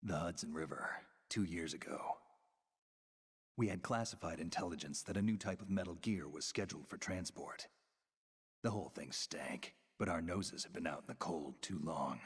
The Hudson River, 2 years ago. We had classified intelligence that a new type of metal gear was scheduled for transport. The whole thing stank, but our noses had been out in the cold too long.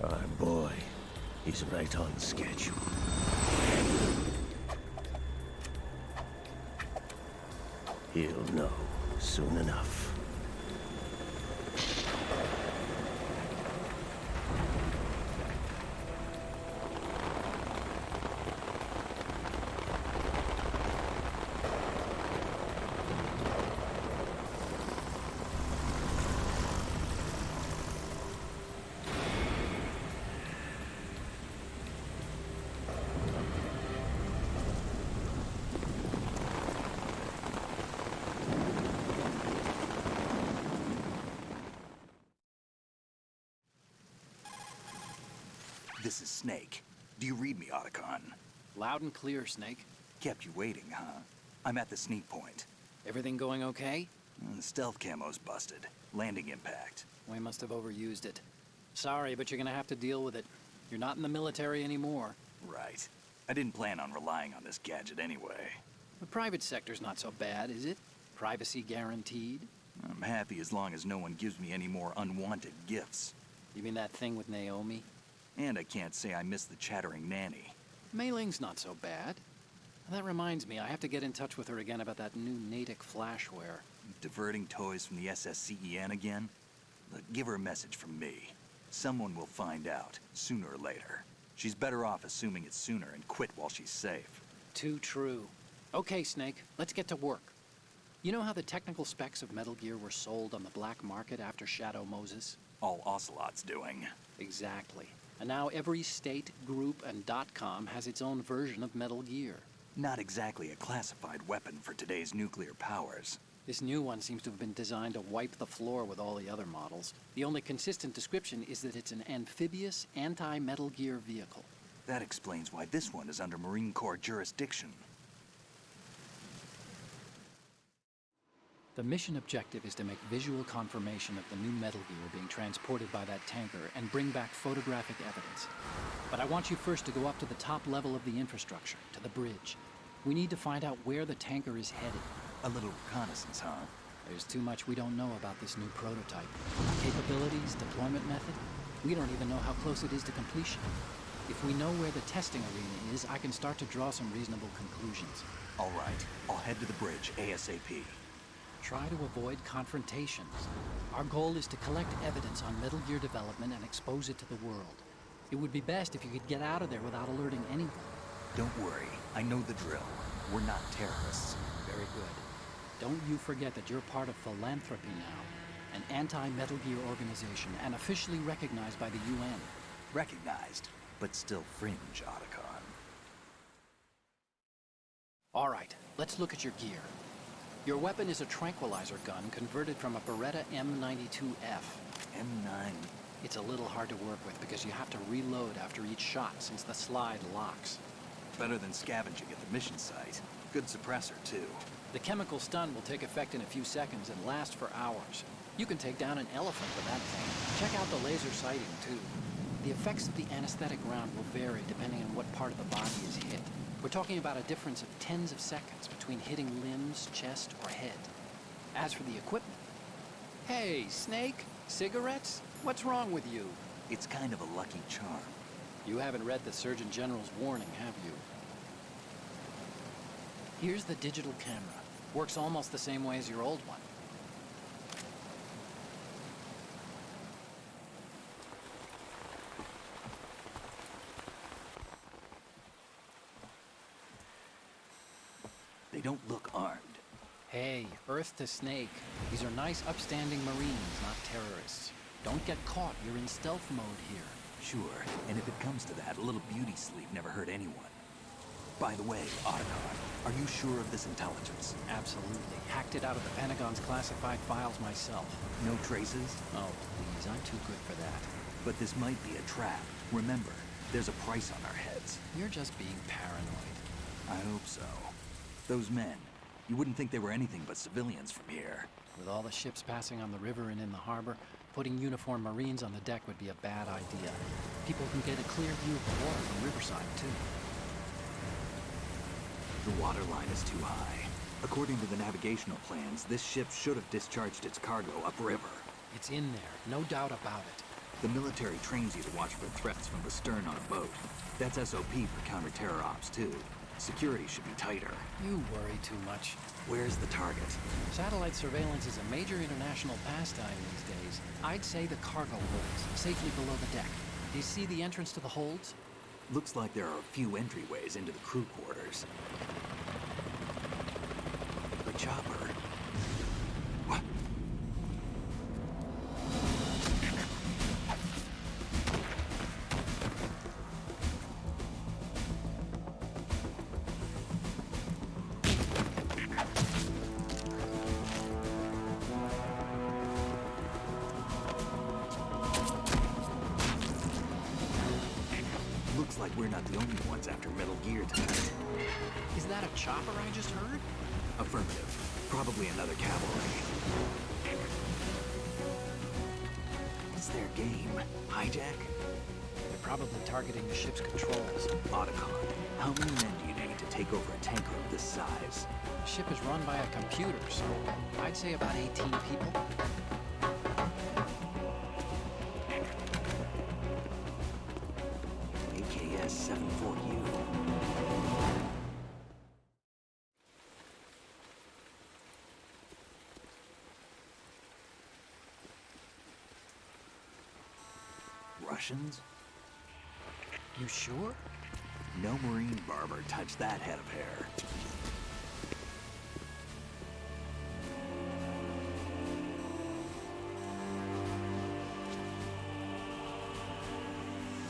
Our boy, he's right on schedule. He'll know soon enough. This is Snake. Do you read me, Otacon? Loud and clear, Snake. Kept you waiting, huh? I'm at the sneak point. Everything going okay? The stealth camo's busted. Landing impact. We must have overused it. Sorry, but you're gonna have to deal with it. You're not in the military anymore. Right. I didn't plan on relying on this gadget anyway. The private sector's not so bad, is it? Privacy guaranteed? I'm happy as long as no one gives me any more unwanted gifts. You mean that thing with Naomi? And I can't say I miss the chattering nanny. Mei Ling's not so bad. That reminds me, I have to get in touch with her again about that new Natick flashware. Diverting toys from the SSCEN again? Look, give her a message from me. Someone will find out, sooner or later. She's better off assuming it's sooner and quit while she's safe. Too true. Okay, Snake, let's get to work. You know how the technical specs of Metal Gear were sold on the black market after Shadow Moses? all Ocelot's doing. Exactly. And now every state, group, and .com has its own version of Metal Gear. Not exactly a classified weapon for today's nuclear powers. This new one seems to have been designed to wipe the floor with all the other models. The only consistent description is that it's an amphibious, anti-Metal Gear vehicle. That explains why this one is under Marine Corps jurisdiction. The mission objective is to make visual confirmation of the new Metal Gear being transported by that tanker and bring back photographic evidence. But I want you first to go up to the top level of the infrastructure, to the bridge. We need to find out where the tanker is headed. A little reconnaissance, huh? There's too much we don't know about this new prototype. Capabilities, deployment method. We don't even know how close it is to completion. If we know where the testing arena is, I can start to draw some reasonable conclusions. All right, I'll head to the bridge ASAP. Try to avoid confrontations. Our goal is to collect evidence on Metal Gear development and expose it to the world. It would be best if you could get out of there without alerting anyone. Don't worry, I know the drill. We're not terrorists. Very good. Don't you forget that you're part of Philanthropy now, an anti-Metal Gear organization and officially recognized by the UN. Recognized, but still fringe, Otacon. All right, let's look at your gear. Your weapon is a tranquilizer gun converted from a Beretta M92F. M9. It's a little hard to work with because you have to reload after each shot since the slide locks. Better than scavenging at the mission site. Good suppressor, too. The chemical stun will take effect in a few seconds and last for hours. You can take down an elephant with that thing. Check out the laser sighting, too. The effects of the anesthetic round will vary depending on what part of the body is hit. We're talking about a difference of tens of seconds between hitting limbs, chest, or head. As for the equipment... Hey, Snake? Cigarettes? What's wrong with you? It's kind of a lucky charm. You haven't read the Surgeon General's warning, have you? Here's the digital camera. Works almost the same way as your old one. They don't look armed. Hey, Earth to Snake. These are nice, upstanding Marines, not terrorists. Don't get caught. You're in stealth mode here. Sure, and if it comes to that, a little beauty sleep never hurt anyone. By the way, Otacon, are you sure of this intelligence? Absolutely. Hacked it out of the Pentagon's classified files myself. No traces? Oh, please, I'm too good for that. But this might be a trap. Remember, there's a price on our heads. You're just being paranoid. I hope so. Those men, you wouldn't think they were anything but civilians from here. With all the ships passing on the river and in the harbor, putting uniformed Marines on the deck would be a bad idea. People can get a clear view of the water from Riverside, too. The water line is too high. According to the navigational plans, this ship should have discharged its cargo upriver. It's in there, no doubt about it. The military trains you to watch for threats from the stern on a boat. That's SOP for counter-terror ops, too. Security should be tighter. You worry too much. Where's the target? Satellite surveillance is a major international pastime these days. I'd say the cargo holds, safely below the deck. Do you see the entrance to the holds? Looks like there are a few entryways into the crew quarters. The chopper. What? Looks like we're not the only ones after Metal Gear tonight. Is that a chopper I just heard? Affirmative. Probably another cavalry. What's their game? Hijack? They're probably targeting the ship's controls. Otacon, how many men do you need to take over a tanker of this size? The ship is run by a computer, so I'd say about 18 people. AKS 74U. Russians? You sure? No Marine barber touched that head of hair.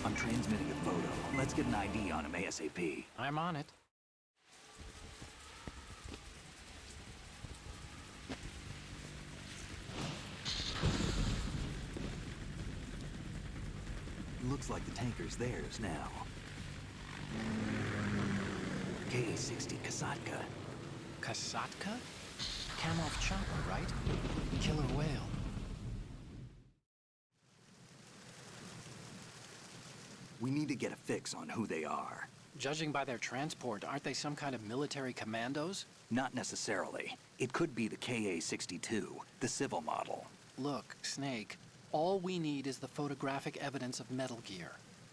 I'm transmitting a photo. Let's get an ID on him ASAP. I'm on it. Looks like the tanker's theirs now. Ka-60 Kasatka. Kasatka? Kamov chopper, right? Killer whale. We need to get a fix on who they are. Judging by their transport, aren't they some kind of military commandos? Not necessarily. It could be the Ka-62, the civil model. Look, Snake, all we need is the photographic evidence of Metal Gear.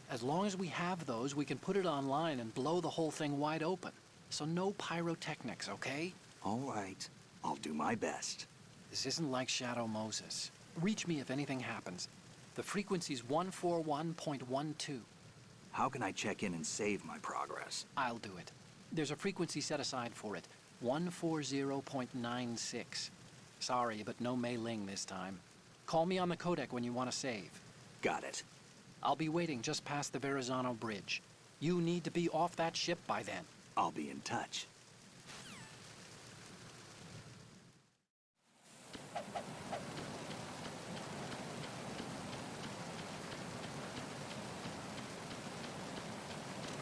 As long as we have those, we can put it online and blow the whole thing wide open. So no pyrotechnics, okay? All right. I'll do my best. This isn't like Shadow Moses. Reach me if anything happens. The frequency's 141.12. How can I check in and save my progress? I'll do it. There's a frequency set aside for it. 140.96. Sorry, but no Mei Ling this time. Call me on the codec when you want to save. Got it. I'll be waiting just past the Verrazano Bridge. You need to be off that ship by then. I'll be in touch.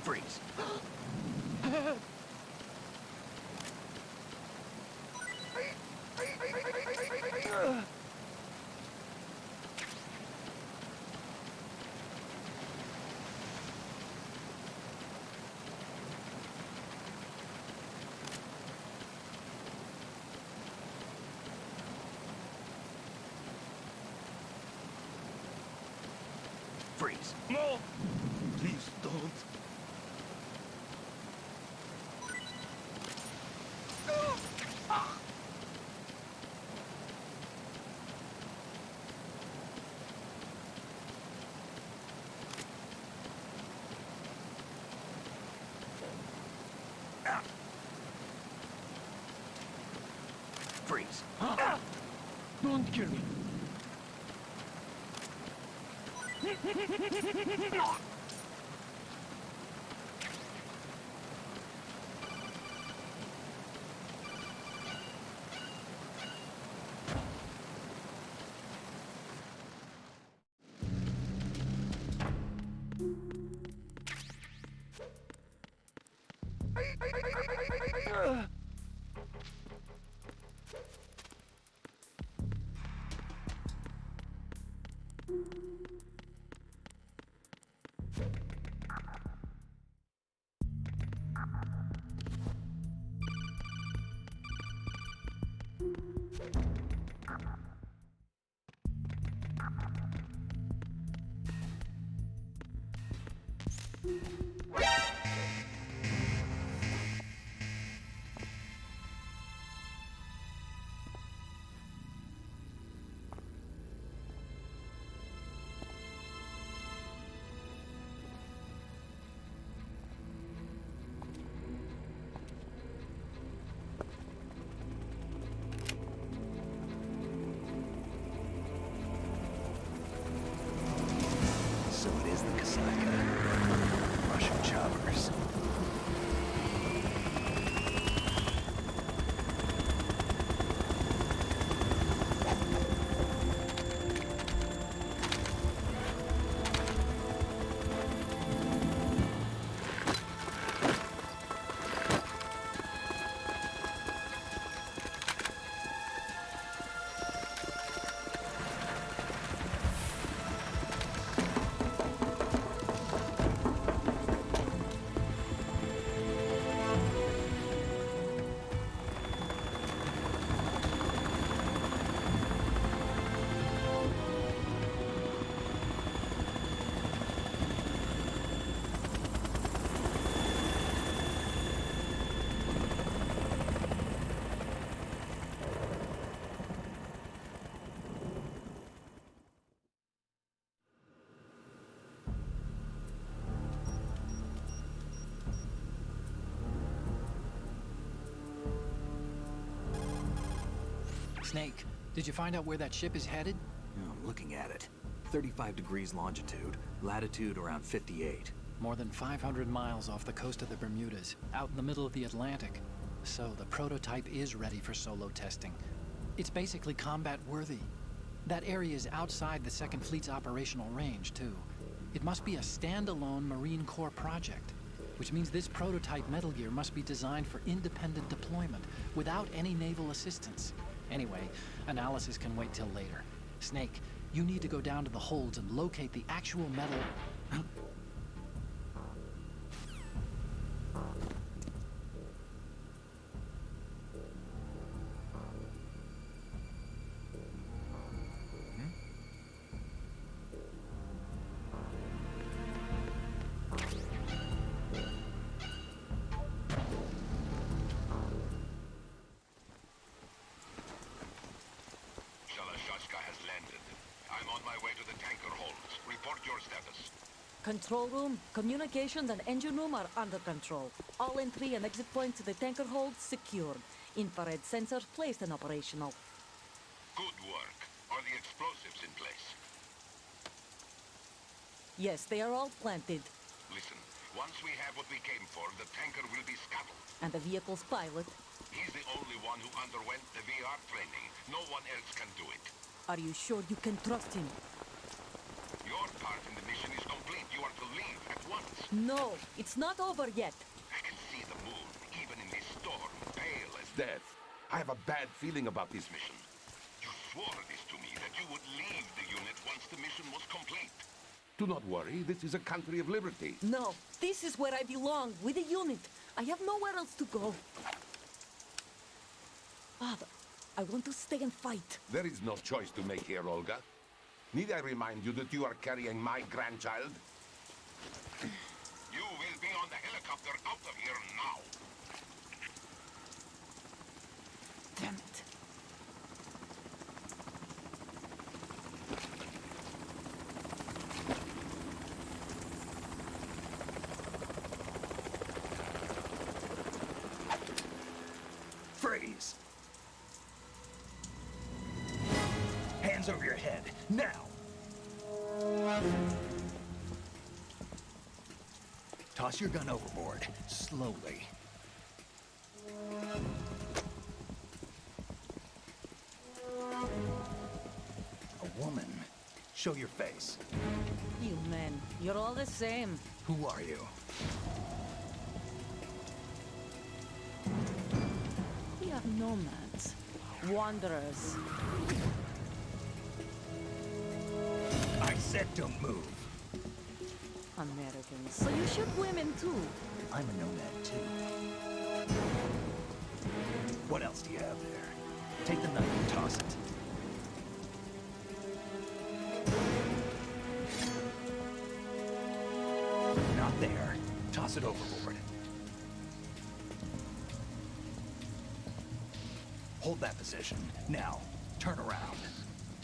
Freeze. Freeze. No! Please don't. Freeze. Don't kill me. So it is the Kasatka. Russian choppers. Snake, did you find out where that ship is headed? I'm looking at it. 35 degrees longitude, latitude around 58. More than 500 miles off the coast of the Bermudas, out in the middle of the Atlantic. So the prototype is ready for solo testing. It's basically combat-worthy. That area is outside the Second Fleet's operational range, too. It must be a standalone Marine Corps project, which means this prototype Metal Gear must be designed for independent deployment, without any naval assistance. Anyway, analysis can wait till later. Snake, you need to go down to the holds and locate the actual metal... Control room, communications and engine room are under control. All entry and exit points to the tanker hold secured. Infrared sensors placed and operational. Good work. Are the explosives in place? Yes, they are all planted. Listen, once we have what we came for, the tanker will be scuttled. And the vehicle's pilot. He's the only one who underwent the VR training. No one else can do it. Are you sure you can trust him? Your part in the mission is complete. You are to leave at once. No, it's not over yet. I can see the moon, even in this storm, pale as death. I have a bad feeling about this mission. You swore this to me, that you would leave the unit once the mission was complete. Do not worry, this is a country of liberty. No, this is where I belong, with the unit. I have nowhere else to go. Father, I want to stay and fight. There is no choice to make here, Olga. Need I remind you that you are carrying my grandchild? You will be on the helicopter out of here now. Damn it. Freeze! Hands over your head, now! Toss your gun overboard, slowly. A woman. Show your face. You men, you're all the same. Who are you? We are nomads. Wanderers. I said don't move. Americans. So you shoot women too. I'm a nomad too. What else do you have there? Take the knife and toss it. Not there. Toss it overboard. Hold that position. Now, turn around.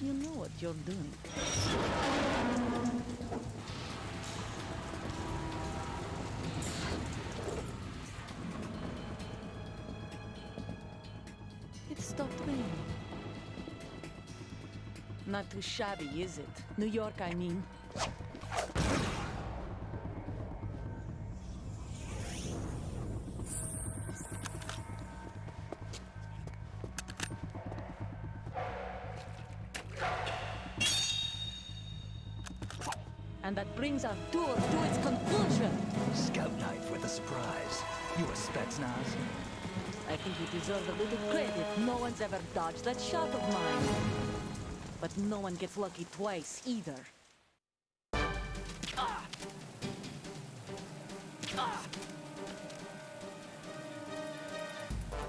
You know what you're doing. It stopped raining. Not too shabby, is it? New York, I mean. And that brings our tour to its conclusion. Scout knife with a surprise. You a Spetsnaz? I think you deserve a little credit. No one's ever dodged that shot of mine. But no one gets lucky twice, either.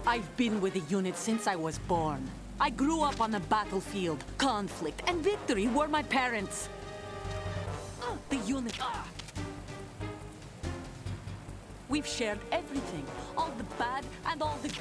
I've been with the unit since I was born. I grew up on the battlefield. Conflict and victory were my parents. The unit. We've shared everything. All the bad and all the...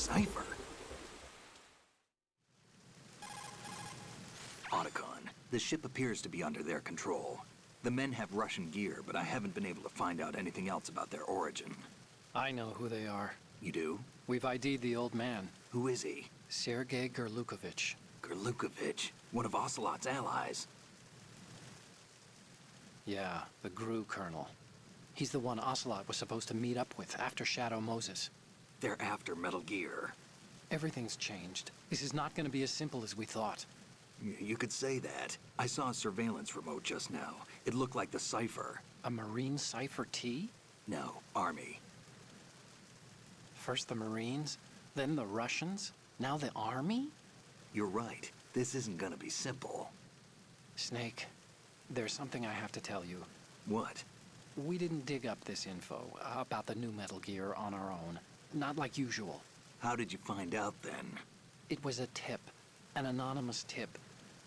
cipher. Otacon, the ship appears to be under their control. The men have Russian gear, but I haven't been able to find out anything else about their origin. I know who they are. You do? We've ID'd the old man, Who is he? Sergei Gerlukovich. Gerlukovich, one of Ocelot's allies. Yeah, the GRU colonel. He's the one Ocelot was supposed to meet up with after Shadow Moses. They're after Metal Gear. Everything's changed. This is not going to be as simple as we thought. You could say that. I saw a surveillance remote just now. It looked like the cipher. A Marine Cipher T? No, Army. First the Marines, then the Russians, now the Army? You're right. This isn't gonna be simple. Snake, there's something I have to tell you. What? We didn't dig up this info about the new Metal Gear on our own. Not like usual. How did you find out then? It was a tip. An anonymous tip.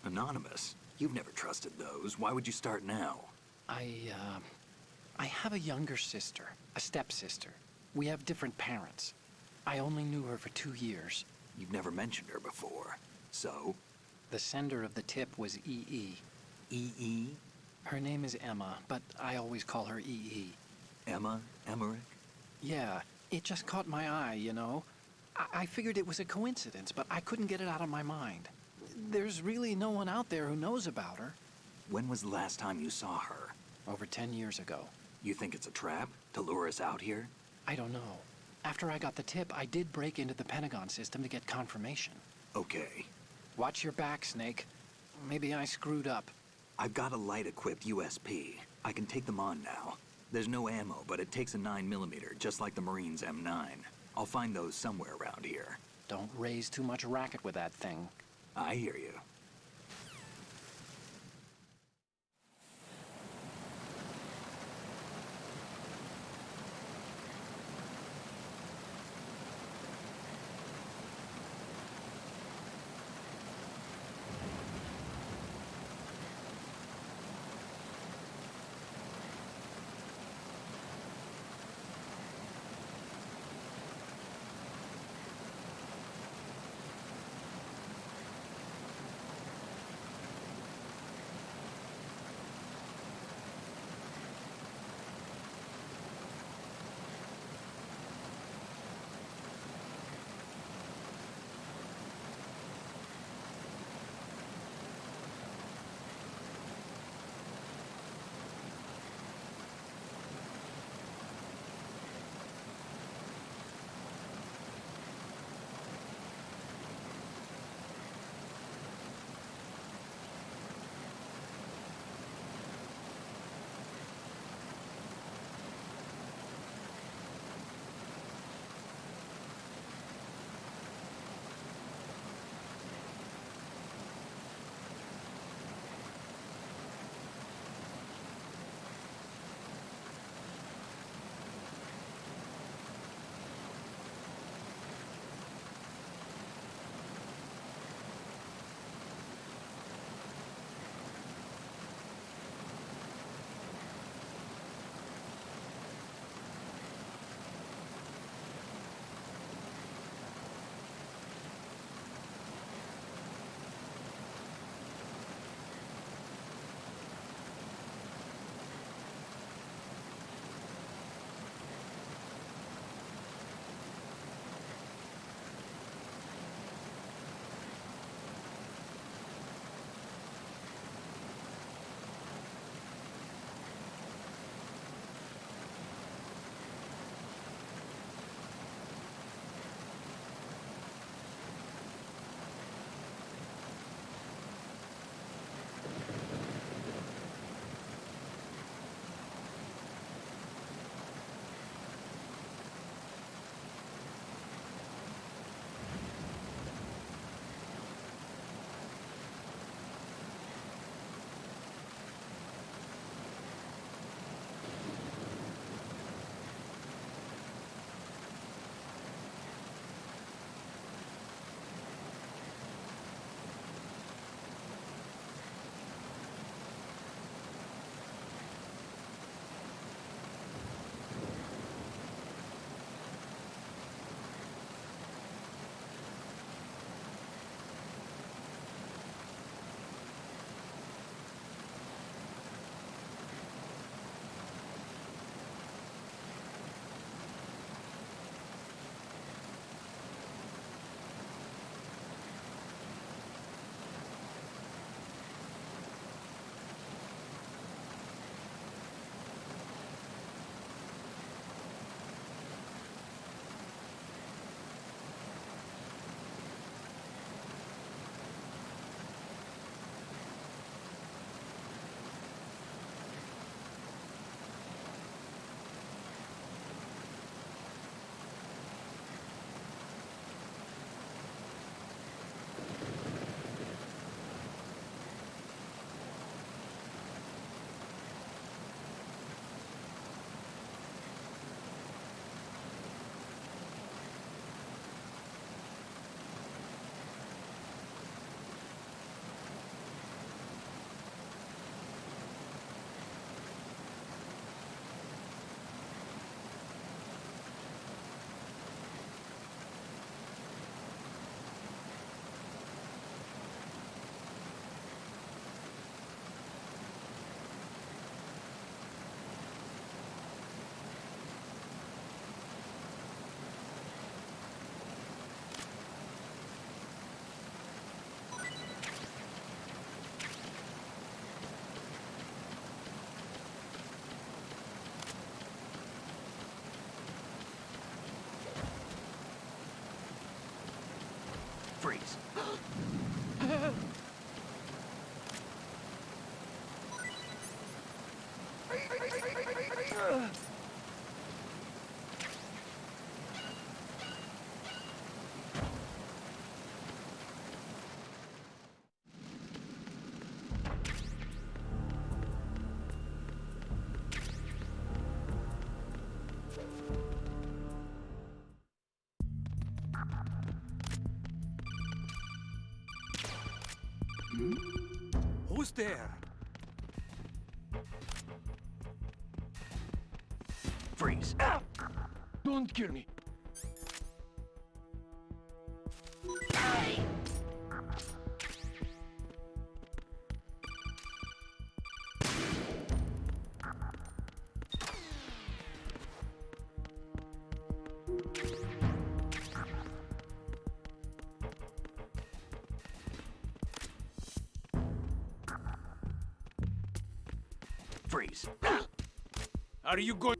Anonymous? You've never trusted those. Why would you start now? I have a younger sister, a stepsister. We have different parents. I only knew her for 2 years. You've never mentioned her before. So? The sender of the tip was EE. EE? Her name is Emma, but I always call her EE. Emma? Emmerich? Yeah, it just caught my eye, you know? I figured it was a coincidence, but I couldn't get it out of my mind. There's really no one out there who knows about her. When was the last time you saw her? Over 10 years ago. You think it's a trap? To lure us out here? I don't know. After I got the tip, I did break into the Pentagon system to get confirmation. Okay. Watch your back, Snake. Maybe I screwed up. I've got a light-equipped USP. I can take them on now. There's no ammo, but it takes a 9mm, just like the Marines' M9. I'll find those somewhere around here. Don't raise too much racket with that thing. I hear you. Who's there? Freeze. Don't kill me. Freeze. Are you going?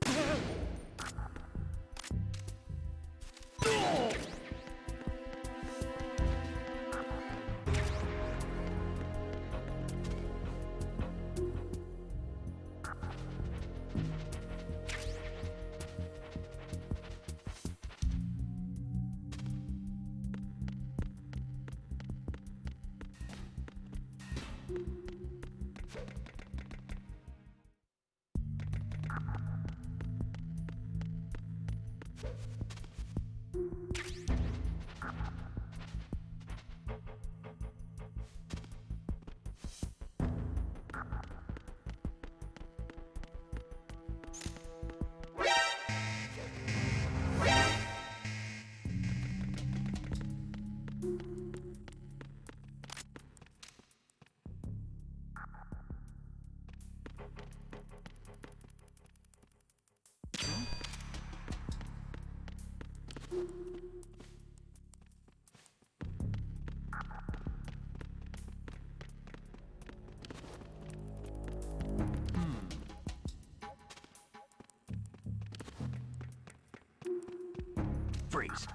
Freeze.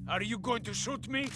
Are you going to shoot me?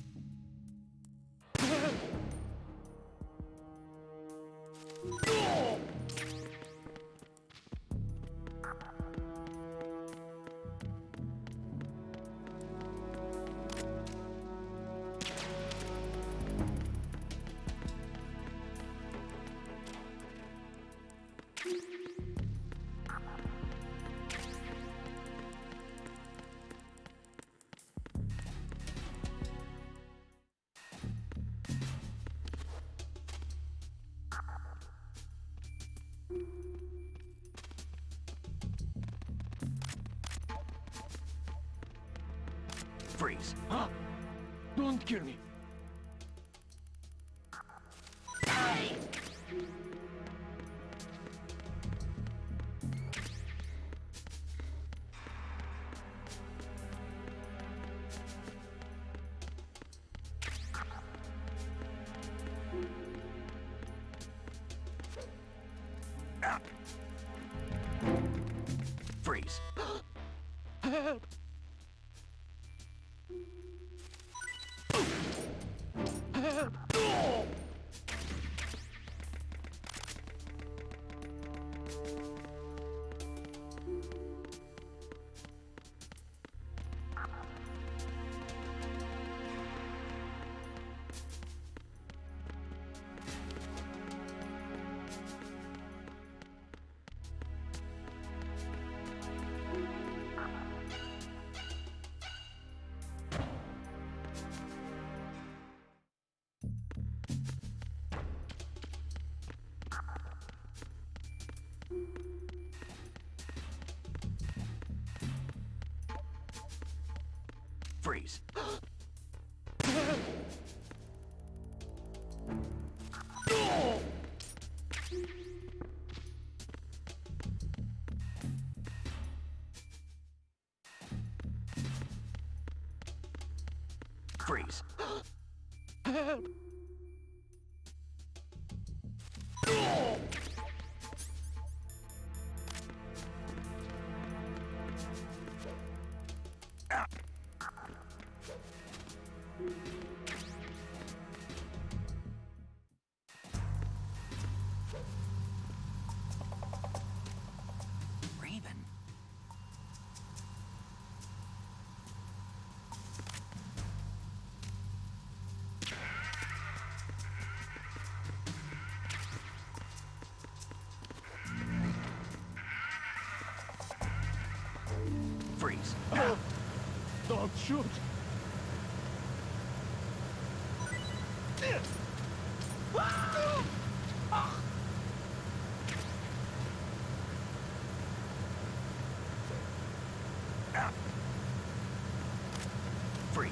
Freeze. Huh? Don't kill me. Freeze. Help! Help! Freeze. Freeze. Help! Don't shoot! Freeze.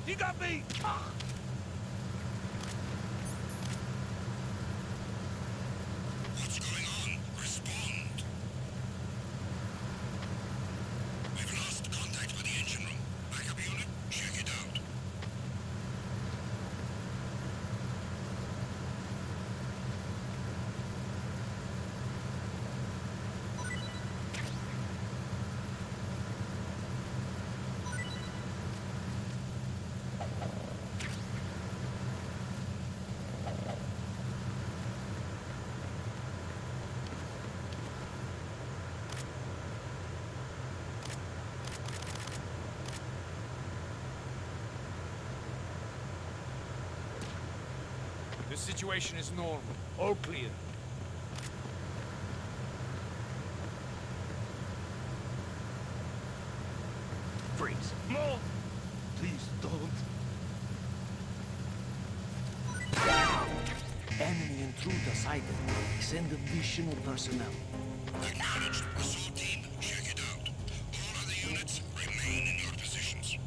You got me! What's going on? Respond. We've lost contact with the engine room. Backup unit, check it out. The situation is normal. All clear. Freeze. No! Please don't. Enemy intruder sighted. Send additional personnel. Acknowledged. Assault team, check it out. All other units, remain in your positions.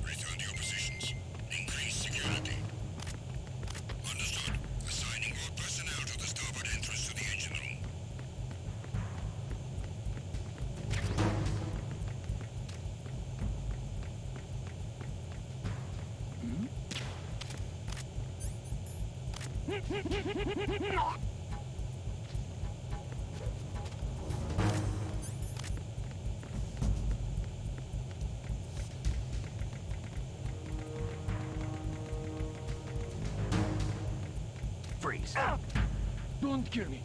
Return to your positions. Increase security. Understood. Assigning more personnel to the starboard entrance to the engine room. Freeze. Don't kill me.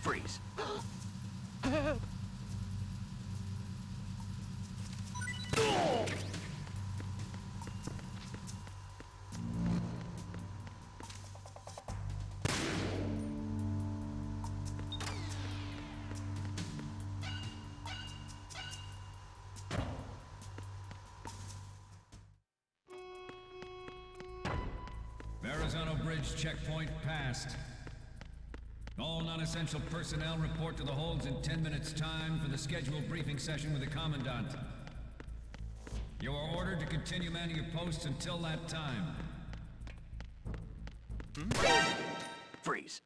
Freeze. Verrazano Bridge checkpoint passed. All non-essential personnel report to the holds in 10 minutes' time for the scheduled briefing session with the Commandant. You are ordered to continue manning your posts until that time. Freeze.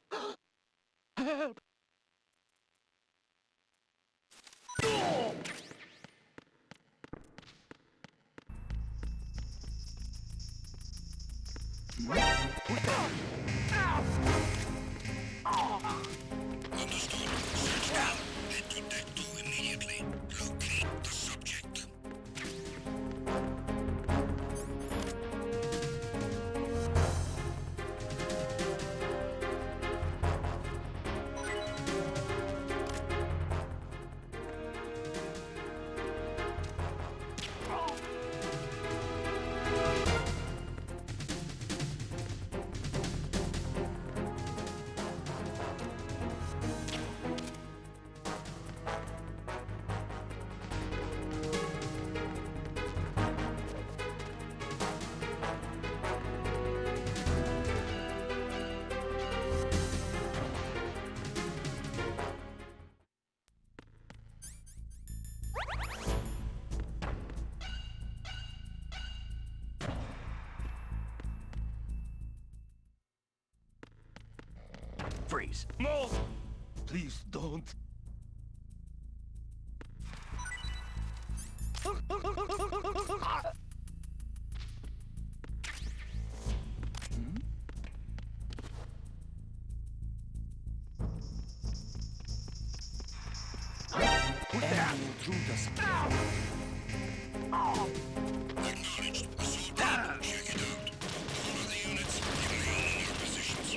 Freeze. No! Please don't. Enemy intruders. Acknowledged. Assault team, check it out. All of the units remain in your positions.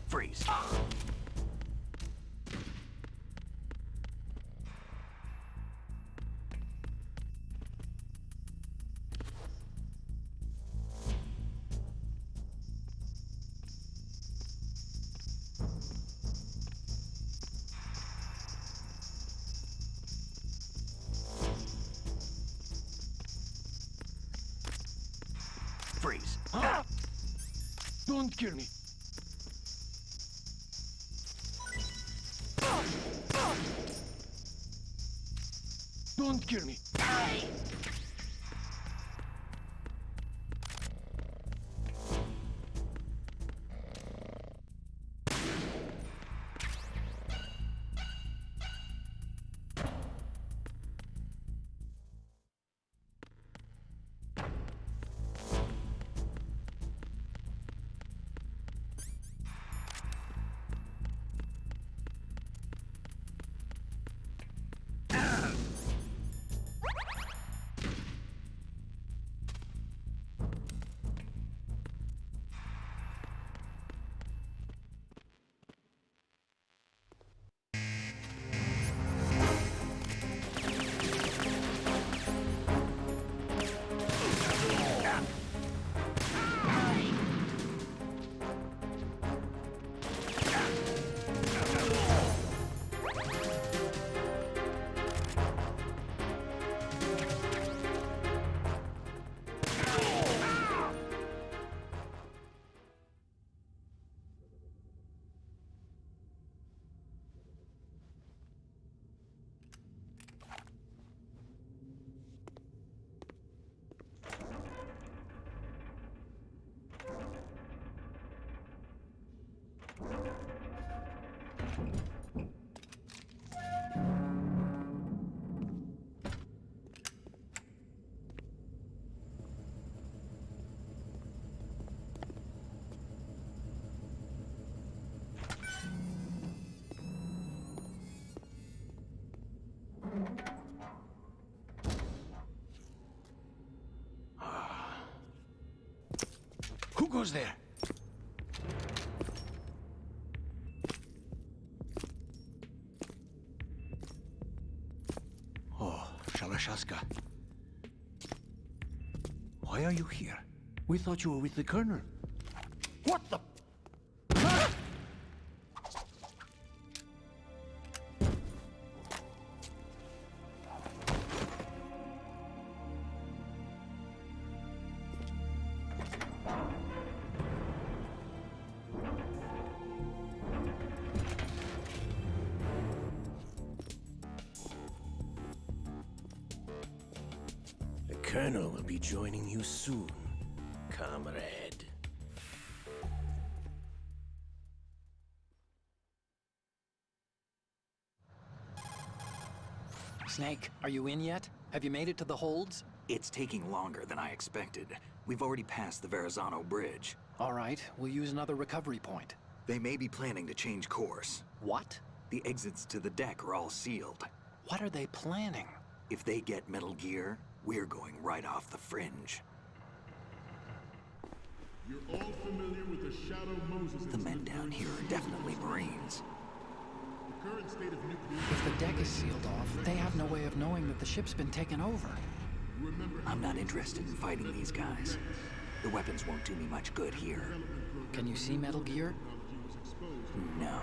Freeze. Freeze. Don't kill me. Don't kill me. goes there? Oh, Shalashaska. Why are you here? We thought you were with the Colonel. What the? The Colonel will be joining you soon, comrade. Snake, are you in yet? Have you made it to the holds? It's taking longer than I expected. We've already passed the Verrazano Bridge. All right, we'll use another recovery point. They may be planning to change course. What? The exits to the deck are all sealed. What are they planning? If they get Metal Gear, we're going right off the fringe. You're all familiar with the Shadow Moses The men down here are definitely Marines. The current state of nuclear... If the deck is sealed off, they have no way of knowing that the ship's been taken over. I'm not interested in fighting these guys. The weapons won't do me much good here. Can you see Metal Gear? No.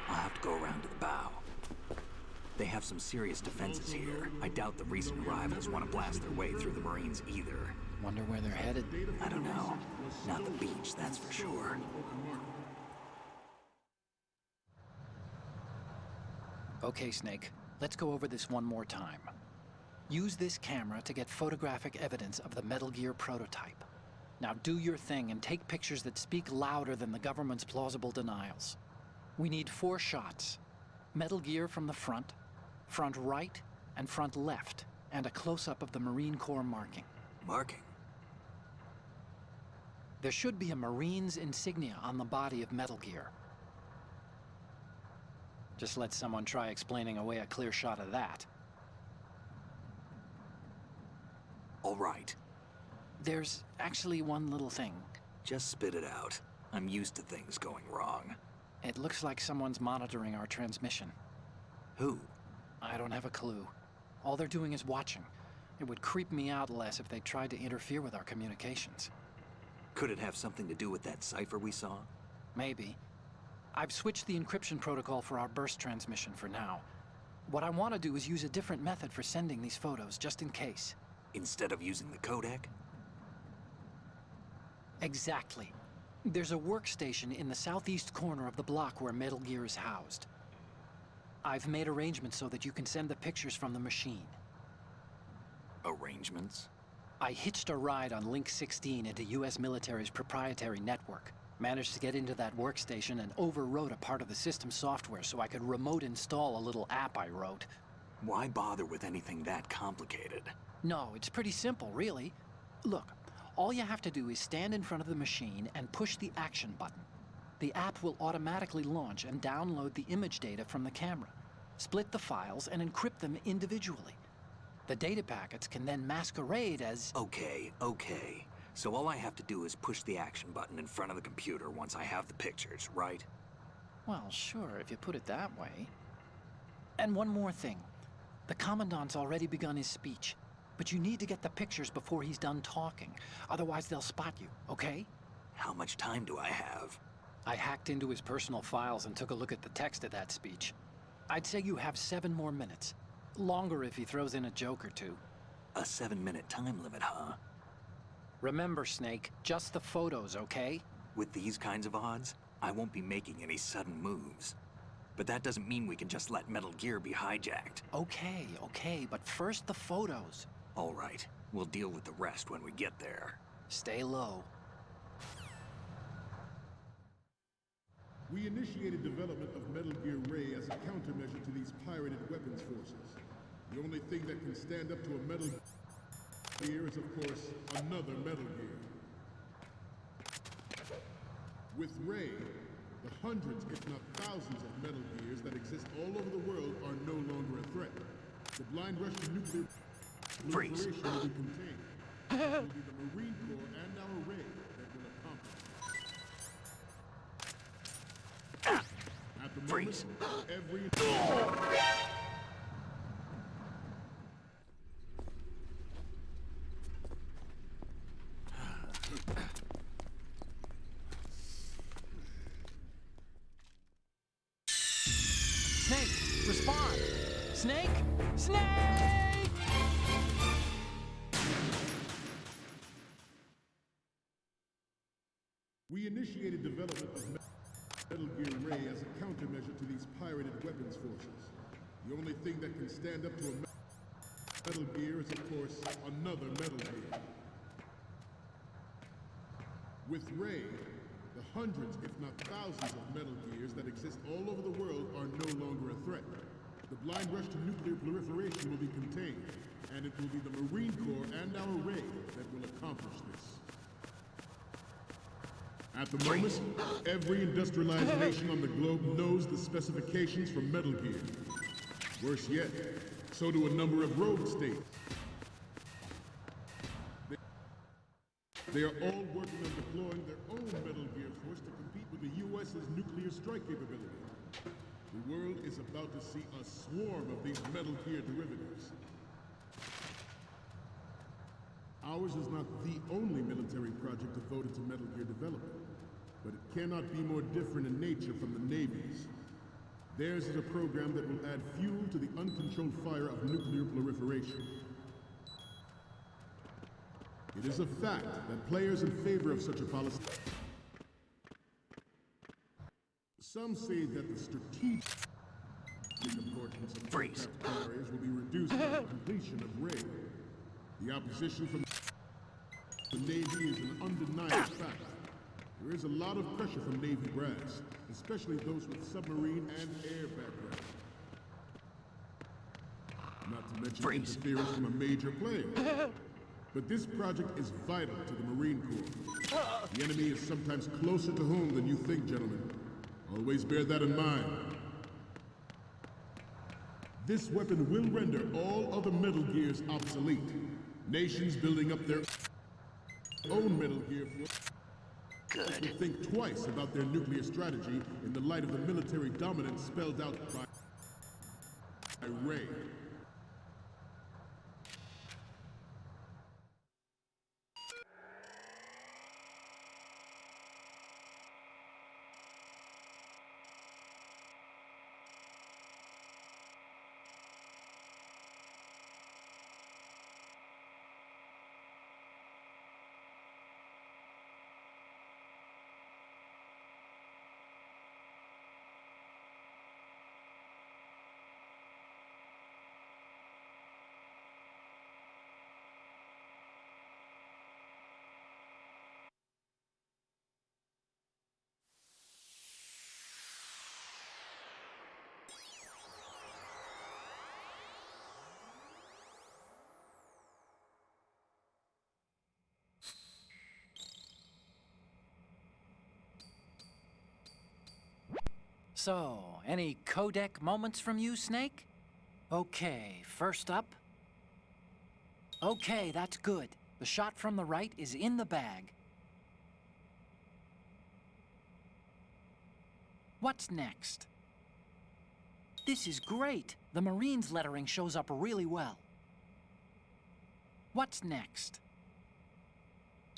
I'll have to go around to the bow. They have some serious defenses here. I doubt the recent arrivals want to blast their way through the Marines either. Wonder where they're headed. I don't know. Not the beach, that's for sure. Okay, Snake. Let's go over this one more time. Use this camera to get photographic evidence of the Metal Gear prototype. Now do your thing and take pictures that speak louder than the government's plausible denials. We need 4 shots. Metal Gear from the front right, and front left, and a close-up of the Marine Corps marking. Marking? There should be a Marine's insignia on the body of Metal Gear. Just let someone try explaining away a clear shot of that. All right. There's actually one little thing. Just spit it out. I'm used to things going wrong. It looks like someone's monitoring our transmission. Who? I don't have a clue. All they're doing is watching. It would creep me out less if they tried to interfere with our communications. Could it have something to do with that cipher we saw? Maybe. I've switched the encryption protocol for our burst transmission for now. What I want to do is use a different method for sending these photos, just in case. Instead of using the codec? Exactly. There's a workstation in the southeast corner of the block where Metal Gear is housed. I've made arrangements so that you can send the pictures from the machine. Arrangements? I hitched a ride on Link 16 into US military's proprietary network. Managed to get into that workstation and overwrote a part of the system software so I could remote install a little app I wrote. Why bother with anything that complicated? No, it's pretty simple, really. Look, all you have to do is stand in front of the machine and push the action button. The app will automatically launch and download the image data from the camera, split the files, and encrypt them individually. The data packets can then masquerade as... Okay. So all I have to do is push the action button in front of the computer once I have the pictures, right? Well, sure, if you put it that way. And one more thing. The Commandant's already begun his speech, but you need to get the pictures before he's done talking. Otherwise, they'll spot you, okay? How much time do I have? I hacked into his personal files and took a look at the text of that speech. I'd say you have 7 more minutes. Longer if he throws in a joke or two. A 7-minute time limit, huh? Remember, Snake, just the photos, okay? With these kinds of odds, I won't be making any sudden moves. But that doesn't mean we can just let Metal Gear be hijacked. Okay, but first the photos. All right, we'll deal with the rest when we get there. Stay low. We initiated development of Metal Gear Ray as a countermeasure to these pirated weapons forces. The only thing that can stand up to a Metal Gear is, of course, another Metal Gear. With Ray, the hundreds, if not thousands, of Metal Gears that exist all over the world are no longer a threat. The blind rush to nuclear proliferation will be contained. It will be the Marine Corps and our Ray that will accomplish. Freeze. Every... Snake, respond! Snake! Snake! We initiated development of Metal Gear Ray as a countermeasure to these pirated weapons forces. The only thing that can stand up to a Metal Gear is, of course, another Metal Gear. With Ray, the hundreds, if not thousands, of Metal Gears that exist all over the world are no longer a threat. The blind rush to nuclear proliferation will be contained, and it will be the Marine Corps and our Ray that will accomplish this. At the moment, every industrialized nation on the globe knows the specifications for Metal Gear. Worse yet, so do a number of rogue states. They are all working on deploying their own Metal Gear force to compete with the U.S.'s nuclear strike capability. The world is about to see a swarm of these Metal Gear derivatives. Ours is not the only military project devoted to Metal Gear development, but it cannot be more different in nature from the Navy's. Theirs is a program that will add fuel to the uncontrolled fire of nuclear proliferation. It is a fact that players in favor of such a policy... Some say that the strategic importance of aircraft carriers will be reduced by the completion of Ray. The opposition from the Navy is an undeniable fact. There is a lot of pressure from Navy brass, especially those with submarine and air background. Not to mention interference from a major player. But this project is vital to the Marine Corps. The enemy is sometimes closer to home than you think, gentlemen. Always bear that in mind. This weapon will render all other Metal Gears obsolete. Nations building up their own Metal Gear force will think twice about their nuclear strategy in the light of the military dominance spelled out by Ray. So, any codec moments from you, Snake? Okay, first up. Okay, that's good. The shot from the right is in the bag. What's next? This is great. The Marines lettering shows up really well. What's next?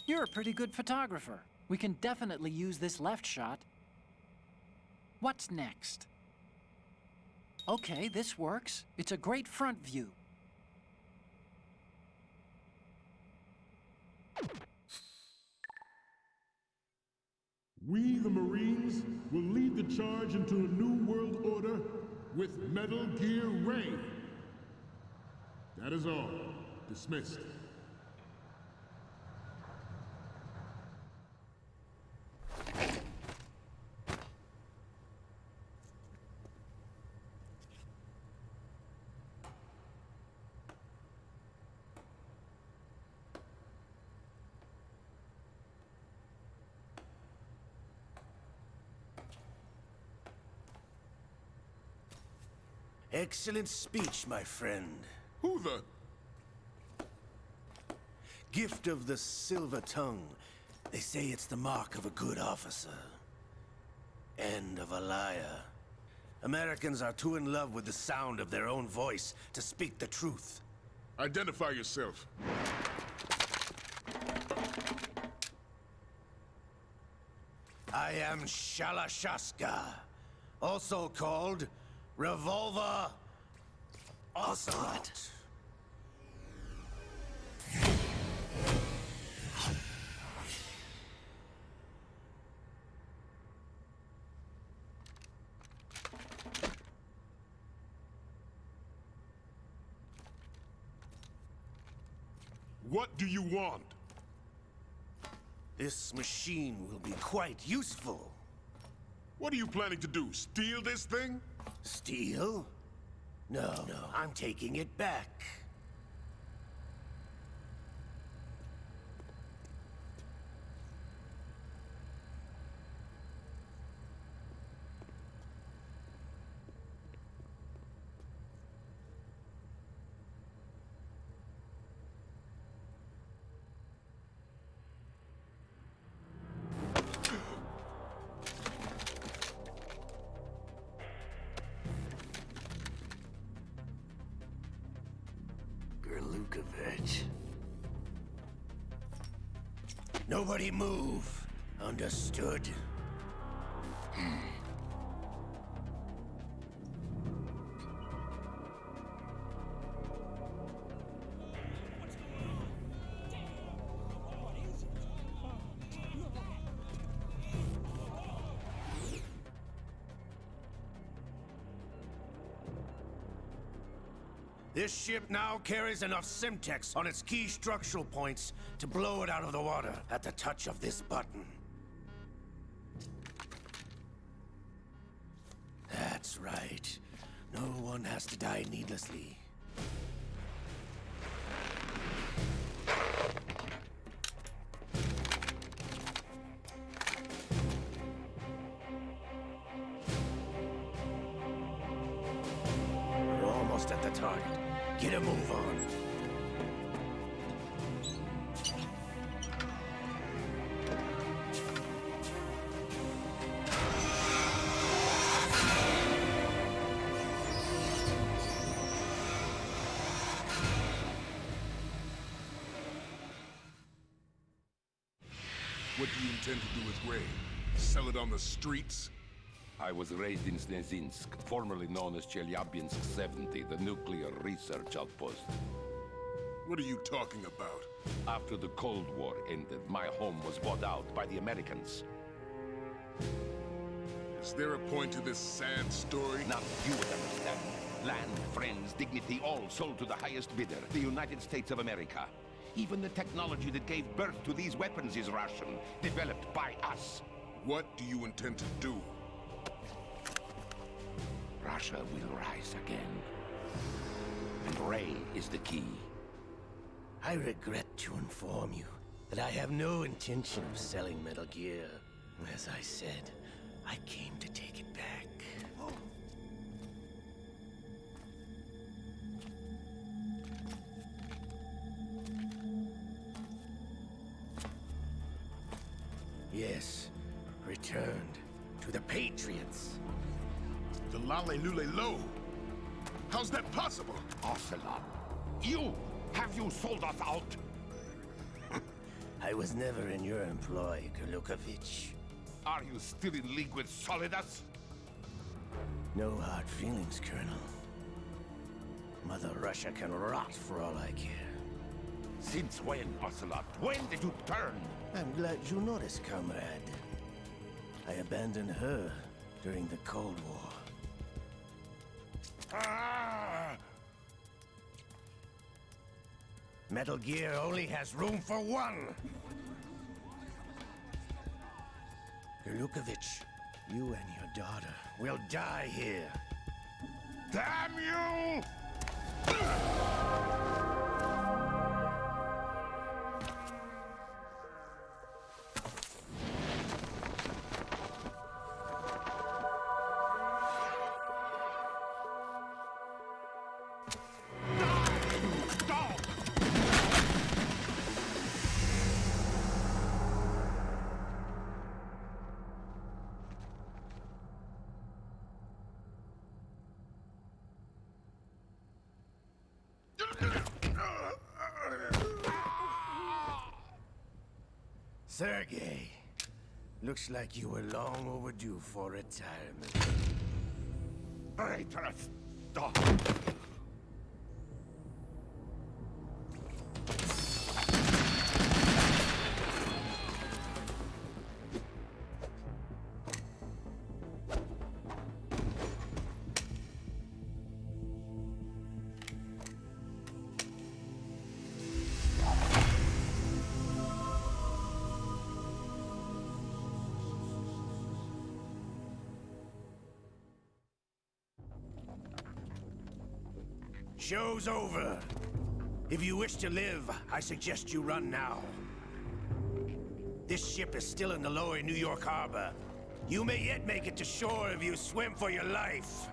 You're a pretty good photographer. We can definitely use this left shot. What's next? Okay, this works. It's a great front view. We, the Marines, will lead the charge into a new world order with Metal Gear Ray. That is all. Dismissed. Excellent speech, my friend. Who the? Gift of the silver tongue. They say it's the mark of a good officer. And of a liar. Americans are too in love with the sound of their own voice to speak the truth. Identify yourself. I am Shalashaska, also called Revolver Ocelot. What do you want? This machine will be quite useful. What are you planning to do? Steal this thing? Steal? No, I'm taking it back. Nobody move. Understood? This ship now carries enough Semtex on its key structural points to blow it out of the water at the touch of this button. That's right. No one has to die needlessly. We're almost at the target. Get a move on. What do you intend to do with Ray? Sell it on the streets? I was raised in Snezinsk, formerly known as Chelyabinsk 70, the nuclear research outpost. What are you talking about? After the Cold War ended, my home was bought out by the Americans. Is there a point to this sad story? Now you would understand. Land, friends, dignity, all sold to the highest bidder, the United States of America. Even the technology that gave birth to these weapons is Russian, developed by us. What do you intend to do? Russia will rise again. And Ray is the key. I regret to inform you that I have no intention of selling Metal Gear. As I said, I came to take it back. Yes, returned to the Patriots. The Lale Lule Lo? How's that possible? Ocelot, have you sold us out? I was never in your employ, Kurlukovich. Are you still in league with Solidus? No hard feelings, Colonel. Mother Russia can rot for all I care. Since when, Ocelot? When did you turn? I'm glad you noticed, comrade. I abandoned her during the Cold War. Ah! Metal Gear only has room for one! Kurlukovich, you and your daughter will die here. Damn you! Sergei, looks like you were long overdue for retirement. Traitorous dog! Show's over. If you wish to live, I suggest you run now. This ship is still in the lower New York harbor. You may yet make it to shore if you swim for your life.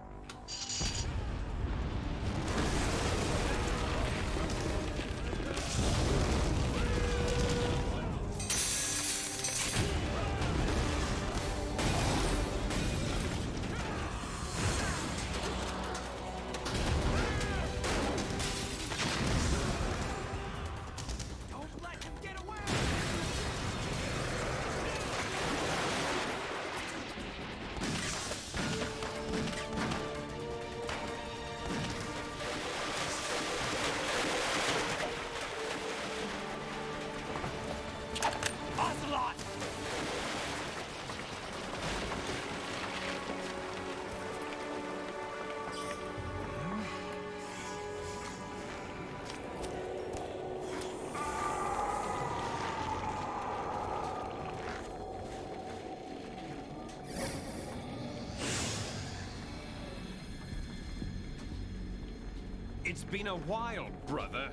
It's been a while, brother.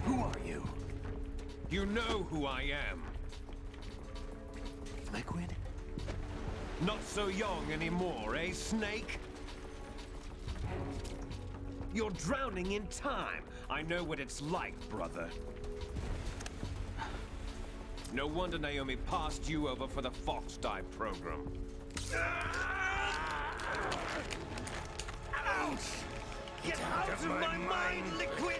Who are you? You know who I am. Liquid? Not so young anymore, eh, Snake? You're drowning in time. I know what it's like, brother. No wonder Naomi passed you over for the Fox Dive program. Ouch! Get out of my mind, Liquid!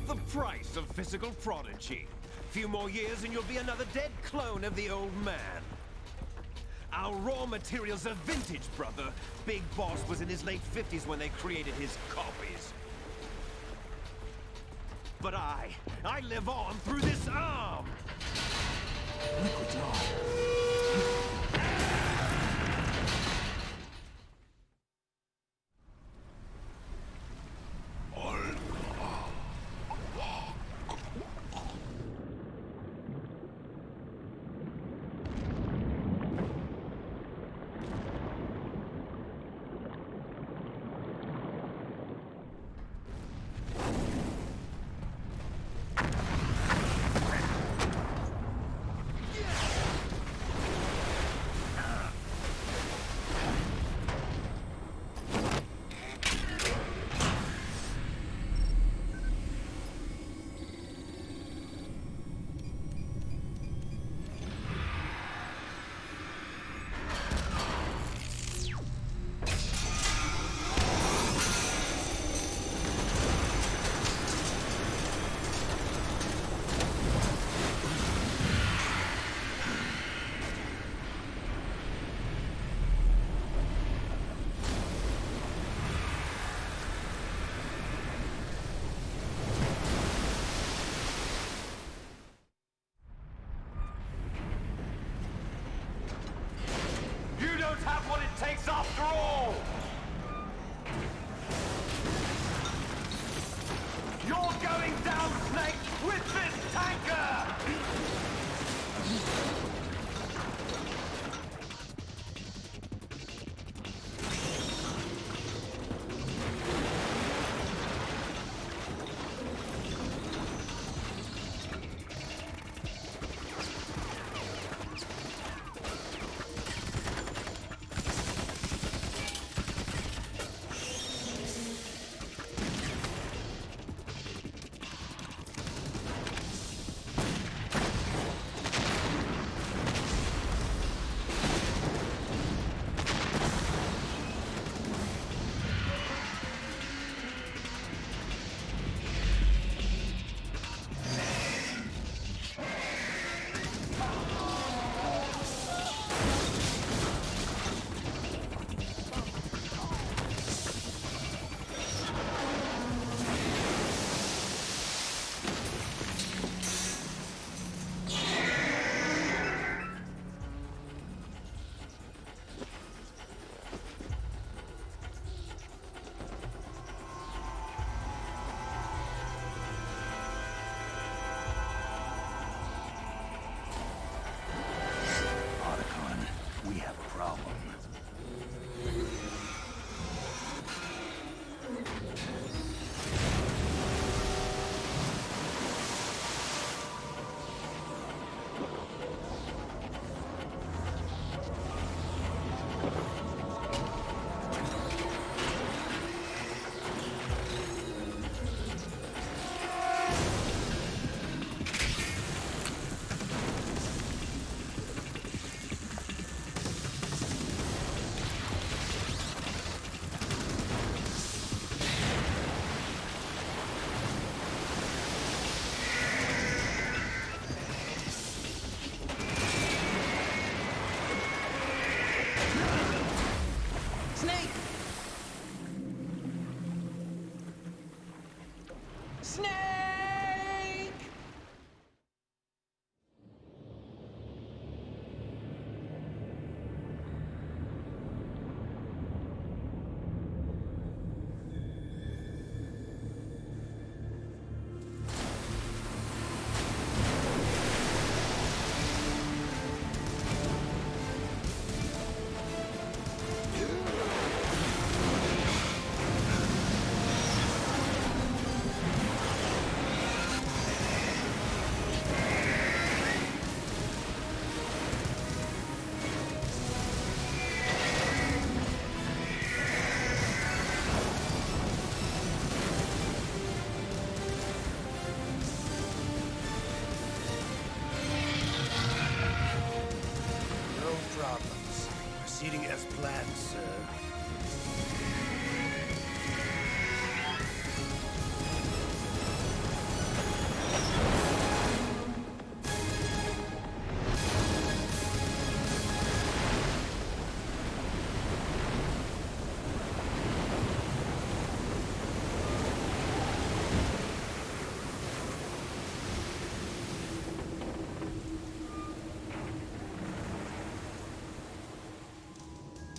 The price of physical prodigy. Few more years and you'll be another dead clone of the old man. Our raw materials are vintage, brother. Big Boss was in his late 50s when they created his copies. But I live on through this arm! Liquid's on. Snake! Snake! Proceeding as planned, sir.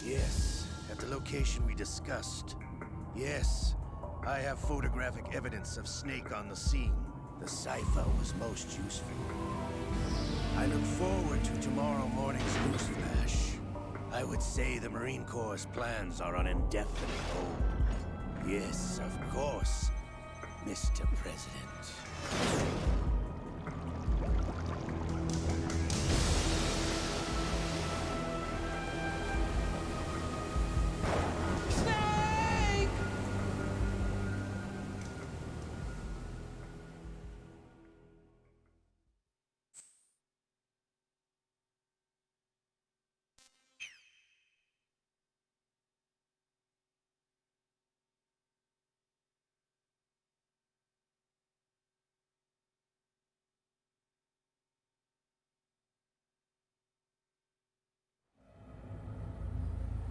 Yes, at the location we discussed. Yes, I have photographic evidence of Snake on the scene. The cipher was most useful. I look forward to tomorrow morning's news flash. I would say the Marine Corps' plans are on indefinite hold. Yes, of course, Mr. President.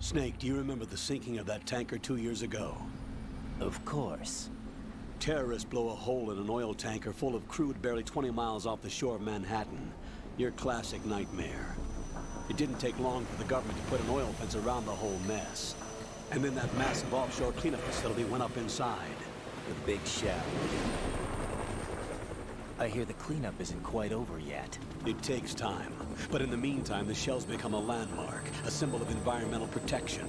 Snake, do you remember the sinking of that tanker 2 years ago? Of course. Terrorists blow a hole in an oil tanker full of crude barely 20 miles off the shore of Manhattan. Your classic nightmare. It didn't take long for the government to put an oil fence around the whole mess. And then that massive offshore cleanup facility went up inside. The big shell. I hear the cleanup isn't quite over yet. It takes time. But in the meantime, the shell's become a landmark, a symbol of environmental protection.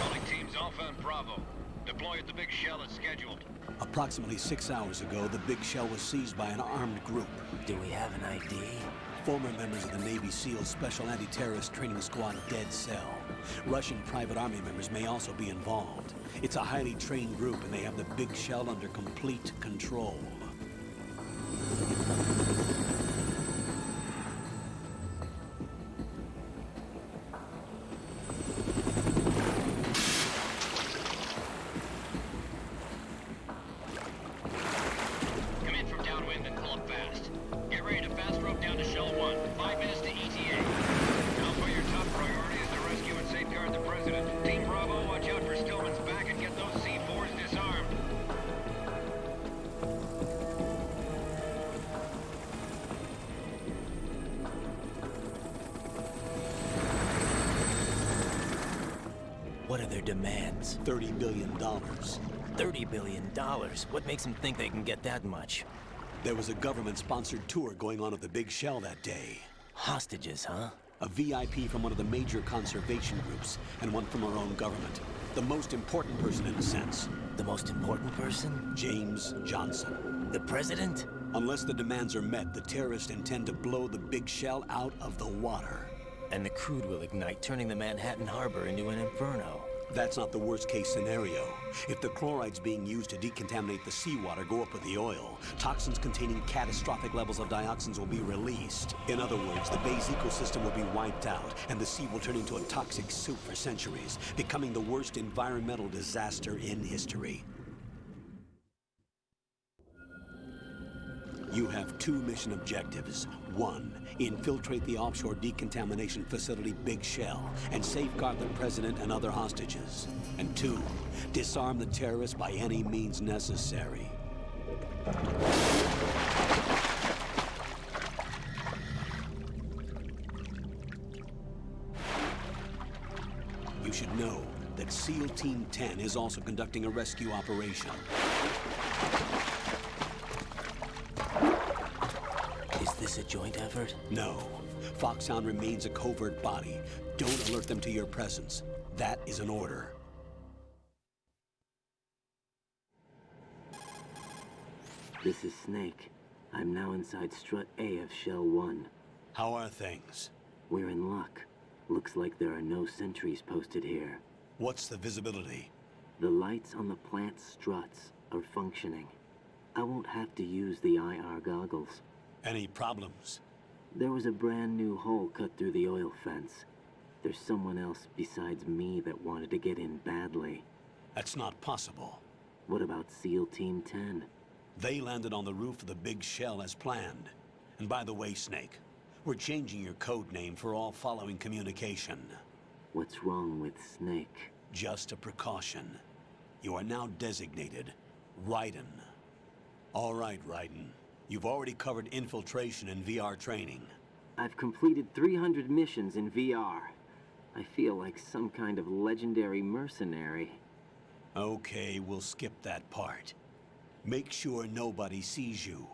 Calling teams Alpha and Bravo. Deploy at the big shell as scheduled. Approximately 6 hours ago, the big shell was seized by an armed group. Do we have an ID? Former members of the Navy SEAL Special Anti-Terrorist Training Squad Dead Cell. Russian private army members may also be involved. It's a highly trained group, and they have the big shell under complete control. Come in from downwind and pull up fast. Get ready to fast rope down to Shell 1. 5 minutes to ETA. Alpha, your top priority is to rescue and safeguard the President. Team Bravo, watch out for Stillman's back and get those C4s disarmed. What are their demands? $30 billion. $30 billion? What makes them think they can get that much? There was a government-sponsored tour going on at the big shell that day. Hostages, huh? A VIP from one of the major conservation groups, and one from our own government. The most important person in a sense. The most important person? James Johnson. The President? Unless the demands are met, the terrorists intend to blow the big shell out of the water. And the crude will ignite, turning the Manhattan Harbor into an inferno. That's not the worst-case scenario. If the chlorides being used to decontaminate the seawater go up with the oil, toxins containing catastrophic levels of dioxins will be released. In other words, the bay's ecosystem will be wiped out, and the sea will turn into a toxic soup for centuries, becoming the worst environmental disaster in history. You have 2 mission objectives. 1, infiltrate the offshore decontamination facility Big Shell and safeguard the president and other hostages. And 2, disarm the terrorists by any means necessary. You should know that SEAL Team 10 is also conducting a rescue operation. Is this a joint effort? No. Foxhound remains a covert body. Don't alert them to your presence. That is an order. This is Snake. I'm now inside Strut A of Shell 1. How are things? We're in luck. Looks like there are no sentries posted here. What's the visibility? The lights on the plant's struts are functioning. I won't have to use the IR goggles. Any problems? There was a brand new hole cut through the oil fence. There's someone else besides me that wanted to get in badly. That's not possible. What about SEAL Team 10? They landed on the roof of the Big Shell as planned. And by the way, Snake, we're changing your code name for all following communication. What's wrong with Snake? Just a precaution. You are now designated Raiden. All right, Raiden. You've already covered infiltration and VR training. I've completed 300 missions in VR. I feel like some kind of legendary mercenary. Okay, we'll skip that part. Make sure nobody sees you.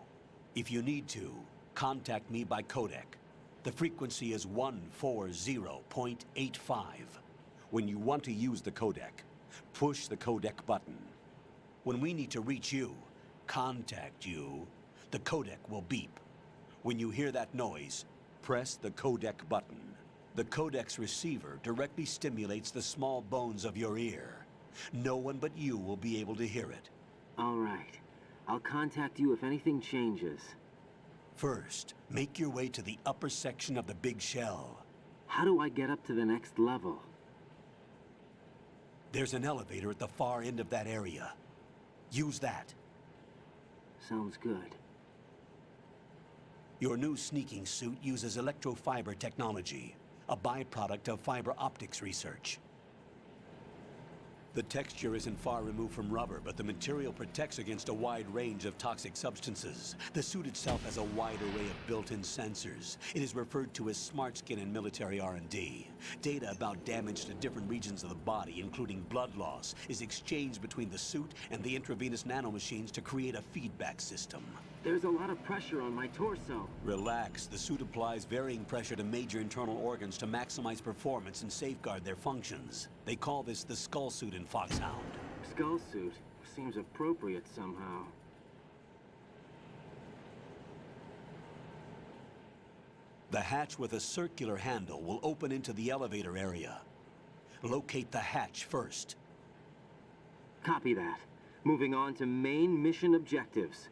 If you need to, contact me by codec. The frequency is 140.85. When you want to use the codec, push the codec button. When we need to reach you, contact you, the codec will beep. When you hear that noise, press the codec button. The codec's receiver directly stimulates the small bones of your ear. No one but you will be able to hear it. All right. I'll contact you if anything changes. First, make your way to the upper section of the Big Shell. How do I get up to the next level? There's an elevator at the far end of that area. Use that. Sounds good. Your new sneaking suit uses electrofiber technology, a byproduct of fiber optics research. The texture isn't far removed from rubber, but the material protects against a wide range of toxic substances. The suit itself has a wide array of built-in sensors. It is referred to as smart skin in military R&D. Data about damage to different regions of the body, including blood loss, is exchanged between the suit and the intravenous nanomachines to create a feedback system. There's a lot of pressure on my torso. Relax. The suit applies varying pressure to major internal organs to maximize performance and safeguard their functions. They call this the skull suit in Foxhound. Skull suit seems appropriate somehow. The hatch with a circular handle will open into the elevator area. Locate the hatch first. Copy that. Moving on to main mission objectives.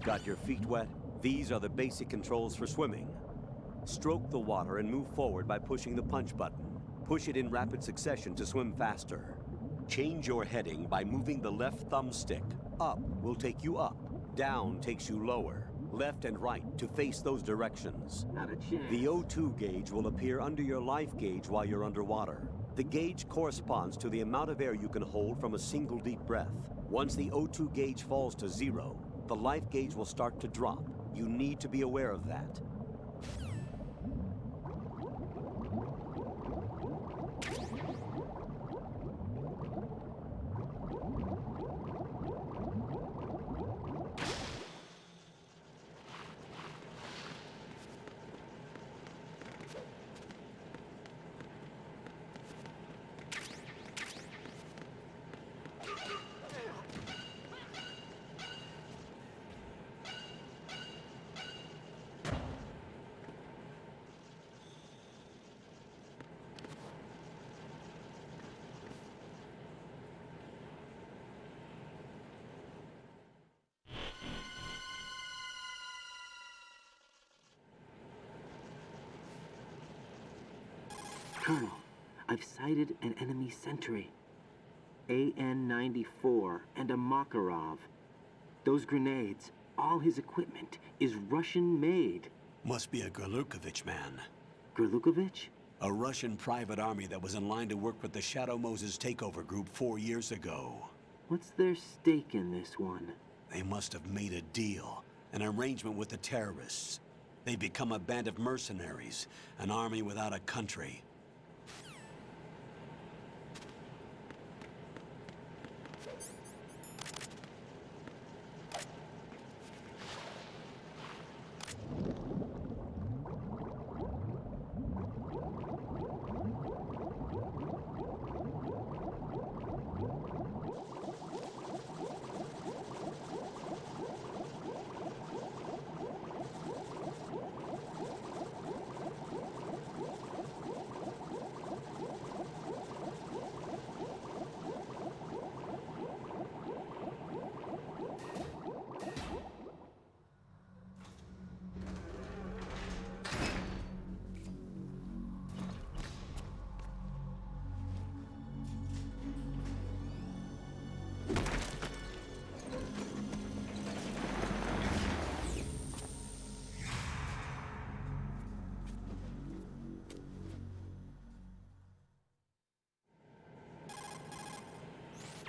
Got your feet wet? These are the basic controls for swimming. Stroke the water and move forward by pushing the punch button. Push it in rapid succession to swim faster. Change your heading by moving the left thumbstick. Up will take you up. Down takes you lower. Left and right to face those directions. Not a chance. The O2 gauge will appear under your life gauge while you're underwater. The gauge corresponds to the amount of air you can hold from a single deep breath. Once the O2 gauge falls to 0, the life gauge will start to drop. You need to be aware of that. Colonel, I've sighted an enemy sentry. AN-94 and a Makarov. Those grenades, all his equipment, is Russian-made. Must be a Gerlukovich man. Gerlukovich? A Russian private army that was in line to work with the Shadow Moses takeover group 4 years ago. What's their stake in this one? They must have made a deal, an arrangement with the terrorists. They become a band of mercenaries, an army without a country.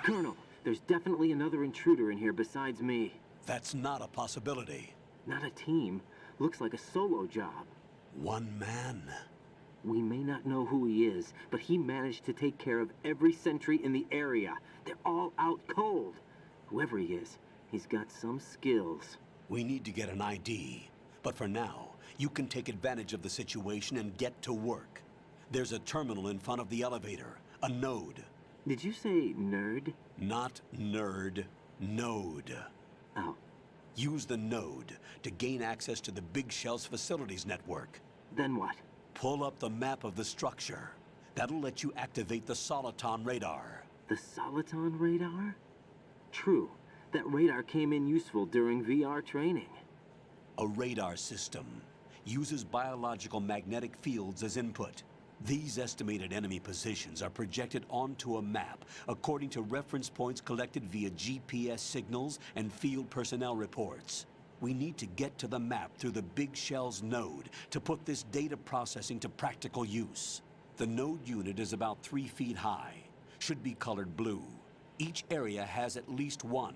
Colonel, there's definitely another intruder in here besides me. That's not a possibility. Not a team. Looks like a solo job. One man. We may not know who he is, but he managed to take care of every sentry in the area. They're all out cold. Whoever he is, he's got some skills. We need to get an ID. But for now, you can take advantage of the situation and get to work. There's a terminal in front of the elevator. A node. Did you say nerd? Not nerd. Node. Oh. Use the node to gain access to the Big Shell's facilities network. Then what? Pull up the map of the structure. That'll let you activate the Soliton radar. The Soliton radar? True. That radar came in useful during VR training. A radar system uses biological magnetic fields as input. These estimated enemy positions are projected onto a map according to reference points collected via GPS signals and field personnel reports. We need to get to the map through the Big Shell's node to put this data processing to practical use. The node unit is about 3 feet high, should be colored blue. Each area has at least one.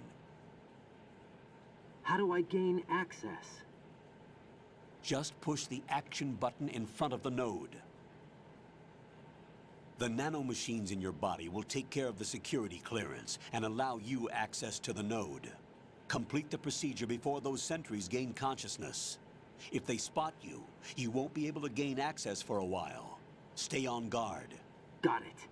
How do I gain access? Just push the action button in front of the node. The nanomachines in your body will take care of the security clearance and allow you access to the node. Complete the procedure before those sentries gain consciousness. If they spot you, you won't be able to gain access for a while. Stay on guard. Got it.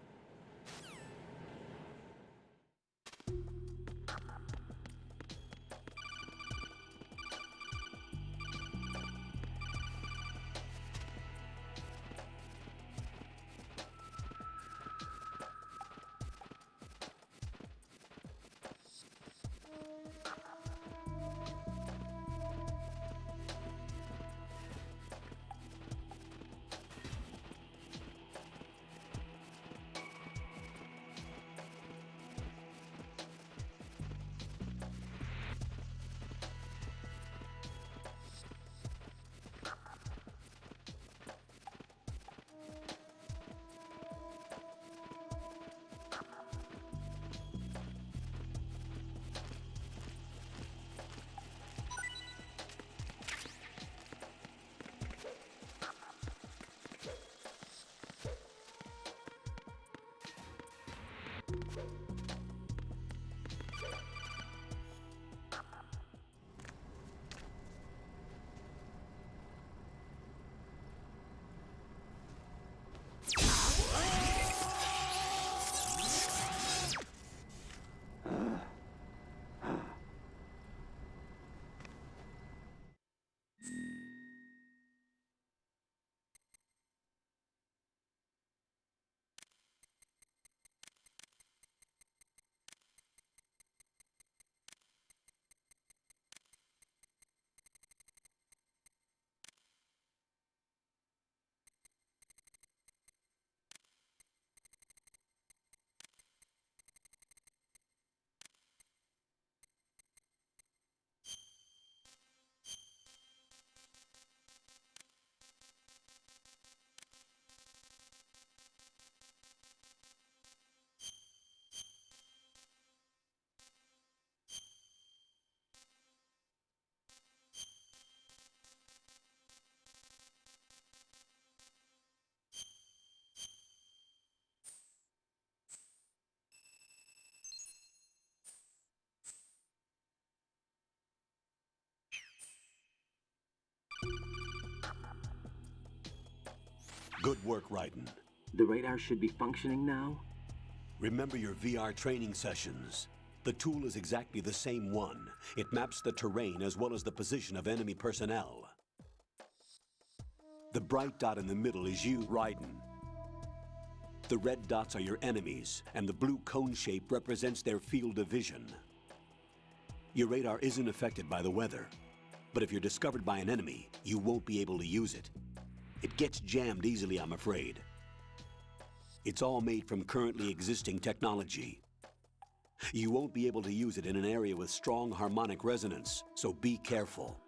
Good work, Raiden. The radar should be functioning now? Remember your VR training sessions. The tool is exactly the same one. It maps the terrain as well as the position of enemy personnel. The bright dot in the middle is you, Raiden. The red dots are your enemies, and the blue cone shape represents their field of vision. Your radar isn't affected by the weather, but if you're discovered by an enemy, you won't be able to use it. It gets jammed easily, I'm afraid. It's all made from currently existing technology. You won't be able to use it in an area with strong harmonic resonance, so be careful.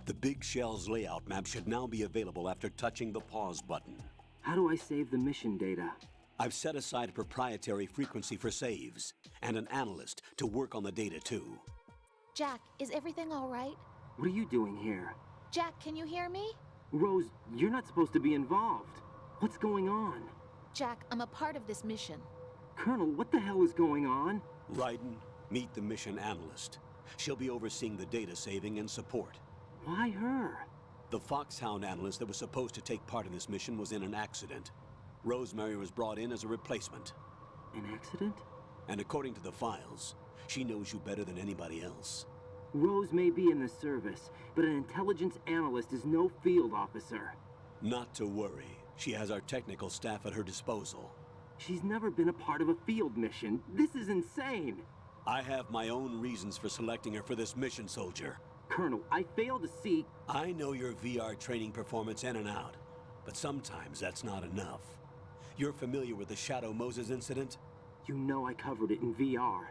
The Big Shell's layout map should now be available after touching the pause button. How do I save the mission data? I've set aside a proprietary frequency for saves, and an analyst to work on the data too. Jack, is everything all right? What are you doing here? Jack, can you hear me? Rose, you're not supposed to be involved. What's going on? Jack, I'm a part of this mission. Colonel, what the hell is going on? Raiden, meet the mission analyst. She'll be overseeing the data saving and support. Why her? The Foxhound analyst that was supposed to take part in this mission was in an accident. Rosemary was brought in as a replacement. An accident? And according to the files, she knows you better than anybody else. Rose may be in the service, but an intelligence analyst is no field officer. Not to worry. She has our technical staff at her disposal. She's never been a part of a field mission. This is insane. I have my own reasons for selecting her for this mission, soldier. Colonel, I fail to see... I know your VR training performance in and out, but sometimes that's not enough. You're familiar with the Shadow Moses incident? You know I covered it in VR.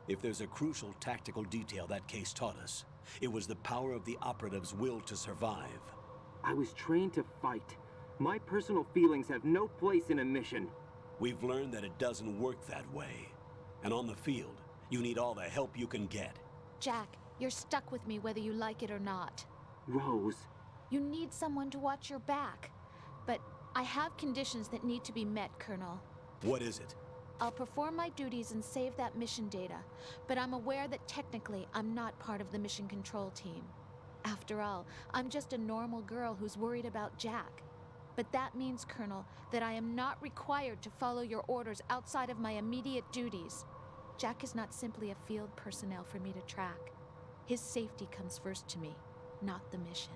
If there's a crucial tactical detail that case taught us, it was the power of the operative's will to survive. I was trained to fight. My personal feelings have no place in a mission. We've learned that it doesn't work that way. And on the field, you need all the help you can get. Jack, you're stuck with me whether you like it or not. Rose. You need someone to watch your back. But I have conditions that need to be met, Colonel. What is it? I'll perform my duties and save that mission data, but I'm aware that technically I'm not part of the mission control team. After all, I'm just a normal girl who's worried about Jack. But that means, Colonel, that I am not required to follow your orders outside of my immediate duties. Jack is not simply a field personnel for me to track. His safety comes first to me, not the mission.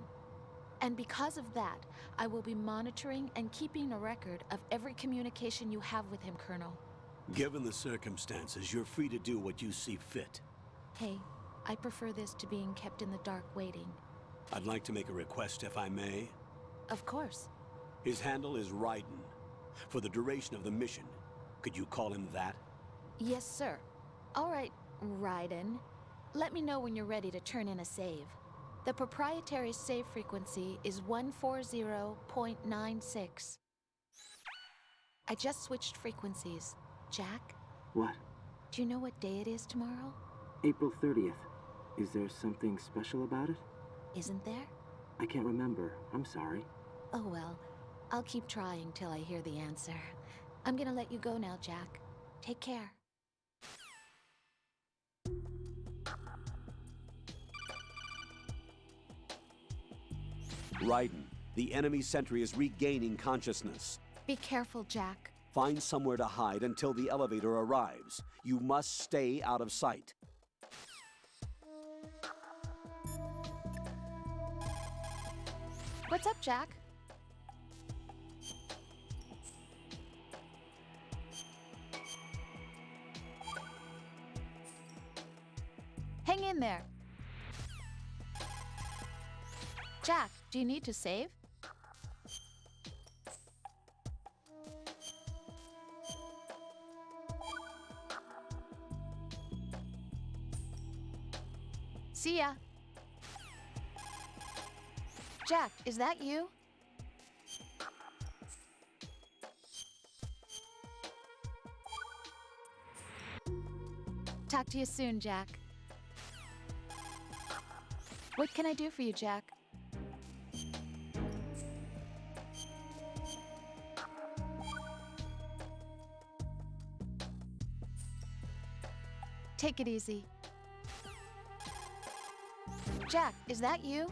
And because of that, I will be monitoring and keeping a record of every communication you have with him, Colonel. Given the circumstances, you're free to do what you see fit. Hey, I prefer this to being kept in the dark waiting. I'd like to make a request, if I may. Of course. His handle is Raiden. For the duration of the mission, could you call him that? Yes, sir. All right, Raiden. Let me know when you're ready to turn in a save. The proprietary save frequency is 140.96. I just switched frequencies. Jack? What? Do you know what day it is tomorrow? April 30th. Is there something special about it? Isn't there? I can't remember. I'm sorry. Oh well. I'll keep trying till I hear the answer. I'm gonna let you go now, Jack. Take care. Raiden, the enemy sentry is regaining consciousness. Be careful, Jack. Find somewhere to hide until the elevator arrives. You must stay out of sight. What's up, Jack? Hang in there. Jack, do you need to save? See ya. Jack, is that you? Talk to you soon, Jack. What can I do for you, Jack? Take it easy. Jack, is that you?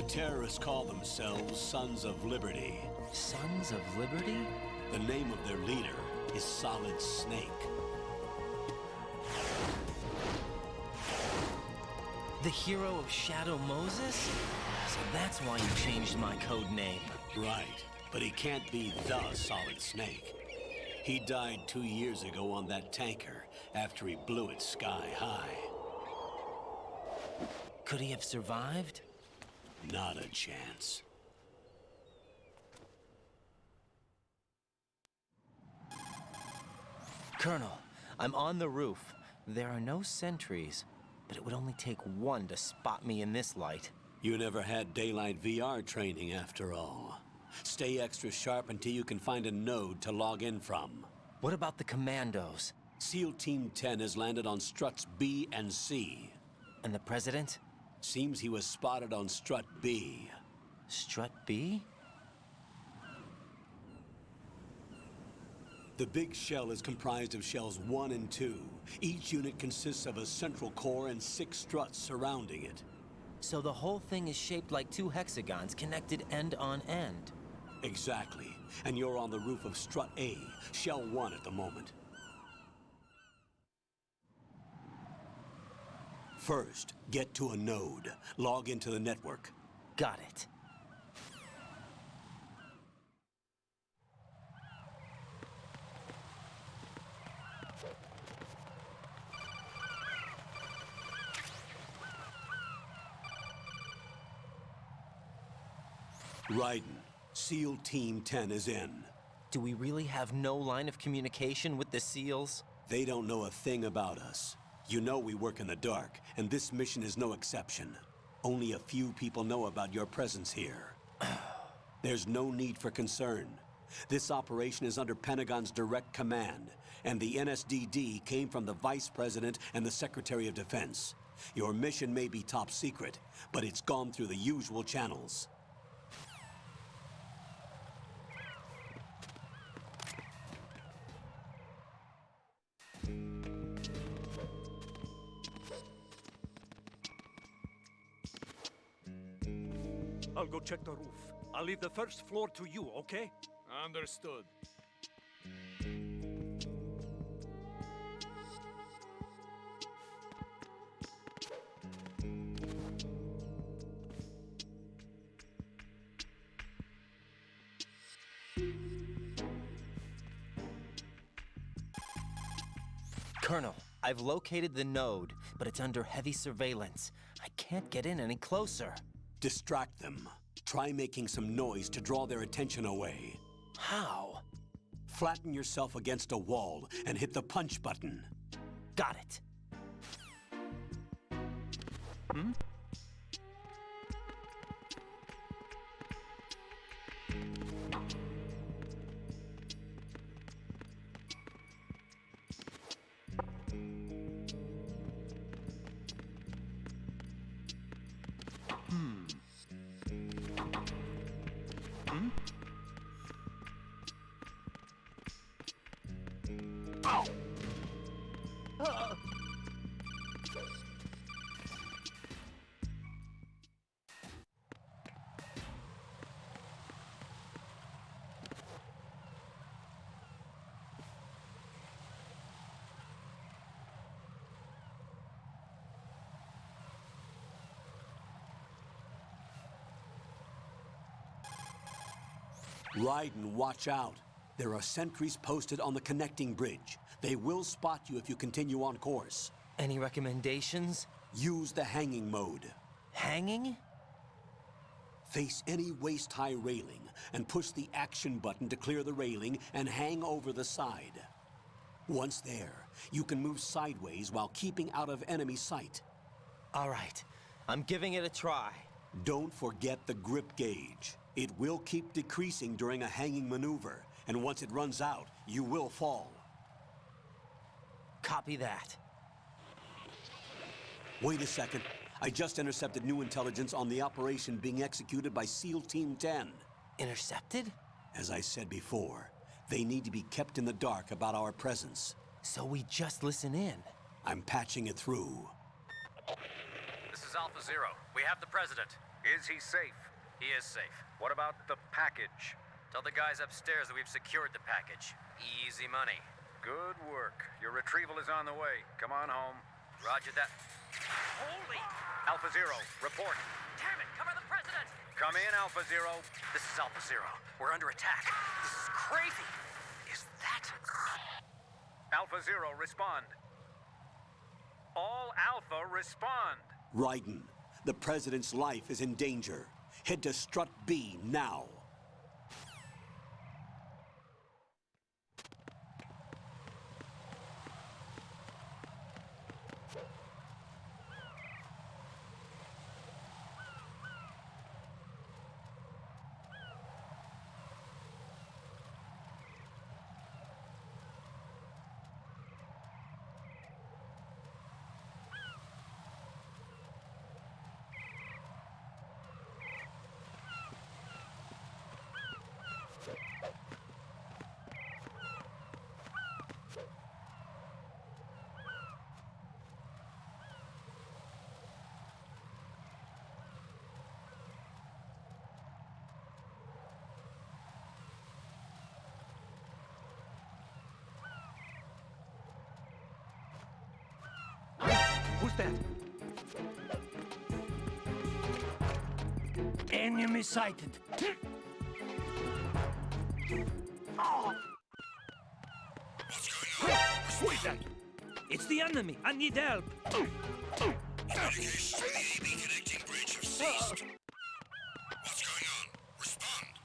The terrorists call themselves Sons of Liberty. Sons of Liberty? The name of their leader is Solid Snake. The hero of Shadow Moses? So that's why you changed my code name. Right, but he can't be the Solid Snake. He died 2 years ago on that tanker after he blew it sky high. Could he have survived? Not a chance. Colonel, I'm on the roof. There are no sentries, but it would only take one to spot me in this light. You never had daylight VR training after all. Stay extra sharp until you can find a node to log in from. What about the commandos? SEAL Team 10 has landed on struts B and C. And the President? Seems he was spotted on strut B. Strut B? The big shell is comprised of shells 1 and 2. Each unit consists of a central core and 6 struts surrounding it. So the whole thing is shaped like 2 hexagons connected end on end. Exactly. And you're on the roof of strut A, shell 1 at the moment. First, get to a node. Log into the network. Got it. Raiden, SEAL Team 10 is in. Do we really have no line of communication with the SEALs? They don't know a thing about us. You know we work in the dark, and this mission is no exception. Only a few people know about your presence here. There's no need for concern. This operation is under Pentagon's direct command, and the NSDD came from the Vice President and the Secretary of Defense. Your mission may be top secret, but it's gone through the usual channels. I'll go check the roof. I'll leave the first floor to you, okay? Understood. Colonel, I've located the node, but it's under heavy surveillance. I can't get in any closer. Distract them. Try making some noise to draw their attention away. How? Flatten yourself against a wall and hit the punch button. Got it. Hmm? Raiden, watch out. There are sentries posted on the connecting bridge. They will spot you if you continue on course. Any recommendations? Use the hanging mode. Hanging? Face any waist-high railing and push the action button to clear the railing and hang over the side. Once there, you can move sideways while keeping out of enemy sight. All right, I'm giving it a try. Don't forget the grip gauge. It will keep decreasing during a hanging maneuver, and once it runs out, you will fall. Copy that. Wait a second. I just intercepted new intelligence on the operation being executed by SEAL Team 10. Intercepted? As I said before, they need to be kept in the dark about our presence. So we just listen in? I'm patching it through. This is Alpha Zero. We have the President. Is he safe? He is safe. What about the package? Tell the guys upstairs that we've secured the package. Easy money. Good work. Your retrieval is on the way. Come on home. Roger that. Holy! Alpha Zero, report. Damn it! Cover the president! Come in, Alpha Zero. This is Alpha Zero. We're under attack. This is crazy. Is that... Alpha Zero, respond. All Alpha, respond. Raiden, the President's life is in danger. Head to Strut B now. Who's that? Enemy sighted. Who is that? It's the enemy. I need help. Communications to the AB connecting bridge have ceased. What's going on? Respond.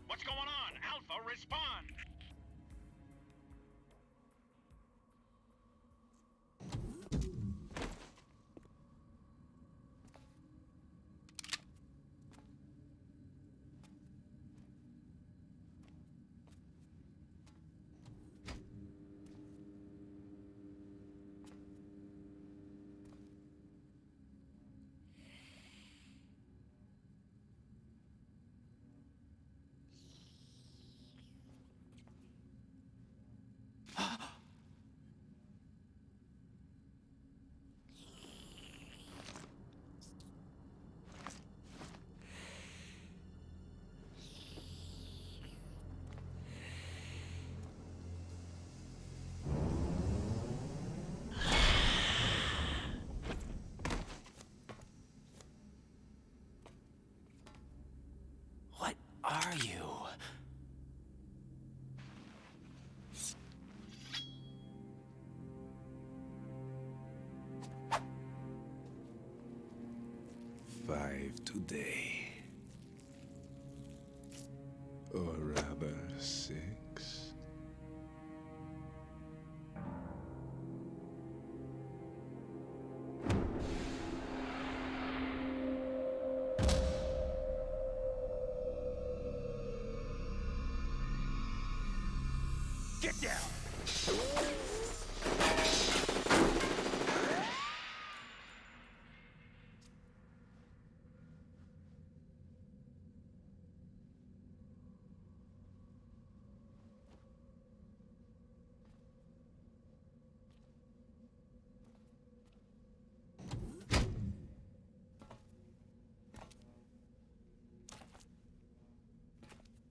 What's going on? Alpha, respond! 5 today. Or rather, 6. Get down!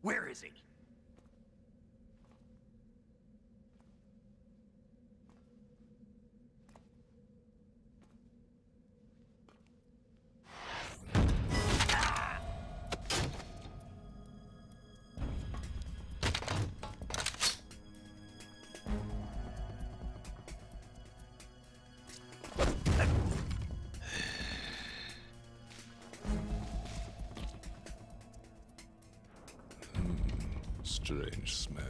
Where is he? Strange smell.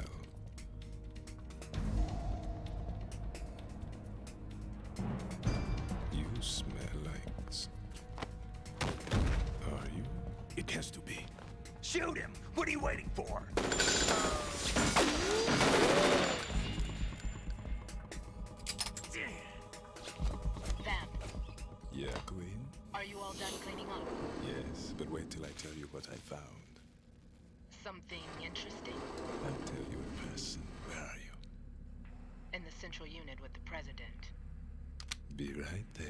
You smell like... Are you? It has to be. Shoot him! What are you waiting for? Vamp, Yeah, Queen? are you all done cleaning up? Yes, but wait till I tell you what I found. Something interesting? I'll tell you in person. Where are you? In the central unit with the president. Be right there.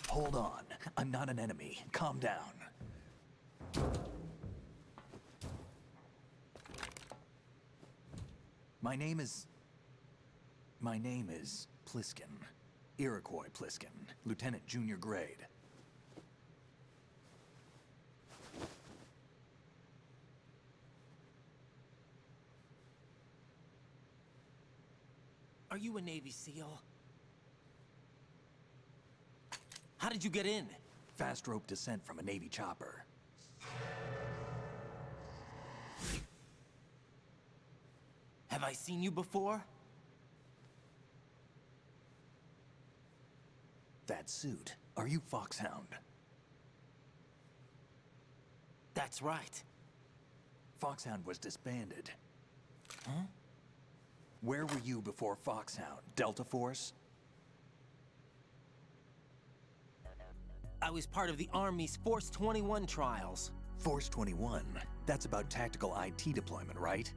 Hold on. I'm not an enemy. Calm down. My name is Pliskin. Iroquois Pliskin. Lieutenant Junior Grade. Are you a Navy SEAL? How did you get in? Fast rope descent from a Navy chopper. Have I seen you before? That suit. Are you Foxhound? That's right. Foxhound was disbanded. Huh? Where were you before Foxhound? Delta Force? I was part of the Army's Force 21 trials. Force 21? That's about tactical IT deployment, right?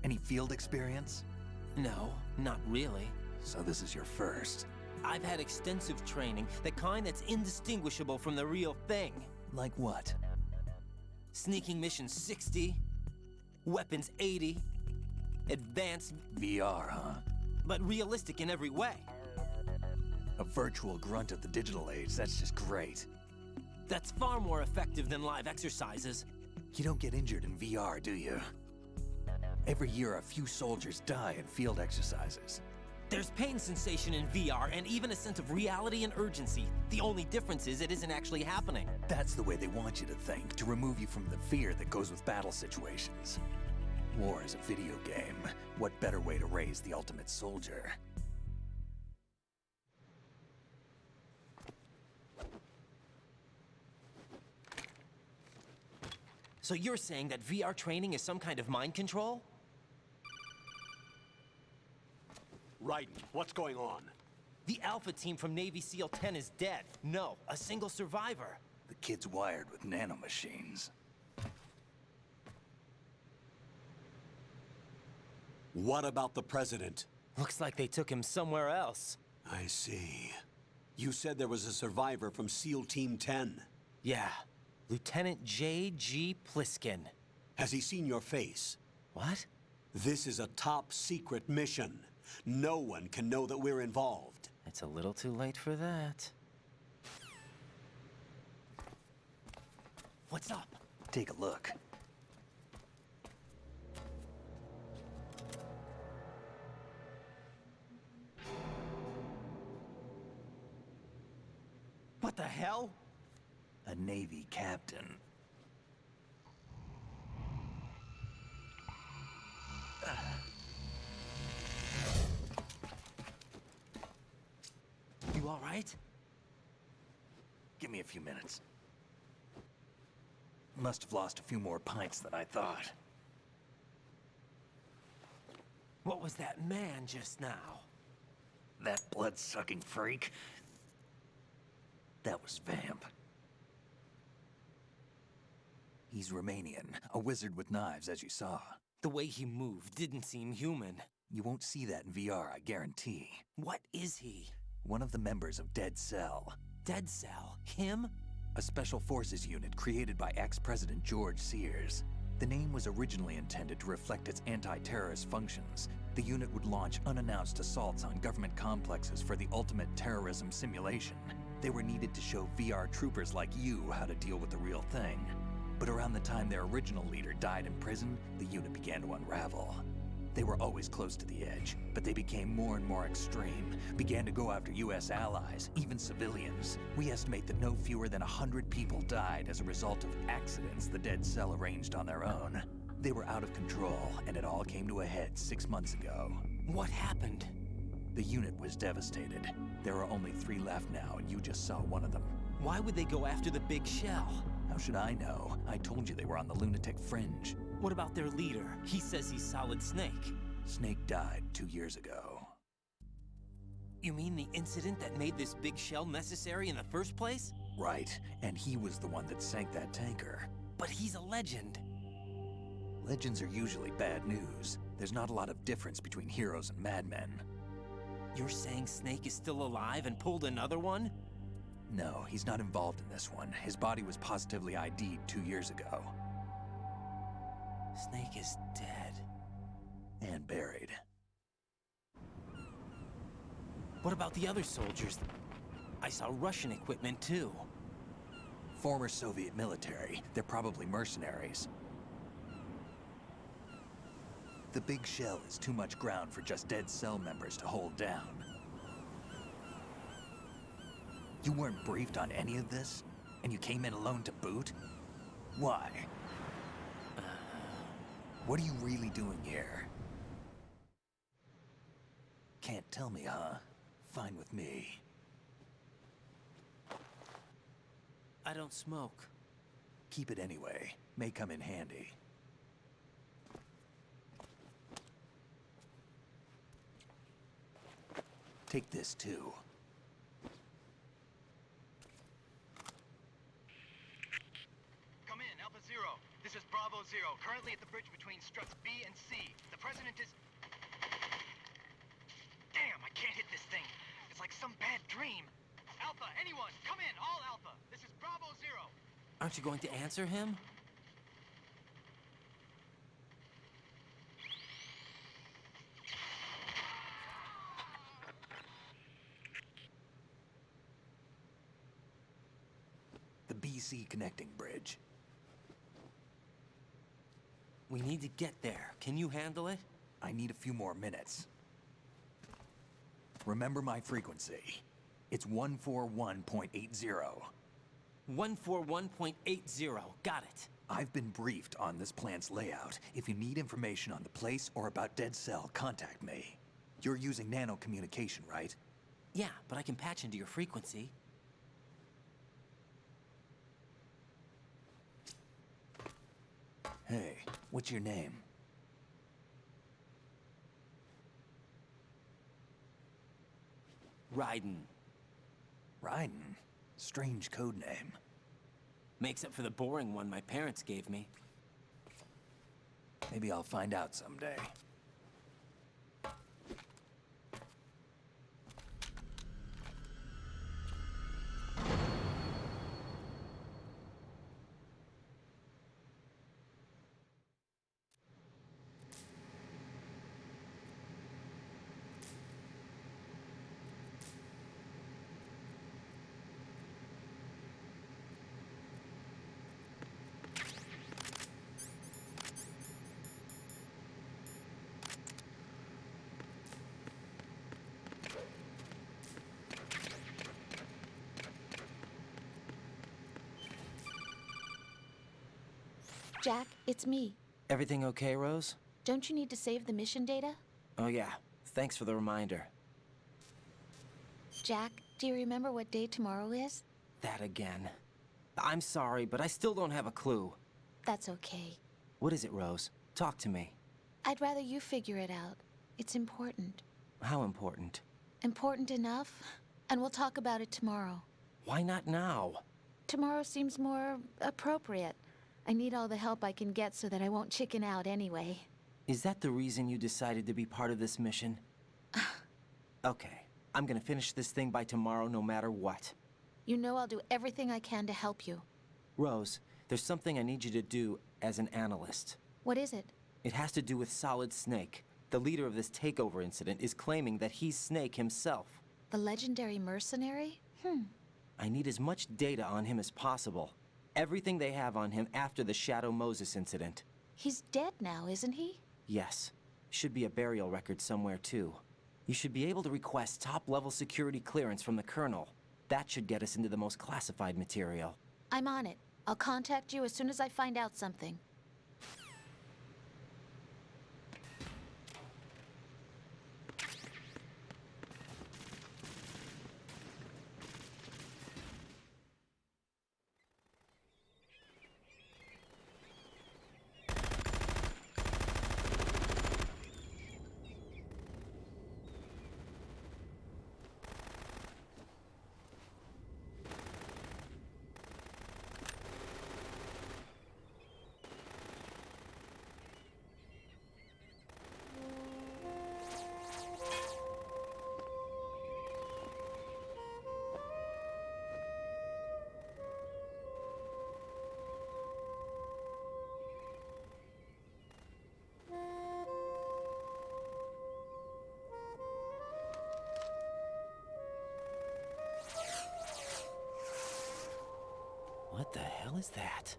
Any field experience? No, not really. So this is your first. I've had extensive training, the kind that's indistinguishable from the real thing. Like what? Sneaking mission 60, weapons 80, advanced... VR, huh? But realistic in every way. A virtual grunt of the digital age, that's just great. That's far more effective than live exercises. You don't get injured in VR, do you? Every year, a few soldiers die in field exercises. There's pain sensation in VR and even a sense of reality and urgency. The only difference is it isn't actually happening. That's the way they want you to think, to remove you from the fear that goes with battle situations. War is a video game. What better way to raise the ultimate soldier? So you're saying that VR training is some kind of mind control? Raiden, what's going on? The Alpha team from Navy SEAL 10 is dead. No, a single survivor. The kid's wired with nanomachines. What about the president? Looks like they took him somewhere else. I see. You said there was a survivor from SEAL Team 10. Yeah. Lieutenant J.G. Pliskin. Has he seen your face? What? This is a top secret mission. No one can know that we're involved. It's a little too late for that. What's up? Take a look. What the hell? A Navy captain. You all right? Give me a few minutes. Must have lost a few more pints than I thought. What was that man just now? That blood-sucking freak? That was Vamp. He's Romanian, a wizard with knives, as you saw. The way he moved didn't seem human. You won't see that in VR, I guarantee. What is he? One of the members of Dead Cell. Dead Cell? Him? A special forces unit created by ex-President George Sears. The name was originally intended to reflect its anti-terrorist functions. The unit would launch unannounced assaults on government complexes for the ultimate terrorism simulation. They were needed to show VR troopers like you how to deal with the real thing. But around the time their original leader died in prison, the unit began to unravel. They were always close to the edge, but they became more and more extreme, began to go after US allies, even civilians. We estimate that no fewer than 100 people died as a result of accidents the Dead Cell arranged on their own. They were out of control, and it all came to a head 6 months ago. What happened? The unit was devastated. There are only 3 left now, and you just saw one of them. Why would they go after the big shell? How should I know? I told you they were on the lunatic fringe. What about their leader? He says he's Solid Snake. Snake died 2 years ago. You mean the incident that made this big shell necessary in the first place? Right, and he was the one that sank that tanker. But he's a legend. Legends are usually bad news. There's not a lot of difference between heroes and madmen. You're saying Snake is still alive and pulled another one? No, he's not involved in this one. His body was positively ID'd 2 years ago. Snake is dead. And buried. What about the other soldiers? I saw Russian equipment too. Former Soviet military. They're probably mercenaries. The big shell is too much ground for just Dead Cell members to hold down. You weren't briefed on any of this? And you came in alone to boot? Why? What are you really doing here? Can't tell me, huh? Fine with me. I don't smoke. Keep it anyway. May come in handy. Take this too. Come in, Alpha Zero. This is Bravo Zero, currently at the bridge between struts B and C. The President is... Damn, I can't hit this thing. It's like some bad dream. Alpha, anyone, come in, all Alpha. This is Bravo Zero. Aren't you going to answer him? The BC connecting bridge. We need to get there. Can you handle it? I need a few more minutes. Remember my frequency. It's 141.80. 141.80. Got it. I've been briefed on this plant's layout. If you need information on the place or about Dead Cell, contact me. You're using nano communication, right? Yeah, but I can patch into your frequency. Hey, what's your name? Raiden. Raiden? Strange code name. Makes up for the boring one my parents gave me. Maybe I'll find out someday. Jack, it's me. Everything okay, Rose? Don't you need to save the mission data? Oh yeah, thanks for the reminder. Jack, do you remember what day tomorrow is? That again. I'm sorry, but I still don't have a clue. That's okay. What is it, Rose? Talk to me. I'd rather you figure it out. It's important. How important? Important enough? And we'll talk about it tomorrow. Why not now? Tomorrow seems more appropriate. I need all the help I can get so that I won't chicken out anyway. Is that the reason you decided to be part of this mission? Okay, I'm gonna finish this thing by tomorrow no matter what. You know I'll do everything I can to help you. Rose, there's something I need you to do as an analyst. What is it? It has to do with Solid Snake. The leader of this takeover incident is claiming that he's Snake himself. The legendary mercenary? I need as much data on him as possible. Everything they have on him after the Shadow Moses incident. He's dead now, isn't he? Yes. Should be a burial record somewhere, too. You should be able to request top-level security clearance from the Colonel. That should get us into the most classified material. I'm on it. I'll contact you as soon as I find out something. What the hell is that?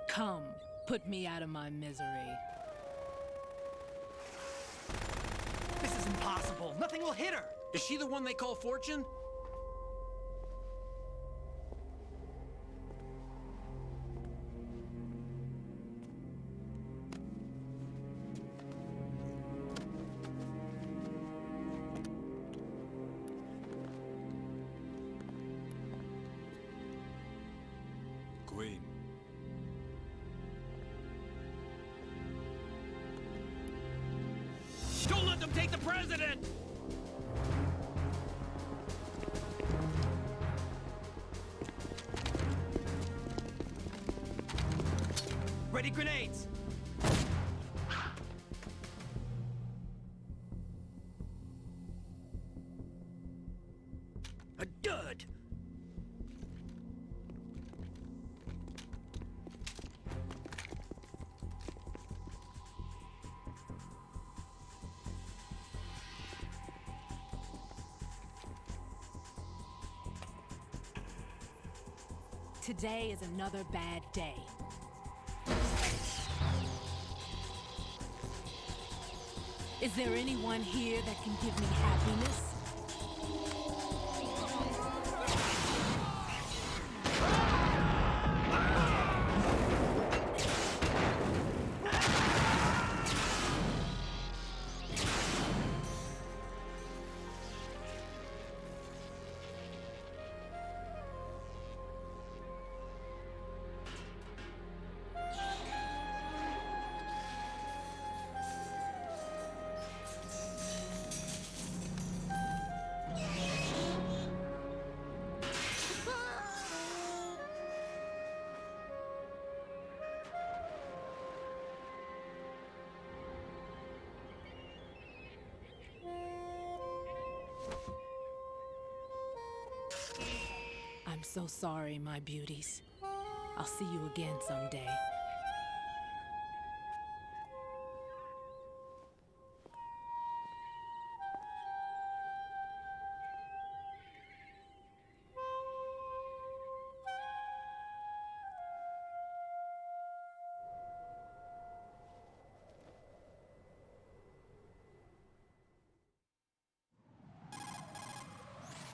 Come, put me out of my misery. This is impossible. Nothing will hit her. Is she the one they call Fortune? Queen. Don't let them take the president! Ready grenades! A dud! Today is another bad day. Is there anyone here that can give me happiness? I'm so sorry, my beauties. I'll see you again someday.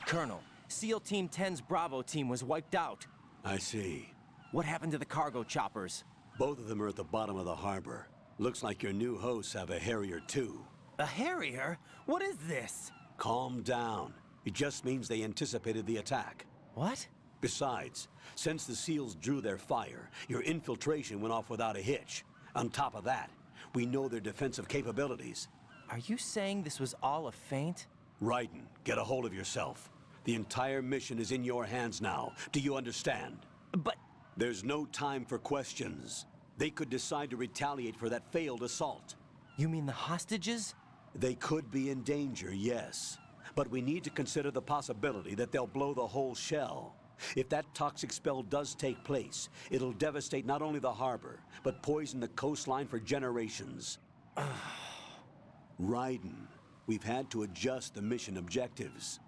Colonel, SEAL Team 10's Bravo team was wiped out. I see. What happened to the cargo choppers? Both of them are at the bottom of the harbor. Looks like your new hosts have a Harrier too. A Harrier? What is this? Calm down. It just means they anticipated the attack. What? Besides, since the SEALs drew their fire, your infiltration went off without a hitch. On top of that, we know their defensive capabilities. Are you saying this was all a feint? Raiden, get a hold of yourself. The entire mission is in your hands now. Do you understand? But... There's no time for questions. They could decide to retaliate for that failed assault. You mean the hostages? They could be in danger, yes. But we need to consider the possibility that they'll blow the whole shell. If that toxic spell does take place, it'll devastate not only the harbor, but poison the coastline for generations. Raiden, we've had to adjust the mission objectives.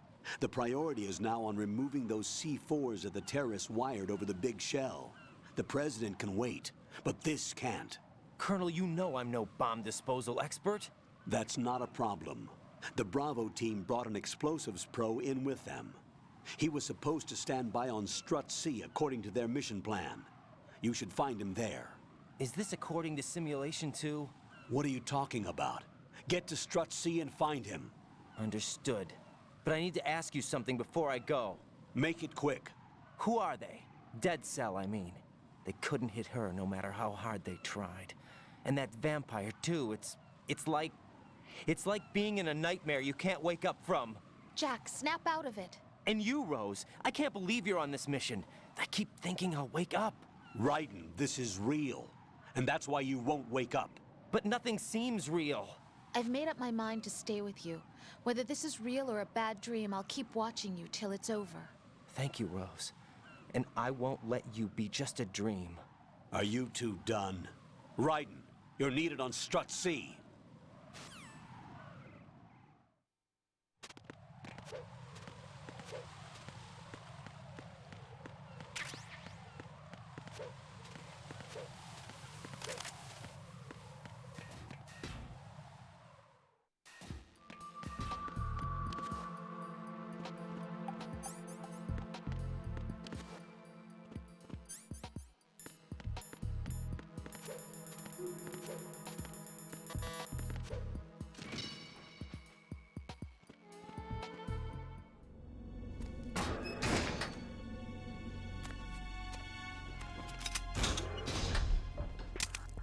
The priority is now on removing those C4s that the terrorists wired over the big shell. The President can wait, but this can't. Colonel, you know I'm no bomb disposal expert. That's not a problem. The Bravo team brought an explosives pro in with them. He was supposed to stand by on Strut C according to their mission plan. You should find him there. Is this according to Simulation 2? What are you talking about? Get to Strut C and find him. Understood. But I need to ask you something before I go. Make it quick. Who are they? Dead Cell, I mean. They couldn't hit her no matter how hard they tried. And that vampire, too, it's like being in a nightmare you can't wake up from. Jack, snap out of it. And you, Rose, I can't believe you're on this mission. I keep thinking I'll wake up. Raiden, this is real. And that's why you won't wake up. But nothing seems real. I've made up my mind to stay with you. Whether this is real or a bad dream, I'll keep watching you till it's over. Thank you, Rose. And I won't let you be just a dream. Are you two done? Raiden, you're needed on Strut C.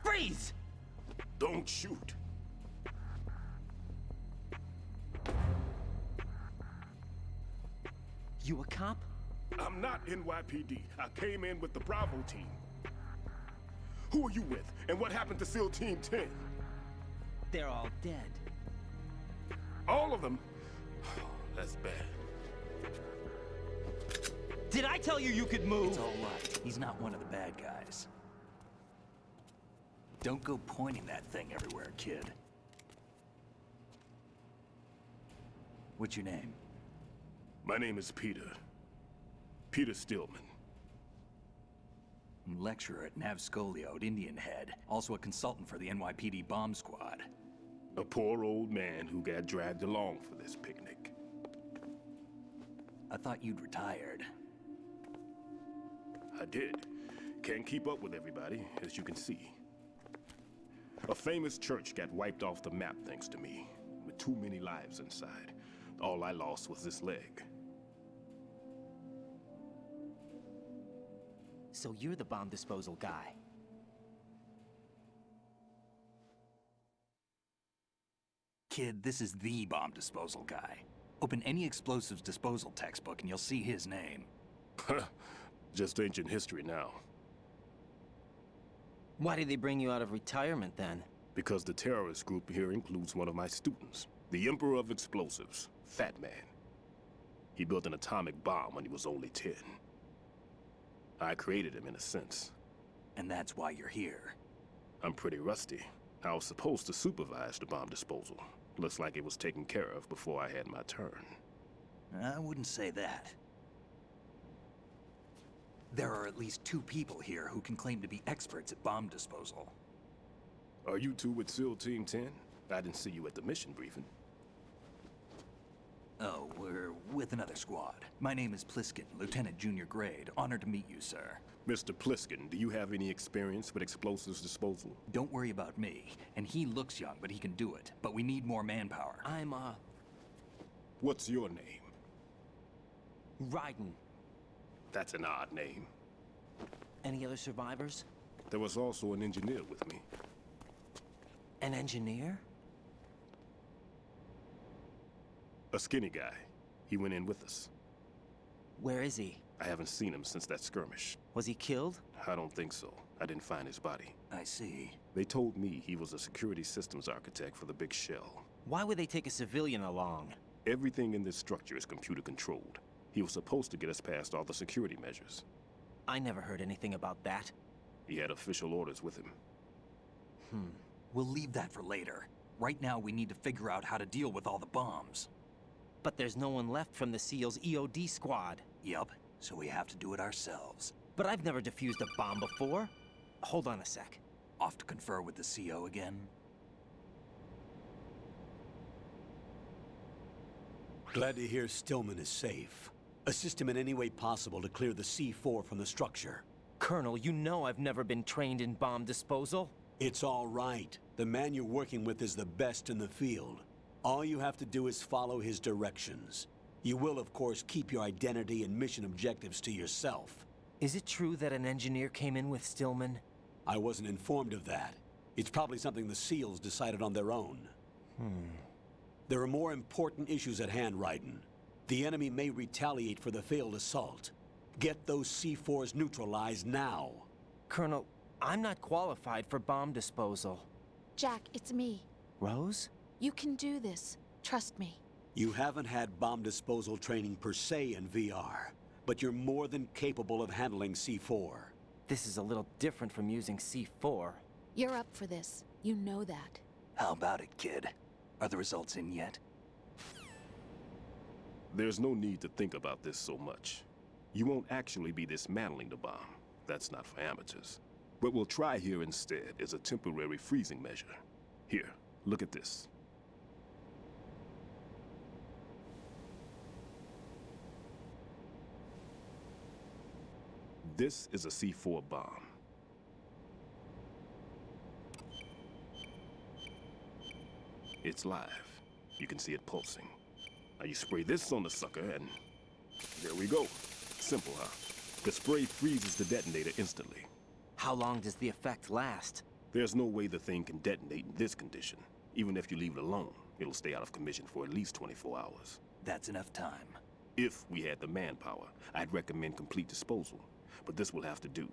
Freeze! Don't shoot. You a cop? I'm not NYPD. I came in with the Bravo team. Who are you with? And what happened to SEAL Team 10? They're all dead. All of them? That's bad. Did I tell you you could move? It's all right. He's not one of the bad guys. Don't go pointing that thing everywhere, kid. What's your name? My name is Peter. Peter Stillman. Lecturer at Navscolio at Indian Head. Also a consultant for the NYPD bomb squad. A poor old man who got dragged along for this picnic. I thought you'd retired. I did. Can't keep up with everybody, as you can see. A famous church got wiped off the map thanks to me, with too many lives inside. All I lost was this leg. So you're the bomb disposal guy. Kid, this is the bomb disposal guy. Open any explosives disposal textbook and you'll see his name. Just ancient history now. Why did they bring you out of retirement then? Because the terrorist group here includes one of my students, the Emperor of Explosives, Fatman. He built an atomic bomb when he was only 10. I created him in a sense. And that's why you're here. I'm pretty rusty. I was supposed to supervise the bomb disposal. Looks like it was taken care of before I had my turn. I wouldn't say that. There are at least 2 people here who can claim to be experts at bomb disposal. Are you two with SEAL Team 10? I didn't see you at the mission briefing. Oh, we're with another squad. My name is Pliskin, Lieutenant Junior Grade. Honored to meet you, sir. Mr. Pliskin, do you have any experience with explosives disposal? Don't worry about me. And he looks young, but he can do it. But we need more manpower. What's your name? Raiden. That's an odd name. Any other survivors? There was also an engineer with me. An engineer? A skinny guy. He went in with us. Where is he? I haven't seen him since that skirmish. Was he killed? I don't think so. I didn't find his body. I see. They told me he was a security systems architect for the big shell. Why would they take a civilian along? Everything in this structure is computer controlled. He was supposed to get us past all the security measures. I never heard anything about that. He had official orders with him. We'll leave that for later. Right now, we need to figure out how to deal with all the bombs. But there's no one left from the SEAL's EOD squad. Yup, so we have to do it ourselves. But I've never defused a bomb before. Hold on a sec. Off to confer with the CO again? Glad to hear Stillman is safe. Assist him in any way possible to clear the C4 from the structure. Colonel, you know I've never been trained in bomb disposal. It's all right. The man you're working with is the best in the field. All you have to do is follow his directions. You will, of course, keep your identity and mission objectives to yourself. Is it true that an engineer came in with Stillman? I wasn't informed of that. It's probably something the SEALs decided on their own. There are more important issues at hand, Raiden. The enemy may retaliate for the failed assault. Get those C4s neutralized now. Colonel, I'm not qualified for bomb disposal. Jack, it's me. Rose? You can do this. Trust me. You haven't had bomb disposal training per se in VR, but you're more than capable of handling C4. This is a little different from using C4. You're up for this. You know that. How about it, kid? Are the results in yet? There's no need to think about this so much. You won't actually be dismantling the bomb. That's not for amateurs. What we'll try here instead is a temporary freezing measure. Here, look at this. This is a C4 bomb. It's live. You can see it pulsing. Now you spray this on the sucker and there we go. Simple, huh? The spray freezes the detonator instantly. How long does the effect last? There's no way the thing can detonate in this condition. Even if you leave it alone, it'll stay out of commission for at least 24 hours. That's enough time. If we had the manpower, I'd recommend complete disposal. But this will have to do.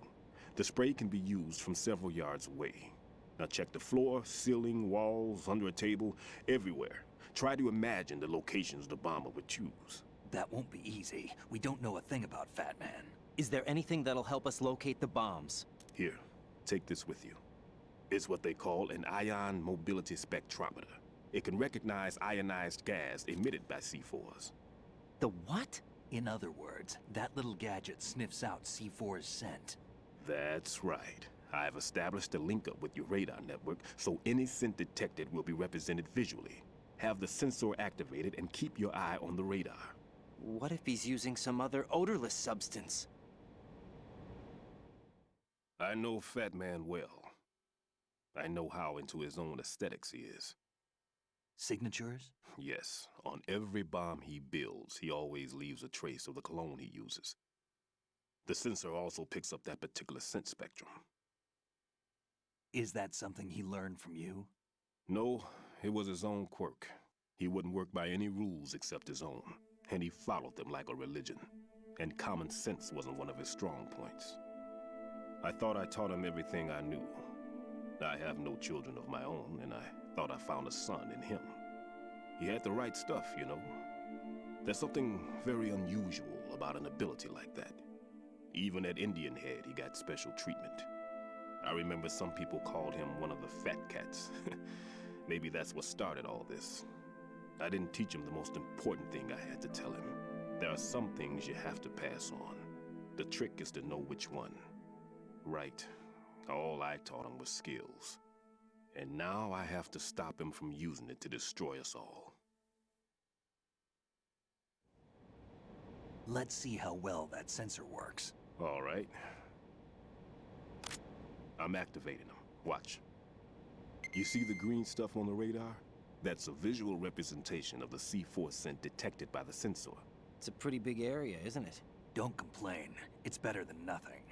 The spray can be used from several yards away. Now check the floor, ceiling, walls, under a table, everywhere. Try to imagine the locations the bomber would choose. That won't be easy. We don't know a thing about Fatman. Is there anything that'll help us locate the bombs? Here, take this with you. It's what they call an ion mobility spectrometer. It can recognize ionized gas emitted by C4s. The what? In other words, that little gadget sniffs out C4's scent. That's right. I've established a link up with your radar network, so any scent detected will be represented visually. Have the sensor activated and keep your eye on the radar. What if he's using some other odorless substance? I know Fatman well. I know how into his own aesthetics he is. Signatures? Yes. On every bomb he builds, he always leaves a trace of the cologne he uses. The sensor also picks up that particular scent spectrum. Is that something he learned from you? No, it was his own quirk. He wouldn't work by any rules except his own, and he followed them like a religion. And common sense wasn't one of his strong points. I thought I taught him everything I knew. I have no children of my own, and I thought I found a son in him. He had the right stuff, you know. There's something very unusual about an ability like that. Even at Indian Head, he got special treatment. I remember some people called him one of the fat cats. Maybe that's what started all this. I didn't teach him the most important thing I had to tell him. There are some things you have to pass on. The trick is to know which one. Right. All I taught him was skills. And now I have to stop him from using it to destroy us all. Let's see how well that sensor works. All right. I'm activating them. Watch. You see the green stuff on the radar? That's a visual representation of the C4 scent detected by the sensor. It's a pretty big area, isn't it? Don't complain. It's better than nothing.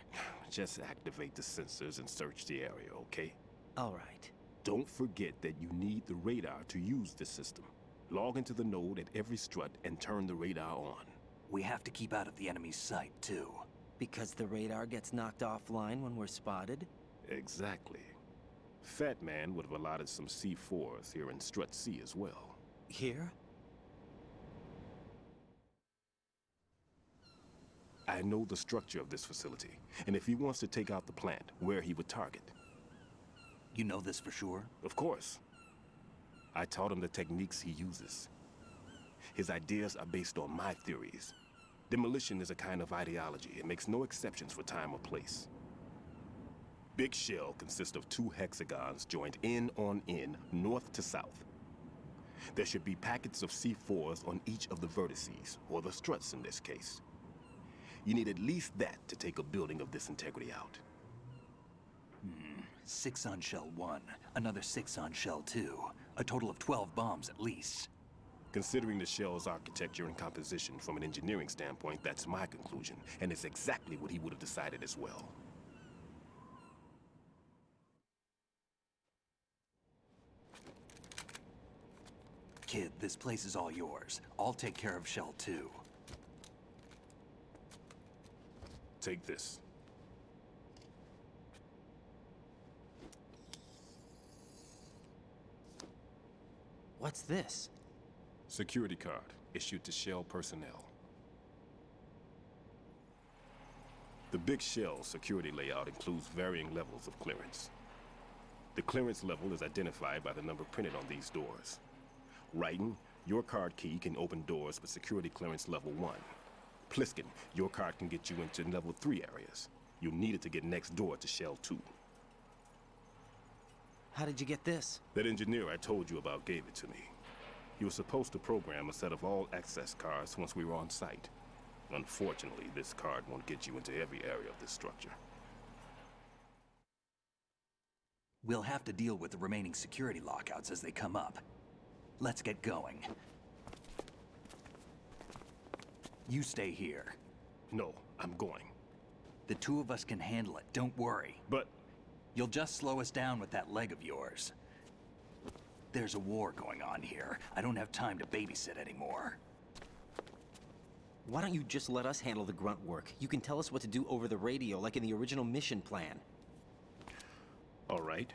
Just activate the sensors and search the area, okay? All right. Don't forget that you need the radar to use the system. Log into the node at every strut and turn the radar on. We have to keep out of the enemy's sight, too. Because the radar gets knocked offline when we're spotted? Exactly. Fatman would have allotted some C4s here in Strut C as well. Here? I know the structure of this facility, and if he wants to take out the plant, where he would target. You know this for sure? Of course. I taught him the techniques he uses. His ideas are based on my theories. Demolition is a kind of ideology. It makes no exceptions for time or place. Big shell consists of 2 hexagons joined end on end, north to south. There should be packets of C4s on each of the vertices, or the struts in this case. You need at least that to take a building of this integrity out. 6 on shell 1, another 6 on shell 2. A total of 12 bombs at least. Considering the shell's architecture and composition from an engineering standpoint, that's my conclusion, and it's exactly what he would have decided as well. Kid, this place is all yours. I'll take care of shell 2. Take this. What's this? Security card, issued to Shell personnel. The Big Shell security layout includes varying levels of clearance. The clearance level is identified by the number printed on these doors. Writing, your card key can open doors with security clearance level 1. Pliskin, your card can get you into level 3 areas. You'll need it to get next door to Shell 2. How did you get this? That engineer I told you about gave it to me. He was supposed to program a set of all access cards once we were on site. Unfortunately, this card won't get you into every area of this structure. We'll have to deal with the remaining security lockouts as they come up. Let's get going. You stay here. No, I'm going. The 2 of us can handle it, don't worry. But... You'll just slow us down with that leg of yours. There's a war going on here. I don't have time to babysit anymore. Why don't you just let us handle the grunt work? You can tell us what to do over the radio, like in the original mission plan. All right.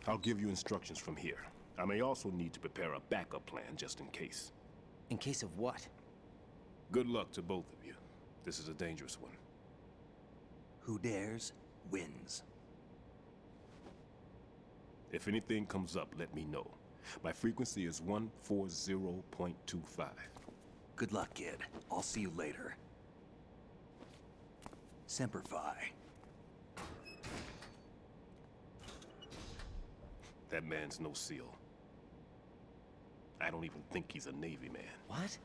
I'll give you instructions from here. I may also need to prepare a backup plan just in case. In case of what? Good luck to both of you. This is a dangerous one. Who dares, wins. If anything comes up, let me know. My frequency is 140.25. Good luck, kid. I'll see you later. Semper Fi. That man's no SEAL. I don't even think he's a Navy man. What?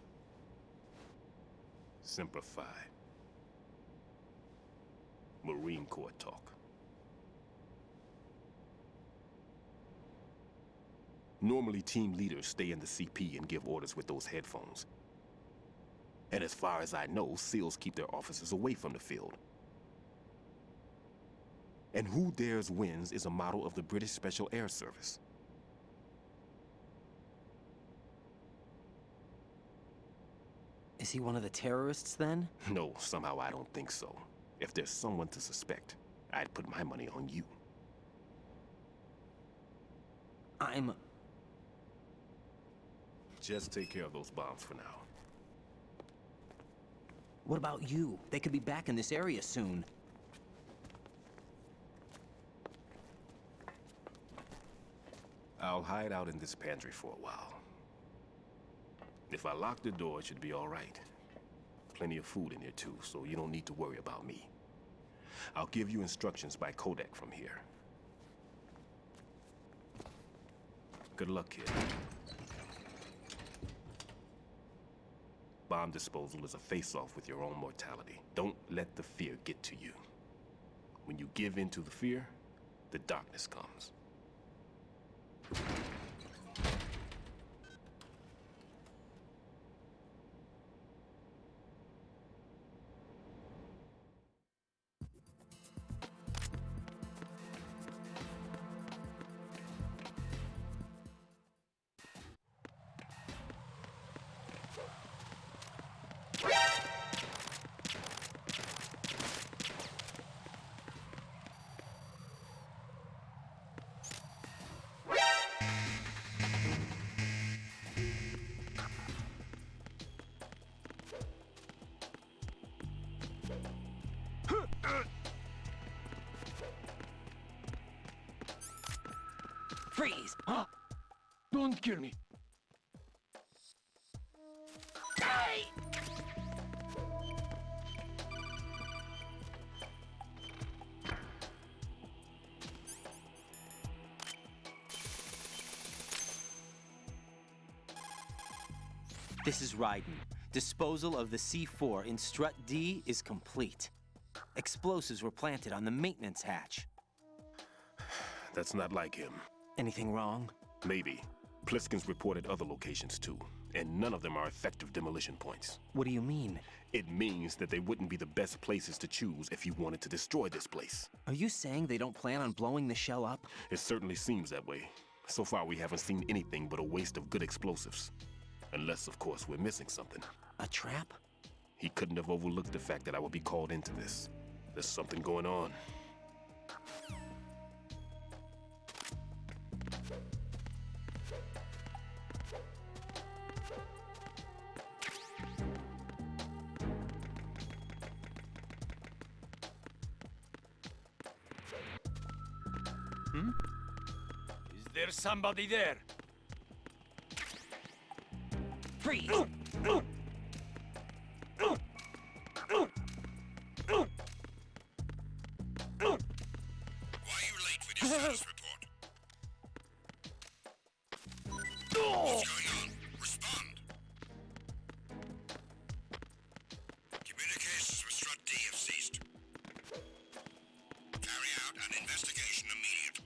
Semper Fi. Marine Corps talk. Normally, team leaders stay in the CP and give orders with those headphones. And as far as I know, SEALs keep their officers away from the field. And Who Dares Wins is a model of the British Special Air Service. Is he one of the terrorists, then? No, somehow I don't think so. If there's someone to suspect, I'd put my money on you. Just take care of those bombs for now. What about you? They could be back in this area soon. I'll hide out in this pantry for a while. If I lock the door, it should be all right. Plenty of food in here too, so you don't need to worry about me. I'll give you instructions by codec from here. Good luck, kid. Bomb disposal is a face-off with your own mortality. Don't let the fear get to you. When you give in to the fear, the darkness comes. Freeze! Huh? Don't kill me. Hey! This is Raiden. Disposal of the C4 in Strut D is complete. Explosives were planted on the maintenance hatch. That's not like him. Anything wrong? Maybe. Pliskin's reported other locations too, and none of them are effective demolition points. What do you mean? It means that they wouldn't be the best places to choose if you wanted to destroy this place. Are you saying they don't plan on blowing the shell up? It certainly seems that way. So far, we haven't seen anything but a waste of good explosives. Unless, of course, we're missing something. A trap? He couldn't have overlooked the fact that I would be called into this. There's something going on. Is there somebody there? Freeze! Why are you late with your status report? What's going on? Respond. Communications with Strut D have ceased. Carry out an investigation immediate.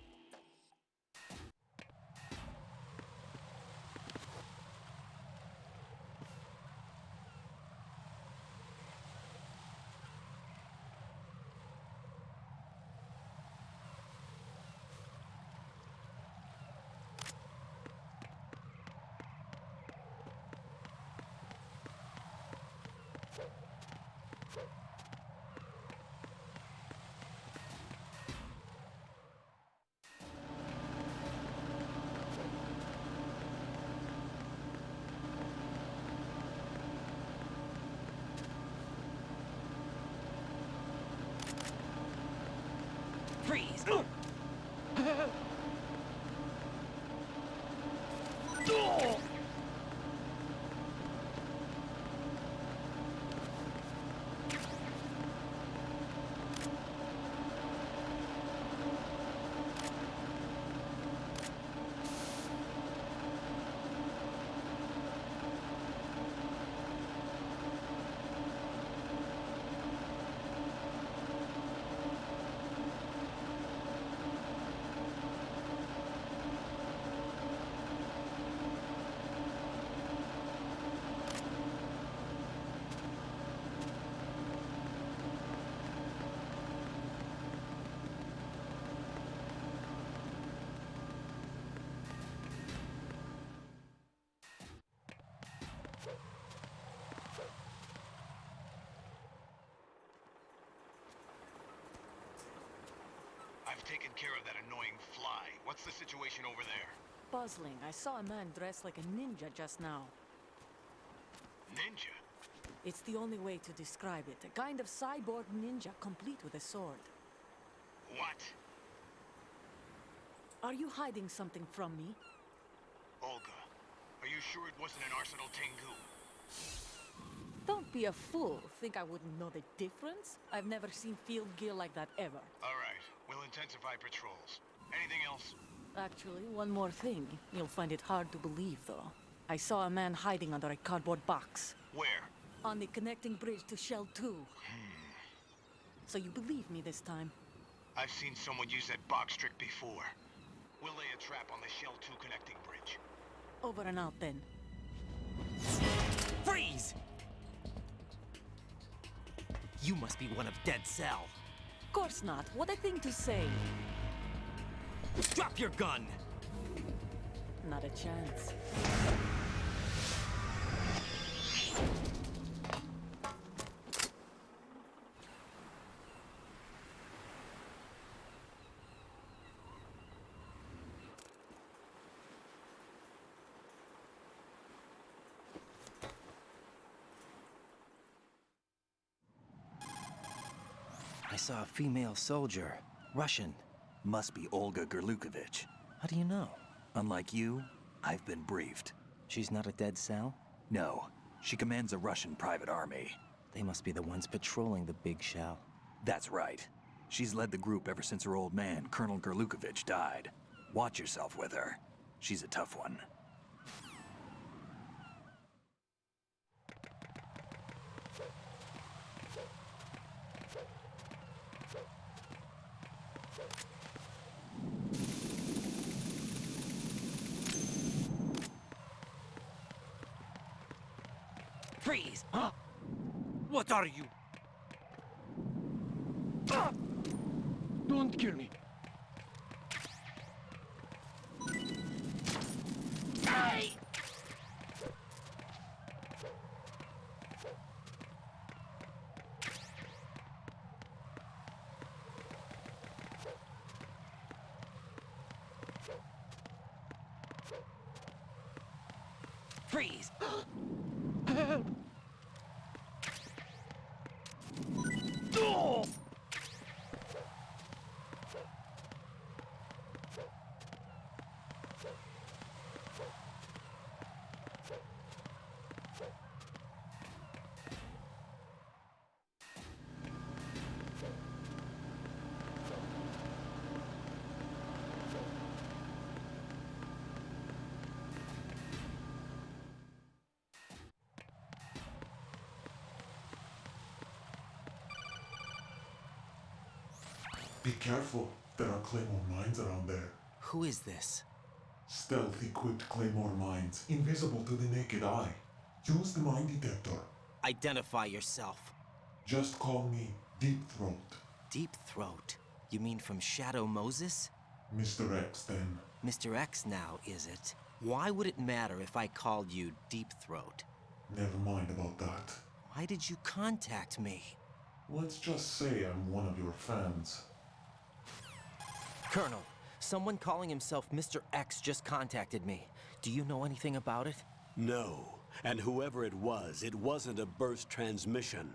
Freeze! I've taken care of that annoying fly. What's the situation over there? Puzzling. I saw a man dressed like a ninja just now. Ninja? It's the only way to describe it. A kind of cyborg ninja, complete with a sword. What? Are you hiding something from me? Olga, are you sure it wasn't an Arsenal Tengu? Don't be a fool. Think I wouldn't know the difference? I've never seen field gear like that ever. All right, we'll intensify patrols. Anything else? Actually, one more thing. You'll find it hard to believe, though. I saw a man hiding under a cardboard box. Where? On the connecting bridge to Shell 2. So you believe me this time? I've seen someone use that box trick before. We'll lay a trap on the Shell 2 connecting bridge. Over and out then. Freeze! You must be one of Dead Cell. Course not. What a thing to say. Drop your gun! Not a chance. I saw a female soldier. Russian. Must be Olga Gerlukovich. How do you know? Unlike you, I've been briefed. She's not a Dead Cell? No. She commands a Russian private army. They must be the ones patrolling the big shell. That's right. She's led the group ever since her old man, Colonel Gerlukovich, died. Watch yourself with her. She's a tough one. Freeze! Huh? What are you? Don't kill me. Hey! Freeze! Help! Oh! Be careful. There are Claymore mines around there. Who is this? Stealth-equipped Claymore mines, invisible to the naked eye. Use the mine detector. Identify yourself. Just call me Deep Throat. Deep Throat? You mean from Shadow Moses? Mr. X, then. Mr. X now, is it? Why would it matter if I called you Deep Throat? Never mind about that. Why did you contact me? Let's just say I'm one of your fans. Colonel, someone calling himself Mr. X just contacted me. Do you know anything about it? No. And whoever it wasn't a burst transmission.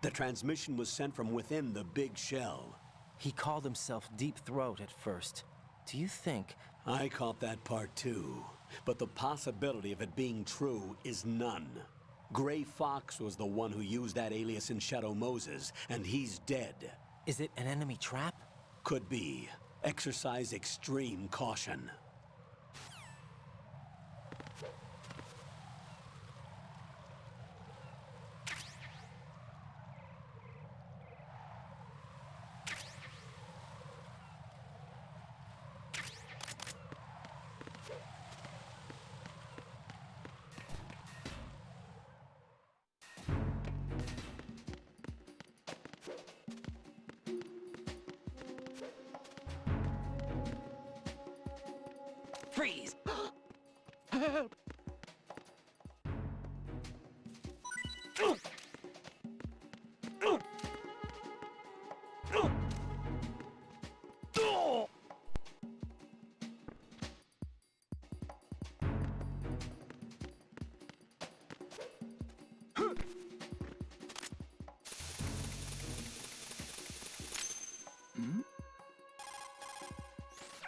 The transmission was sent from within the big shell. He called himself Deep Throat at first. Do you think... I caught that part too. But the possibility of it being true is none. Gray Fox was the one who used that alias in Shadow Moses, and he's dead. Is it an enemy trap? Could be. Exercise extreme caution. Freeze! Help!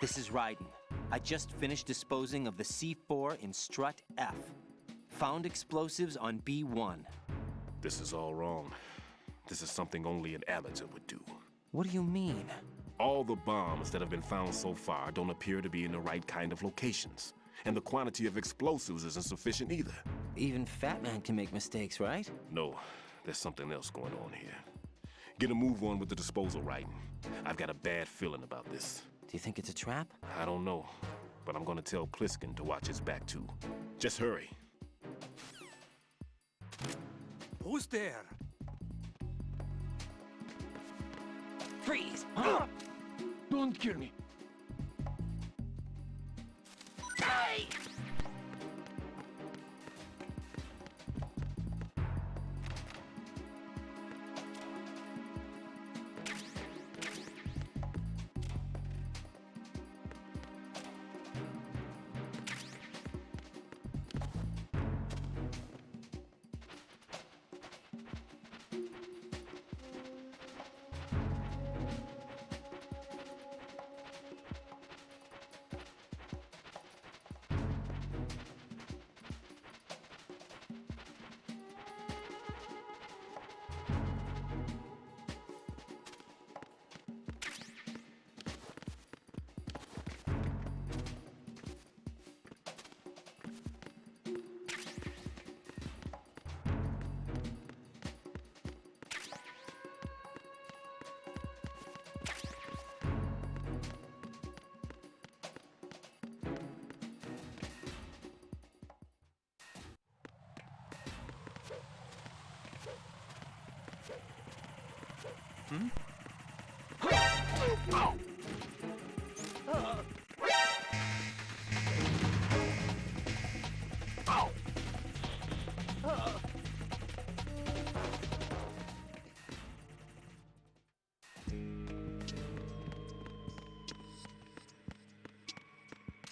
This is Raiden. I just finished disposing of the C4 in Strut F. Found explosives on B1. This is all wrong. This is something only an amateur would do. What do you mean? All the bombs that have been found so far don't appear to be in the right kind of locations. And the quantity of explosives isn't sufficient either. Even Fatman can make mistakes, right? No, there's something else going on here. Get a move on with the disposal writing. I've got a bad feeling about this. Do you think it's a trap? I don't know, but I'm gonna tell Pliskin to watch his back too. Just hurry. Who's there? Freeze! Don't kill me. Hey!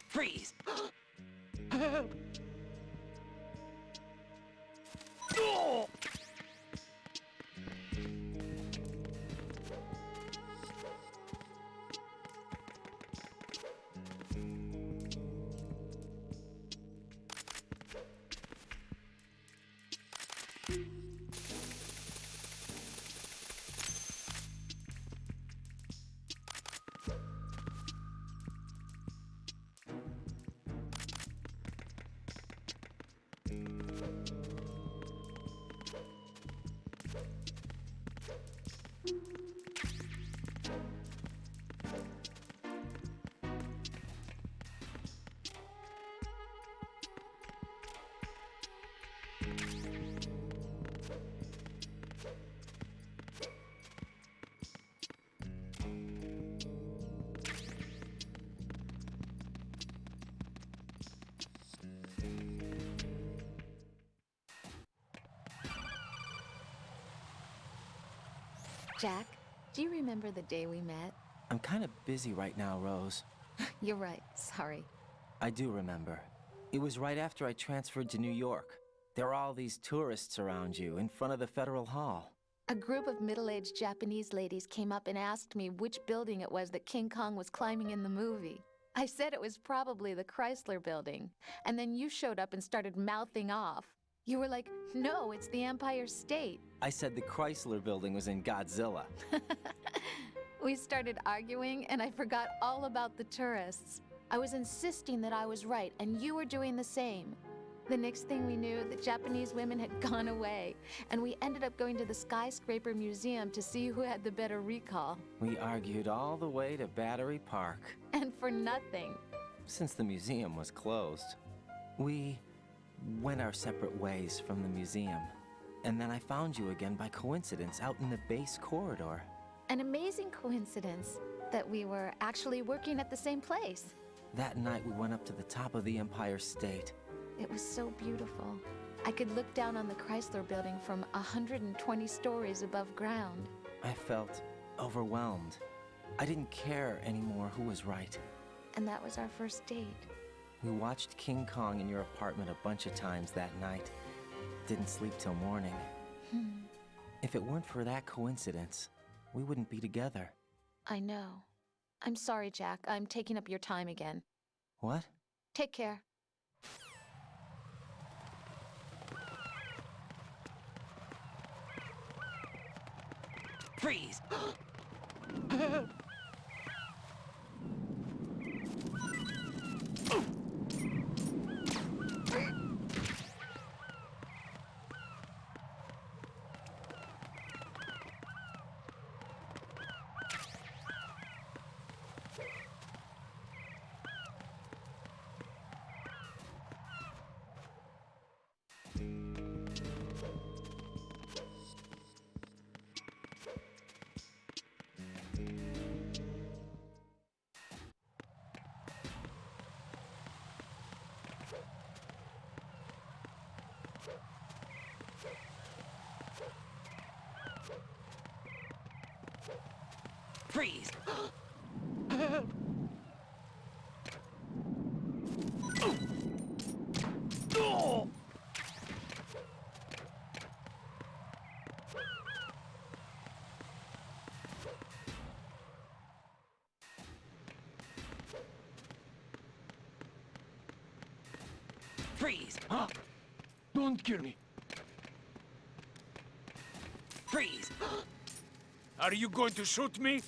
Freeze! Jack, do you remember the day we met? I'm kind of busy right now, Rose. You're right, sorry. I do remember. It was right after I transferred to New York. There were all these tourists around you in front of the Federal Hall. A group of middle-aged Japanese ladies came up and asked me which building it was that King Kong was climbing in the movie. I said it was probably the Chrysler Building, and then you showed up and started mouthing off. You were like, no, it's the Empire State. I said the Chrysler Building was in Godzilla. We started arguing, and I forgot all about the tourists. I was insisting that I was right, and you were doing the same. The next thing we knew, the Japanese women had gone away, and we ended up going to the Skyscraper Museum to see who had the better recall. We argued all the way to Battery Park. And for nothing. Since the museum was closed, we went our separate ways from the museum. And then I found you again by coincidence out in the base corridor. An amazing coincidence that we were actually working at the same place. That night we went up to the top of the Empire State. It was so beautiful. I could look down on the Chrysler Building from 120 stories above ground. I felt overwhelmed. I didn't care anymore who was right. And that was our first date. We watched King Kong in your apartment a bunch of times that night. Didn't sleep till morning. If it weren't for that coincidence, we wouldn't be together. I know. I'm sorry, Jack. I'm taking up your time again. What? Take care. Freeze! Freeze! Freeze! Huh? Don't kill me. Freeze! Are you going to shoot me?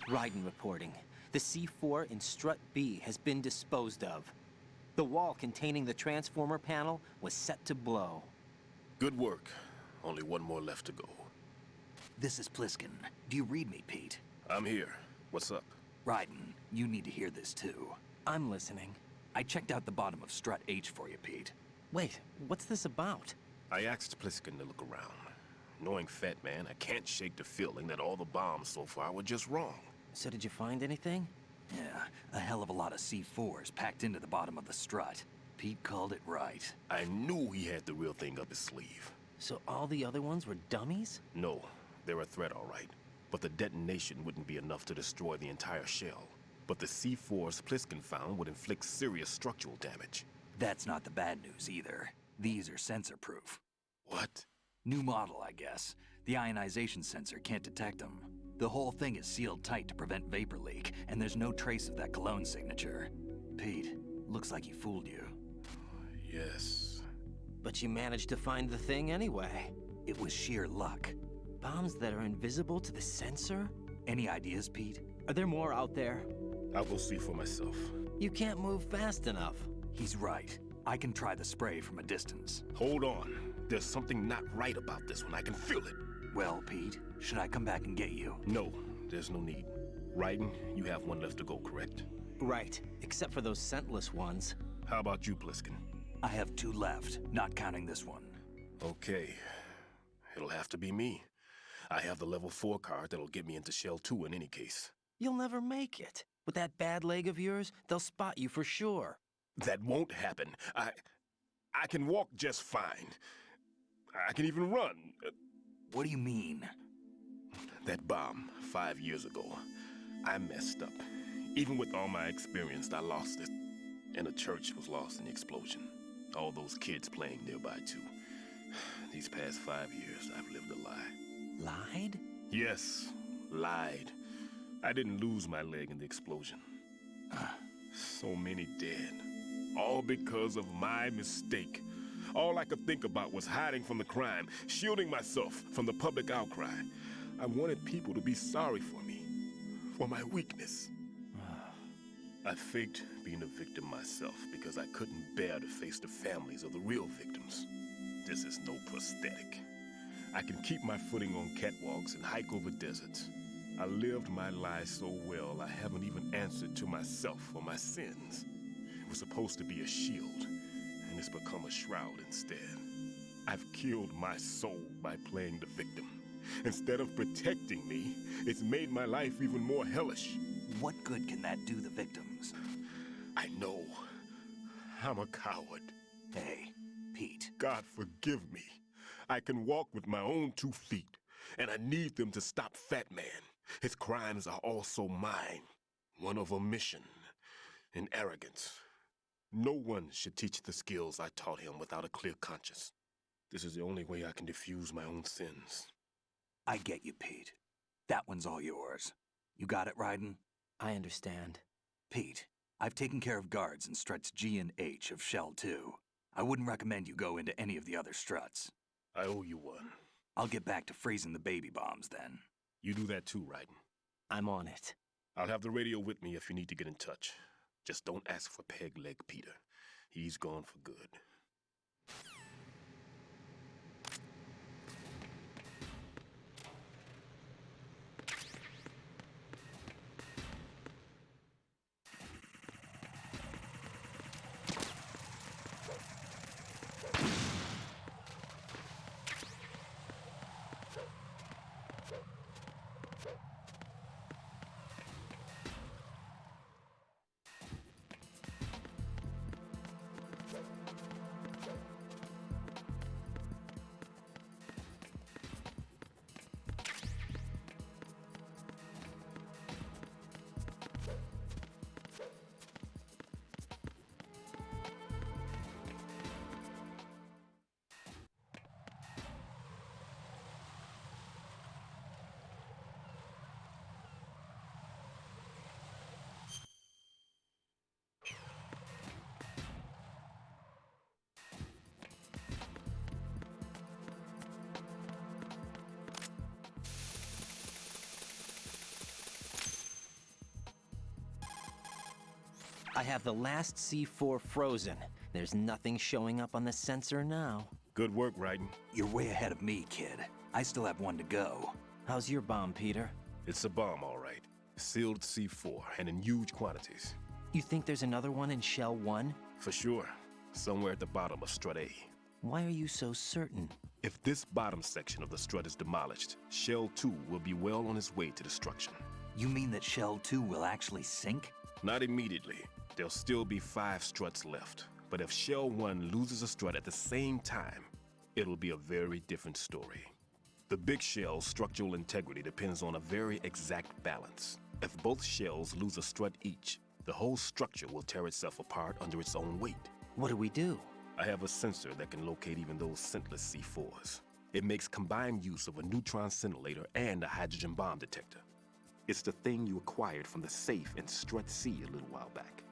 Raiden reporting. The C4 in Strut B has been disposed of. The wall containing the transformer panel was set to blow. Good work. Only one more left to go. This is Pliskin. Do you read me, Pete? I'm here. What's up? Raiden, you need to hear this too. I'm listening. I checked out the bottom of Strut H for you, Pete. Wait, what's this about? I asked Pliskin to look around. Knowing Fatman, I can't shake the feeling that all the bombs so far were just wrong. So did you find anything? Yeah, a hell of a lot of C4s packed into the bottom of the strut. Pete called it right. I knew he had the real thing up his sleeve. So all the other ones were dummies? No, they're a threat, all right. But the detonation wouldn't be enough to destroy the entire shell. But the C4s Pliskin found would inflict serious structural damage. That's not the bad news either. These are sensor-proof. What? New model, I guess. The ionization sensor can't detect them. The whole thing is sealed tight to prevent vapor leak, and there's no trace of that cologne signature. Pete, looks like he fooled you. Yes. But you managed to find the thing anyway. It was sheer luck. Bombs that are invisible to the sensor? Any ideas, Pete? Are there more out there? I'll go see for myself. You can't move fast enough. He's right. I can try the spray from a distance. Hold on. There's something not right about this one. I can feel it. Well, Pete, should I come back and get you? No, there's no need. Raiden, you have one left to go, correct? Right, except for those scentless ones. How about you, Pliskin? I have 2 left, not counting this one. Okay. It'll have to be me. I have the level 4 card that'll get me into Shell 2 in any case. You'll never make it. With that bad leg of yours, they'll spot you for sure. That won't happen. I can walk just fine. I can even run. What do you mean? That bomb 5 years ago, I messed up. Even with all my experience, I lost it. And the church was lost in the explosion. All those kids playing nearby, too. These past 5 years, I've lived a lie. Lied? Yes, lied. I didn't lose my leg in the explosion. So many dead. All because of my mistake. All I could think about was hiding from the crime, shielding myself from the public outcry. I wanted people to be sorry for me, for my weakness. I faked being a victim myself because I couldn't bear to face the families of the real victims. This is no prosthetic. I can keep my footing on catwalks and hike over deserts. I lived my life so well I haven't even answered to myself for my sins. It was supposed to be a shield, and it's become a shroud instead. I've killed my soul by playing the victim. Instead of protecting me, it's made my life even more hellish. What good can that do the victims? I know. I'm a coward. Hey, Pete. God forgive me. I can walk with my own 2 feet, and I need them to stop Fatman. His crimes are also mine. One of omission and arrogance. No one should teach the skills I taught him without a clear conscience. This is the only way I can diffuse my own sins. I get you, Pete. That one's all yours. You got it, Raiden? I understand. Pete, I've taken care of guards in struts G and H of Shell 2. I wouldn't recommend you go into any of the other struts. I owe you one. I'll get back to freezing the baby bombs then. You do that too, Raiden. I'm on it. I'll have the radio with me if you need to get in touch. Just don't ask for Peg Leg Peter. He's gone for good. I have the last C4 frozen. There's nothing showing up on the sensor now. Good work, Raiden. You're way ahead of me, kid. I still have one to go. How's your bomb, Peter? It's a bomb, all right. Sealed C4, and in huge quantities. You think there's another one in Shell 1? For sure. Somewhere at the bottom of Strut A. Why are you so certain? If this bottom section of the strut is demolished, Shell 2 will be well on its way to destruction. You mean that Shell 2 will actually sink? Not immediately. There'll still be 5 struts left. But if Shell 1 loses a strut at the same time, it'll be a very different story. The big shell's structural integrity depends on a very exact balance. If both shells lose a strut each, the whole structure will tear itself apart under its own weight. What do we do? I have a sensor that can locate even those scentless C4s. It makes combined use of a neutron scintillator and a hydrogen bomb detector. It's the thing you acquired from the safe in Strut C a little while back.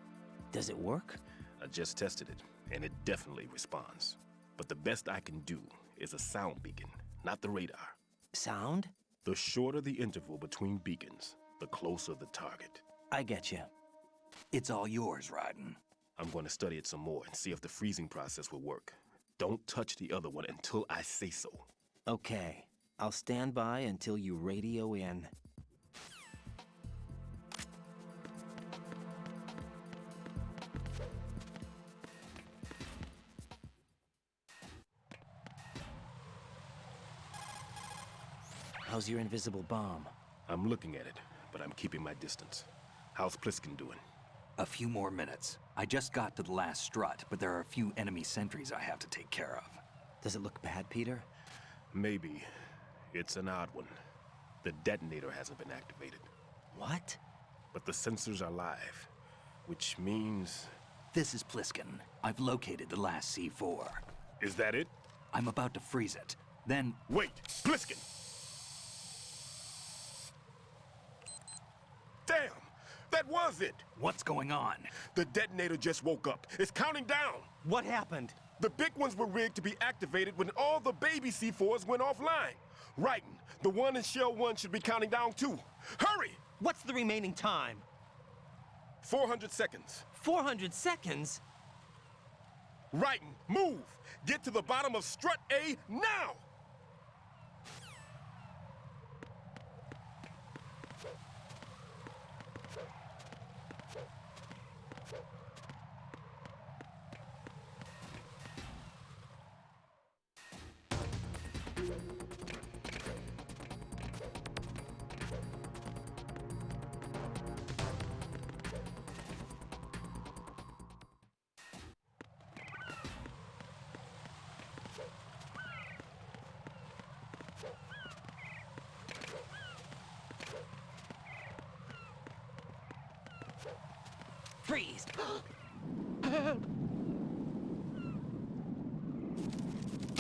Does it work? I just tested it, and it definitely responds. But the best I can do is a sound beacon, not the radar. Sound? The shorter the interval between beacons, the closer the target. I get you. It's all yours, Raiden. I'm going to study it some more and see if the freezing process will work. Don't touch the other one until I say so. Okay. I'll stand by until you radio in. How's your invisible bomb? I'm looking at it, but I'm keeping my distance. How's Pliskin doing? A few more minutes. I just got to the last strut, but there are a few enemy sentries I have to take care of. Does it look bad, Peter? Maybe. It's an odd one. The detonator hasn't been activated. What? But the sensors are live, which means... This is Pliskin. I've located the last C4. Is that it? I'm about to freeze it. Then... Wait! Pliskin! Damn! That was it! What's going on? The detonator just woke up. It's counting down! What happened? The big ones were rigged to be activated when all the baby C4s went offline. Raiden, the one in Shell 1 should be counting down too. Hurry! What's the remaining time? 400 seconds. 400 seconds? Raiden, move! Get to the bottom of Strut A now! Freeze!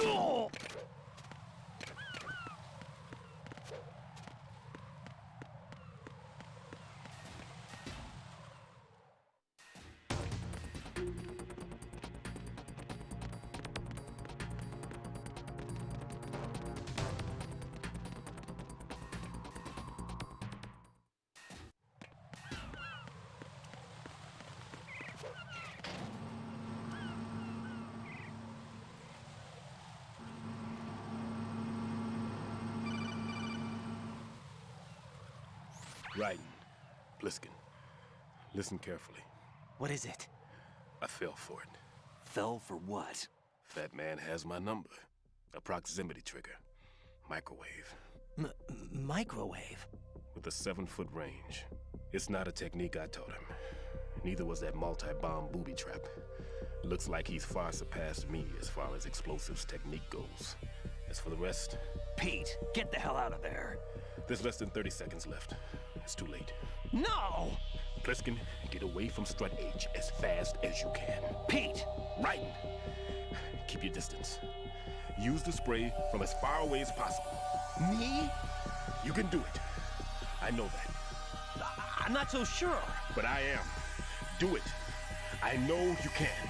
Oh! Raiden, Pliskin, listen carefully. What is it? I fell for it. Fell for what? Fatman has my number. A proximity trigger. Microwave. Microwave? With a 7-foot range. It's not a technique I taught him. Neither was that multi-bomb booby trap. Looks like he's far surpassed me as far as explosives technique goes. As for the rest... Pete, get the hell out of there. There's less than 30 seconds left. It's too late. No! Pliskin, get away from Strut H as fast as you can. Pete! Raiden! Keep your distance. Use the spray from as far away as possible. Me? You can do it. I know that. I'm not so sure. But I am. Do it. I know you can.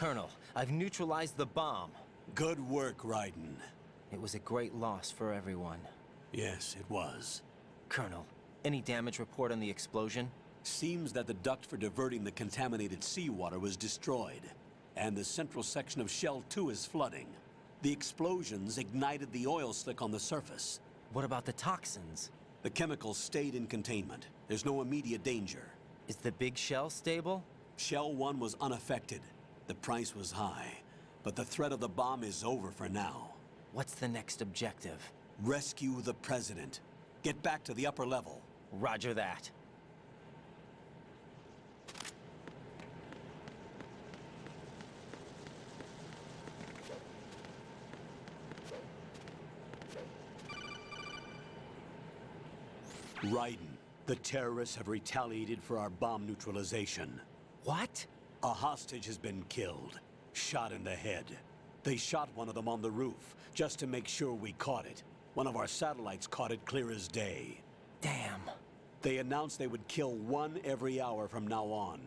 Colonel, I've neutralized the bomb. Good work, Raiden. It was a great loss for everyone. Yes, it was. Colonel, any damage report on the explosion? Seems that the duct for diverting the contaminated seawater was destroyed, and the central section of Shell 2 is flooding. The explosions ignited the oil slick on the surface. What about the toxins? The chemicals stayed in containment. There's no immediate danger. Is the big shell stable? Shell 1 was unaffected. The price was high, but the threat of the bomb is over for now. What's the next objective? Rescue the President. Get back to the upper level. Roger that. Raiden, the terrorists have retaliated for our bomb neutralization. What? A hostage has been killed, shot in the head. They shot one of them on the roof, just to make sure we caught it. One of our satellites caught it clear as day. Damn. They announced they would kill one every hour from now on.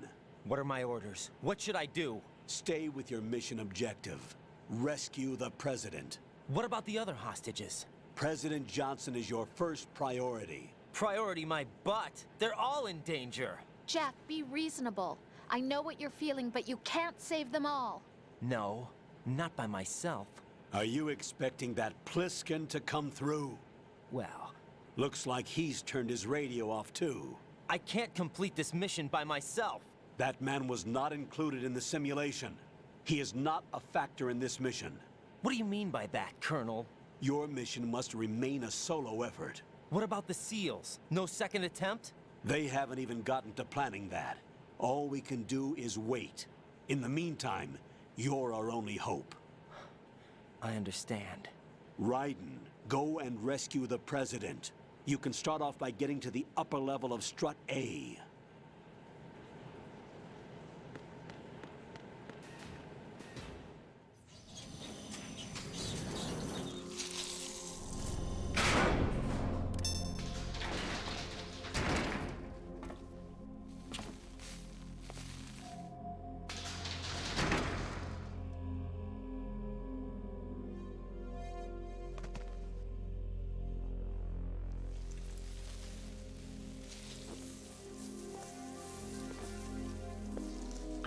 What are my orders? What should I do? Stay with your mission objective. Rescue the President. What about the other hostages? President Johnson is your first priority. Priority my butt. They're all in danger. Jack, be reasonable. I know what you're feeling, but you can't save them all. No, not by myself. Are you expecting that Pliskin to come through? Well, looks like he's turned his radio off too. I can't complete this mission by myself. That man was not included in the simulation. He is not a factor in this mission. What do you mean by that, Colonel? Your mission must remain a solo effort. What about the SEALs? No second attempt? They haven't even gotten to planning that. All we can do is wait. In the meantime, you're our only hope. I understand. Raiden, go and rescue the President. You can start off by getting to the upper level of Strut A.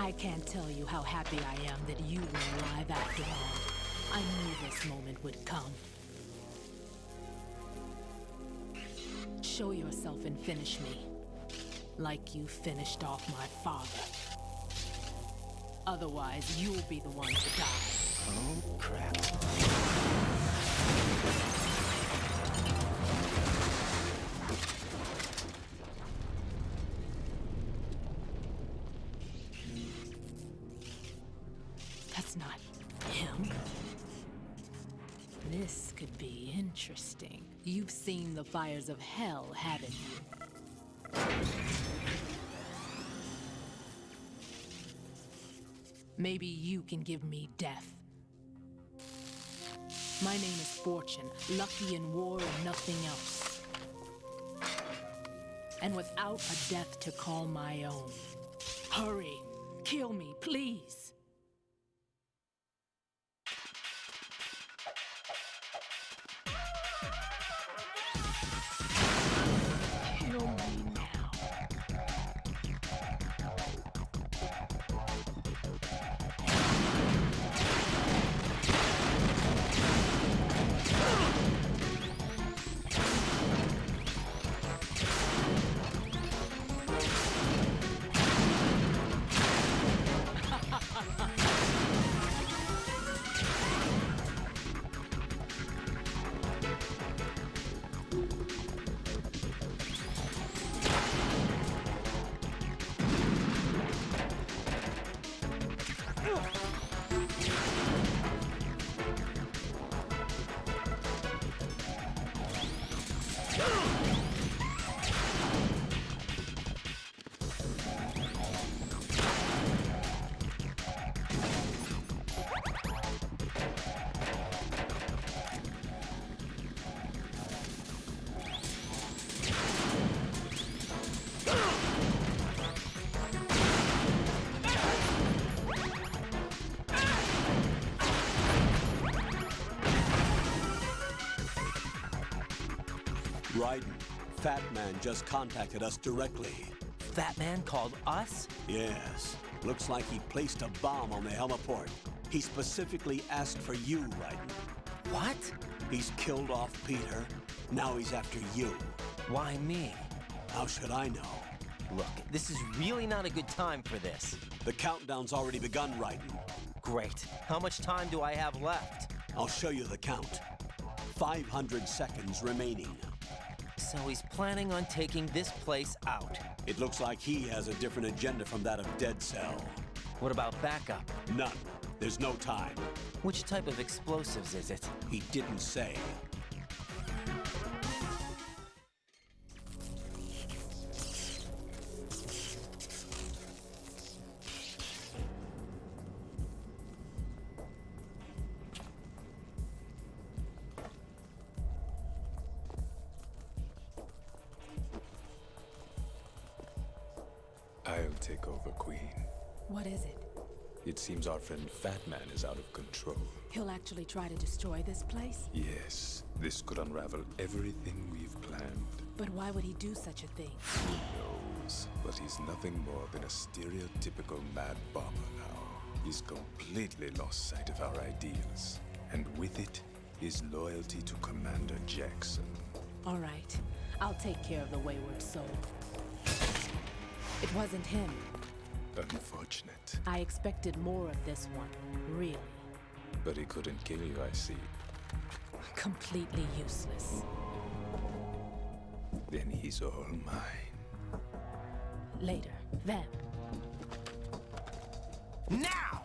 I can't tell you how happy I am that you were alive after all. I knew this moment would come. Show yourself and finish me. Like you finished off my father. Otherwise, you'll be the one to die. Oh, crap. That's not him. This could be interesting. You've seen the fires of hell, haven't you? Maybe you can give me death. My name is Fortune, lucky in war and nothing else. And without a death to call my own. Hurry, kill me, please. Raiden, Fatman just contacted us directly. Fatman called us? Yes. Looks like he placed a bomb on the heliport. He specifically asked for you, Raiden. What? He's killed off Peter. Now he's after you. Why me? How should I know? Look, this is really not a good time for this. The countdown's already begun, Raiden. Great. How much time do I have left? I'll show you the count. 500 seconds remaining. So he's planning on taking this place out. It looks like he has a different agenda from that of Dead Cell. What about backup? None. There's no time. Which type of explosives is it? He didn't say. I'll take over, Queen. What is it? It seems our friend Fatman is out of control. He'll actually try to destroy this place? Yes, this could unravel everything we've planned. But why would he do such a thing? Who knows? But he's nothing more than a stereotypical mad bomber now. He's completely lost sight of our ideals. And with it, his loyalty to Commander Jackson. All right. I'll take care of the wayward soul. It wasn't him. Unfortunate. I expected more of this one, really. But he couldn't kill you, I see. Completely useless. Then he's all mine. Later, Vamp. Now!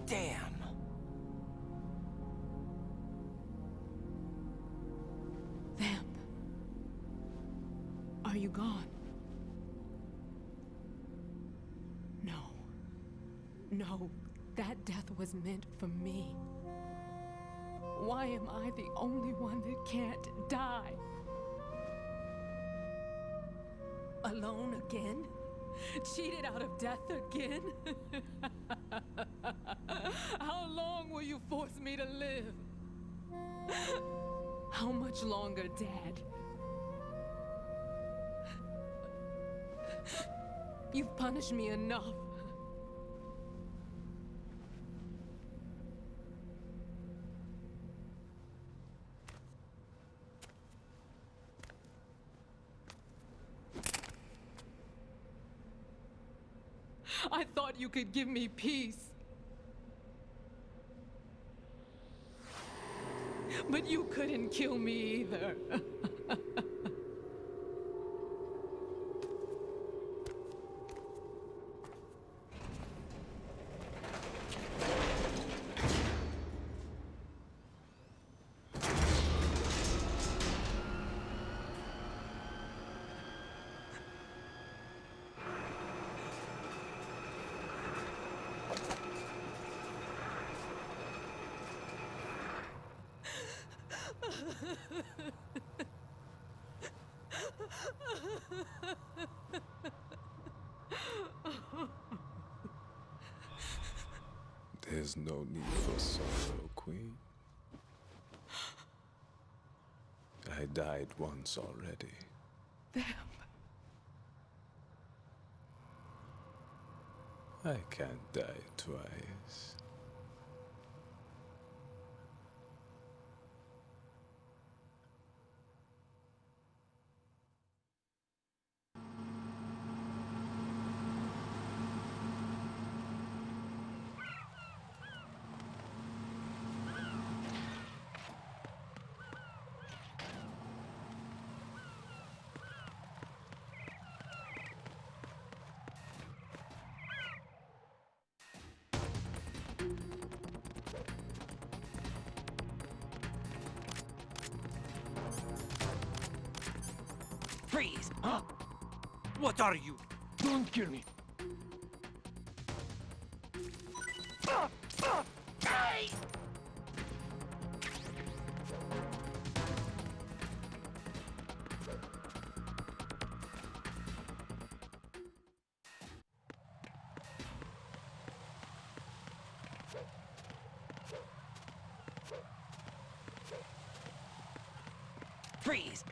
Damn. Vamp. Are you gone? No. No. That death was meant for me. Why am I the only one that can't die? Alone again? Cheated out of death again? How long will you force me to live? How much longer, Dad? You've punished me enough. I thought you could give me peace. But you couldn't kill me either. There's no need for sorrow, Queen. I died once already. Vamp. I can't die twice. Huh? What are you? Don't kill me. Hey! Freeze!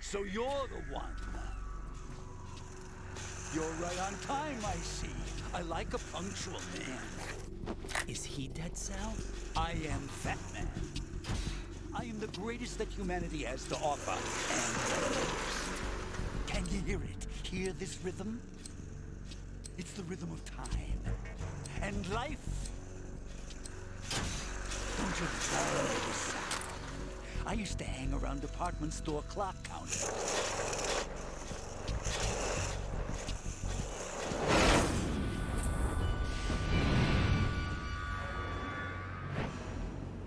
So you're the one. You're right on time, I see. I like a punctual man. Is he Dead Cell? I am Fatman. I am the greatest that humanity has to offer, and the most. Can you hear it? Hear this rhythm? It's the rhythm of time. And life. Don't you love this sound? I used to hang around department store clock counters.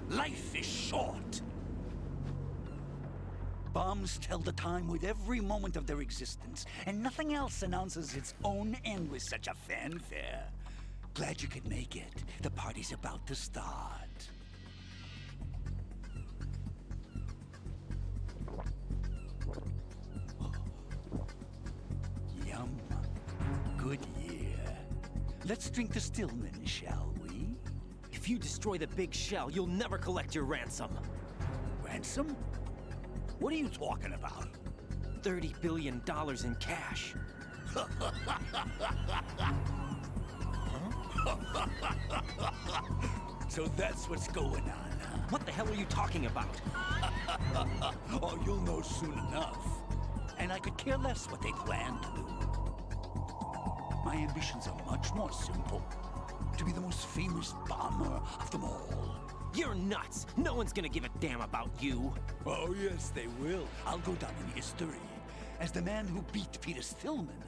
Life is short. Bombs tell the time with every moment of their existence, and nothing else announces its own end with such a fanfare. Glad you could make it. The party's about to start. Yum. Good year. Let's drink to Stillman, shall we? If you destroy the big shell, you'll never collect your ransom. Ransom? What are you talking about? $30 billion in cash. So that's what's going on, huh? What the hell are you talking about? Oh, you'll know soon enough. And I could care less what they plan to do. My ambitions are much more simple. To be the most famous bomber of them all. You're nuts! No one's gonna give a damn about you. Oh, yes, they will. I'll go down in history as the man who beat Peter Stillman.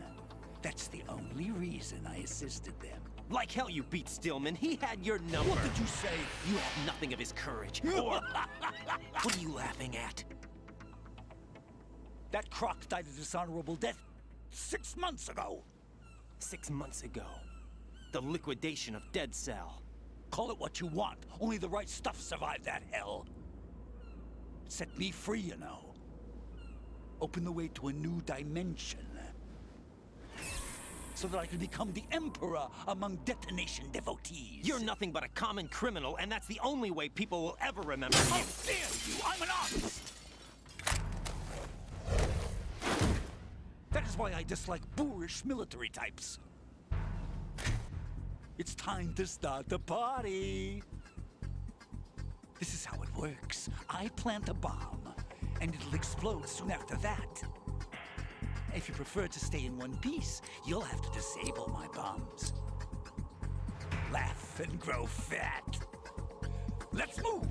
That's the only reason I assisted them. Like hell you beat Stillman. He had your number. What did you say? You have nothing of his courage. Or... What are you laughing at? That croc died a dishonorable death 6 months ago. 6 months ago. The liquidation of Dead Cell. Call it what you want. Only the right stuff survived that hell. Set me free, you know. Open the way to a new dimension. So that I can become the Emperor among detonation devotees. You're nothing but a common criminal, and that's the only way people will ever remember you. How dare you! I'm an artist! That is why I dislike boorish military types. It's time to start the party. This is how it works. I plant a bomb, and it'll explode soon after that. If you prefer to stay in one piece, you'll have to disable my bombs. Laugh and grow fat. Let's move!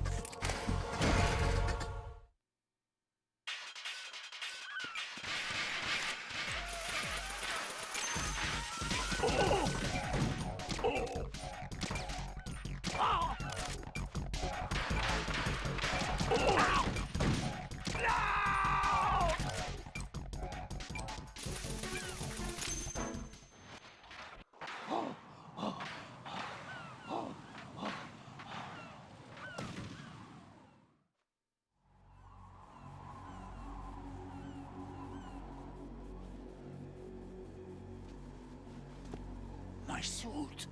suit.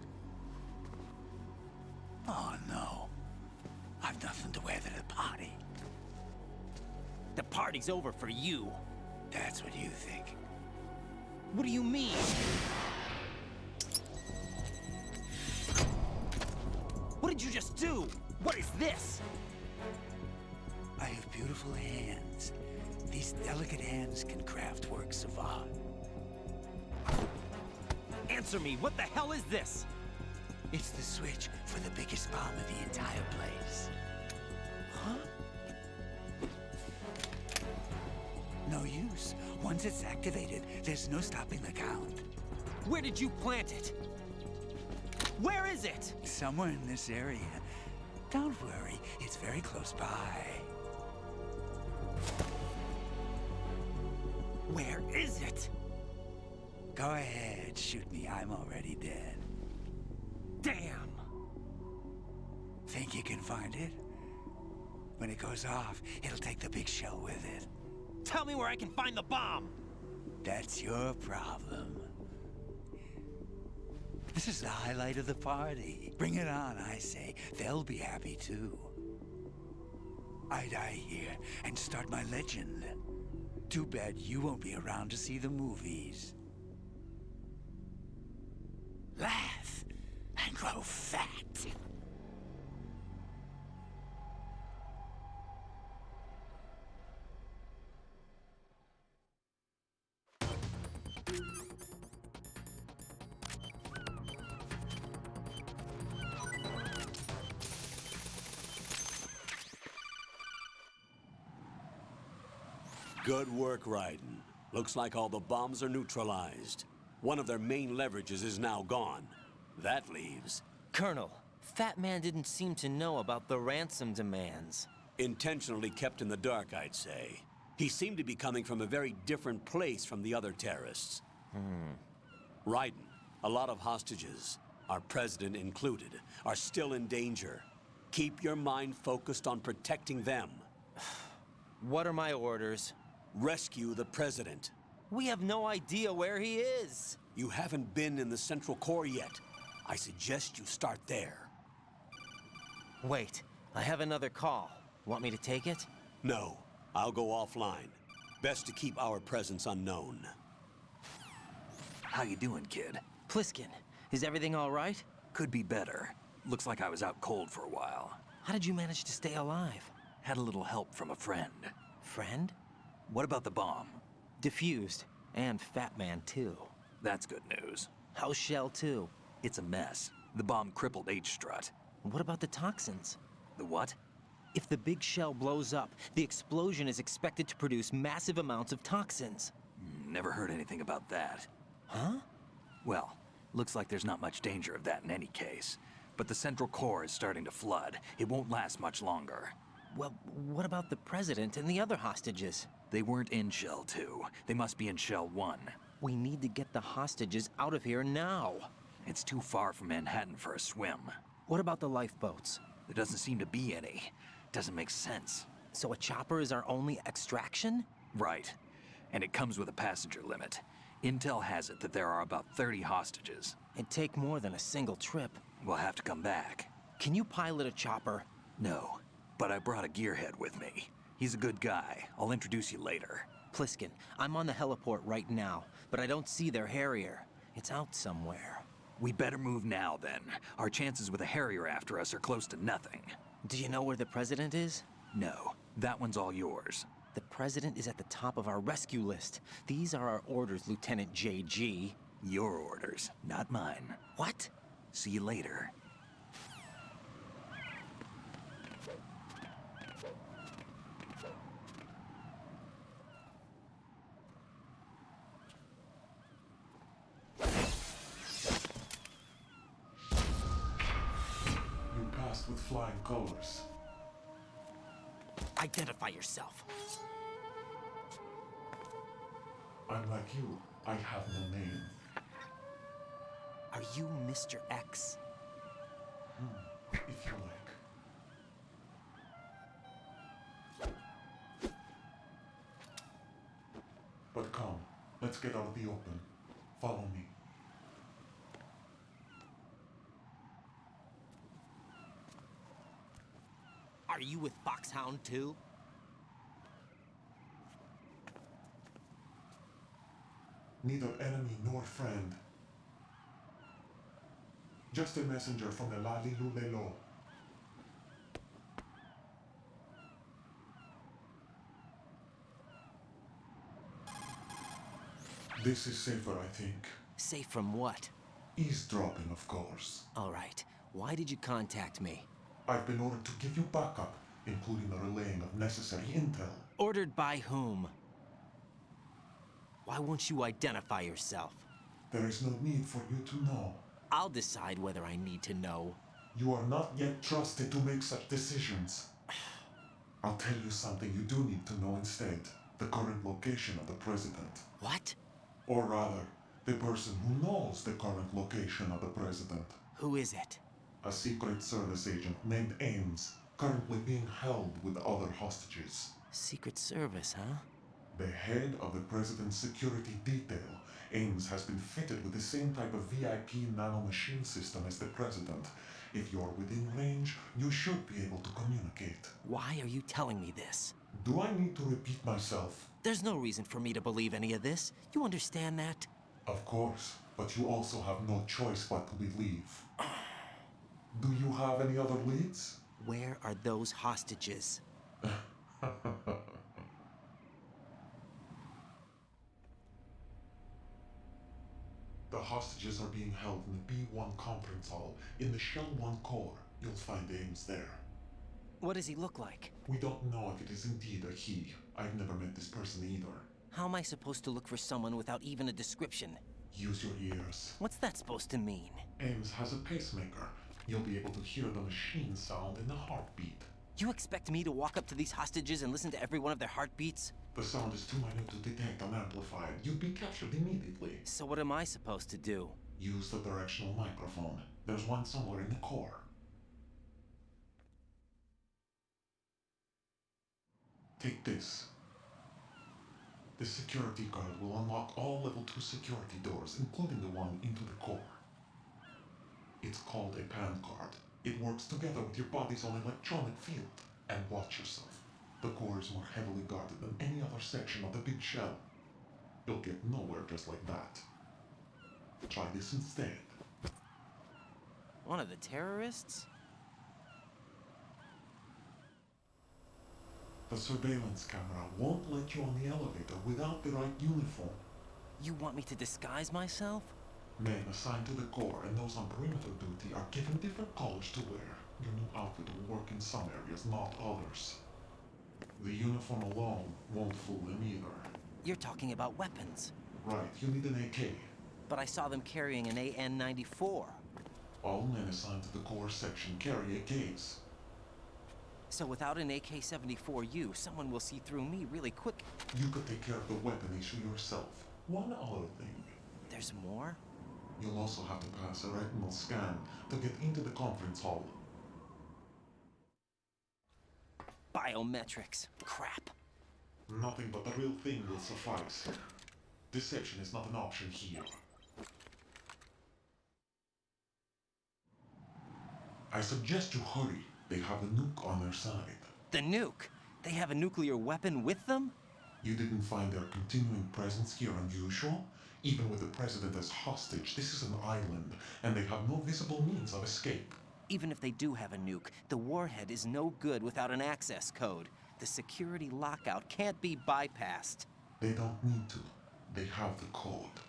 Oh, no. I've nothing to wear to the party. The party's over for you. That's what you think. What do you mean? What did you just do? What is this? I have beautiful hands. These delicate hands can craft works of art. Answer me, what the hell is this? It's the switch for the biggest bomb of the entire place. Huh? No use. Once it's activated, there's no stopping the count. Where did you plant it? Where is it? Somewhere in this area. Don't worry, it's very close by. Where is it? Go ahead, shoot me. I'm already dead. Damn! Think you can find it? When it goes off, it'll take the big shell with it. Tell me where I can find the bomb! That's your problem. This is the highlight of the party. Bring it on, I say. They'll be happy too. I die here and start my legend. Too bad you won't be around to see the movies. Laugh and grow fat. Good work, Raiden. Looks like all the bombs are neutralized. One of their main leverages is now gone. That leaves... Colonel, Fatman didn't seem to know about the ransom demands. Intentionally kept in the dark, I'd say. He seemed to be coming from a very different place from the other terrorists. Raiden, a lot of hostages, our president included, are still in danger. Keep your mind focused on protecting them. What are my orders? Rescue the president. We have no idea where he is. You haven't been in the Central Core yet. I suggest you start there. Wait, I have another call. Want me to take it? No, I'll go offline. Best to keep our presence unknown. How you doing, kid? Pliskin, is everything all right? Could be better. Looks like I was out cold for a while. How did you manage to stay alive? Had a little help from a friend. Friend? What about the bomb? Diffused. And Fatman, too. That's good news. How's Shell 2? It's a mess. The bomb crippled H-Strut. What about the toxins? The what? If the big shell blows up, the explosion is expected to produce massive amounts of toxins. Never heard anything about that. Huh? Well, looks like there's not much danger of that in any case. But the Central Core is starting to flood. It won't last much longer. Well, what about the President and the other hostages? They weren't in Shell 2. They must be in Shell 1. We need to get the hostages out of here now. It's too far from Manhattan for a swim. What about the lifeboats? There doesn't seem to be any. Doesn't make sense. So a chopper is our only extraction? Right. And it comes with a passenger limit. Intel has it that there are about 30 hostages. It'd take more than a single trip. We'll have to come back. Can you pilot a chopper? No, but I brought a gearhead with me. He's a good guy. I'll introduce you later. Pliskin, I'm on the heliport right now, but I don't see their Harrier. It's out somewhere. We better move now, then. Our chances with a Harrier after us are close to nothing. Do you know where the President is? No, that one's all yours. The President is at the top of our rescue list. These are our orders, Lieutenant JG. Your orders, not mine. What? See you later. You passed with flying colors. Identify yourself. Unlike you, I have no name. Are you Mr. X? If you like. But come, let's get out of the open. Follow me. Are you with Foxhound too? Neither enemy nor friend. Just a messenger from the Lali Lulelo. This is safer, I think. Safe from what? Eavesdropping, of course. All right. Why did you contact me? I've been ordered to give you backup, including the relaying of necessary intel. Ordered by whom? Why won't you identify yourself? There is no need for you to know. I'll decide whether I need to know. You are not yet trusted to make such decisions. I'll tell you something you do need to know instead. The current location of the president. What? Or rather, the person who knows the current location of the president. Who is it? A Secret Service agent named Ames, currently being held with other hostages. Secret Service, huh? The head of the president's security detail, Ames has been fitted with the same type of VIP nanomachine system as the president. If you're within range, you should be able to communicate. Why are you telling me this? Do I need to repeat myself? There's no reason for me to believe any of this. You understand that? Of course, but you also have no choice but to believe. Do you have any other leads? Where are those hostages? The hostages are being held in the B1 conference hall in the Shell 1 core. You'll find Ames there. What does he look like? We don't know if it is indeed a he. I've never met this person either. How am I supposed to look for someone without even a description? Use your ears. What's that supposed to mean? Ames has a pacemaker. You'll be able to hear the machine sound in the heartbeat. You expect me to walk up to these hostages and listen to every one of their heartbeats? The sound is too minute to detect and amplify. You'd be captured immediately. So what am I supposed to do? Use the directional microphone. There's one somewhere in the core. Take this. The security card will unlock all level 2 security doors, including the one into the core. It's called a PAN card. It works together with your body's own electronic field. And watch yourself. The core is more heavily guarded than any other section of the big shell. You'll get nowhere just like that. Try this instead. One of the terrorists? The surveillance camera won't let you on the elevator without the right uniform. You want me to disguise myself? Men assigned to the core and those on perimeter duty are given different colors to wear. Your new outfit will work in some areas, not others. The uniform alone won't fool them either. You're talking about weapons. Right, you need an AK. But I saw them carrying an AN-94. All men assigned to the core section carry AKs. So without an AK-74U, someone will see through me really quick. You could take care of the weapon issue yourself. One other thing. There's more? You'll also have to pass a retinal scan to get into the conference hall. Biometrics. Crap. Nothing but the real thing will suffice. Deception is not an option here. I suggest you hurry. They have the nuke on their side. The nuke? They have a nuclear weapon with them? You didn't find their continuing presence here unusual? Even with the president as hostage, this is an island, and they have no visible means of escape. Even if they do have a nuke, the warhead is no good without an access code. The security lockout can't be bypassed. They don't need to. They have the code.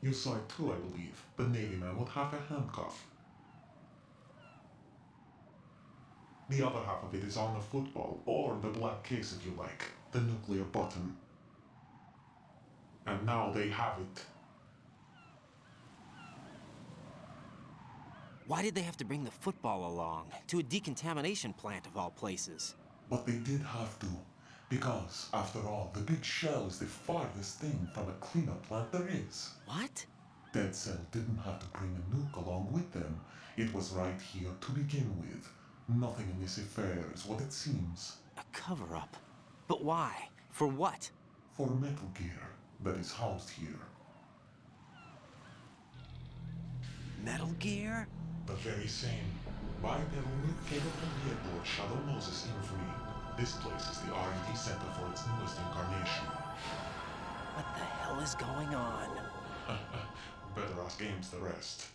You saw it too, I believe. The Navy man with half a handcuff. The other half of it is on the football, or the black case if you like. The nuclear button. And now they have it. Why did they have to bring the football along? To a decontamination plant of all places. But they did have to. Because, after all, the big shell is the farthest thing from a cleanup plant there is. What? Dead Cell didn't have to bring a nuke along with them. It was right here to begin with. Nothing in this affair is what it seems. A cover-up? But why? For what? For Metal Gear that is housed here. Metal Gear? The very same. Bipedal capable airport Shadow Moses Infrared. This place is the R&D center for its newest incarnation. What the hell is going on? Better ask Ames the rest.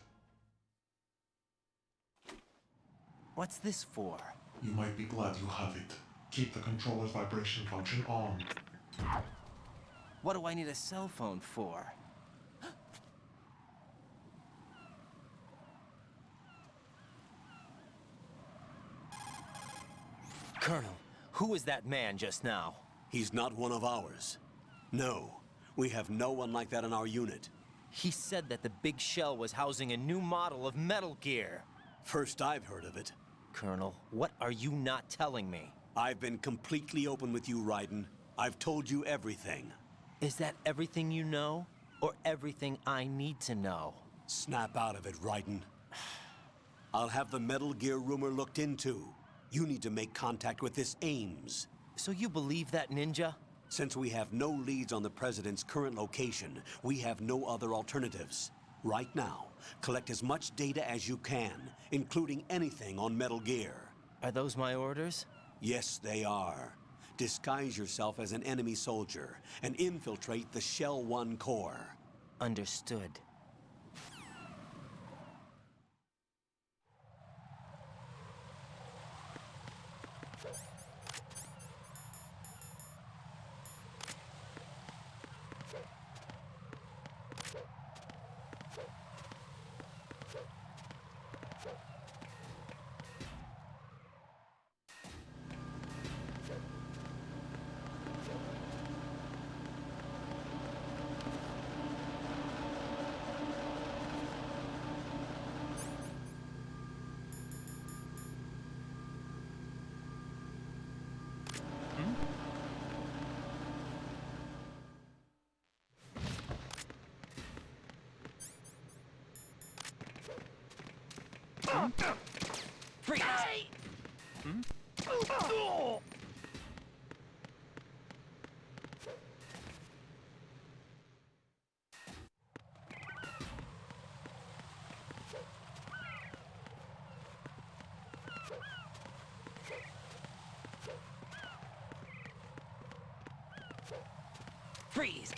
What's this for? You might be glad you have it. Keep the controller's vibration function on. What do I need a cell phone for? Colonel, who was that man just now? He's not one of ours. No, we have no one like that in our unit. He said that the big shell was housing a new model of Metal Gear. First I've heard of it. Colonel, what are you not telling me? I've been completely open with you, Raiden. I've told you everything. Is that everything you know? Or everything I need to know? Snap out of it, Raiden. I'll have the Metal Gear rumor looked into. You need to make contact with this Ames. So you believe that ninja? Since we have no leads on the President's current location, we have no other alternatives. Right now, collect as much data as you can, including anything on Metal Gear. Are those my orders? Yes, they are. Disguise yourself as an enemy soldier and infiltrate the Shell 1 core. Understood. Freeze! Freeze!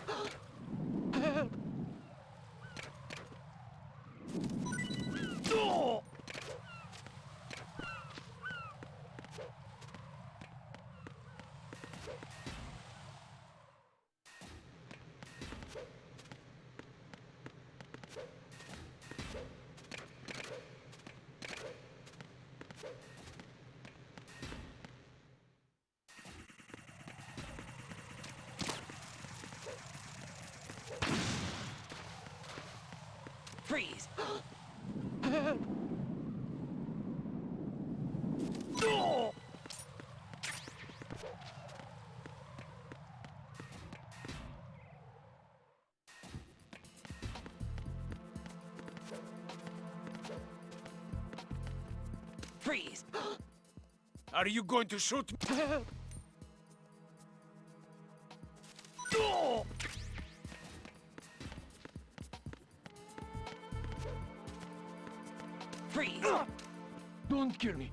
Freeze! Freeze! Are you going to shoot me? Freeze! Don't kill me.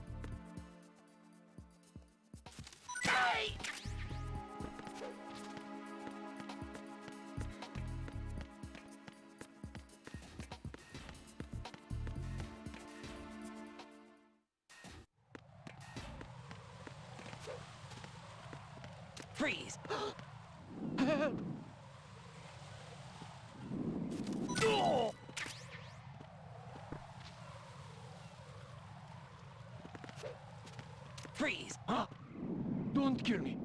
Freeze! Freeze! Don't kill me.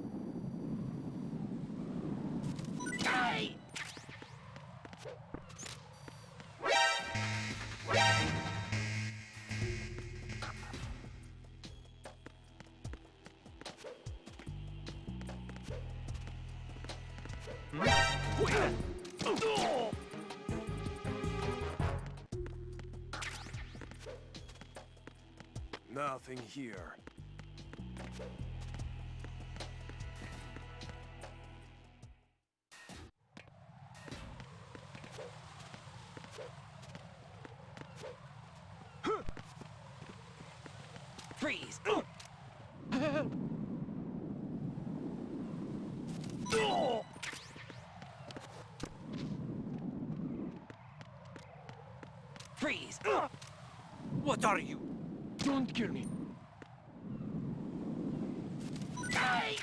Nothing here. Freeze! Freeze! What are you? Don't kill me. Hey!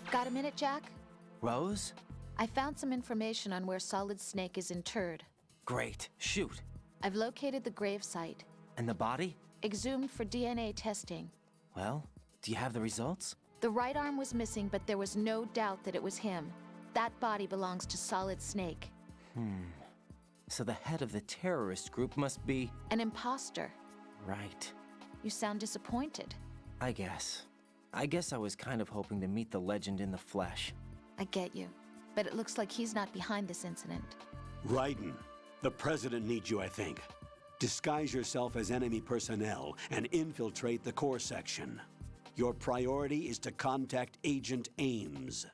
Got a minute, Jack? Rose? I found some information on where Solid Snake is interred. Great. Shoot. I've located the gravesite. And the body? Exhumed for DNA testing. Well, do you have the results? The right arm was missing, but there was no doubt that it was him. That body belongs to Solid Snake. So the head of the terrorist group must be... An imposter. Right. You sound disappointed. I guess I was kind of hoping to meet the legend in the flesh. I get you. But it looks like he's not behind this incident. Raiden, the President needs you, I think. Disguise yourself as enemy personnel and infiltrate the core section. Your priority is to contact Agent Ames.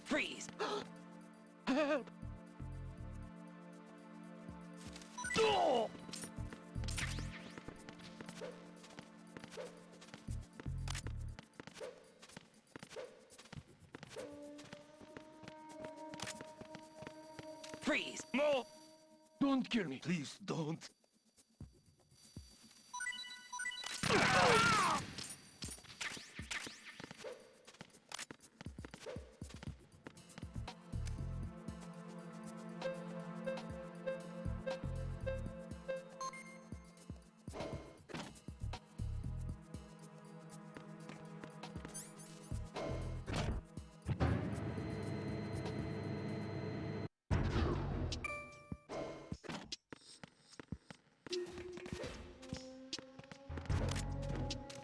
Freeze! Freeze! No! Don't kill me. Please don't.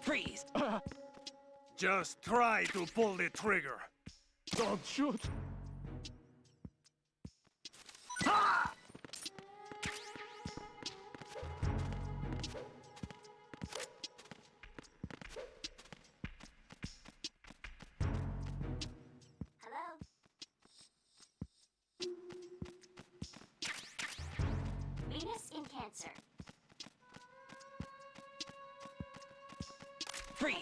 Freeze! Just try to pull the trigger. Don't shoot. Venus in Cancer. Freeze!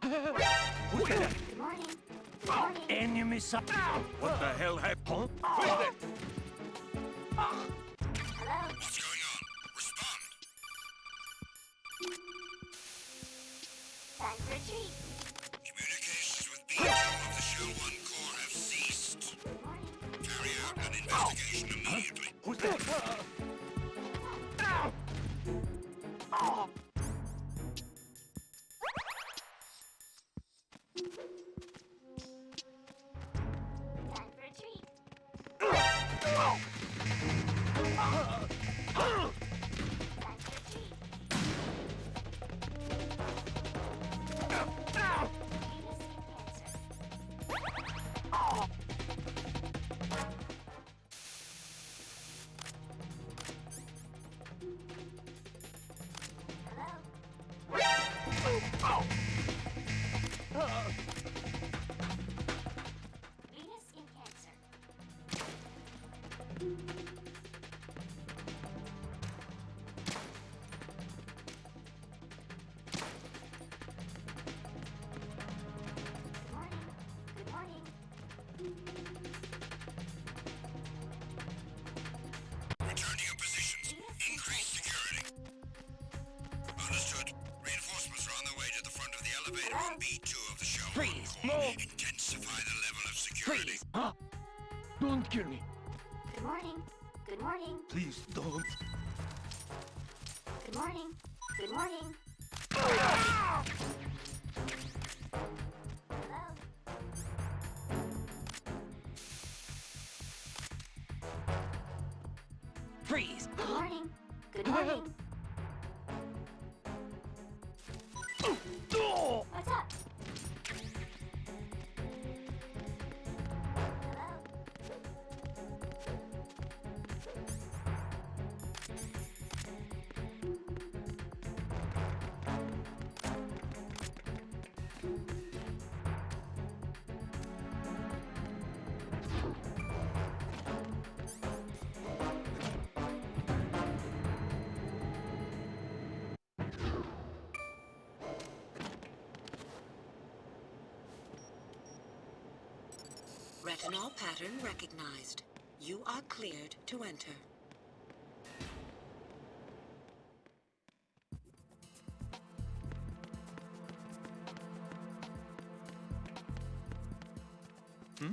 Look at that! Good morning. Good morning. Enemy side. What the hell happened? Hello? What's going on? Respond. Time for retreat. Communications with B2 of the Shell 1 core have ceased. Carry out an investigation immediately. Who's that? Time for retreat. Venus in Cancer. Good morning. Good morning. Intensify the level of security. Freeze! Huh? Don't kill me. Good morning. Good morning. Please don't. Good morning. Good morning. Freeze! Good morning. Good morning. What's up? Retinol pattern recognized. You are cleared to enter.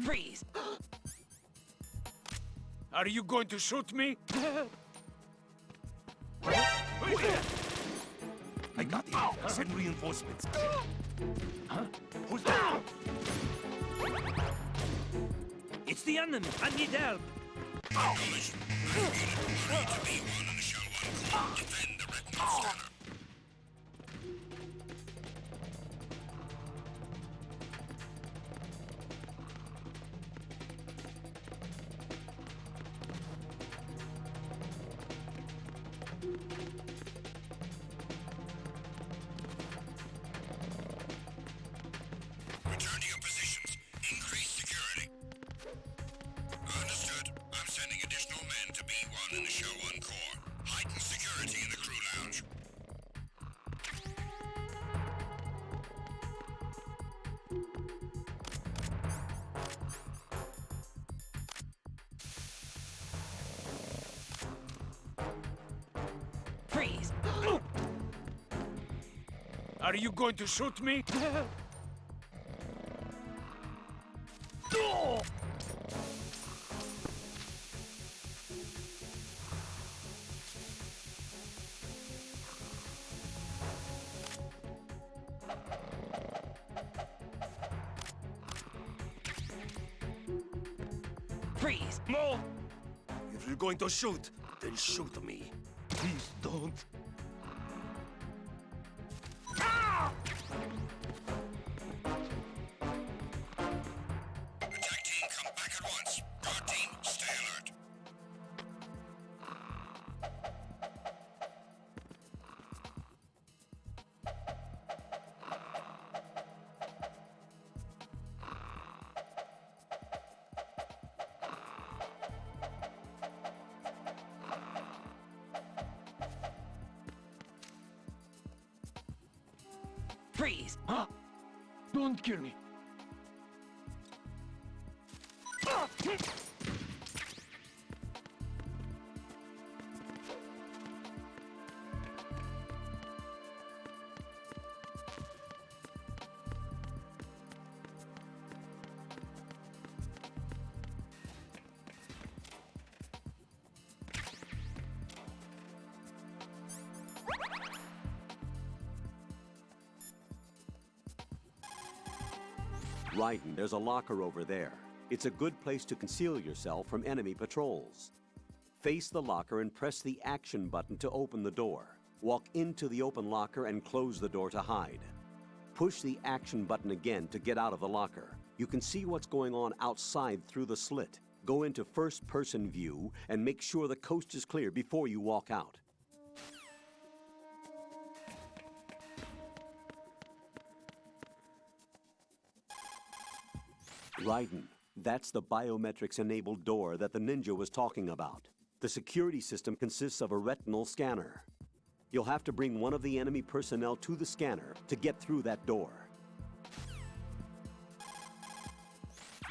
Freeze! Are you going to shoot me? I got him. Send reinforcements. Huh? Who's that? It's the enemy. I need help. Acknowledged. Ready to be one in the Shell 1 core. Defend the retinal scanner. Return to your positions. Increase security. Understood. I'm sending additional men to B1 in the Shell 1 core. Heighten security in the crew lounge. Freeze! Are you going to shoot me? Freeze! No! If you're going to shoot, then shoot me. Please don't. Attack team, come back at once. Guard team, stay alert. Freeze! Huh? Don't kill me. Raiden, there's a locker over there. It's a good place to conceal yourself from enemy patrols. Face the locker and press the action button to open the door. Walk into the open locker and close the door to hide. Push the action button again to get out of the locker. You can see what's going on outside through the slit. Go into first-person view and make sure the coast is clear before you walk out. Raiden, that's the biometrics-enabled door that the ninja was talking about. The security system consists of a retinal scanner. You'll have to bring one of the enemy personnel to the scanner to get through that door.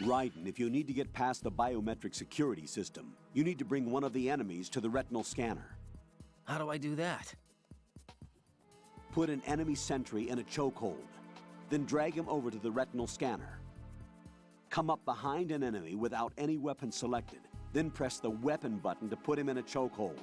Raiden, if you need to get past the biometric security system, you need to bring one of the enemies to the retinal scanner. How do I do that? Put an enemy sentry in a chokehold. then drag him over to the retinal scanner. Come up behind an enemy without any weapon selected, then press the weapon button to put him in a chokehold.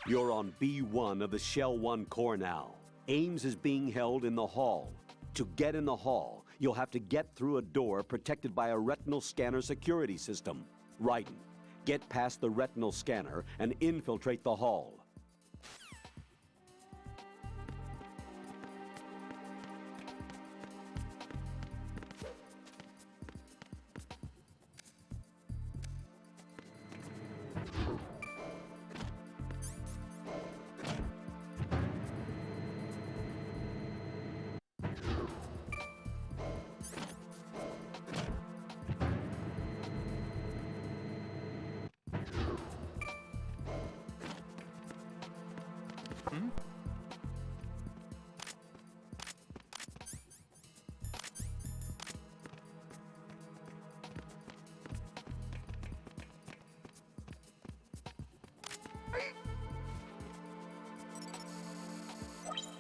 You're on B1 of the Shell 1 core now. Ames is being held in the hall. To get in the hall, you'll have to get through a door protected by a retinal scanner security system. Raiden, get past the retinal scanner and infiltrate the hall.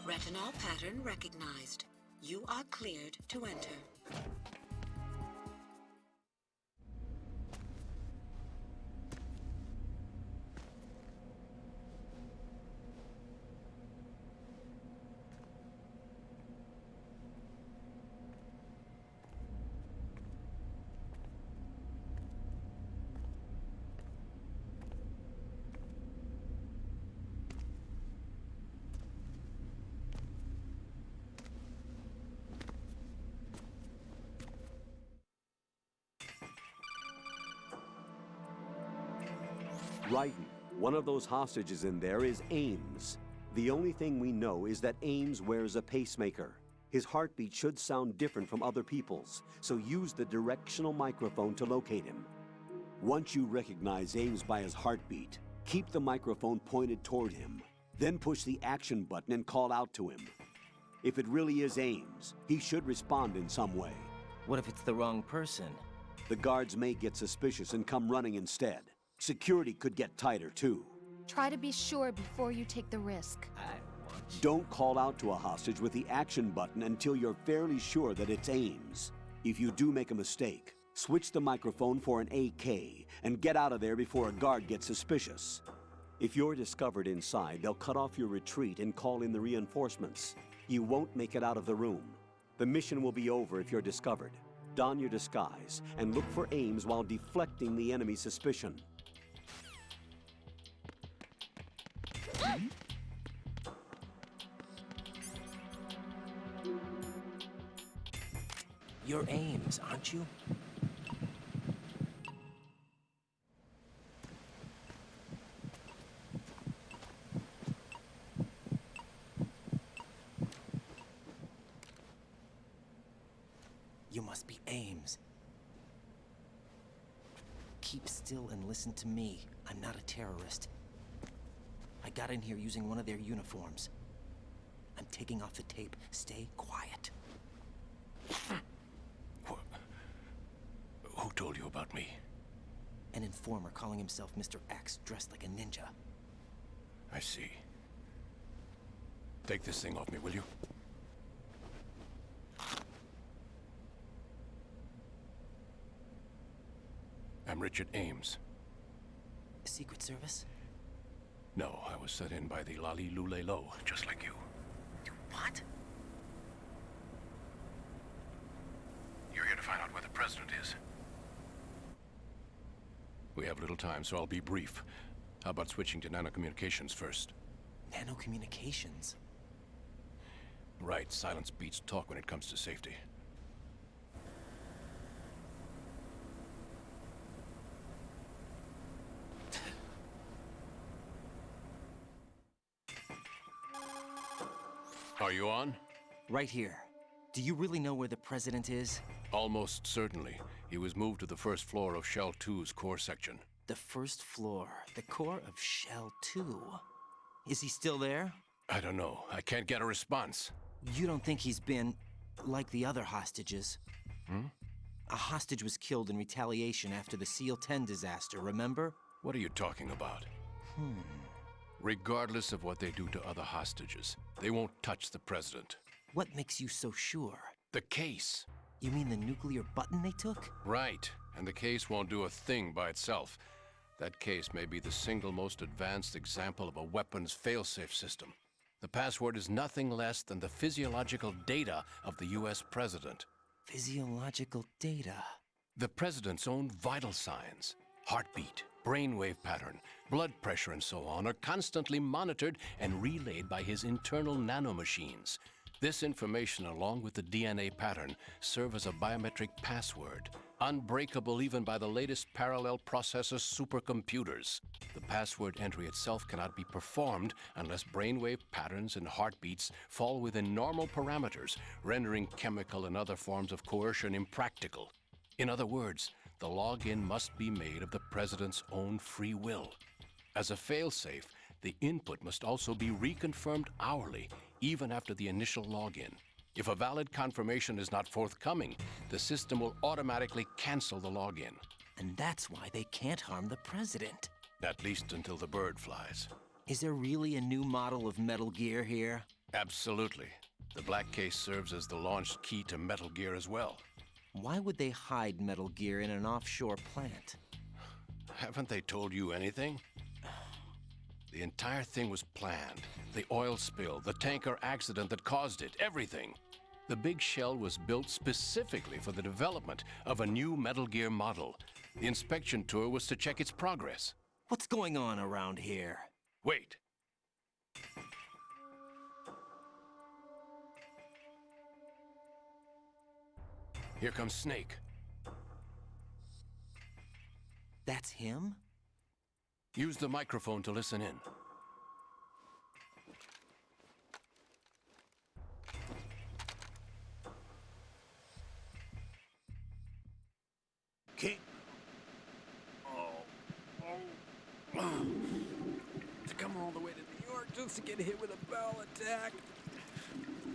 Retinol pattern recognized. You are cleared to enter. Raiden, one of those hostages in there is Ames. The only thing we know is that Ames wears a pacemaker. His heartbeat should sound different from other people's, so use the directional microphone to locate him. Once you recognize Ames by his heartbeat, keep the microphone pointed toward him. Then push the action button and call out to him. If it really is Ames, he should respond in some way. What if it's the wrong person? The guards may get suspicious and come running instead. Security could get tighter, too. Try to be sure before you take the risk. Don't call out to a hostage with the action button until you're fairly sure that it's Ames. If you do make a mistake, switch the microphone for an AK and get out of there before a guard gets suspicious. If you're discovered inside, they'll cut off your retreat and call in the reinforcements. You won't make it out of the room. The mission will be over if you're discovered. Don your disguise and look for Ames while deflecting the enemy's suspicion. You're Ames, aren't you? You must be Ames. Keep still and listen to me. I'm not a terrorist. I got in here using one of their uniforms. I'm taking off the tape. Stay quiet. Who told you about me? An informer calling himself Mr. X, dressed like a ninja. I see. Take this thing off me, will you? I'm Richard Ames. Secret Service? No, I was sent in by the Lali Lule Lo, just like you. What? You're here to find out where the president is. We have little time, so I'll be brief. How about switching to nanocommunications first? Nanocommunications? Right, silence beats talk when it comes to safety. Are you on? Right here. Do you really know where the president is? Almost certainly. He was moved to the first floor of Shell 2's core section. The first floor, the core of Shell 2. Is he still there? I don't know. I can't get a response. You don't think he's been like the other hostages? A hostage was killed in retaliation after the SEAL 10 disaster, remember? What are you talking about? Regardless of what they do to other hostages, they won't touch the president. What makes you so sure? The case. You mean the nuclear button they took? Right, and the case won't do a thing by itself. That case may be the single most advanced example of a weapons failsafe system. The password is nothing less than the physiological data of the US president. Physiological data? The president's own vital signs, heartbeat, brainwave pattern, blood pressure, and so on, are constantly monitored and relayed by his internal nanomachines. This information, along with the DNA pattern, serve as a biometric password, unbreakable even by the latest parallel processor supercomputers. The password entry itself cannot be performed unless brainwave patterns and heartbeats fall within normal parameters, rendering chemical and other forms of coercion impractical. In other words, the login must be made of the president's own free will. As a failsafe, the input must also be reconfirmed hourly, even after the initial login. If a valid confirmation is not forthcoming, the system will automatically cancel the login. And that's why they can't harm the president. At least until the bird flies. Is there really a new model of Metal Gear here? Absolutely. The black case serves as the launch key to Metal Gear as well. Why would they hide Metal Gear in an offshore plant? Haven't they told you anything? The entire thing was planned. The oil spill, the tanker accident that caused it, everything. The big shell was built specifically for the development of a new Metal Gear model. The inspection tour was to check its progress. What's going on around here? Wait. Here comes Snake. That's him? Use the microphone to listen in. King. To come all the way to New York just to get hit with a bowel attack.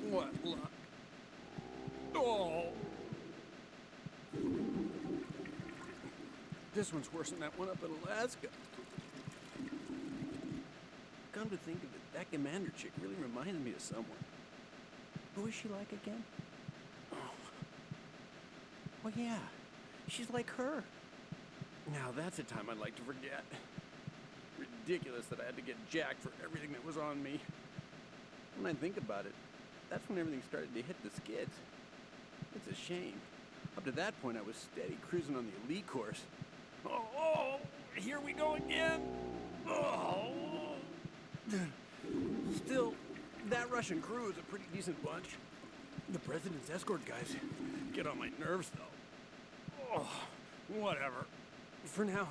What luck. Oh. This one's worse than that one up in Alaska. Come to think of it, that commander chick really reminds me of someone. Who is she like again? Oh. Well, yeah. She's like her. Now that's a time I'd like to forget. Ridiculous that I had to get jacked for everything that was on me. When I think about it, that's when everything started to hit the skids. It's a shame. Up to that point, I was steady cruising on the elite course. Oh, here we go again. Oh. Still, that Russian crew is a pretty decent bunch. The president's escort guys get on my nerves, though. Oh, whatever. For now,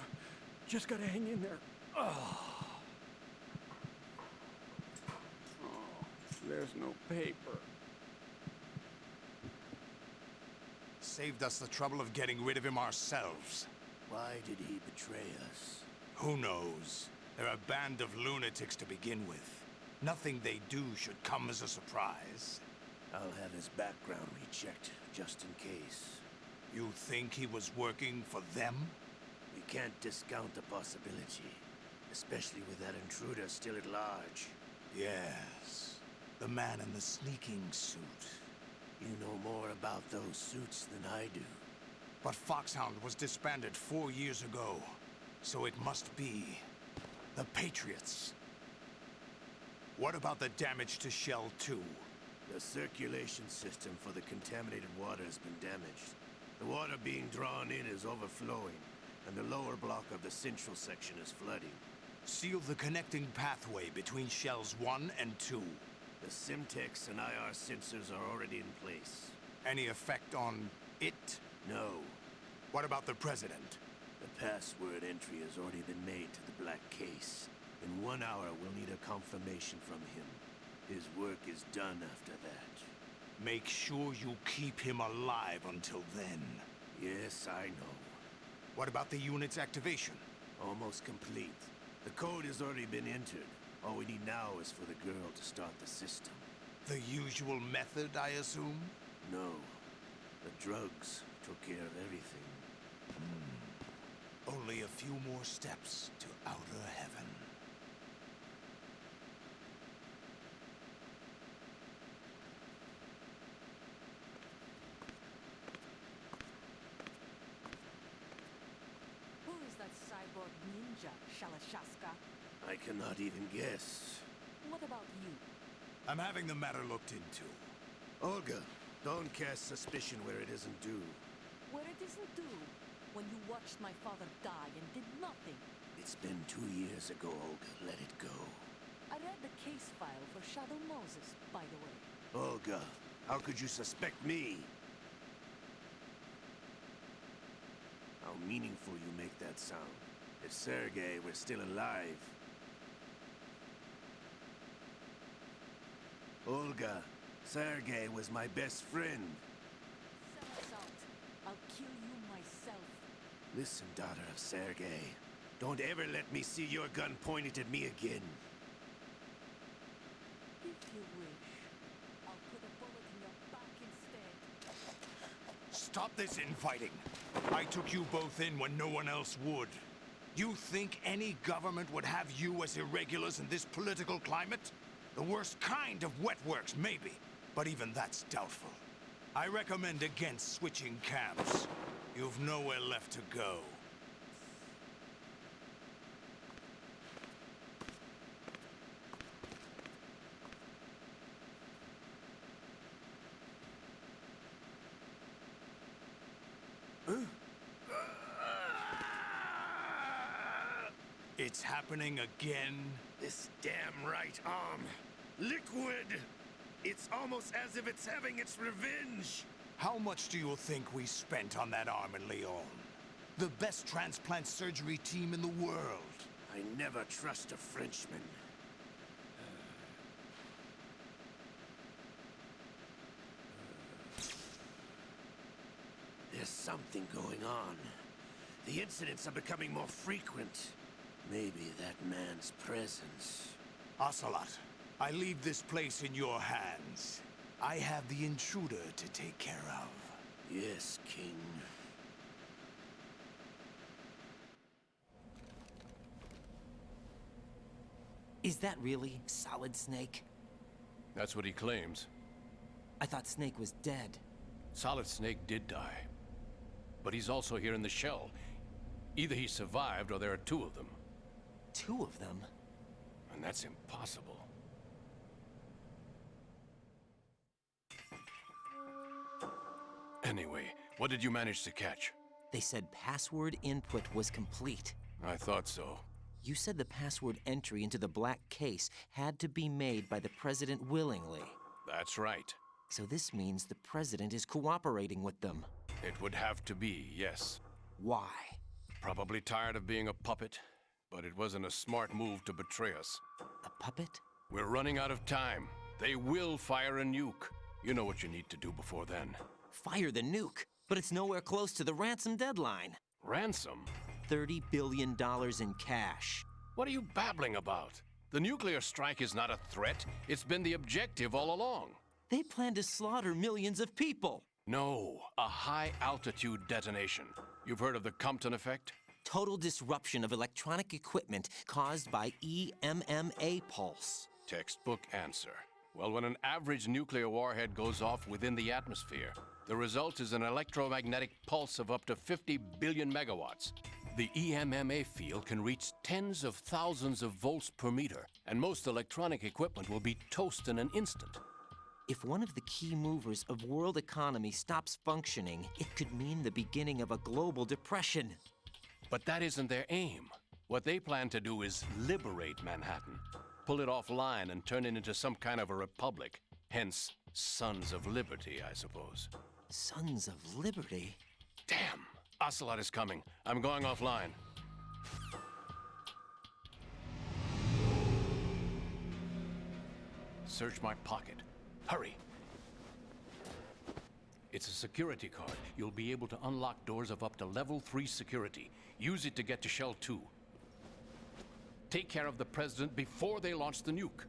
just gotta hang in there. Oh, there's no paper. Saved us the trouble of getting rid of him ourselves. Why did he betray us? Who knows? They're a band of lunatics to begin with. Nothing they do should come as a surprise. I'll have his background rechecked, just in case. You think he was working for them? We can't discount the possibility, especially with that intruder still at large. Yes, the man in the sneaking suit. You know more about those suits than I do. But Foxhound was disbanded 4 years ago, so it must be the Patriots. What about the damage to Shell 2? The circulation system for the contaminated water has been damaged. The water being drawn in is overflowing, and the lower block of the central section is flooding. Seal the connecting pathway between Shells 1 and 2. The Semtex and IR sensors are already in place. Any effect on it? No. What about the President? The password entry has already been made to the black case. In 1 hour, we'll need a confirmation from him. His work is done after that. Make sure you keep him alive until then. Yes, I know. What about the unit's activation? Almost complete. The code has already been entered. All we need now is for the girl to start the system. The usual method, I assume? No. The drugs took care of everything. Only a few more steps to outer heaven. Who is that cyborg ninja, Shalashaska? I cannot even guess. What about you? I'm having the matter looked into. Olga, don't cast suspicion where it isn't due. Where it isn't due, when you watched my father die and did nothing. It's been 2 years ago, Olga. Let it go. I read the case file for Shadow Moses, by the way. Olga, how could you suspect me? How meaningful you make that sound. If Sergei were still alive. Olga, Sergei was my best friend. Sell us out. I'll kill you myself. Listen, daughter of Sergei. Don't ever let me see your gun pointed at me again. If you wish, I'll put a bullet in your back instead. Stop this infighting. I took you both in when no one else would. You think any government would have you as irregulars in this political climate? The worst kind of wet works, maybe. But even that's doubtful. I recommend against switching camps. You've nowhere left to go. It's happening again? This damn right arm. Liquid! It's almost as if it's having its revenge. How much do you think we spent on that arm in Lyon? The best transplant surgery team in the world. I never trust a Frenchman. There's something going on. The incidents are becoming more frequent. Maybe that man's presence. Ocelot, I leave this place in your hands. I have the intruder to take care of. Yes, King. Is that really Solid Snake? That's what he claims. I thought Snake was dead. Solid Snake did die. But he's also here in the shell. Either he survived or there are two of them. Two of them? And that's impossible. Anyway, what did you manage to catch? They said password input was complete. I thought so. You said the password entry into the black case had to be made by the President willingly. That's right. So this means the President is cooperating with them. It would have to be, yes. Why? Probably tired of being a puppet, but it wasn't a smart move to betray us. A puppet? We're running out of time. They will fire a nuke. You know what you need to do before then. Fire the nuke? But it's nowhere close to the ransom deadline. Ransom? $30 billion in cash. What are you babbling about? The nuclear strike is not a threat. It's been the objective all along. They plan to slaughter millions of people. No, a high-altitude detonation. You've heard of the Compton effect? Total disruption of electronic equipment caused by EMMA pulse. Textbook answer. Well, when an average nuclear warhead goes off within the atmosphere, the result is an electromagnetic pulse of up to 50 billion megawatts. The EMMA field can reach tens of thousands of volts per meter, and most electronic equipment will be toast in an instant. If one of the key movers of world economy stops functioning, it could mean the beginning of a global depression. But that isn't their aim. What they plan to do is liberate Manhattan, pull it offline and turn it into some kind of a republic. Hence, Sons of Liberty, I suppose. Sons of Liberty? Damn! Ocelot is coming. I'm going offline. Search my pocket. Hurry! It's a security card. You'll be able to unlock doors of up to level 3 security. Use it to get to Shell 2. Take care of the President before they launch the nuke.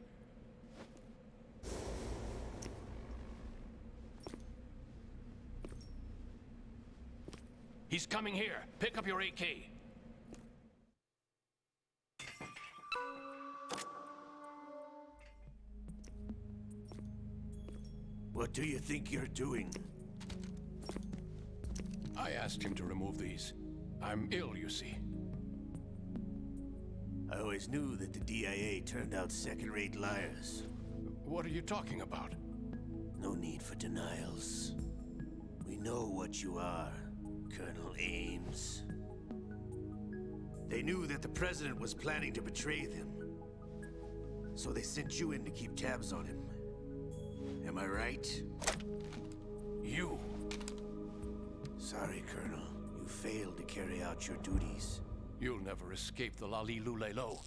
He's coming here. Pick up your AK. What do you think you're doing? I asked him to remove these. I'm ill, you see. I always knew that the DIA turned out second-rate liars. What are you talking about? No need for denials. We know what you are, Colonel Ames. They knew that the President was planning to betray them. So they sent you in to keep tabs on him. Am I right? You? Sorry, Colonel. You failed to carry out your duties. You'll never escape the Lali-Lulelo.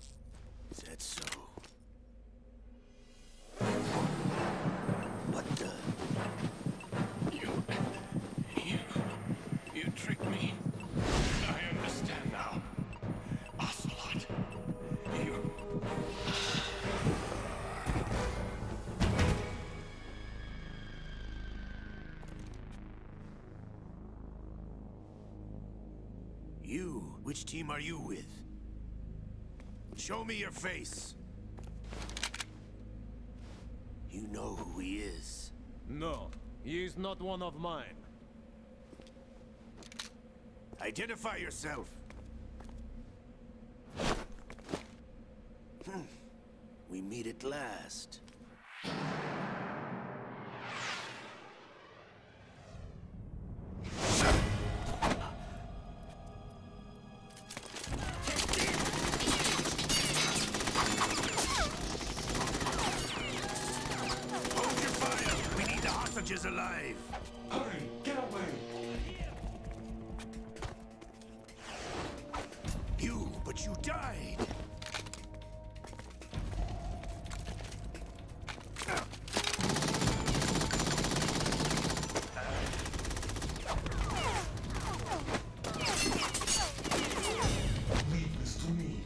Is that so? What the? You tricked me. I understand now. Ocelot. You... You? Which team are you with? Show me your face. You know who he is. No, he is not one of mine. Identify yourself. We meet at last. Hold your fire! We need the hostages alive! Hurry, get away! But you died! Leave this to me.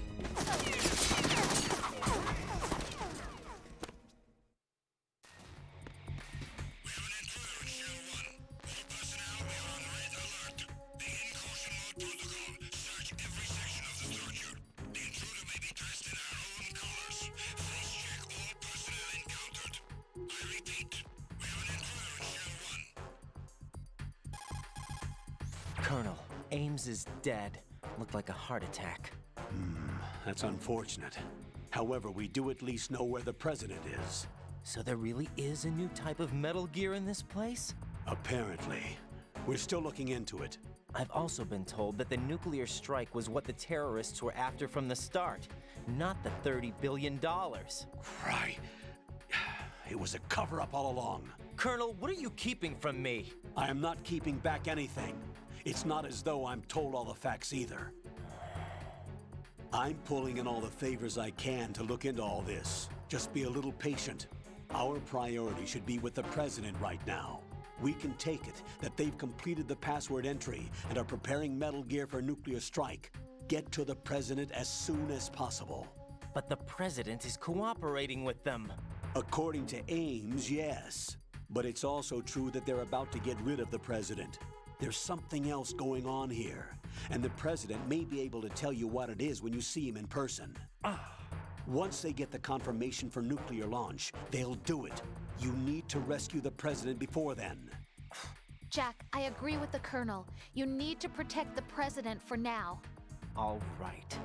Colonel, Ames is dead. Looked like a heart attack. That's unfortunate. However, we do at least know where the President is. So there really is a new type of Metal Gear in this place? Apparently. We're still looking into it. I've also been told that the nuclear strike was what the terrorists were after from the start, not the $30 billion. Right. It was a cover-up all along. Colonel, what are you keeping from me? I am not keeping back anything. It's not as though I'm told all the facts either. I'm pulling in all the favors I can to look into all this. Just be a little patient. Our priority should be with the President right now. We can take it that they've completed the password entry and are preparing Metal Gear for nuclear strike. Get to the President as soon as possible. But the President is cooperating with them. According to Ames, yes. But it's also true that they're about to get rid of the President. There's something else going on here, and the President may be able to tell you what it is when you see him in person. Once they get the confirmation for nuclear launch, they'll do it. You need to rescue the President before then. Jack, I agree with the Colonel. You need to protect the President for now. All right.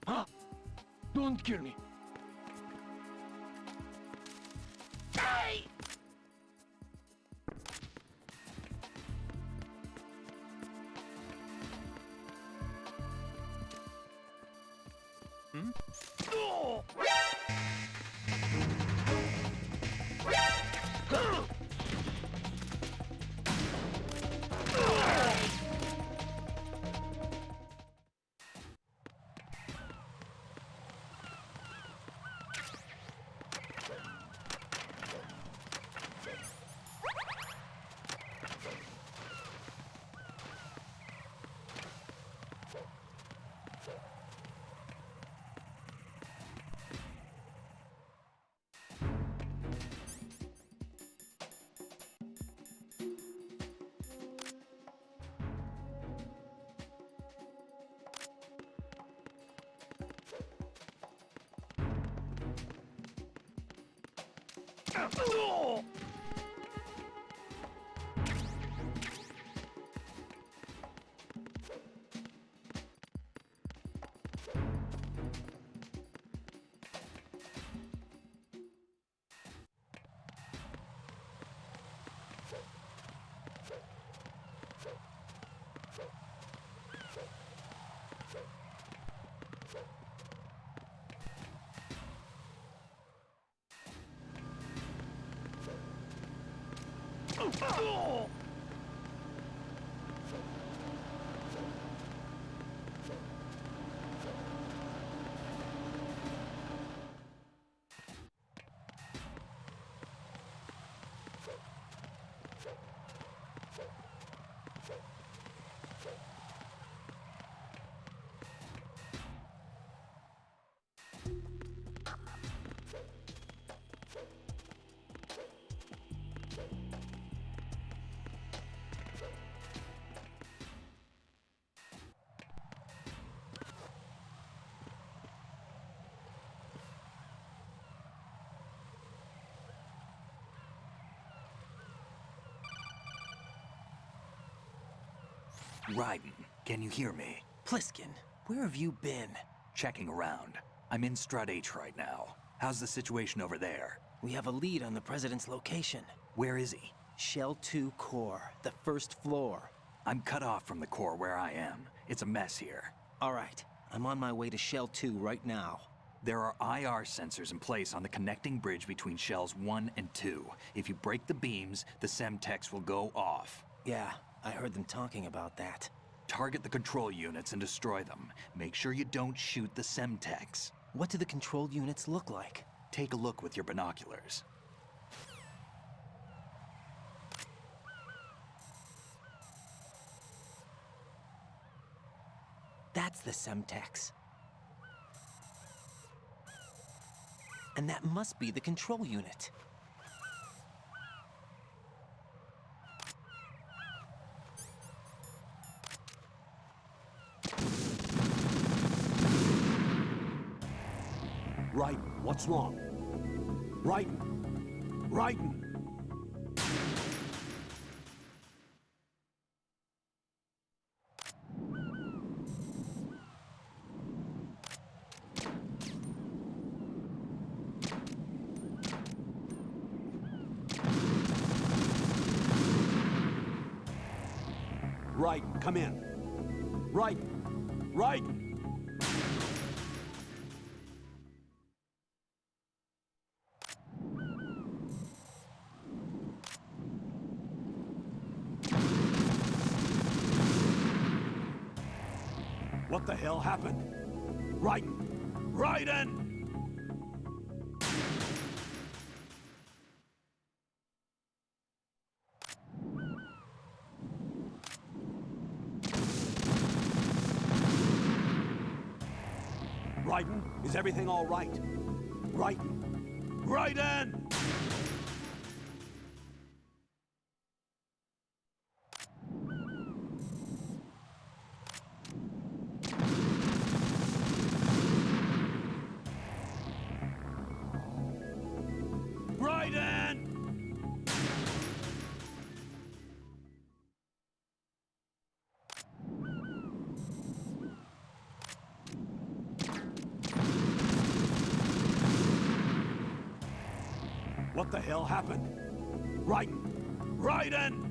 Huh? Don't kill me. Hey! Hmm? Oh! Oh! Oh! Raiden, can you hear me? Pliskin, where have you been? Checking around. I'm in Strut H right now. How's the situation over there? We have a lead on the President's location. Where is he? Shell 2 core, the first floor. I'm cut off from the core where I am. It's a mess here. All right, I'm on my way to Shell 2 right now. There are IR sensors in place on the connecting bridge between Shells 1 and 2. If you break the beams, the Semtex will go off. Yeah, I heard them talking about that. Target the control units and destroy them. Make sure you don't shoot the Semtex. What do the control units look like? Take a look with your binoculars. That's the Semtex. And that must be the control unit. Raiden, what's wrong? Raiden! Raiden! Raiden, come in. Raiden! Raiden! What the hell happened? Raiden! Raiden! Raiden, is everything all right? Raiden! Raiden! Raiden! What the hell happened? Raiden!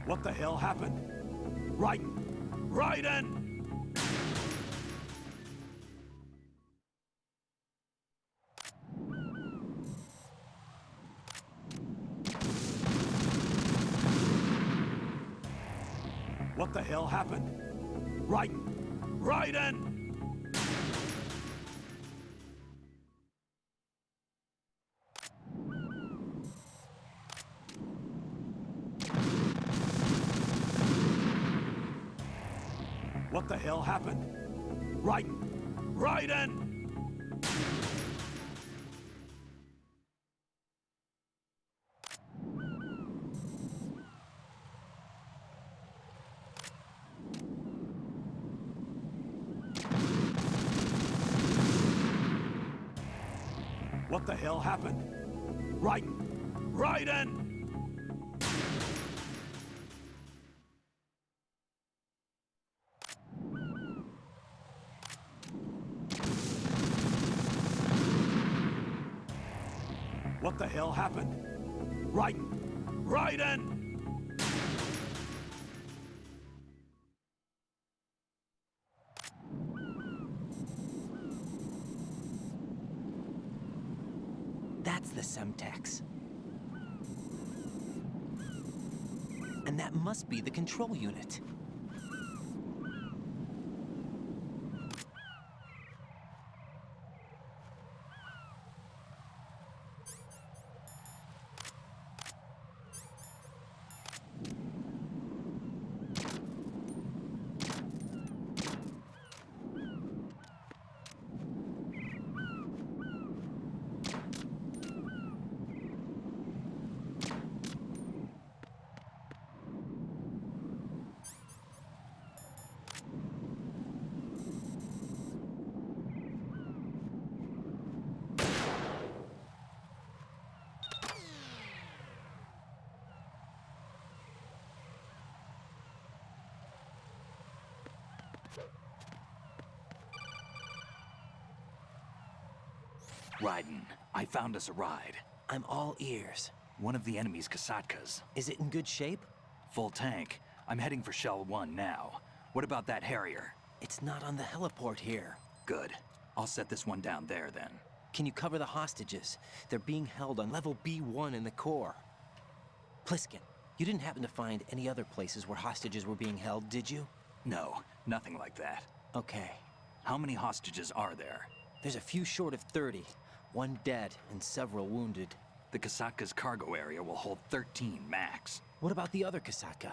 What the hell happened? Raiden! What the hell happened? Raiden! What the hell happened? Raiden! What the hell happened? Raiden! What the hell happened? Raiden! That's the Semtex. And that must be the control unit. Raiden, I found us a ride. I'm all ears. One of the enemy's Kasatkas. Is it in good shape? Full tank. I'm heading for Shell 1 now. What about that Harrier? It's not on the heliport here. Good. I'll set this one down there then. Can you cover the hostages? They're being held on level B1 in the core. Pliskin, you didn't happen to find any other places where hostages were being held, did you? No, nothing like that. Okay. How many hostages are there? There's a few short of 30. One dead and several wounded. The Kasatka's cargo area will hold 13 max. What about the other Kasatka?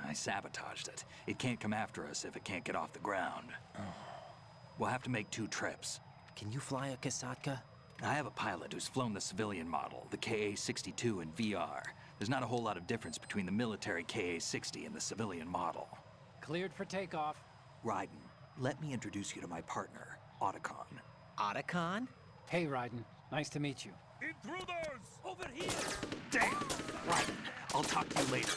I sabotaged it. It can't come after us if it can't get off the ground. We'll have to make 2 trips. Can you fly a Kasatka? I have a pilot who's flown the civilian model, the KA-62 in VR. There's not a whole lot of difference between the military KA-60 and the civilian model. Cleared for takeoff. Raiden, let me introduce you to my partner, Otacon. Otacon? Hey, Raiden. Nice to meet you. Intruders! Over here! Damn! Raiden, I'll talk to you later.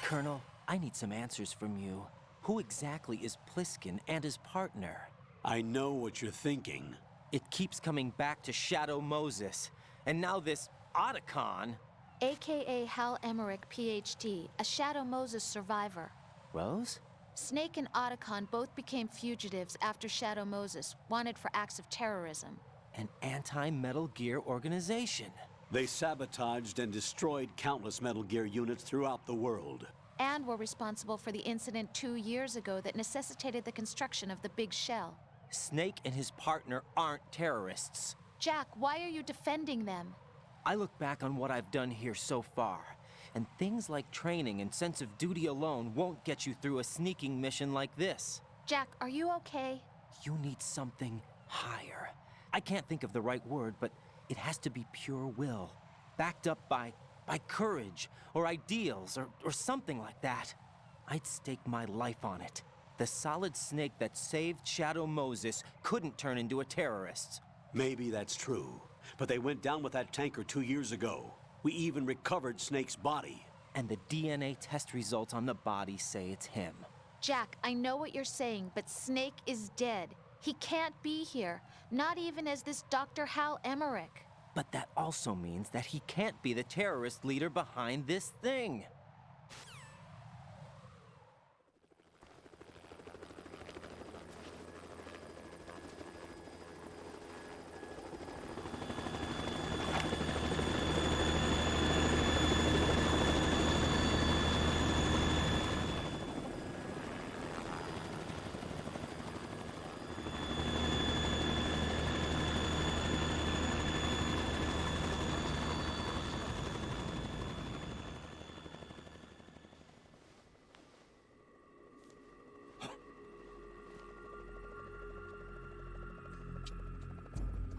Colonel, I need some answers from you. Who exactly is Pliskin and his partner? I know what you're thinking. It keeps coming back to Shadow Moses. And now this Otacon. AKA Hal Emmerich, PhD, a Shadow Moses survivor. Rose? Snake and Otacon both became fugitives after Shadow Moses, wanted for acts of terrorism. An anti-Metal Gear organization. They sabotaged and destroyed countless Metal Gear units throughout the world. And were responsible for the incident 2 years ago that necessitated the construction of the Big Shell. Snake and his partner aren't terrorists. Jack, why are you defending them? I look back on what I've done here so far, and things like training and sense of duty alone won't get you through a sneaking mission like this. Jack, are you okay? You need something higher. I can't think of the right word, but it has to be pure will, backed up by courage, or ideals, or something like that. I'd stake my life on it. The solid Snake that saved Shadow Moses couldn't turn into a terrorist. Maybe that's true, but they went down with that tanker 2 years ago. We even recovered Snake's body. And the DNA test results on the body say it's him. Jack, I know what you're saying, but Snake is dead. He can't be here, not even as this Dr. Hal Emmerich. But that also means that he can't be the terrorist leader behind this thing.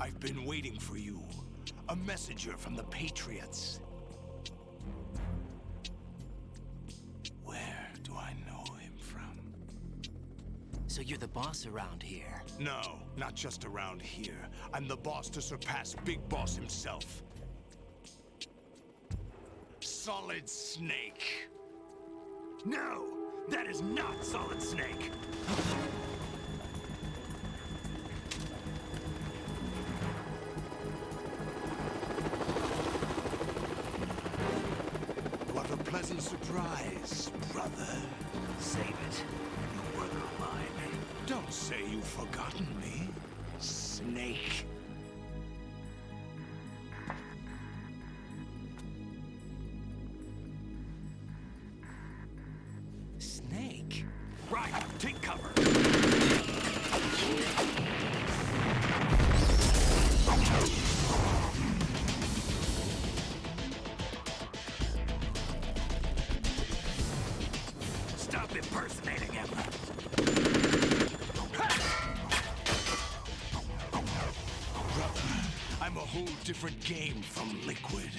I've been waiting for you. A messenger from the Patriots. Where do I know him from? So you're the boss around here? No, not just around here. I'm the boss to surpass Big Boss himself. Solid Snake. No! That is not Solid Snake! What a pleasant surprise, brother. Save it. You brother of mine. Don't say you've forgotten me, Snake. Snake? Right, take cover. Stop impersonating him. Brother, I'm a whole different game from Liquid.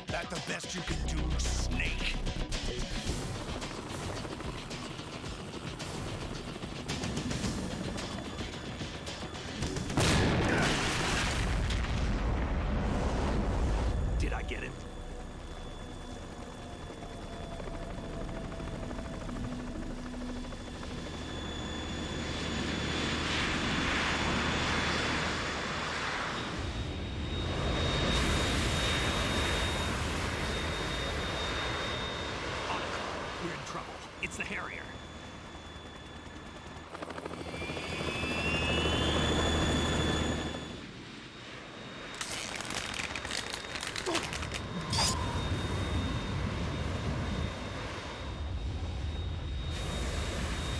That the best you can do, Snake? Did I get it? We're in trouble. It's the Harrier.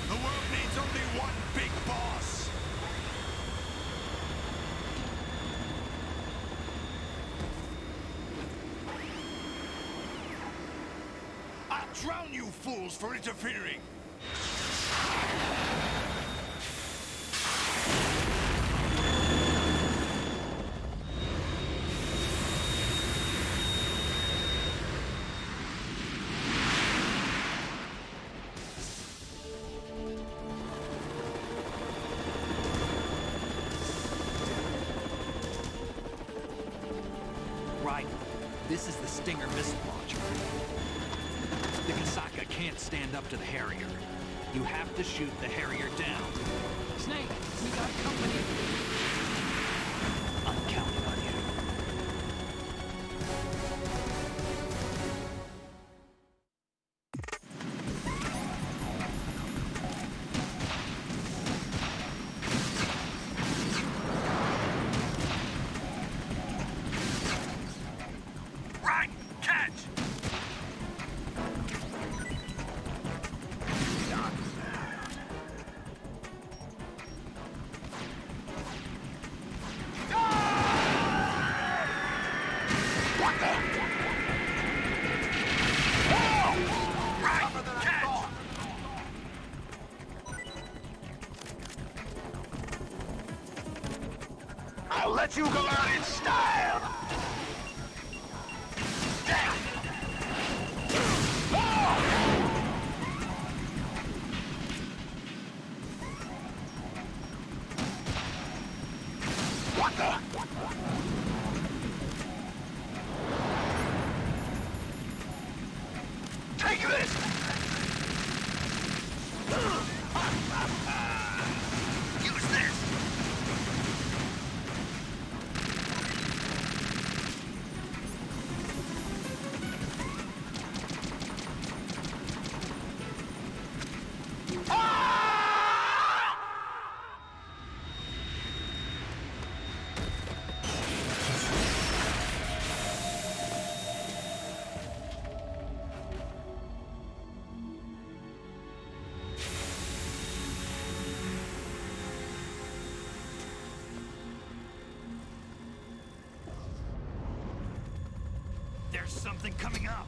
The world needs only one big boss. I'll drown you fools for interfering. Right. This is the Stinger missile launcher. The Kasaka can't stand up to the Harrier. You have to shoot the Harrier down. Snake, we got company. I'm counting on you. Right! Catch! let you go out in style! What the? Take this! Use this! There's something coming up.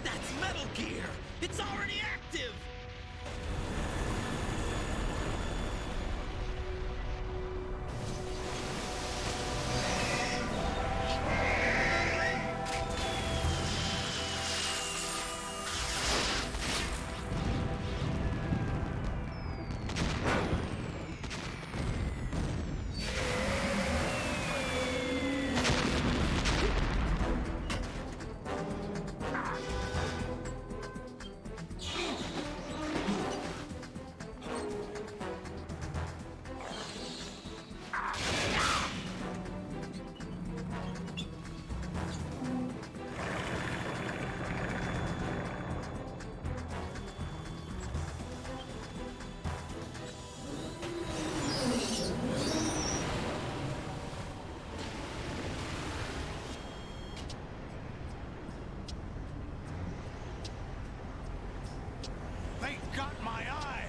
That's Metal Gear! It's already active! They got my eye!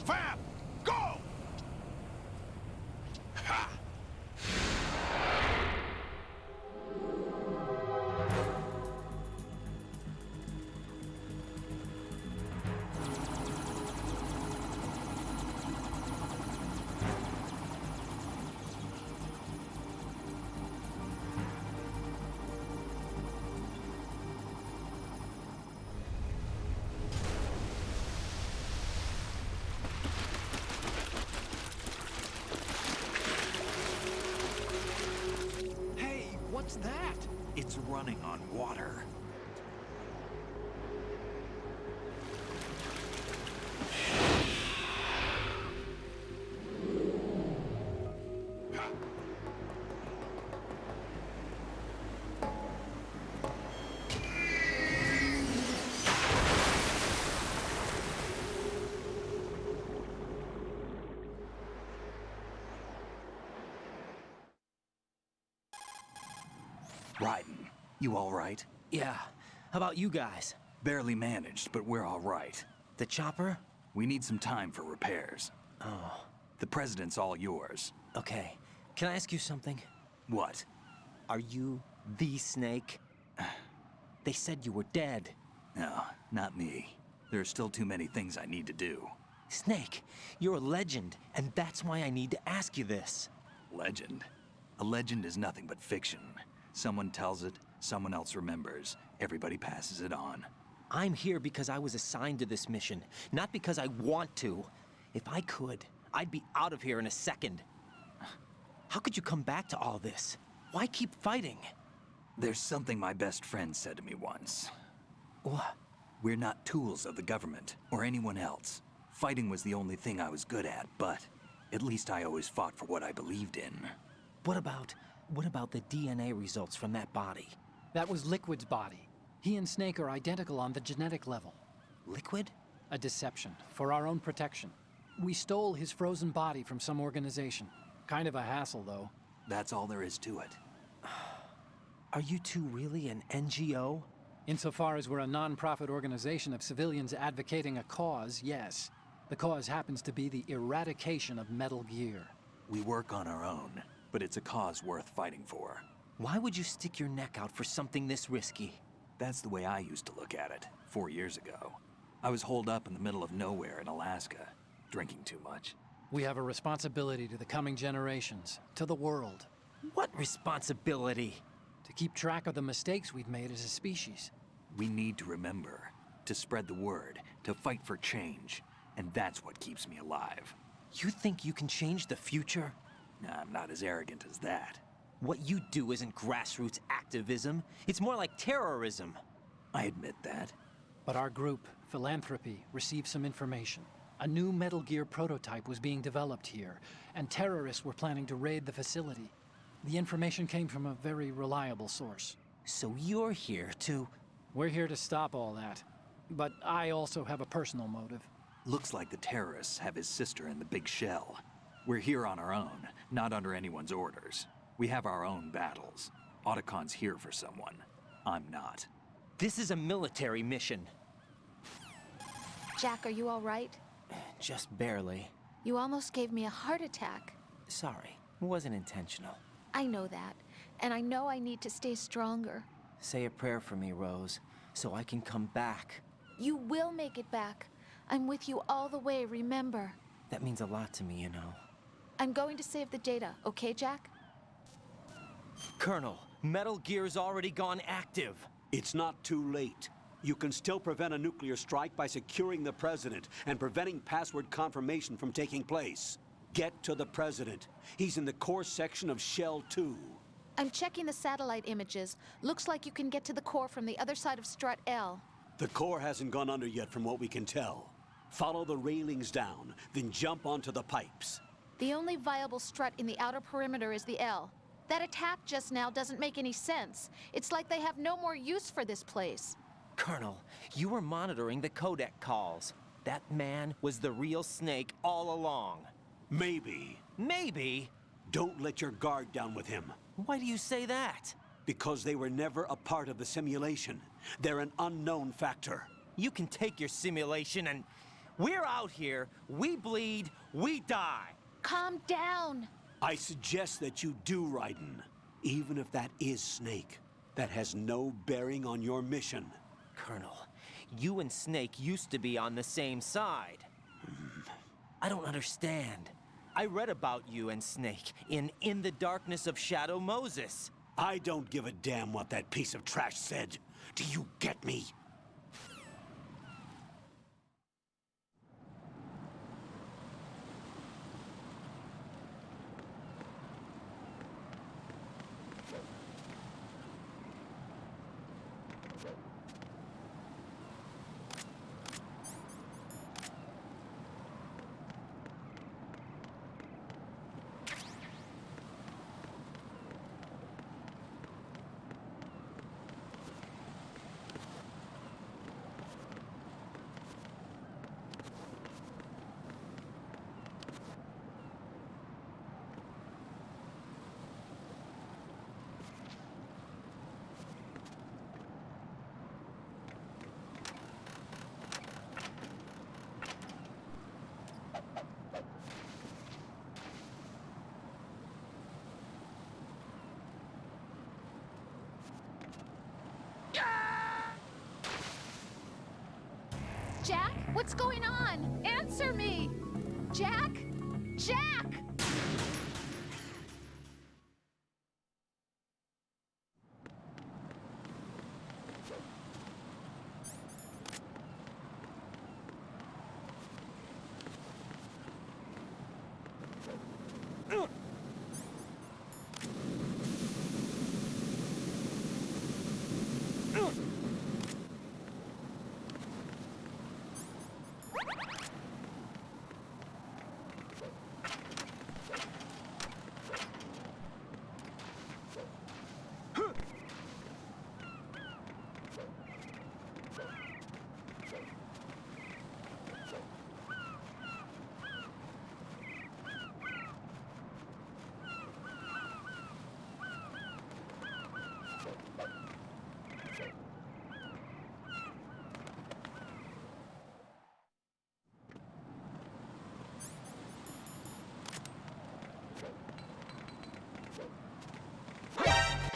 Vamp! Go! Ha! Hey, what's that? It's running on water. Raiden, you all right? Yeah. How about you guys? Barely managed, but we're all right. The chopper? We need some time for repairs. Oh. The president's all yours. Okay. Can I ask you something? What? Are you the Snake? They said you were dead. No, not me. There are still too many things I need to do. Snake, you're a legend, and that's why I need to ask you this. Legend? A legend is nothing but fiction. Someone tells it, someone else remembers. Everybody passes it on. I'm here because I was assigned to this mission, not because I want to. If I could, I'd be out of here in a second. How could you come back to all this? Why keep fighting? There's something my best friend said to me once. What? We're not tools of the government, or anyone else. Fighting was the only thing I was good at, but at least I always fought for what I believed in. What about the DNA results from that body? That was Liquid's body. He and Snake are identical on the genetic level. Liquid? A deception, for our own protection. We stole his frozen body from some organization. Kind of a hassle, though. That's all there is to it. Are you two really an NGO? Insofar as we're a non-profit organization of civilians advocating a cause, yes. The cause happens to be the eradication of Metal Gear. We work on our own, but it's a cause worth fighting for. Why would you stick your neck out for something this risky? That's the way I used to look at it, 4 years ago. I was holed up in the middle of nowhere in Alaska, drinking too much. We have a responsibility to the coming generations, to the world. What responsibility? To keep track of the mistakes we've made as a species. We need to remember, to spread the word, to fight for change. And that's what keeps me alive. You think you can change the future? Nah, I'm not as arrogant as that. What you do isn't grassroots activism. It's more like terrorism. I admit that. But our group, Philanthropy, received some information. A new Metal Gear prototype was being developed here, and terrorists were planning to raid the facility. The information came from a very reliable source. So you're here to... We're here to stop all that. But I also have a personal motive. Looks like the terrorists have his sister in the big shell. We're here on our own, not under anyone's orders. We have our own battles. Otacon's here for someone. I'm not. This is a military mission. Jack, are you all right? Just barely. You almost gave me a heart attack. Sorry, it wasn't intentional. I know that, and I know I need to stay stronger. Say a prayer for me, Rose, so I can come back. You will make it back. I'm with you all the way, remember? That means a lot to me, you know. I'm going to save the data, okay, Jack? Colonel, Metal Gear's already gone active. It's not too late. You can still prevent a nuclear strike by securing the President and preventing password confirmation from taking place. Get to the President. He's in the core section of Shell 2. I'm checking the satellite images. Looks like you can get to the core from the other side of Strut L. The core hasn't gone under yet from what we can tell. Follow the railings down, then jump onto the pipes. The only viable strut in the outer perimeter is the L. That attack just now doesn't make any sense. It's like they have no more use for this place. Colonel, you were monitoring the codec calls. That man was the real Snake all along. Maybe. Maybe? Don't let your guard down with him. Why do you say that? Because they were never a part of the simulation. They're an unknown factor. You can take your simulation and... We're out here, we bleed, we die. Calm down. I suggest that you do, Raiden. Even if that is Snake. That has no bearing on your mission. Colonel, you and Snake used to be on the same side. I don't understand. I read about you and Snake in the Darkness of Shadow Moses. I don't give a damn what that piece of trash said. Do you get me? Jack, what's going on? Answer me! Jack? Jack!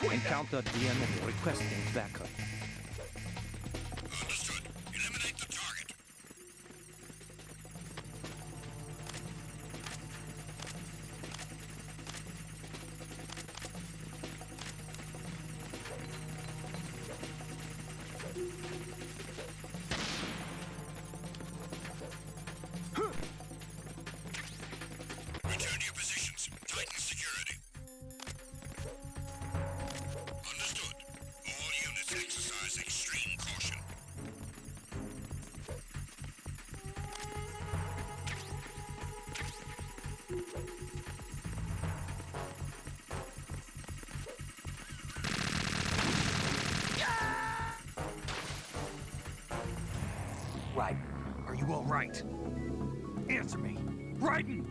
Encounter DM requesting backup. Understood. Eliminate the target. Return to your positions. Tighten security. Understood. All units exercise extreme caution. Right. Are you all right? Answer me. Raiden!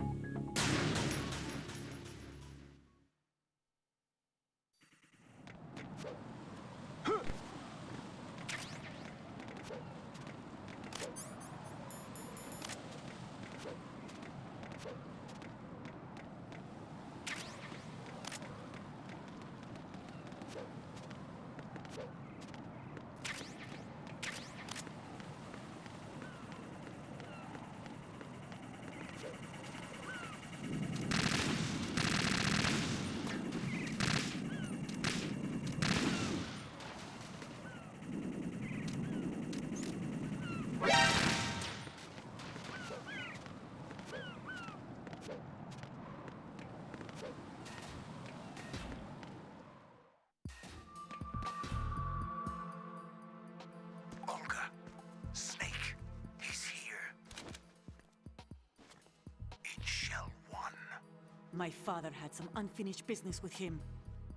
Olga, Snake, he's here. In Shell 1. My father had some unfinished business with him.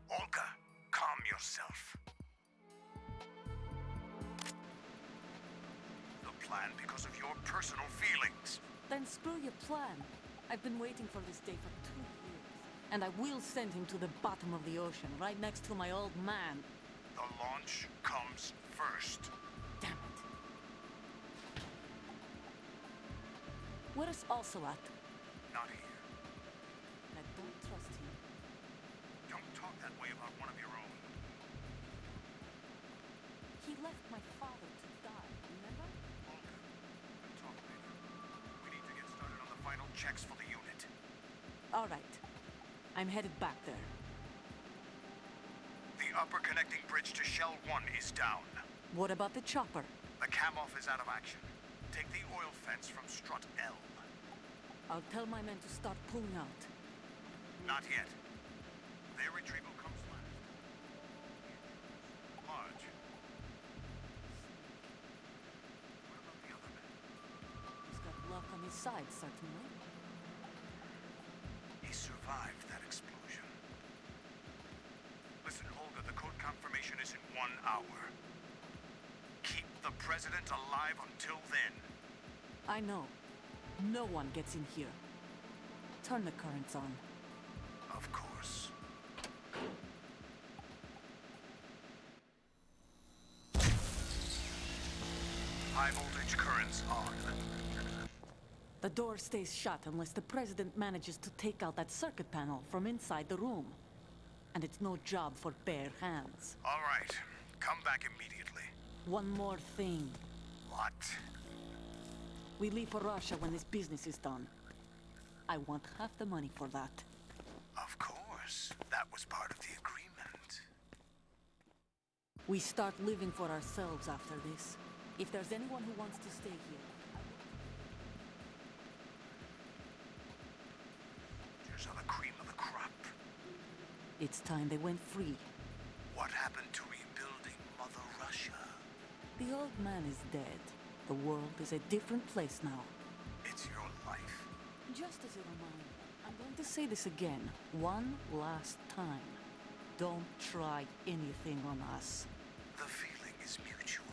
Olga, calm yourself. The plan because of your personal feelings. Then screw your plan. I've been waiting for this day for 2 years. And I will send him to the bottom of the ocean, right next to my old man. The launch comes first. Damn it. Where is Ocelot? Not here. I don't trust him. Don't talk that way about one of your own. He left my father to die, remember? Olga, we'll talk later. We need to get started on the final checks for the unit. All right. I'm headed back there. The upper connecting bridge to Shell 1 is down. What about the chopper? The cam-off is out of action. Take the oil fence from strut L. I'll tell my men to start pulling out. Not yet. Their retrieval comes last. Marge. What about the other men? He's got luck on his side, certainly. He survived that explosion. Listen, Olga, the code confirmation is in 1 hour. Keep the president alive until then. I know. No one gets in here. Turn the currents on. Of course. High voltage currents on. The door stays shut unless the president manages to take out that circuit panel from inside the room. And it's no job for bare hands. All right. Come back immediately. One more thing. What? We leave for Russia when this business is done. I want half the money for that. Of course. That was part of the agreement. We start living for ourselves after this. If there's anyone who wants to stay here, Soldiers are the cream of the crop. it's time they went free. What happened to rebuilding Mother Russia? The old man is dead. The world is a different place now. It's your life. Just as a reminder, I'm going to say this again, one last time. Don't try anything on us. The feeling is mutual.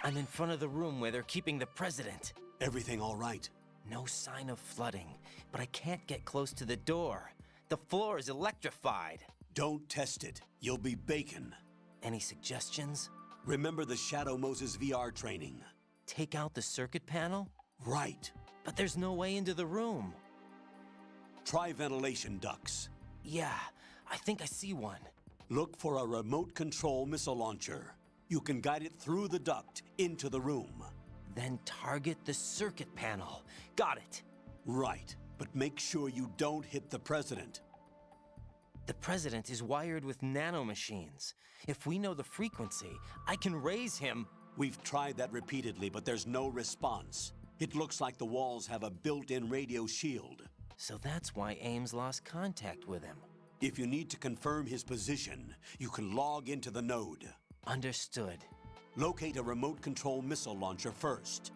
I'm in front of the room where they're keeping the president. Everything all right? No sign of flooding, but I can't get close to the door. The floor is electrified. Don't test it. You'll be bacon. Any suggestions? Remember the Shadow Moses VR training? Take out the circuit panel? Right. But there's no way into the room. Try ventilation ducts. Yeah, I think I see one. Look for a remote control missile launcher. You can guide it through the duct into the room. Then target the circuit panel. Got it. Right, but make sure you don't hit the president. The president is wired with nanomachines. If we know the frequency, I can raise him. We've tried that repeatedly, but there's no response. It looks like the walls have a built-in radio shield. So that's why Ames lost contact with him. If you need to confirm his position, you can log into the node. Understood. Locate a remote control missile launcher first.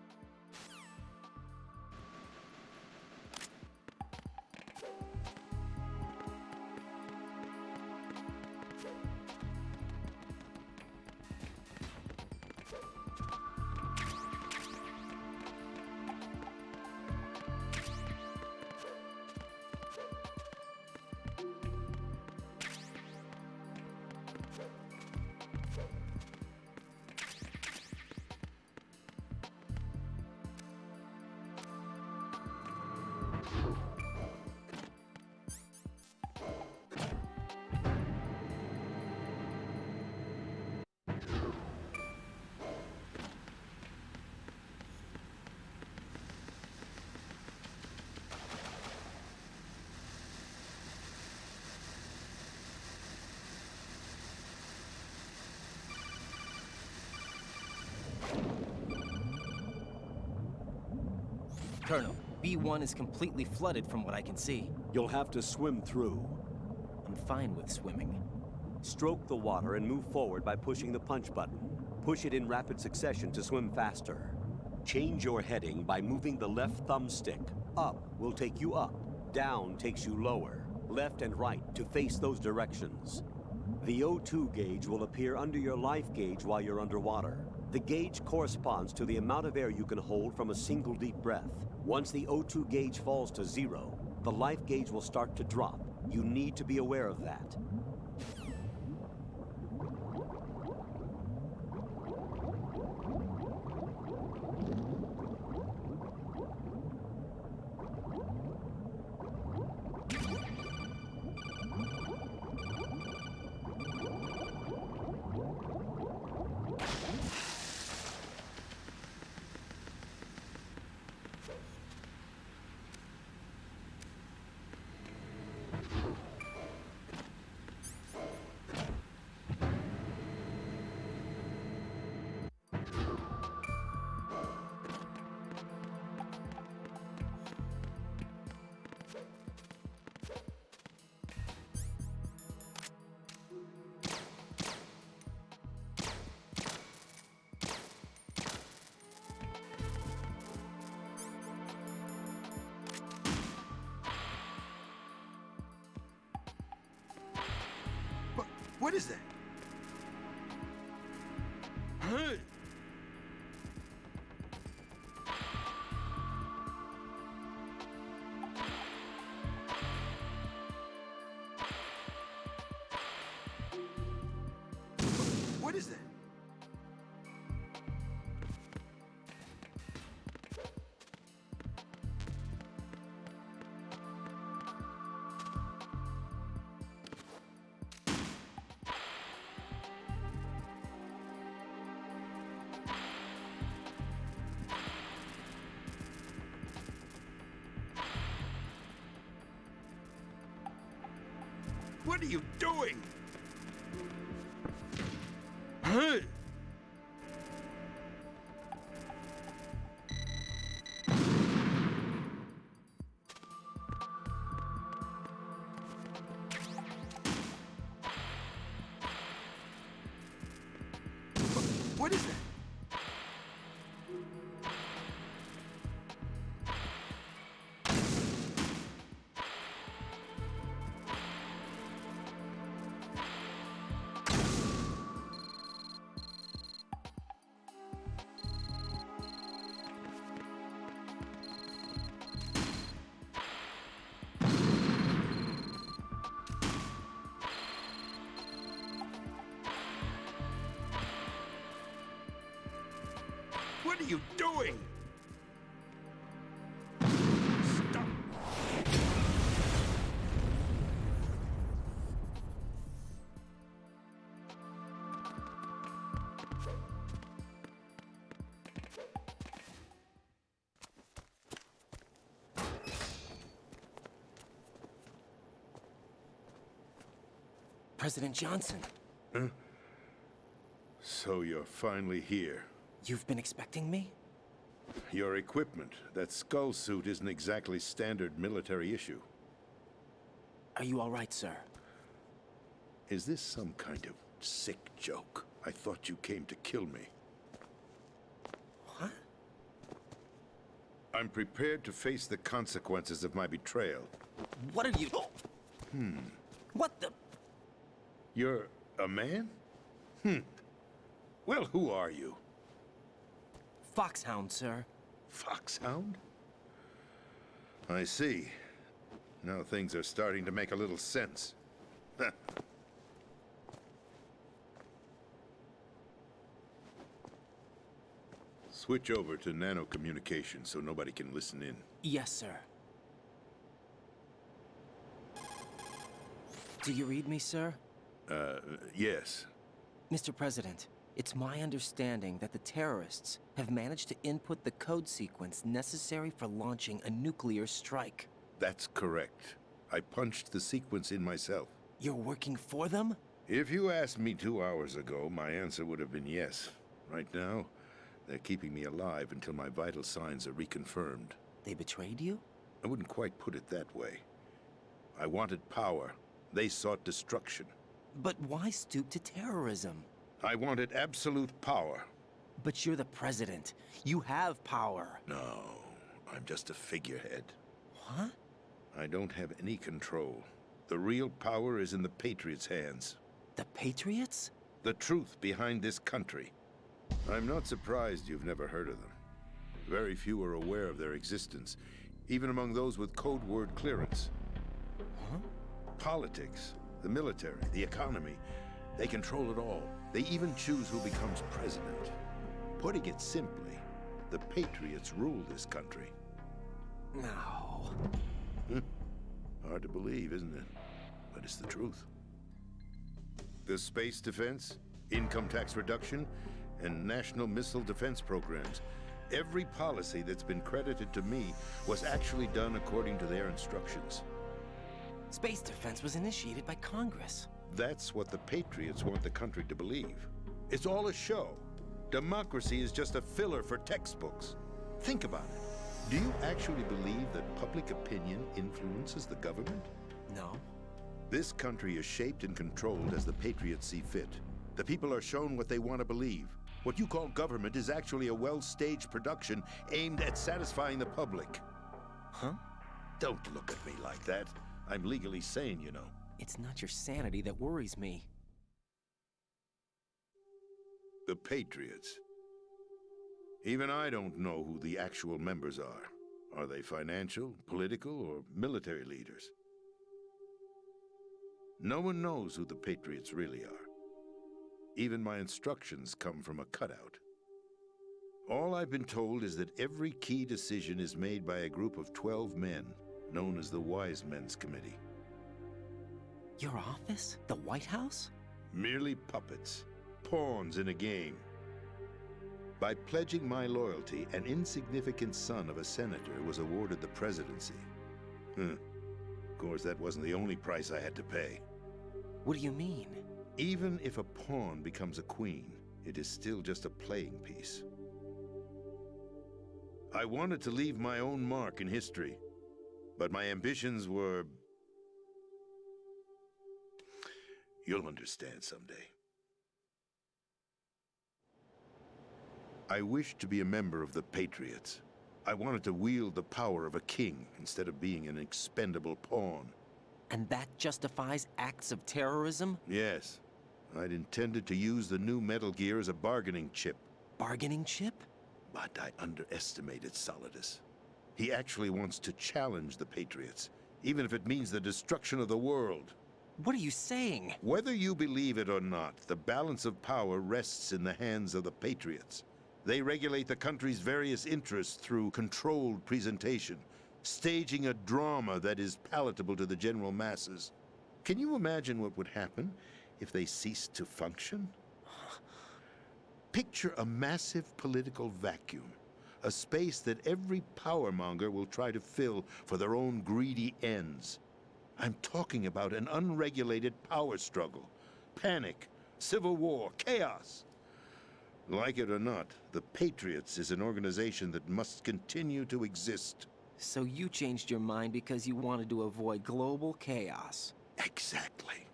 Colonel, B1 is completely flooded from what I can see. You'll have to swim through. I'm fine with swimming. Stroke the water and move forward by pushing the punch button. Push it in rapid succession to swim faster. Change your heading by moving the left thumbstick. Up will take you up. Down takes you lower. Left and right to face those directions. The O2 gauge will appear under your life gauge while you're underwater. The gauge corresponds to the amount of air you can hold from a single deep breath. Once the O2 gauge falls to 0, the life gauge will start to drop. You need to be aware of that. What is that? Huh? What is that? What are you doing? Huh? What is that? What are you doing? President Johnson. Huh? So you're finally here. You've been expecting me? Your equipment, that skull suit isn't exactly standard military issue. Are you all right, sir? Is this some kind of sick joke? I thought you came to kill me. What? I'm prepared to face the consequences of my betrayal. What are you... What the... You're a man? Well, who are you? Foxhound, sir. Foxhound? I see. Now things are starting to make a little sense. Switch over to nano-communication so nobody can listen in. Yes, sir. Do you read me, sir? Yes. Mr. President, it's my understanding that the terrorists have managed to input the code sequence necessary for launching a nuclear strike. That's correct. I punched the sequence in myself. You're working for them? If you asked me 2 hours ago, my answer would have been yes. Right now, they're keeping me alive until my vital signs are reconfirmed. They betrayed you? I wouldn't quite put it that way. I wanted power. They sought destruction. But why stoop to terrorism? I wanted absolute power. But you're the president. You have power. No, I'm just a figurehead. What? I don't have any control. The real power is in the Patriots' hands. The Patriots? The truth behind this country. I'm not surprised you've never heard of them. Very few are aware of their existence, even among those with code word clearance. Huh? Politics, the military, the economy, they control it all. They even choose who becomes president. Putting it simply, the Patriots rule this country. No. Hard to believe, isn't it? But it's the truth. The space defense, income tax reduction, and national missile defense programs. Every policy that's been credited to me was actually done according to their instructions. Space defense was initiated by Congress. That's what the Patriots want the country to believe. It's all a show. Democracy is just a filler for textbooks. Think about it. Do you actually believe that public opinion influences the government? No. This country is shaped and controlled as the Patriots see fit. The people are shown what they want to believe. What you call government is actually a well-staged production aimed at satisfying the public. Huh? Don't look at me like that. I'm legally sane, you know. It's not your sanity that worries me. The Patriots. Even I don't know who the actual members are. Are they financial, political, or military leaders? No one knows who the Patriots really are. Even my instructions come from a cutout. All I've been told is that every key decision is made by a group of 12 men, known as the Wise Men's Committee. Your office? The White House? Merely puppets, pawns in a game. By pledging my loyalty, an insignificant son of a senator was awarded the presidency. Of course, that wasn't the only price I had to pay. What do you mean? Even if a pawn becomes a queen, it is still just a playing piece. I wanted to leave my own mark in history, but my ambitions were... You'll understand someday. I wished to be a member of the Patriots. I wanted to wield the power of a king instead of being an expendable pawn. And that justifies acts of terrorism? Yes. I'd intended to use the new Metal Gear as a bargaining chip. Bargaining chip? But I underestimated Solidus. He actually wants to challenge the Patriots, even if it means the destruction of the world. What are you saying? Whether you believe it or not, the balance of power rests in the hands of the Patriots. They regulate the country's various interests through controlled presentation, staging a drama that is palatable to the general masses. Can you imagine what would happen if they ceased to function? Picture a massive political vacuum, a space that every powermonger will try to fill for their own greedy ends. I'm talking about an unregulated power struggle, panic, civil war, chaos. Like it or not, the Patriots is an organization that must continue to exist. So you changed your mind because you wanted to avoid global chaos. Exactly.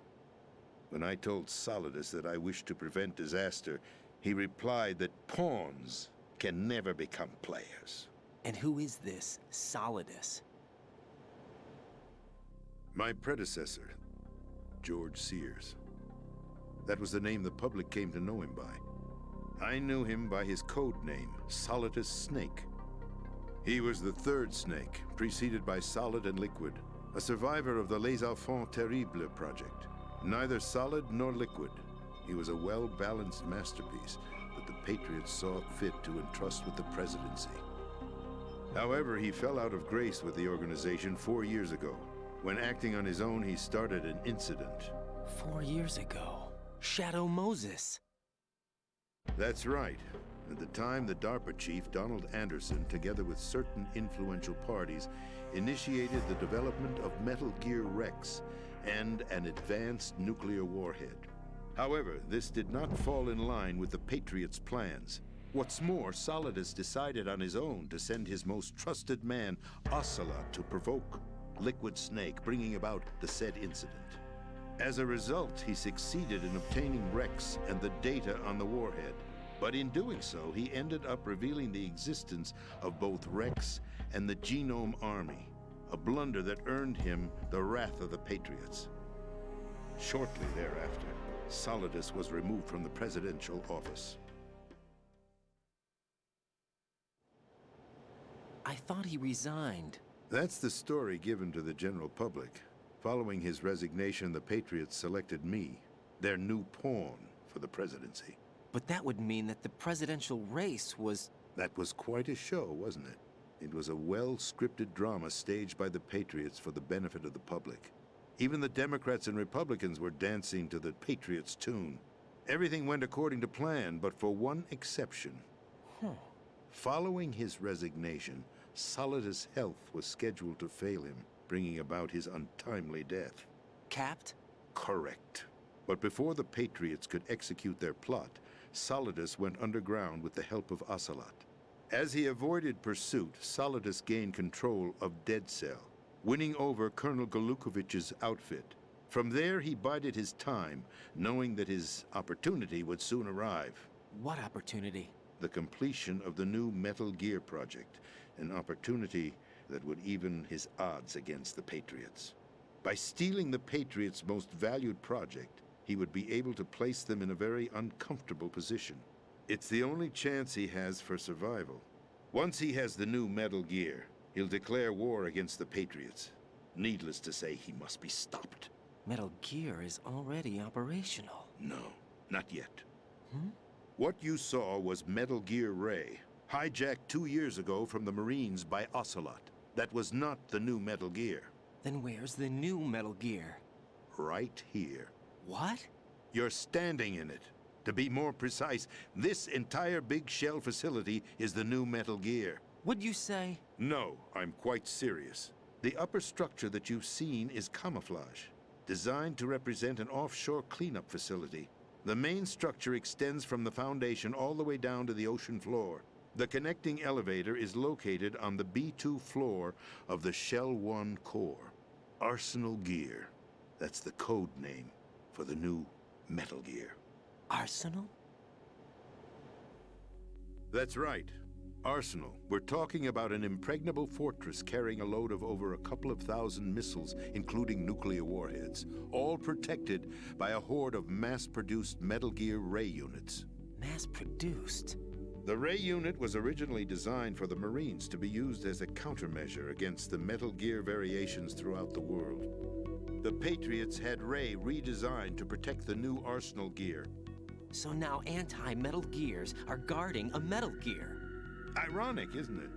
When I told Solidus that I wished to prevent disaster, he replied that pawns can never become players. And who is this Solidus? My predecessor, George Sears. That was the name the public came to know him by. I knew him by his code name, Solidus Snake. He was the third Snake, preceded by Solid and Liquid, a survivor of the Les Enfants Terribles project. Neither solid nor liquid, he was a well-balanced masterpiece that the Patriots saw fit to entrust with the presidency. However, he fell out of grace with the organization 4 years ago. When acting on his own, he started an incident. 4 years ago? Shadow Moses. That's right. At the time, the DARPA chief, Donald Anderson, together with certain influential parties, initiated the development of Metal Gear Rex and an advanced nuclear warhead. However, this did not fall in line with the Patriots' plans. What's more, Solidus decided on his own to send his most trusted man, Ocelot, to provoke Liquid Snake, bringing about the said incident. As a result, he succeeded in obtaining Rex and the data on the warhead. But in doing so, he ended up revealing the existence of both Rex and the Genome Army, a blunder that earned him the wrath of the Patriots. Shortly thereafter, Solidus was removed from the presidential office. I thought he resigned. That's the story given to the general public. Following his resignation, the Patriots selected me, their new pawn, for the presidency. But that would mean that the presidential race was... That was quite a show, wasn't it? It was a well-scripted drama staged by the Patriots for the benefit of the public. Even the Democrats and Republicans were dancing to the Patriots' tune. Everything went according to plan, but for one exception. Following his resignation, Solidus' health was scheduled to fail him, bringing about his untimely death. Capped? Correct. But before the Patriots could execute their plot, Solidus went underground with the help of Ocelot. As he avoided pursuit, Solidus gained control of Dead Cell, winning over Colonel Golukovich's outfit. From there, he bided his time, knowing that his opportunity would soon arrive. What opportunity? The completion of the new Metal Gear project, an opportunity that would even his odds against the Patriots. By stealing the Patriots' most valued project, he would be able to place them in a very uncomfortable position. It's the only chance he has for survival. Once he has the new Metal Gear, he'll declare war against the Patriots. Needless to say, he must be stopped. Metal Gear is already operational. No, not yet. What you saw was Metal Gear Ray, hijacked 2 years ago from the Marines by Ocelot. That was not the new Metal Gear. Then where's the new Metal Gear? Right here. What? You're standing in it. To be more precise, this entire big shell facility is the new Metal Gear. What'd you say? No, I'm quite serious. The upper structure that you've seen is camouflage, designed to represent an offshore cleanup facility. The main structure extends from the foundation all the way down to the ocean floor. The connecting elevator is located on the B2 floor of the Shell 1 core. Arsenal Gear. That's the code name for the new Metal Gear. Arsenal? That's right. Arsenal. We're talking about an impregnable fortress carrying a load of over a couple of thousand missiles, including nuclear warheads, all protected by a horde of mass-produced Metal Gear Ray units. Mass-produced? The Ray unit was originally designed for the Marines to be used as a countermeasure against the Metal Gear variations throughout the world. The Patriots had Ray redesigned to protect the new Arsenal Gear. So now anti-Metal Gears are guarding a Metal Gear. Ironic, isn't it?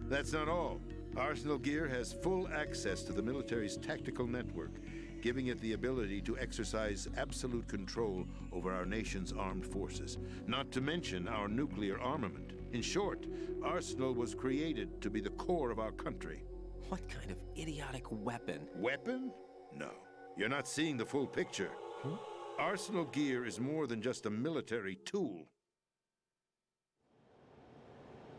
That's not all. Arsenal Gear has full access to the military's tactical network, giving it the ability to exercise absolute control over our nation's armed forces, not to mention our nuclear armament. In short, Arsenal was created to be the core of our country. What kind of idiotic weapon? Weapon? No. You're not seeing the full picture. Arsenal gear is more than just a military tool.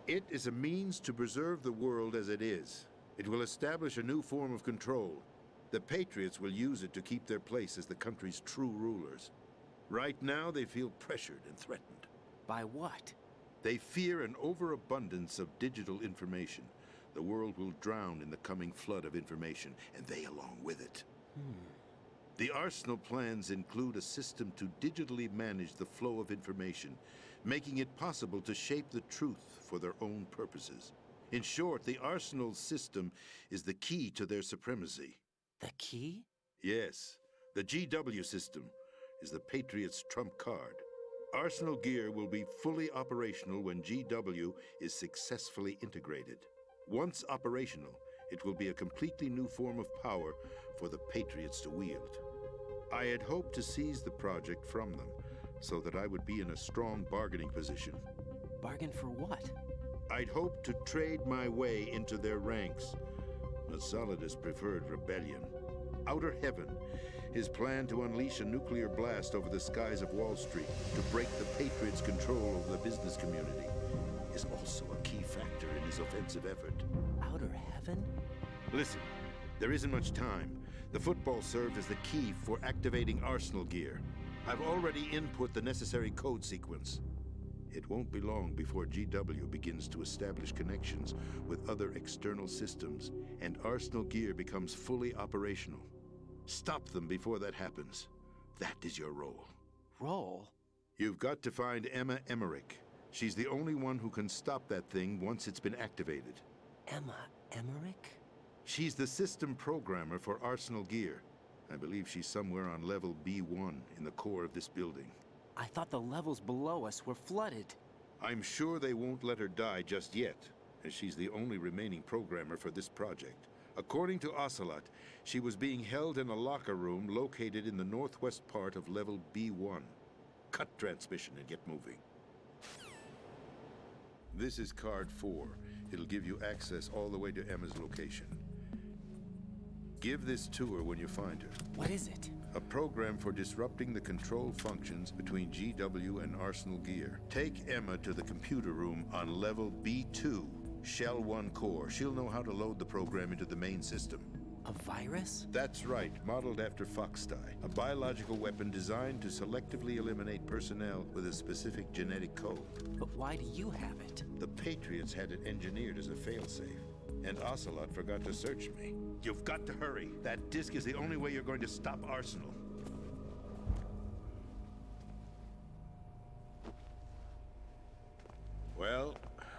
It is a means to preserve the world as it is. It will establish a new form of control. The Patriots will use it to keep their place as the country's true rulers. Right now, they feel pressured and threatened. By what? They fear an overabundance of digital information. The world will drown in the coming flood of information, and they along with it. The Arsenal plans include a system to digitally manage the flow of information, making it possible to shape the truth for their own purposes. In short, the Arsenal system is the key to their supremacy. The key? Yes. The GW system is the Patriots' trump card. Arsenal gear will be fully operational when GW is successfully integrated. Once operational, it will be a completely new form of power for the Patriots to wield. I had hoped to seize the project from them, so that I would be in a strong bargaining position. Bargain for what? I'd hoped to trade my way into their ranks, but Solidus preferred rebellion. Outer Heaven, his plan to unleash a nuclear blast over the skies of Wall Street to break the Patriots' control over the business community, is also a key factor in his offensive effort. Outer Heaven? Listen, there isn't much time. The football served as the key for activating Arsenal gear. I've already input the necessary code sequence. It won't be long before GW begins to establish connections with other external systems, and Arsenal gear becomes fully operational. Stop them before that happens. That is your role. Role? You've got to find Emma Emmerich. She's the only one who can stop that thing once it's been activated. Emma Emmerich? She's the system programmer for Arsenal gear. I believe she's somewhere on level B1 in the core of this building. I thought the levels below us were flooded. I'm sure they won't let her die just yet, as she's the only remaining programmer for this project. According to Ocelot, she was being held in a locker room located in the northwest part of level B1. Cut transmission and get moving. This is card 4. It'll give you access all the way to Emma's location. Give this to her when you find her. What is it? A program for disrupting the control functions between GW and Arsenal gear. Take Emma to the computer room on level B2, Shell 1 core. She'll know how to load the program into the main system. A virus? That's right, modeled after Foxdie. A biological weapon designed to selectively eliminate personnel with a specific genetic code. But why do you have it? The Patriots had it engineered as a failsafe. And Ocelot forgot to search me. You've got to hurry. That disk is the only way you're going to stop Arsenal. Well,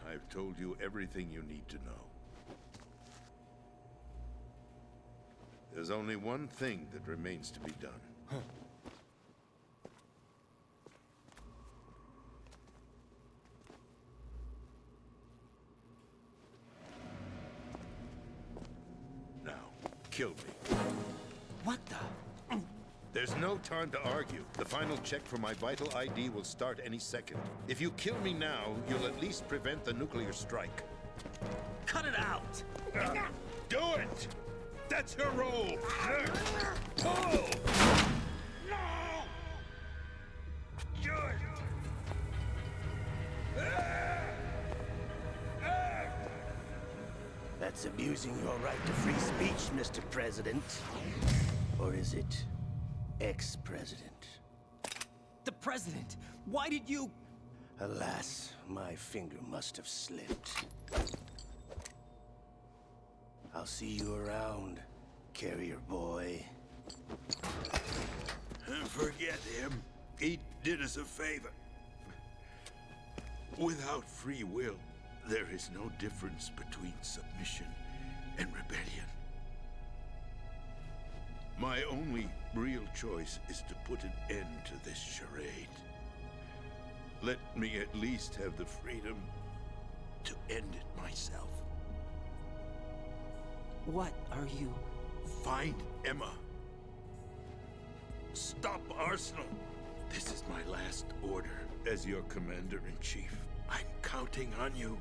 I've told you everything you need to know. There's only one thing that remains to be done. Now, kill me. What the? There's no time to argue. The final check for my vital ID will start any second. If you kill me now, you'll at least prevent the nuclear strike. Cut it out! Do it! That's your role! Pull! No! Do it! That's abusing your right to free speech, Mr. President. Or is it ex-president? The president! Why did you... Alas, my finger must have slipped. I'll see you around, carrier boy. Forget him. He did us a favor. Without free will, there is no difference between submission and rebellion. My only real choice is to put an end to this charade. Let me at least have the freedom to end it myself. What are you... Find Emma. Stop Arsenal. This is my last order as your commander-in-chief. I'm counting on you.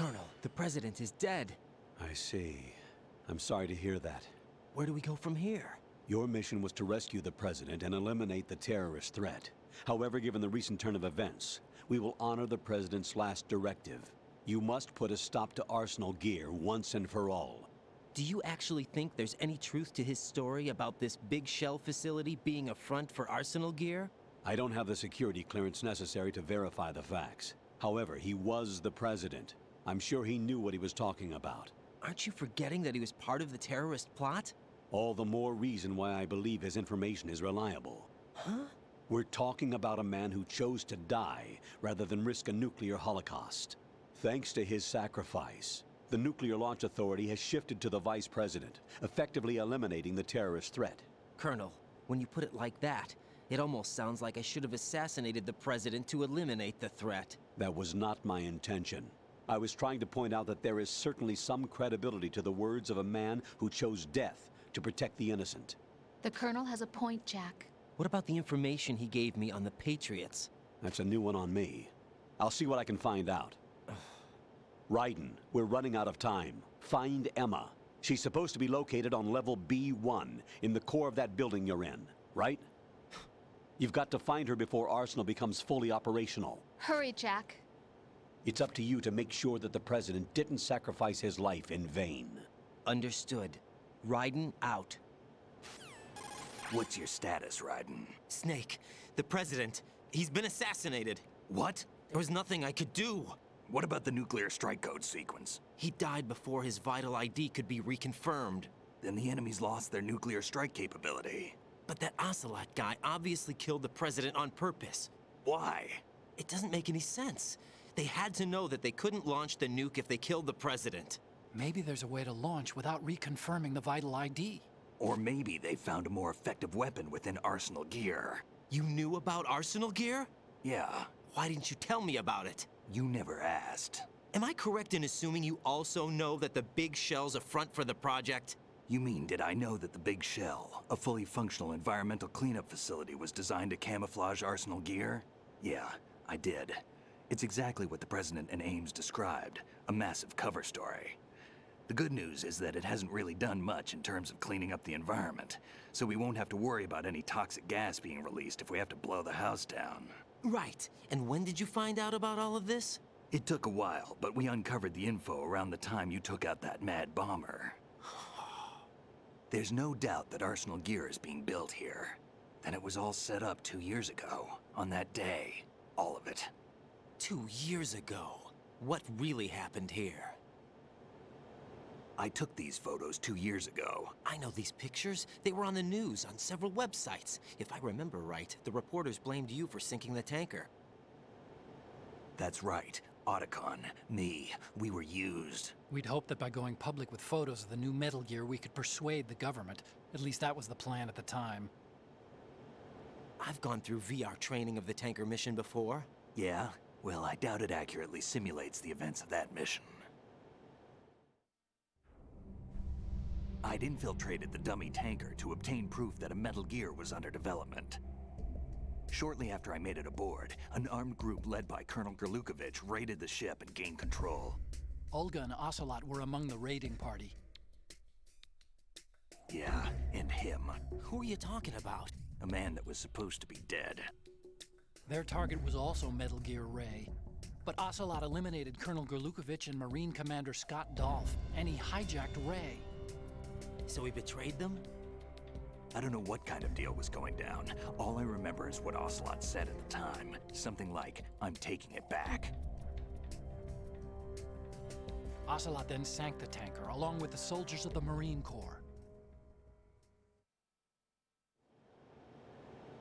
Colonel, the President is dead. I see. I'm sorry to hear that. Where do we go from here? Your mission was to rescue the President and eliminate the terrorist threat. However, given the recent turn of events, we will honor the President's last directive. You must put a stop to Arsenal gear once and for all. Do you actually think there's any truth to his story about this big shell facility being a front for Arsenal gear? I don't have the security clearance necessary to verify the facts. However, he was the President. I'm sure he knew what he was talking about. Aren't you forgetting that he was part of the terrorist plot? All the more reason why I believe his information is reliable. Huh? We're talking about a man who chose to die rather than risk a nuclear holocaust. Thanks to his sacrifice, the Nuclear Launch Authority has shifted to the Vice President, effectively eliminating the terrorist threat. Colonel, when you put it like that, it almost sounds like I should have assassinated the President to eliminate the threat. That was not my intention. I was trying to point out that there is certainly some credibility to the words of a man who chose death to protect the innocent. The Colonel has a point, Jack. What about the information he gave me on the Patriots? That's a new one on me. I'll see what I can find out. Raiden, we're running out of time. Find Emma. She's supposed to be located on level B1, in the core of that building you're in, right? You've got to find her before Arsenal becomes fully operational. Hurry, Jack. It's up to you to make sure that the President didn't sacrifice his life in vain. Understood. Raiden out. What's your status, Raiden? Snake, the President, he's been assassinated. What? There was nothing I could do. What about the nuclear strike code sequence? He died before his vital ID could be reconfirmed. Then the enemy's lost their nuclear strike capability. But that Ocelot guy obviously killed the President on purpose. Why? It doesn't make any sense. They had to know that they couldn't launch the nuke if they killed the President. Maybe there's a way to launch without reconfirming the vital ID. Or maybe they found a more effective weapon within Arsenal gear. You knew about Arsenal gear? Yeah. Why didn't you tell me about it? You never asked. Am I correct in assuming you also know that the Big Shell's a front for the project? You mean, did I know that the Big Shell, a fully functional environmental cleanup facility, was designed to camouflage Arsenal gear? Yeah, I did. It's exactly what the President and Ames described, a massive cover story. The good news is that it hasn't really done much in terms of cleaning up the environment, so we won't have to worry about any toxic gas being released if we have to blow the house down. Right. And when did you find out about all of this? It took a while, but we uncovered the info around the time you took out that mad bomber. There's no doubt that Arsenal gear is being built here. Then it was all set up 2 years ago, on that day. All of it. 2 years ago? What really happened here? I took these photos 2 years ago. I know these pictures. They were on the news, on several websites. If I remember right, the reporters blamed you for sinking the tanker. That's right. Otacon, me, we were used. We'd hoped that by going public with photos of the new Metal Gear, we could persuade the government. At least that was the plan at the time. I've gone through VR training of the tanker mission before. Yeah? Well, I doubt it accurately simulates the events of that mission. I'd infiltrated the dummy tanker to obtain proof that a Metal Gear was under development. Shortly after I made it aboard, an armed group led by Colonel Gerlukovich raided the ship and gained control. Olga and Ocelot were among the raiding party. Yeah, and him. Who are you talking about? A man that was supposed to be dead. Their target was also Metal Gear Ray. But Ocelot eliminated Colonel Gerlukovich and Marine Commander Scott Dolph, and he hijacked Ray. So he betrayed them? I don't know what kind of deal was going down. All I remember is what Ocelot said at the time. Something like, "I'm taking it back." Ocelot then sank the tanker, along with the soldiers of the Marine Corps.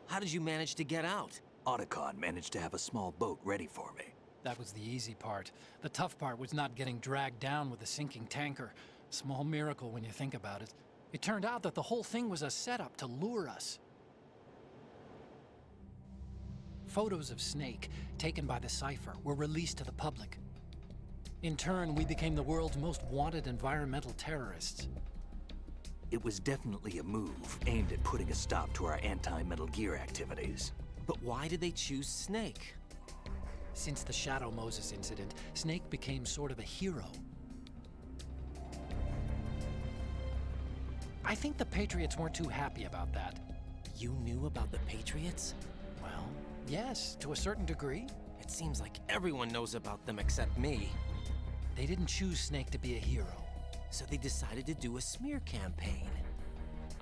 How did you manage to get out? Otacon managed to have a small boat ready for me. That was the easy part. The tough part was not getting dragged down with the sinking tanker. Small miracle when you think about it. It turned out that the whole thing was a setup to lure us. Photos of Snake, taken by the Cypher, were released to the public. In turn, we became the world's most wanted environmental terrorists. It was definitely a move aimed at putting a stop to our anti-Metal Gear activities. But why did they choose Snake? Since the Shadow Moses incident, Snake became sort of a hero. I think the Patriots weren't too happy about that. You knew about the Patriots? Well, yes, to a certain degree. It seems like everyone knows about them except me. They didn't choose Snake to be a hero. So they decided to do a smear campaign.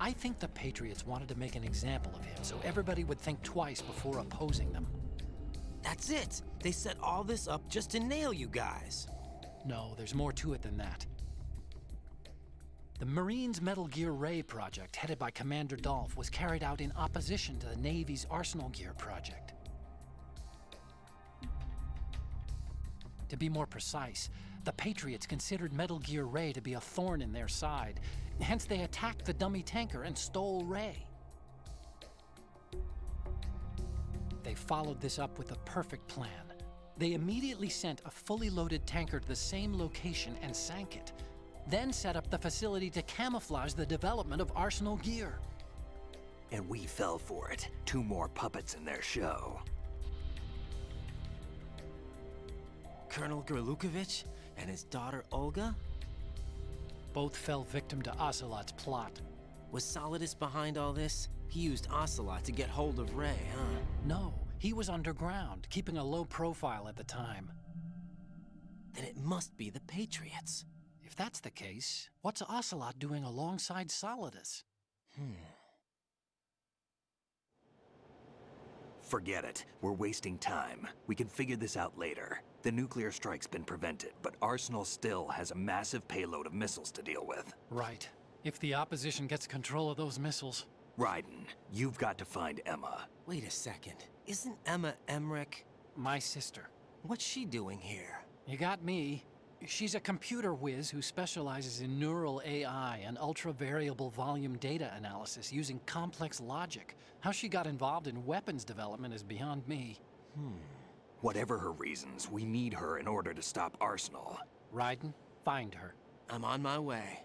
I think the Patriots wanted to make an example of him so everybody would think twice before opposing them. That's it! They set all this up just to nail you guys. No, there's more to it than that. The Marines' Metal Gear Ray project, headed by Commander Dolph, was carried out in opposition to the Navy's Arsenal Gear project. To be more precise, the Patriots considered Metal Gear Ray to be a thorn in their side. Hence, they attacked the dummy tanker and stole Ray. They followed this up with a perfect plan. They immediately sent a fully loaded tanker to the same location and sank it, then set up the facility to camouflage the development of Arsenal Gear. And we fell for it. 2 more puppets in their show. Colonel Gerlukovich and his daughter Olga? Both fell victim to Ocelot's plot. Was Solidus behind all this? He used Ocelot to get hold of Ray, huh? No, he was underground, keeping a low profile at the time. Then it must be the Patriots. If that's the case, what's Ocelot doing alongside Solidus? Forget it. We're wasting time. We can figure this out later. The nuclear strike's been prevented, but Arsenal still has a massive payload of missiles to deal with. Right. If the opposition gets control of those missiles... Raiden, you've got to find Emma. Wait a second. Isn't Emma Emmerich? My sister. What's she doing here? You got me. She's a computer whiz who specializes in neural AI and ultra-variable volume data analysis using complex logic. How she got involved in weapons development is beyond me. Whatever her reasons, we need her in order to stop Arsenal. Raiden, find her. I'm on my way.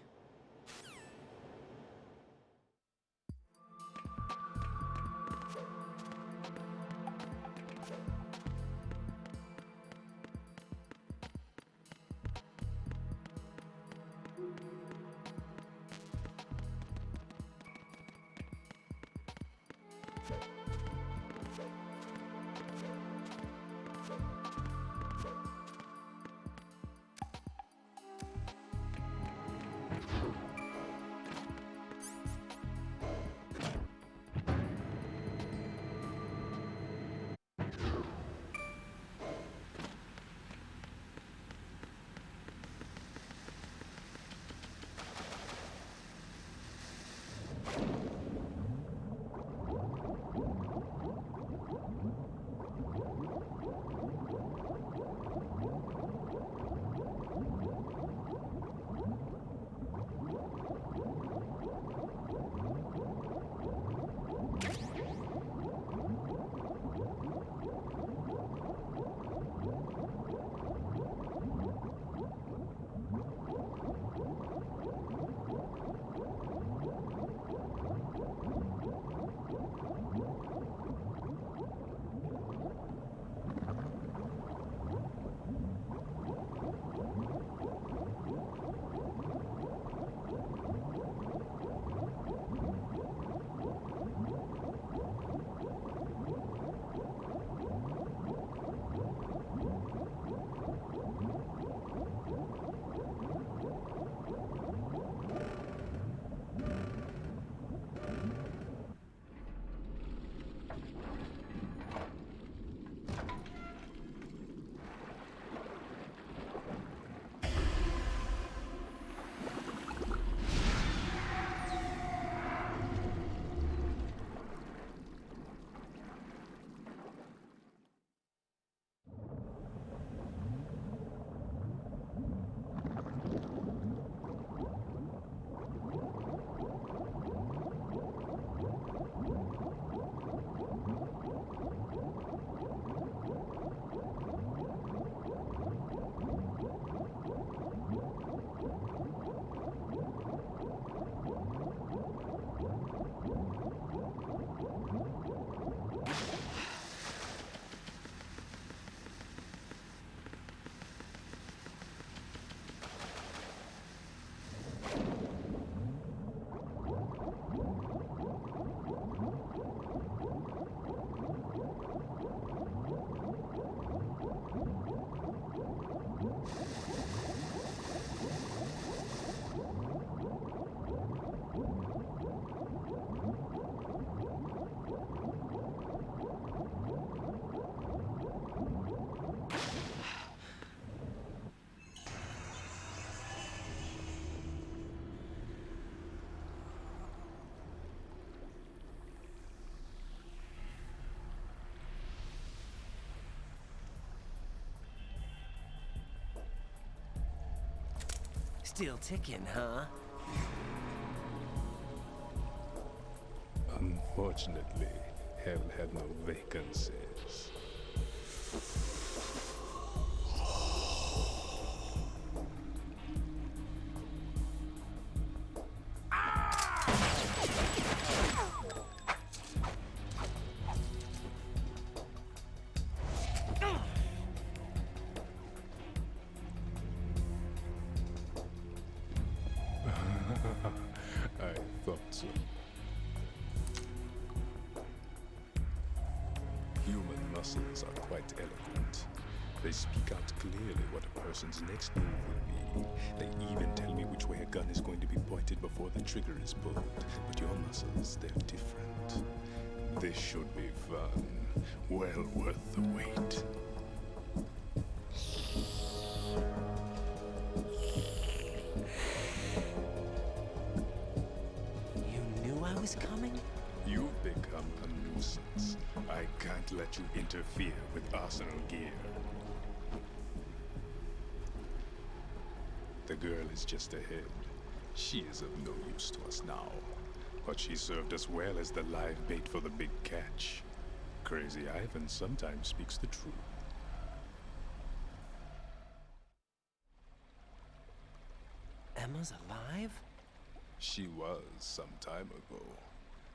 Still ticking, huh? Unfortunately, hell had no vacancies. I thought so. Human muscles are quite eloquent. They speak out clearly what a person's next move will be. They even tell me which way a gun is going to be pointed before the trigger is pulled. But your muscles, they're different. This should be fun. Well worth the wait. I was coming? You've become a nuisance. I can't let you interfere with arsenal gear. The girl is just ahead. She is of no use to us now. But she served us well as the live bait for the big catch. Crazy Ivan sometimes speaks the truth. Emma's alive? She was some time ago.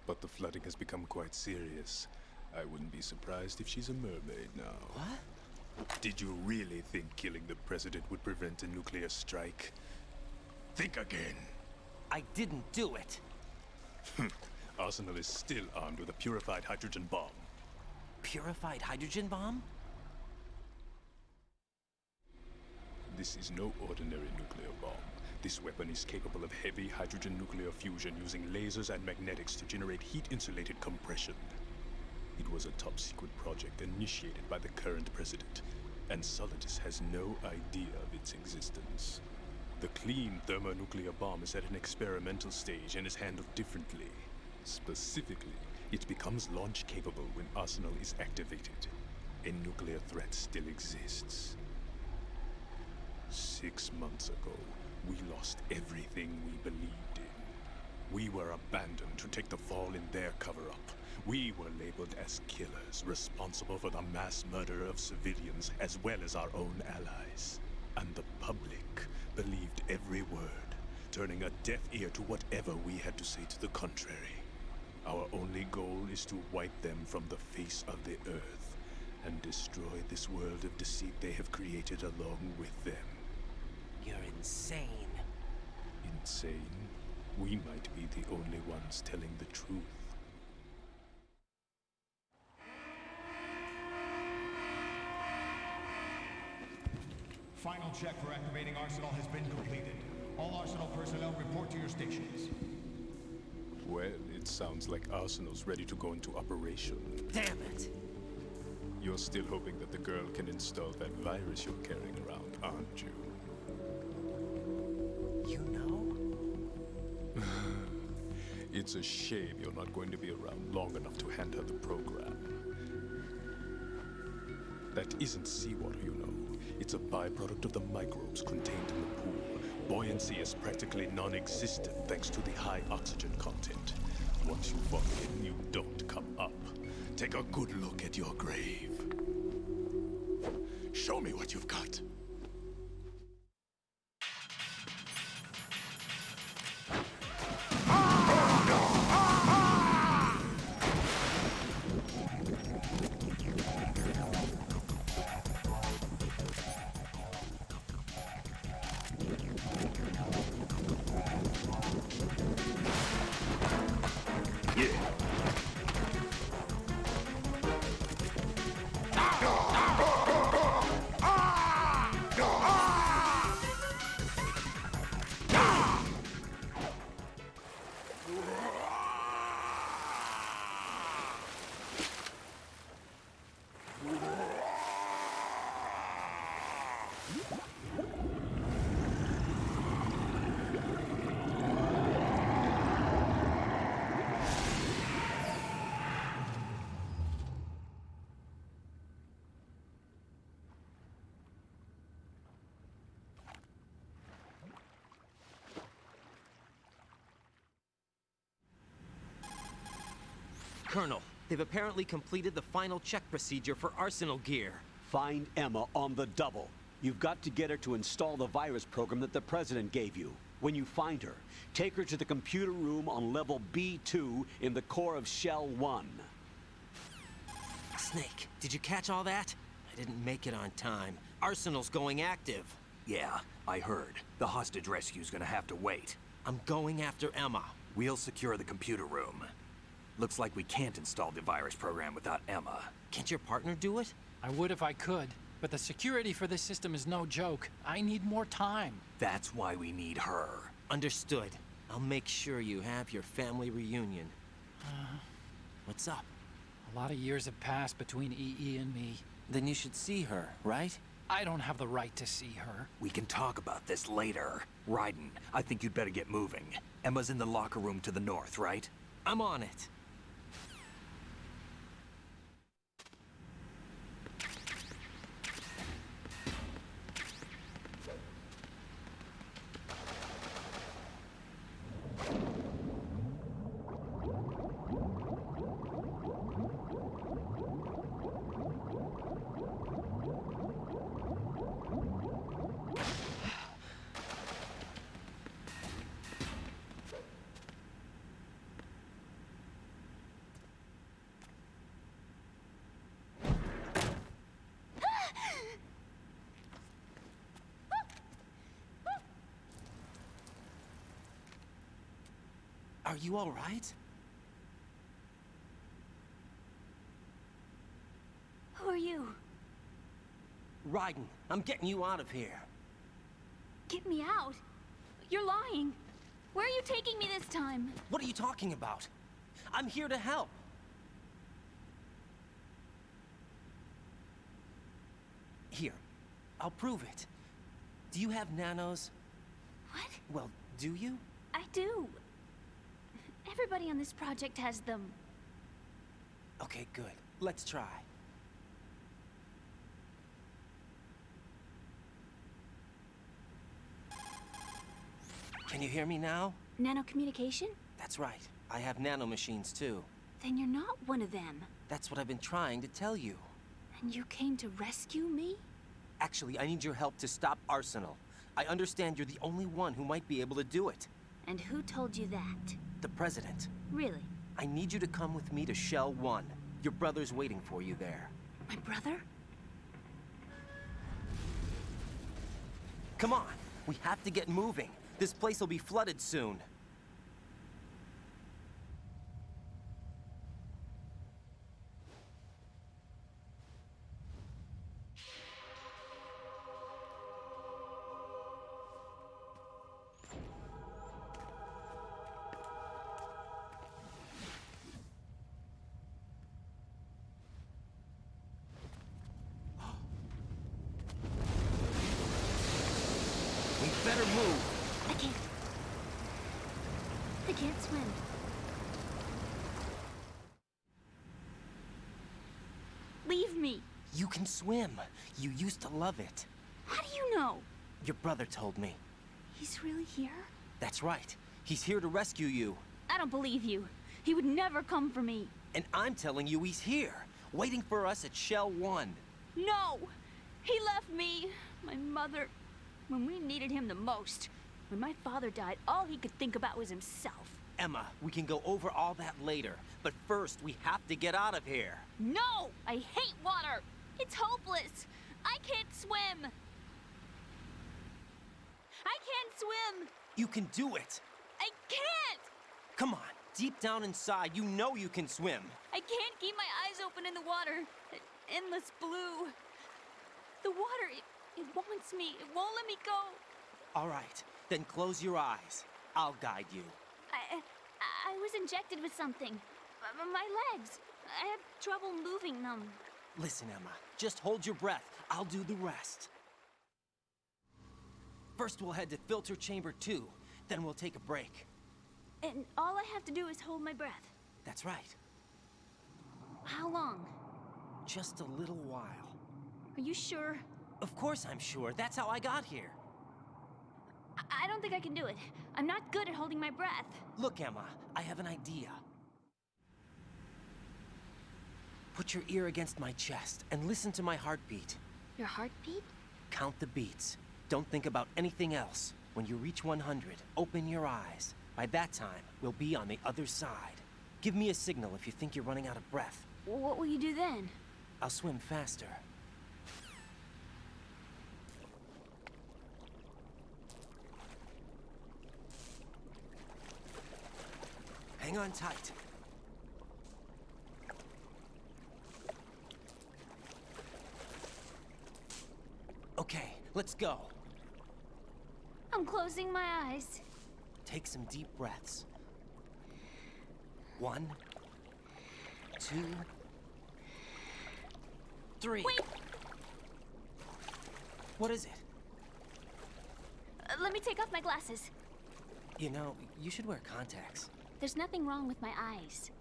But the flooding has become quite serious. I wouldn't be surprised if she's a mermaid now. What? Did you really think killing the president would prevent a nuclear strike? Think again. I didn't do it. Arsenal is still armed with a purified hydrogen bomb. Purified hydrogen bomb? This is no ordinary nuclear bomb. This weapon is capable of heavy hydrogen nuclear fusion using lasers and magnetics to generate heat-insulated compression. It was a top-secret project initiated by the current president, and Solidus has no idea of its existence. The clean thermonuclear bomb is at an experimental stage and is handled differently. Specifically, it becomes launch-capable when Arsenal is activated. A nuclear threat still exists. 6 months ago, we lost everything we believed in. We were abandoned to take the fall in their cover-up. We were labeled as killers, responsible for the mass murder of civilians as well as our own allies. And the public believed every word, turning a deaf ear to whatever we had to say to the contrary. Our only goal is to wipe them from the face of the earth and destroy this world of deceit they have created along with them. You're insane. Insane? We might be the only ones telling the truth. Final check for activating Arsenal has been completed. All Arsenal personnel report to your stations. Well, it sounds like Arsenal's ready to go into operation. Damn it! You're still hoping that the girl can install that virus you're carrying around, aren't you? You know? It's a shame you're not going to be around long enough to hand her the program. That isn't seawater, you know. It's a byproduct of the microbes contained in the pool. Buoyancy is practically non-existent thanks to the high oxygen content. Once you fall in, you don't come up. Take a good look at your grave. Show me what you've got. Colonel, they've apparently completed the final check procedure for arsenal gear. Find Emma on the double. You've got to get her to install the virus program that the President gave you. When you find her, take her to the computer room on level B2 in the core of Shell 1. Snake, did you catch all that? I didn't make it on time. Arsenal's going active. Yeah, I heard. The hostage rescue's gonna have to wait. I'm going after Emma. We'll secure the computer room. Looks like we can't install the virus program without Emma. Can't your partner do it? I would if I could, but the security for this system is no joke. I need more time. That's why we need her. Understood. I'll make sure you have your family reunion. What's up? A lot of years have passed between EE and me. Then you should see her, right? I don't have the right to see her. We can talk about this later. Raiden, I think you'd better get moving. Emma's in the locker room to the north, right? I'm on it. Are you all right? Who are you? Raiden, I'm getting you out of here. Get me out? You're lying. Where are you taking me this time? What are you talking about? I'm here to help. Here, I'll prove it. Do you have nanos? What? Well, do you? I do. Everybody on this project has them. Okay, good. Let's try. Can you hear me now? Nanocommunication? That's right. I have nanomachines too. Then you're not one of them. That's what I've been trying to tell you. And you came to rescue me? Actually, I need your help to stop Arsenal. I understand you're the only one who might be able to do it. And who told you that? The President. Really? I need you to come with me to Shell 1. Your brother's waiting for you there. My brother? Come on! We have to get moving. This place will be flooded soon. Better move. I can't swim. Leave me. You can swim. You used to love it. How do you know? Your brother told me. He's really here? That's right. He's here to rescue you. I don't believe you. He would never come for me. And I'm telling you he's here, waiting for us at Shell 1. No! He left me, my mother, when we needed him the most. When my father died, all he could think about was himself. Emma, we can go over all that later. But first, we have to get out of here. No! I hate water! It's hopeless! I can't swim! I can't swim! You can do it! I can't! Come on, deep down inside, you know you can swim. I can't keep my eyes open in the water. Endless blue. The water, it wants me. It won't let me go. All right, then close your eyes. I'll guide you. I was injected with something. My legs. I have trouble moving them. Listen, Emma, just hold your breath. I'll do the rest. First, we'll head to filter chamber 2. Then we'll take a break. And all I have to do is hold my breath. That's right. How long? Just a little while. Are you sure? Of course I'm sure. That's how I got here. I don't think I can do it. I'm not good at holding my breath. Look, Emma, I have an idea. Put your ear against my chest and listen to my heartbeat. Your heartbeat? Count the beats. Don't think about anything else. When you reach 100, open your eyes. By that time, we'll be on the other side. Give me a signal if you think you're running out of breath. What will you do then? I'll swim faster. Hang on tight. Okay, let's go. I'm closing my eyes. Take some deep breaths. 1, 2, 3. Wait! What is it? Let me take off my glasses. You know, you should wear contacts. There's nothing wrong with my eyes.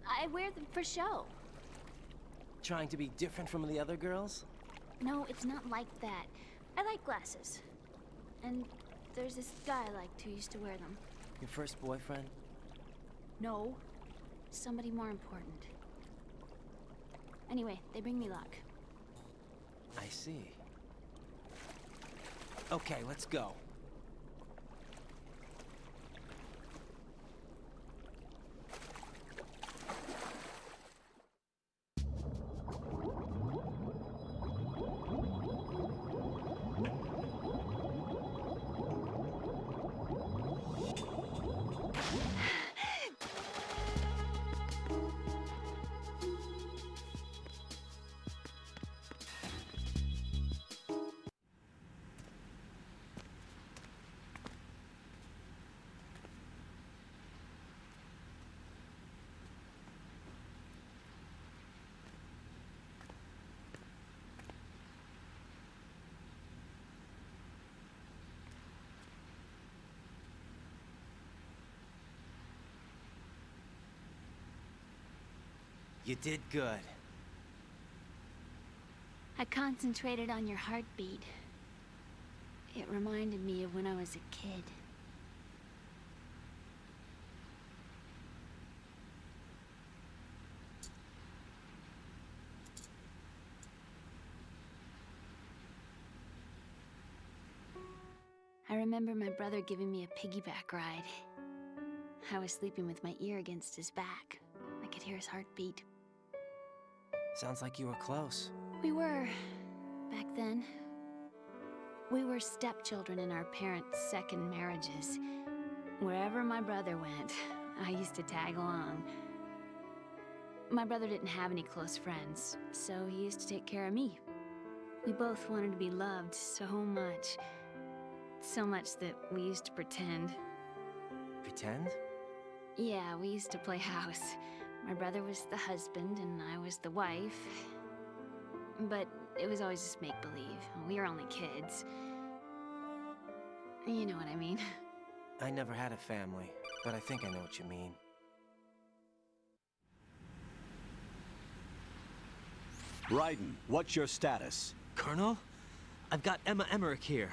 I wear them for show. Trying to be different from the other girls? No, it's not like that. I like glasses. And there's this guy I liked who used to wear them. Your first boyfriend? No. Somebody more important. Anyway, they bring me luck. I see. Okay, let's go. You did good. I concentrated on your heartbeat. It reminded me of when I was a kid. I remember my brother giving me a piggyback ride. I was sleeping with my ear against his back. I could hear his heartbeat. Sounds like you were close. We were, back then. We were stepchildren in our parents' second marriages. Wherever my brother went, I used to tag along. My brother didn't have any close friends, so he used to take care of me. We both wanted to be loved so much. So much that we used to pretend. Pretend? Yeah, we used to play house. My brother was the husband and I was the wife. But it was always just make-believe. We were only kids. You know what I mean. I never had a family, but I think I know what you mean. Raiden, what's your status? Colonel? I've got Emmer here.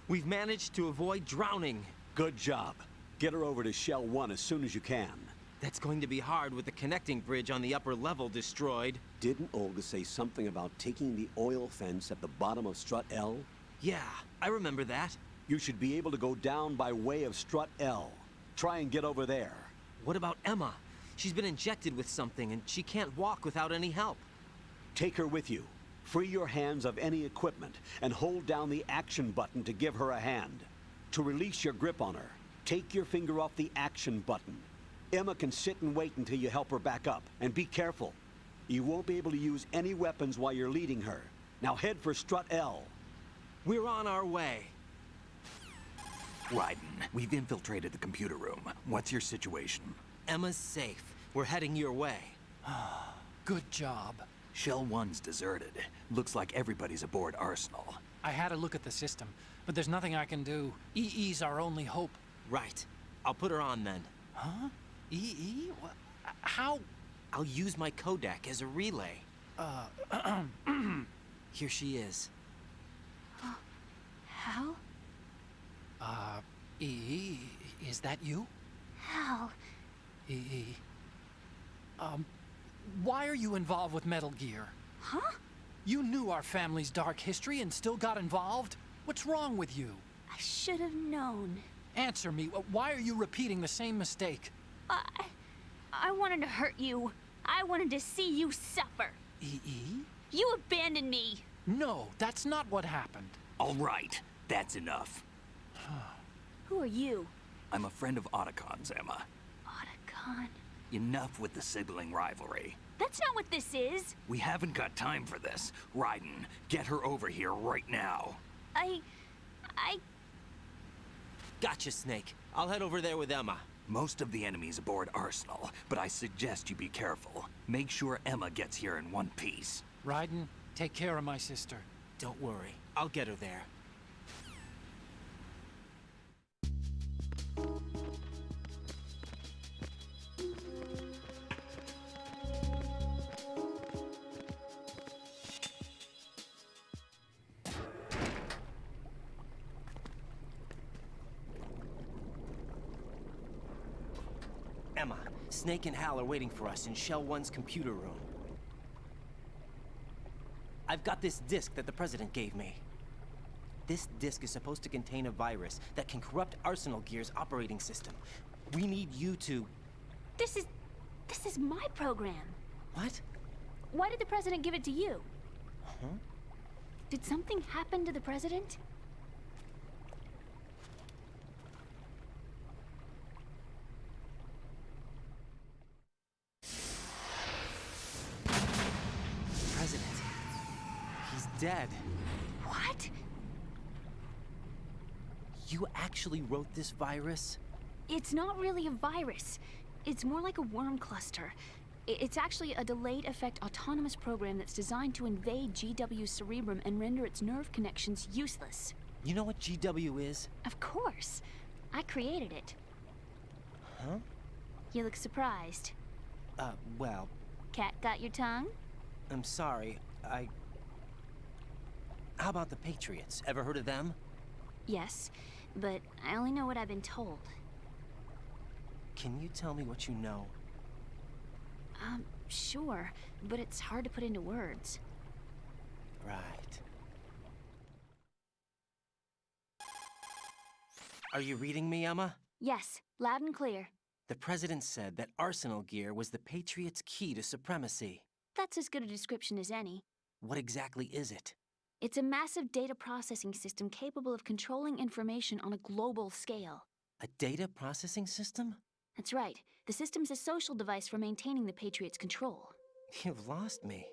We've managed to avoid drowning. Good job. Get her over to Shell 1 as soon as you can. That's going to be hard with the connecting bridge on the upper level destroyed. Didn't Olga say something about taking the oil fence at the bottom of Strut L? Yeah, I remember that. You should be able to go down by way of Strut L. Try and get over there. What about Emma? She's been injected with something and she can't walk without any help. Take her with you. Free your hands of any equipment and hold down the action button to give her a hand. To release your grip on her, take your finger off the action button. Emma can sit and wait until you help her back up. And be careful. You won't be able to use any weapons while you're leading her. Now head for Strut L. We're on our way. Raiden, we've infiltrated the computer room. What's your situation? Emma's safe. We're heading your way. Good job. Shell 1's deserted. Looks like everybody's aboard Arsenal. I had a look at the system, but there's nothing I can do. EE's our only hope. Right. I'll put her on then. Huh? EE? What? How? I'll use my Kodak as a relay. Here she is. Hal? EE, is that you? Hal? EE. why are you involved with Metal Gear? Huh? You knew our family's dark history and still got involved? What's wrong with you? I should have known. Answer me, why are you repeating the same mistake? I wanted to hurt you. I wanted to see you suffer. E.E.? You abandoned me. No, that's not what happened. All right, that's enough. Who are you? I'm a friend of Otacon's, Emma. Otacon? Enough with the sibling rivalry. That's not what this is. We haven't got time for this. Raiden, get her over here right now. I... Gotcha, Snake. I'll head over there with Emma. Most of the enemy's aboard Arsenal, but I suggest you be careful. Make sure Emma gets here in one piece. Raiden, take care of my sister. Don't worry. I'll get her there. Emma, Snake and Hal are waiting for us in Shell 1's computer room. I've got this disk that the President gave me. This disk is supposed to contain a virus that can corrupt Arsenal Gear's operating system. We need you to... This is my program. What? Why did the President give it to you? Huh? Did something happen to the President? President. He's dead. What? You actually wrote this virus? It's not really a virus. It's more like a worm cluster. It's actually a delayed effect autonomous program that's designed to invade GW's cerebrum and render its nerve connections useless. You know what GW is? Of course. I created it. Huh? You look surprised. Well... Cat got your tongue? I'm sorry, How about the Patriots? Ever heard of them? Yes, but I only know what I've been told. Can you tell me what you know? Sure, but it's hard to put into words. Right. Are you reading me, Emma? Yes, loud and clear. The President said that Arsenal Gear was the Patriots' key to supremacy. That's as good a description as any. What exactly is it? It's a massive data processing system capable of controlling information on a global scale. A data processing system? That's right. The system's a social device for maintaining the Patriots' control. You've lost me.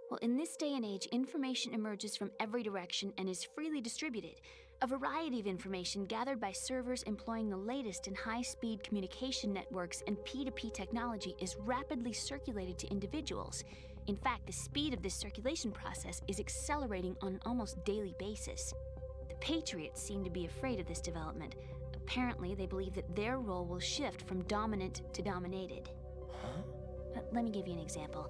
Well, in this day and age, information emerges from every direction and is freely distributed. A variety of information gathered by servers employing the latest in high-speed communication networks and P2P technology is rapidly circulated to individuals. In fact, the speed of this circulation process is accelerating on an almost daily basis. The Patriots seem to be afraid of this development. Apparently, they believe that their role will shift from dominant to dominated. Huh? Let me give you an example.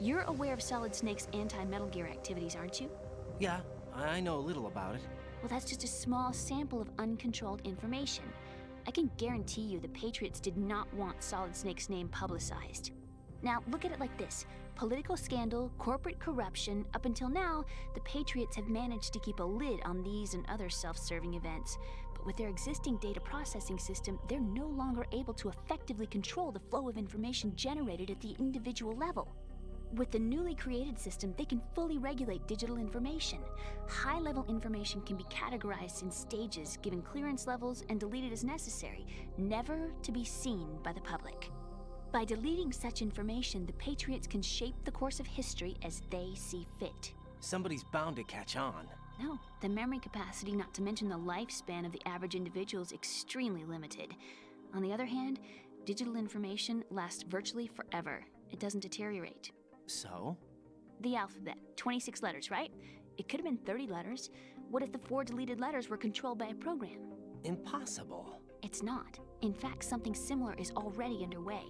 You're aware of Solid Snake's anti-Metal Gear activities, aren't you? Yeah, I know a little about it. Well, that's just a small sample of uncontrolled information. I can guarantee you the Patriots did not want Solid Snake's name publicized. Now, look at it like this. Political scandal, corporate corruption, up until now, the Patriots have managed to keep a lid on these and other self-serving events. But with their existing data processing system, they're no longer able to effectively control the flow of information generated at the individual level. With the newly created system, they can fully regulate digital information. High-level information can be categorized in stages, given clearance levels, and deleted as necessary, never to be seen by the public. By deleting such information, the Patriots can shape the course of history as they see fit. Somebody's bound to catch on. No, the memory capacity, not to mention the lifespan of the average individual, is extremely limited. On the other hand, digital information lasts virtually forever. It doesn't deteriorate. So? The alphabet, 26 letters, right? It could have been 30 letters. What if the 4 deleted letters were controlled by a program? Impossible. It's not. In fact, something similar is already underway.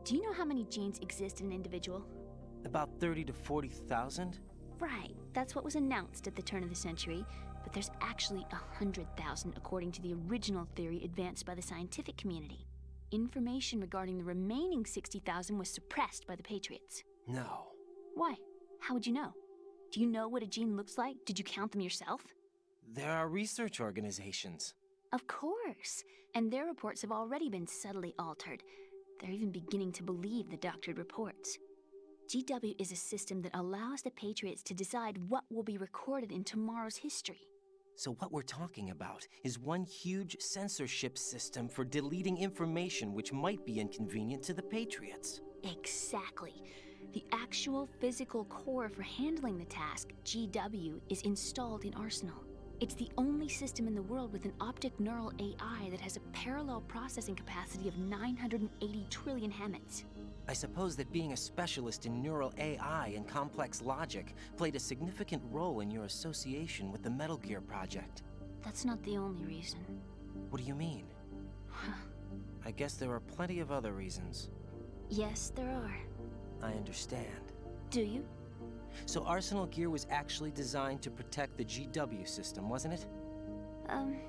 Do you know how many genes exist in an individual? About 30 to 40,000? Right, that's what was announced at the turn of the century, but there's actually 100,000 according to the original theory advanced by the scientific community. information regarding the remaining 60,000 was suppressed by the Patriots. No. Why? How would you know? Do you know what a gene looks like? Did you count them yourself? There are research organizations. Of course. And their reports have already been subtly altered. They're even beginning to believe the doctored reports. GW is a system that allows the Patriots to decide what will be recorded in tomorrow's history. So what we're talking about is one huge censorship system for deleting information which might be inconvenient to the Patriots. Exactly. The actual physical core for handling the task, GW, is installed in Arsenal. It's the only system in the world with an optic neural AI that has a parallel processing capacity of 980 trillion Hammets. I suppose that being a specialist in neural AI and complex logic played a significant role in your association with the Metal Gear project. That's not the only reason. What do you mean? I guess there are plenty of other reasons. Yes, there are. I understand. Do you? So Arsenal Gear was actually designed to protect the GW system, wasn't it?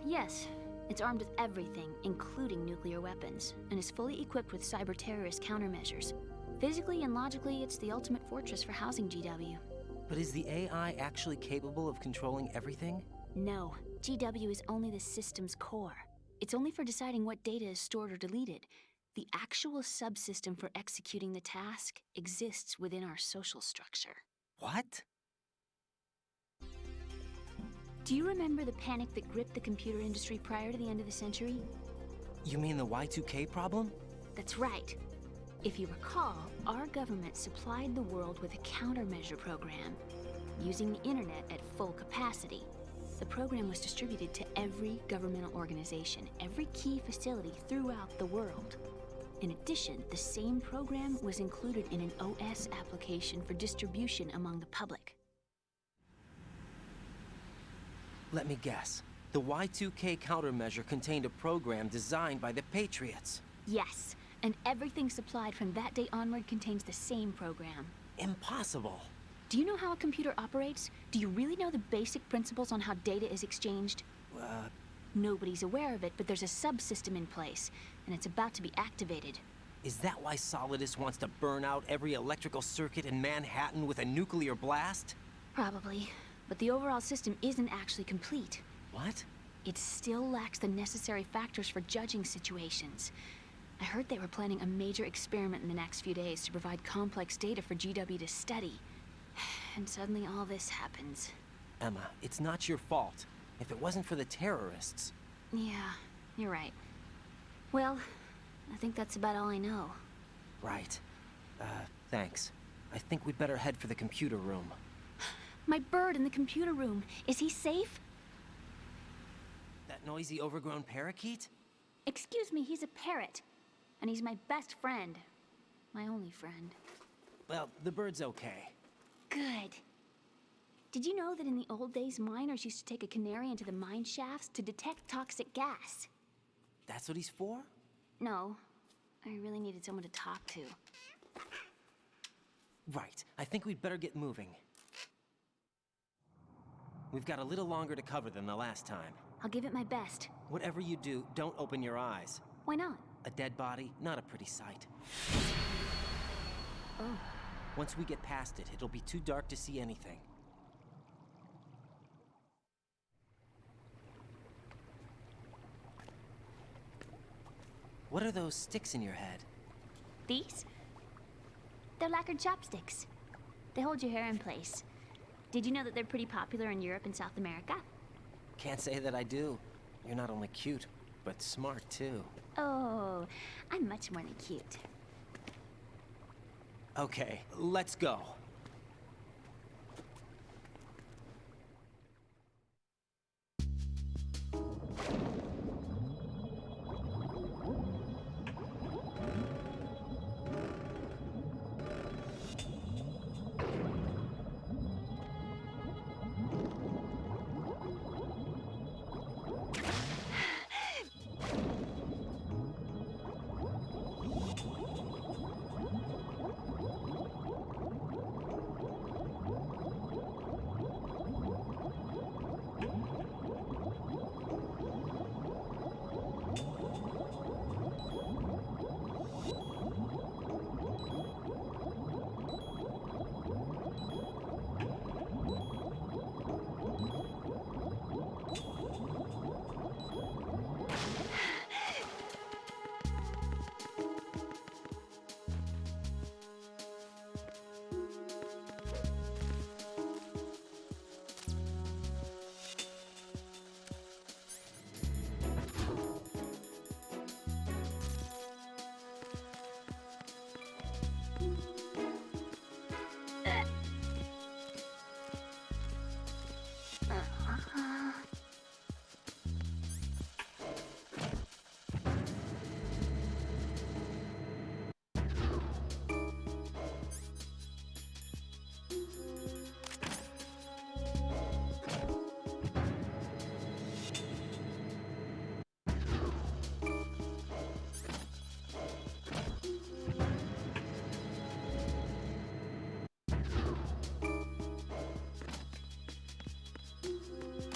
Yes. It's armed with everything, including nuclear weapons, and is fully equipped with cyber-terrorist countermeasures. Physically and logically, it's the ultimate fortress for housing GW. But is the AI actually capable of controlling everything? No. GW is only the system's core. It's only for deciding what data is stored or deleted. The actual subsystem for executing the task exists within our social structure. What? Do you remember the panic that gripped the computer industry prior to the end of the century? You mean the Y2K problem? That's right. If you recall, our government supplied the world with a countermeasure program, using the internet at full capacity. The program was distributed to every governmental organization, every key facility throughout the world. In addition, the same program was included in an OS application for distribution among the public. Let me guess. The Y2K countermeasure contained a program designed by the Patriots. Yes, and everything supplied from that day onward contains the same program. Impossible. Do you know how a computer operates? Do you really know the basic principles on how data is exchanged? Nobody's aware of it, but there's a subsystem in place, and it's about to be activated. Is that why Solidus wants to burn out every electrical circuit in Manhattan with a nuclear blast? Probably, but the overall system isn't actually complete. What? It still lacks the necessary factors for judging situations. I heard they were planning a major experiment in the next few days to provide complex data for GW to study. And suddenly all this happens. Emma, it's not your fault. If it wasn't for the terrorists... Yeah, you're right. Well, I think that's about all I know. Right. Thanks. I think we'd better head for the computer room. My bird in the computer room. Is he safe? That noisy, overgrown parakeet? Excuse me, he's a parrot. And he's my best friend. My only friend. Well, the bird's okay. Good. Did you know that in the old days, miners used to take a canary into the mine shafts to detect toxic gas? That's what he's for? No. I really needed someone to talk to. Right. I think we'd better get moving. We've got a little longer to cover than the last time. I'll give it my best. Whatever you do, don't open your eyes. Why not? A dead body, not a pretty sight. Oh. Once we get past it, it'll be too dark to see anything. What are those sticks in your head? These? They're lacquered chopsticks. They hold your hair in place. Did you know that they're pretty popular in Europe and South America? Can't say that I do. You're not only cute, but smart too. Oh, I'm much more than cute. Okay, let's go.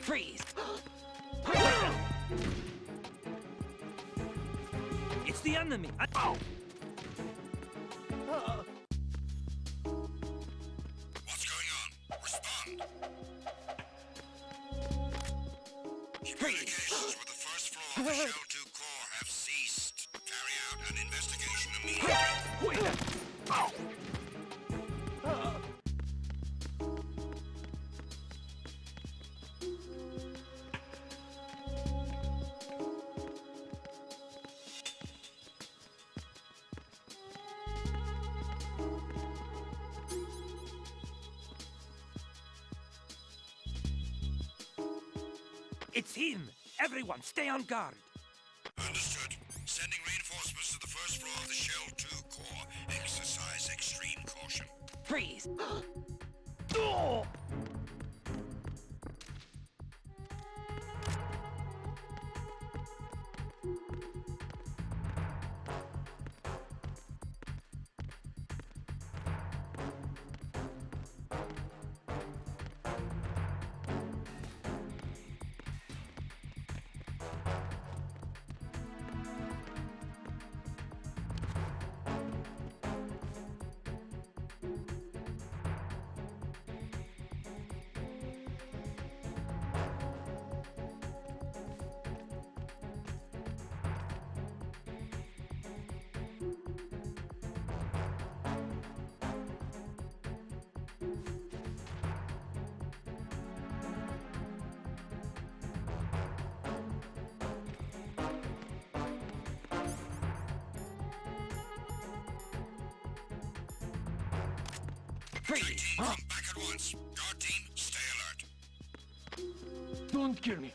Freeze! It's the enemy! Ow! What's going on? Respond. Communications with the first floor of the Shell 2 core have ceased. Carry out an investigation immediately. It's him! Everyone, stay on guard! Understood. Sending reinforcements to the first floor of the Shell 2 core. Exercise extreme caution. Freeze! Oh! Freeze! Come back at once. Guard team, stay alert. Don't kill me.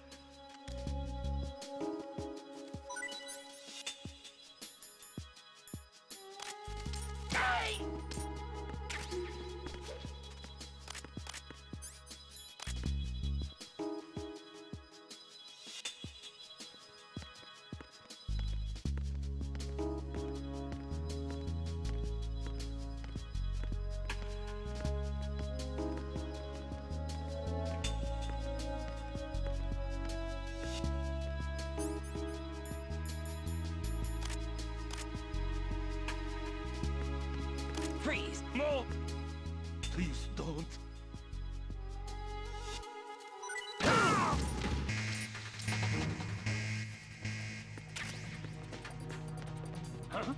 Freeze! No! Please don't. Huh?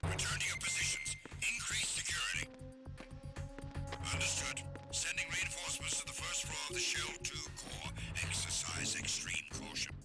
Return to your positions. Increase security. Understood. Sending reinforcements to the first floor of the Shell 2 core. Exercise extreme caution.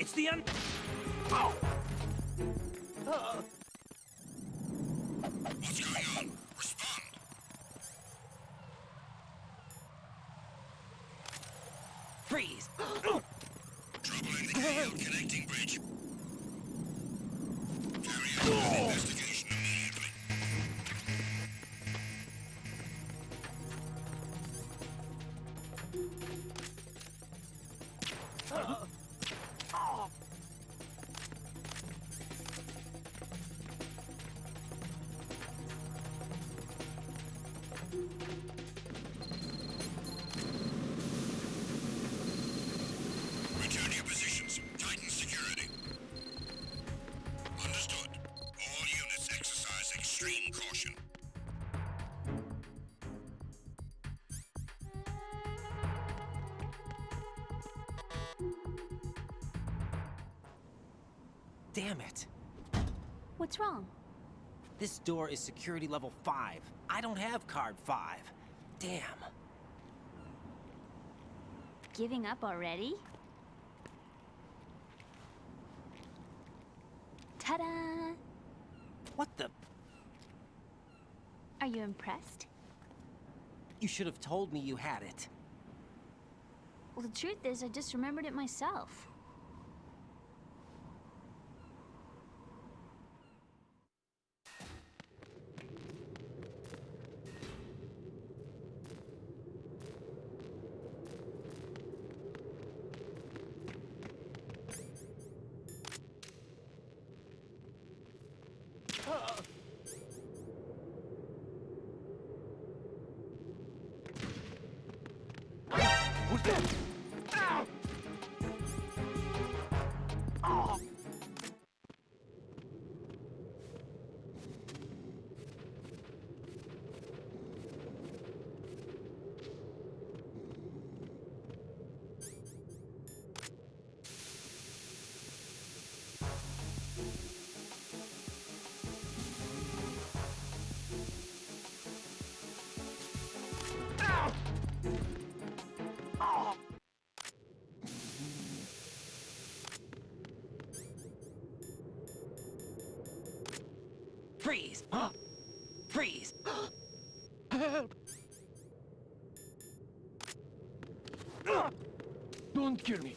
It's the un... Oh! What's going on? Respond! Freeze! Trouble in the AO connecting bridge. Carry out an investigation immediately. Return to your positions. Tighten security. Understood. All units exercise extreme caution. Damn it. What's wrong? This door is security level 5. I don't have card 5. Damn. Giving up already? Ta-da! What the... Are you impressed? You should have told me you had it. Well, the truth is, I just remembered it myself. Who's that? Ow! Oh. Freeze! Freeze! Help! Don't kill me.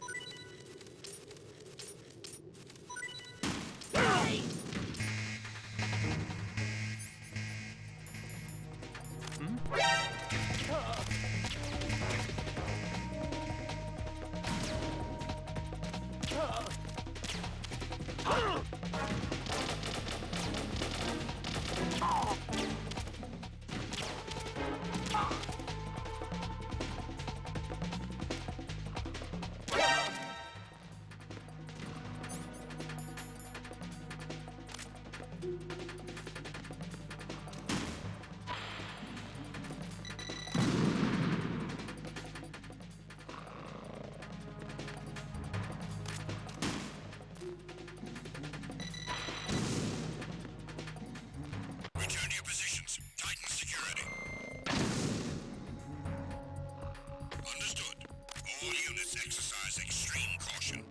Return to your positions. Tighten security. Understood. All units exercise extreme caution.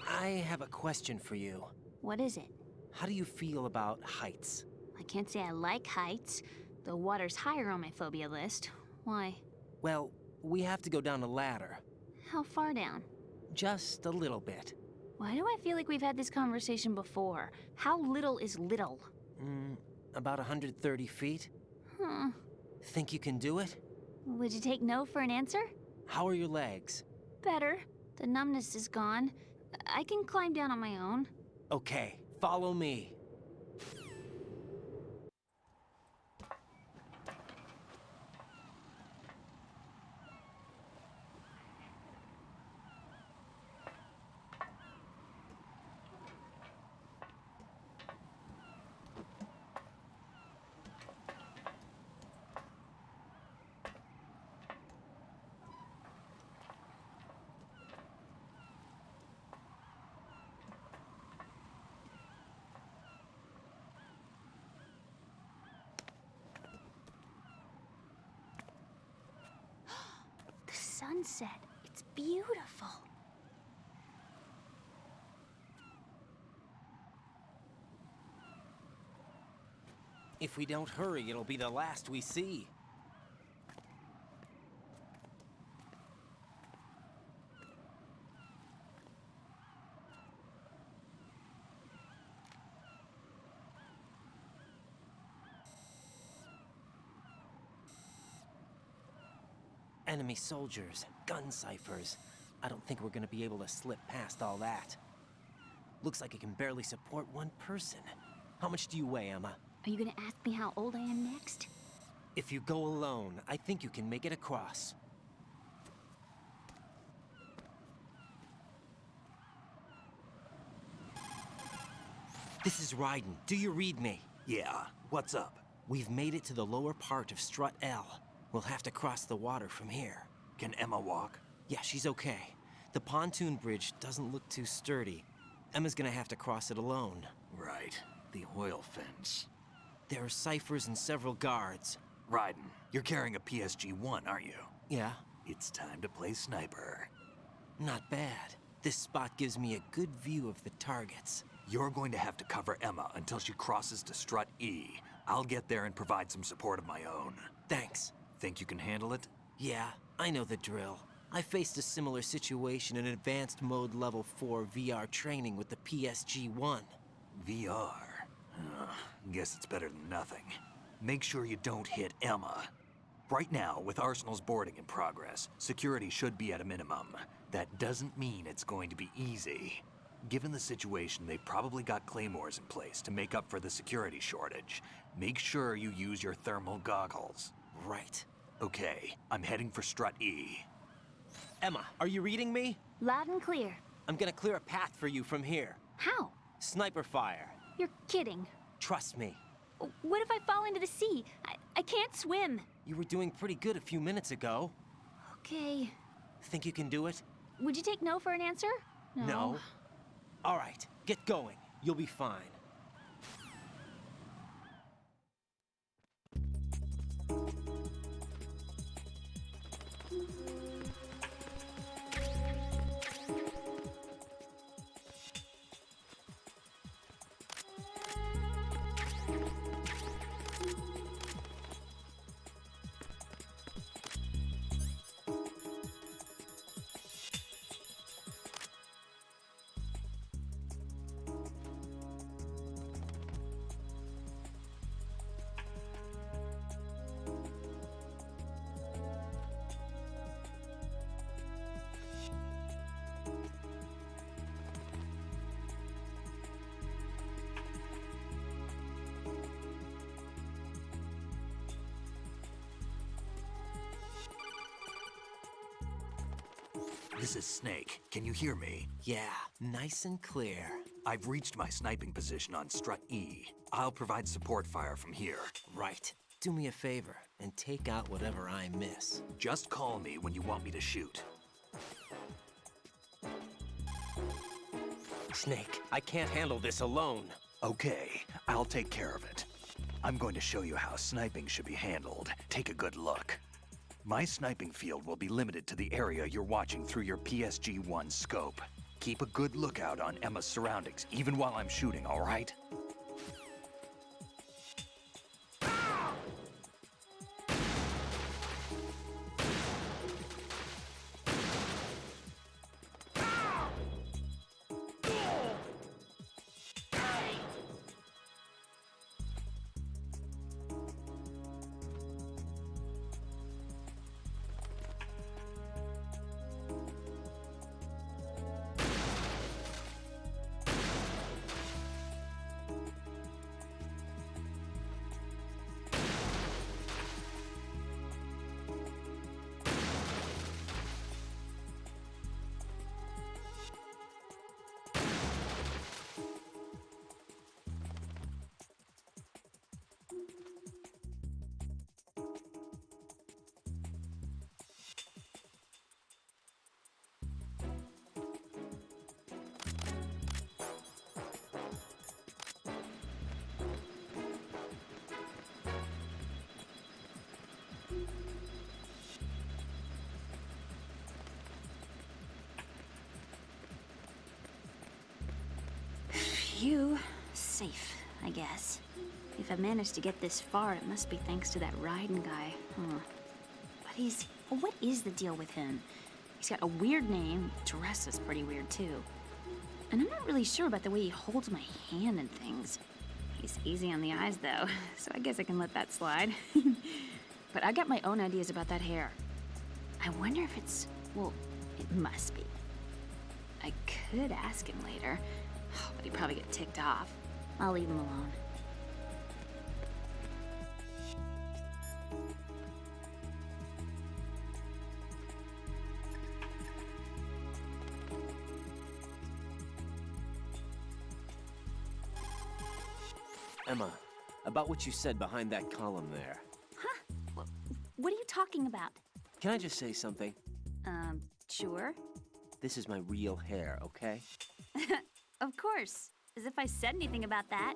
I have a question for you. What is it? How do you feel about heights? I can't say I like heights. The water's higher on my phobia list. Why? Well, we have to go down a ladder. How far down? Just a little bit. Why do I feel like we've had this conversation before? How little is little? About 130 feet. Huh. Think you can do it? Would you take no for an answer? How are your legs? Better. The numbness is gone. I can climb down on my own. Okay, follow me. The sunset. It's beautiful. If we don't hurry, it'll be the last we see. Enemy soldiers, gun ciphers. I don't think we're gonna be able to slip past all that. Looks like it can barely support one person. How much do you weigh, Emma? Are you gonna ask me how old I am next? If you go alone, I think you can make it across. This is Raiden. Do you read me? Yeah, what's up? We've made it to the lower part of Strut L. We'll have to cross the water from here. Can Emma walk? Yeah, she's okay. The pontoon bridge doesn't look too sturdy. Emma's gonna have to cross it alone. Right. The oil fence. There are ciphers and several guards. Raiden, you're carrying a PSG-1, aren't you? Yeah. It's time to play sniper. Not bad. This spot gives me a good view of the targets. You're going to have to cover Emma until she crosses to Strut E. I'll get there and provide some support of my own. Thanks. Think you can handle it? Yeah, I know the drill. I faced a similar situation in Advanced Mode Level 4 VR training with the PSG-1. VR? Guess it's better than nothing. Make sure you don't hit Emma. Right now, with Arsenal's boarding in progress, security should be at a minimum. That doesn't mean it's going to be easy. Given the situation, they've probably got claymores in place to make up for the security shortage. Make sure you use your thermal goggles. Right. Okay, I'm heading for Strut E. Emma, are you reading me? Loud and clear. I'm gonna clear a path for you from here. How? Sniper fire. You're kidding. Trust me. What if I fall into the sea? I can't swim. You were doing pretty good a few minutes ago. Okay. Think you can do it? Would you take no for an answer? No. All right, get going. You'll be fine. This is Snake. Can you hear me? Yeah, nice and clear. I've reached my sniping position on Strut E. I'll provide support fire from here. Right. Do me a favor and take out whatever I miss. Just call me when you want me to shoot. Snake, I can't handle this alone. Okay, I'll take care of it. I'm going to show you how sniping should be handled. Take a good look. My sniping field will be limited to the area you're watching through your PSG-1 scope. Keep a good lookout on Emma's surroundings, even while I'm shooting, all right? guess. If I managed to get this far, it must be thanks to that Raiden guy. But what is the deal with him? He's got a weird name, dresses pretty weird too. And I'm not really sure about the way he holds my hand and things. He's easy on the eyes though, so I guess I can let that slide. But I got my own ideas about that hair. I wonder if it's, well, it must be. I could ask him later, but he'd probably get ticked off. I'll leave him alone. Emma, about what you said behind that column there. Huh? What are you talking about? Can I just say something? Sure. This is my real hair, okay? Of course. As if I said anything about that.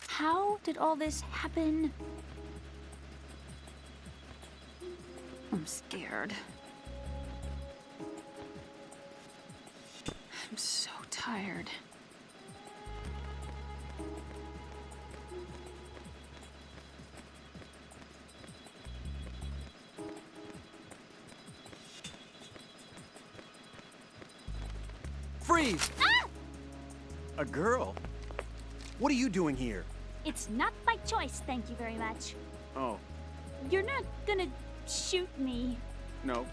How did all this happen? I'm scared. I'm so tired. Freeze! Ah! A girl? What are you doing here? It's not by choice, thank you very much. Oh, You're not gonna shoot me. no.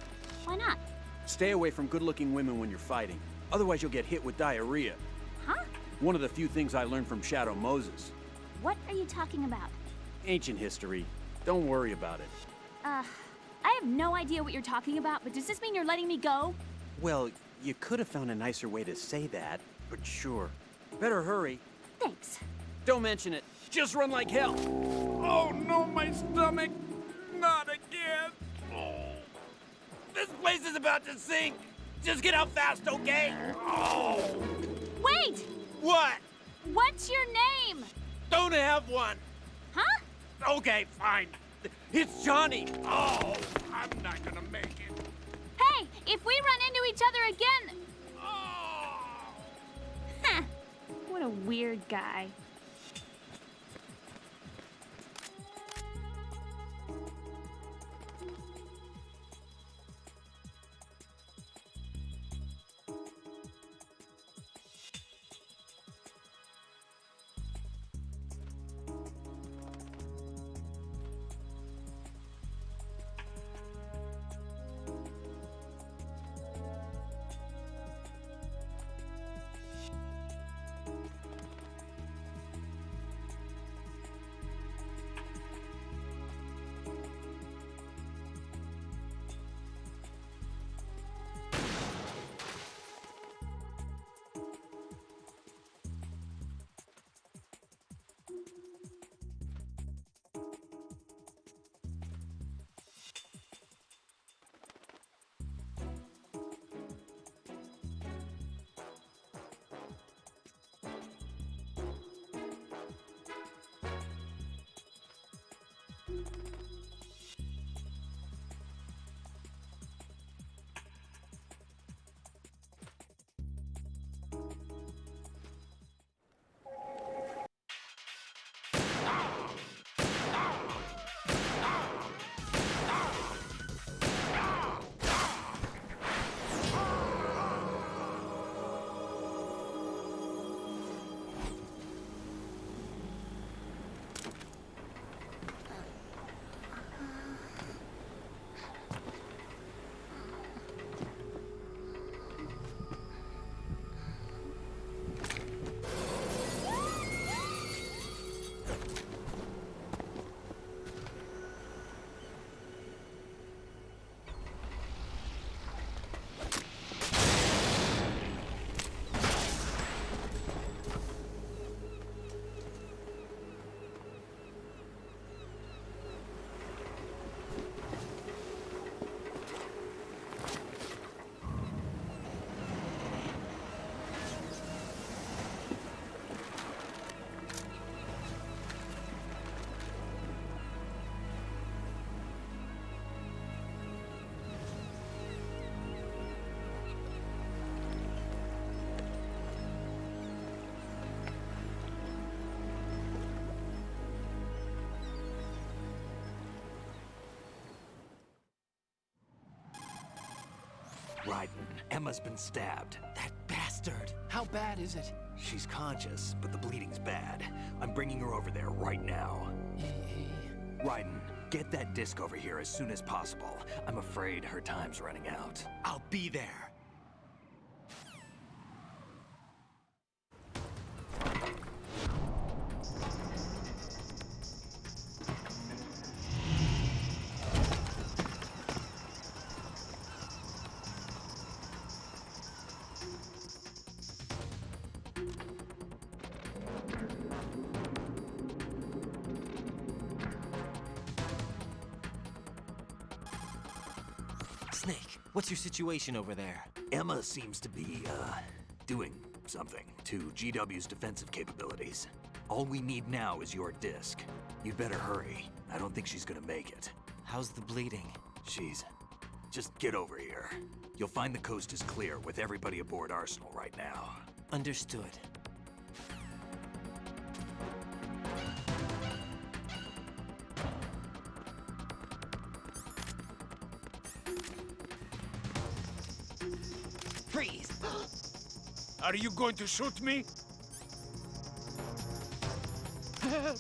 Why not? Stay away from good-looking women when you're fighting. Otherwise, you'll get hit with diarrhea. Huh? One of the few things I learned from Shadow Moses. What are you talking about? Ancient history. Don't worry about it. I have no idea what you're talking about, but does this mean you're letting me go? Well, you could have found a nicer way to say that, but sure. Better hurry. Thanks. Don't mention it. Just run like hell. Oh, no, my stomach. Not again. Oh. This place is about to sink. Just get out fast, okay? Oh. Wait! What? What's your name? Don't have one. Huh? Okay, fine. It's Johnny. Oh, I'm not gonna make it. Hey, if we run into each other again... Huh. What a weird guy. Raiden, Emma's been stabbed. That bastard! How bad is it? She's conscious, but the bleeding's bad. I'm bringing her over there right now. Raiden, get that disc over here as soon as possible. I'm afraid her time's running out. I'll be there. Snake, what's your situation over there? Emma seems to be, doing something to GW's defensive capabilities. All we need now is your disc. You'd better hurry. I don't think she's gonna make it. How's the bleeding? Just get over here. You'll find the coast is clear with everybody aboard Arsenal right now. Understood. Freeze! Are you going to shoot me? Help!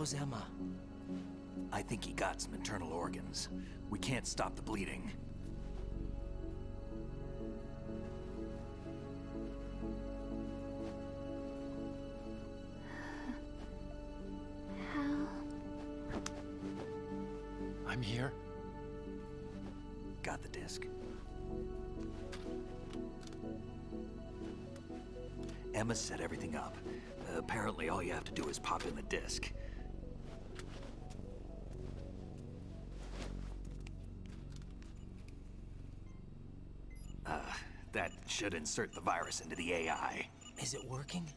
How's Emma? I think he got some internal organs. We can't stop the bleeding. I'm here. Got the disc. Emma set everything up. Apparently all you have to do is pop in the disc. That should insert the virus into the AI. Is it working?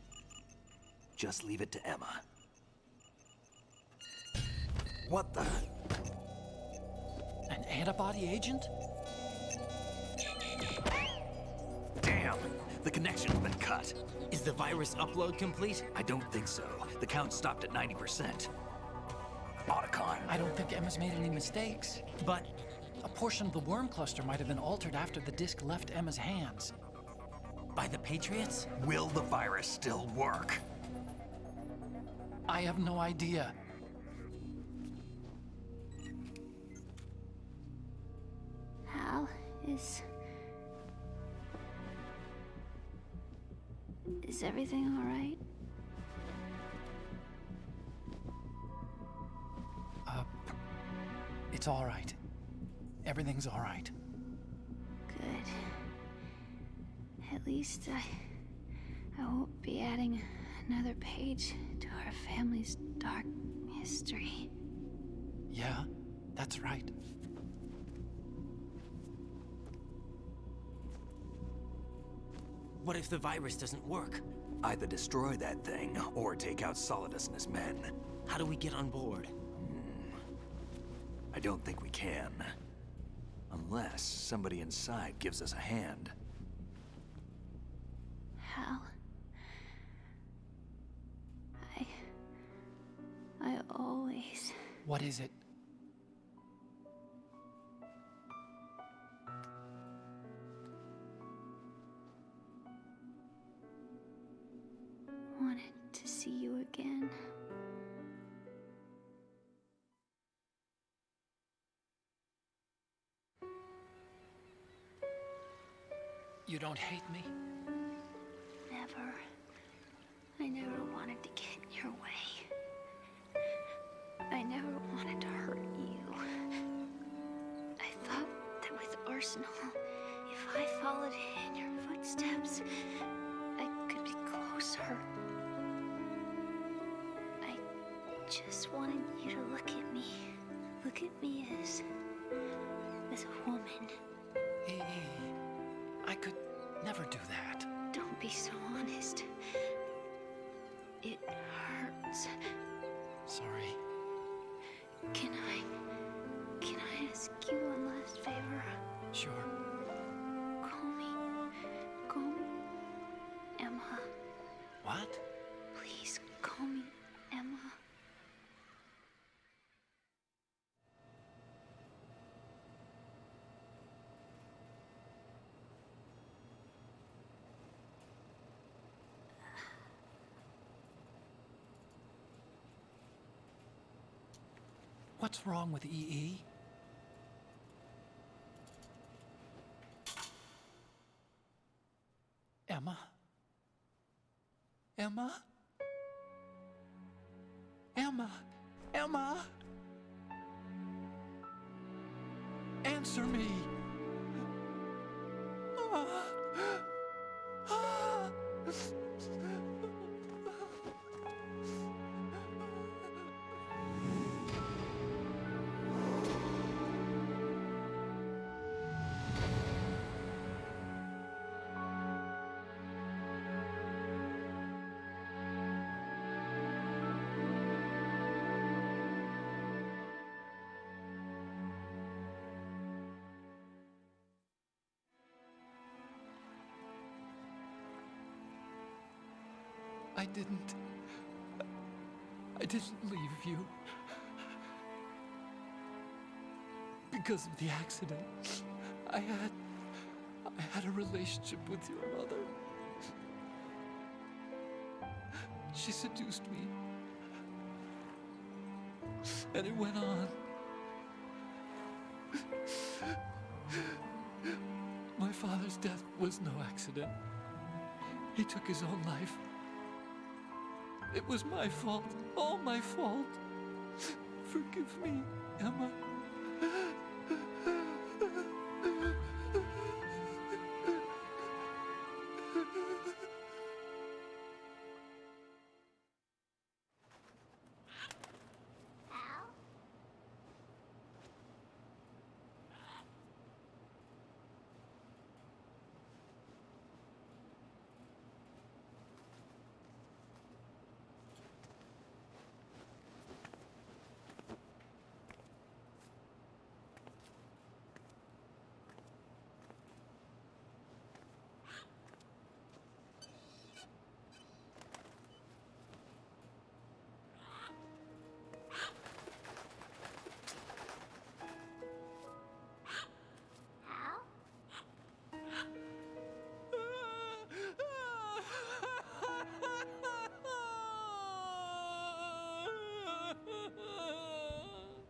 Just leave it to Emma. What the? An antibody agent? Damn! The connection's been cut. Is the virus upload complete? I don't think so. The count stopped at 90%. Otacon. I don't think Emma's made any mistakes. But a portion of the worm cluster might have been altered after the disc left Emma's hands. By the Patriots? Will the virus still work? I have no idea. Hal, is everything all right? It's all right. Everything's all right. Good. At least I won't be adding another page to our family's dark history. Yeah, that's right. What if the virus doesn't work? Either destroy that thing, or take out Solidus and his men. How do we get on board? I don't think we can. Unless somebody inside gives us a hand. Hal. I always... What is it? wanted to see you again. You don't hate me? Never. I never wanted to get in your way. I never wanted to hurt you. I thought that with Arsenal, if I followed in your footsteps, I could be closer. I just wanted you to look at me. Look at me as a woman. I could never do that. Don't be so honest. It hurts. Sorry. Can I ask you one last favor? Sure. Call me Emma. What? Please call me Emma. What's wrong with EE? Emma? Emma? Emma? Emma? Answer me! I didn't leave you. Because of the accident. I had a relationship with your mother. She seduced me. And it went on. My father's death was no accident. He took his own life. It was my fault, all my fault. Forgive me, Emma.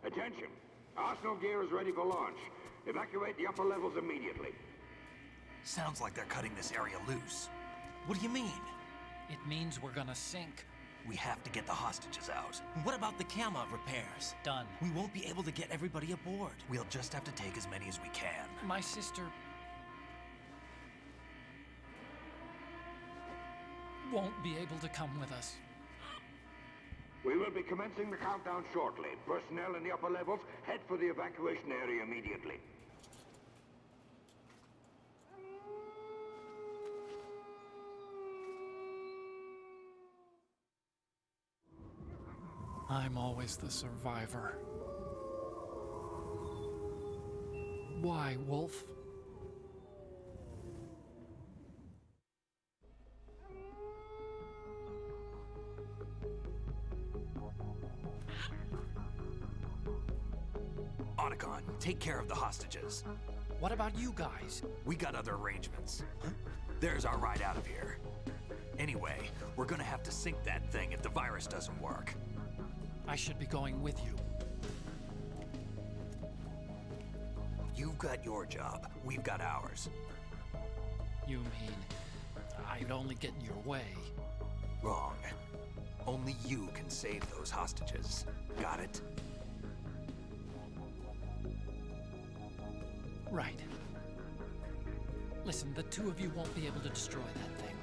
Attention! Arsenal gear is ready for launch. Evacuate the upper levels immediately. Sounds like they're cutting this area loose. What do you mean? It means we're gonna sink. We have to get the hostages out. What about the camera repairs? Done. We won't be able to get everybody aboard. We'll just have to take as many as we can. My sister won't be able to come with us. We will be commencing the countdown shortly. Personnel in the upper levels, head for the evacuation area immediately. I'm always the survivor. Why, Wolf? Otacon, take care of the hostages. What about you guys? We got other arrangements. There's our ride out of here. Anyway, we're gonna have to sink that thing if the virus doesn't work. I should be going with you. You've got your job, we've got ours. You mean I'd only get in your way? Wrong. Only you can save those hostages. Got it? Right. Listen, the two of you won't be able to destroy that thing.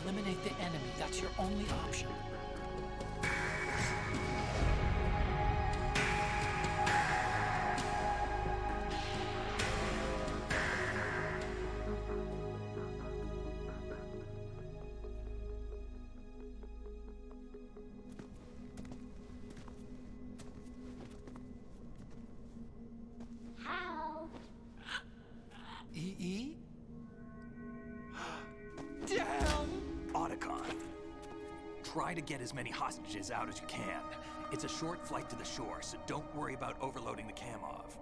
Eliminate the enemy. That's your only option. EE? Damn! Otacon. Try to get as many hostages out as you can. It's a short flight to the shore, so don't worry about overloading the Kamov.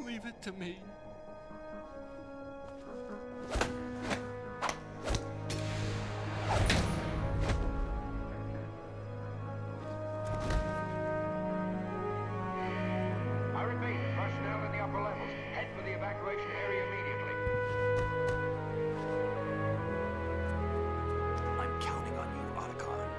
Leave it to me. I repeat, personnel in the upper levels, head for the evacuation area immediately. I'm counting on you, Otacon.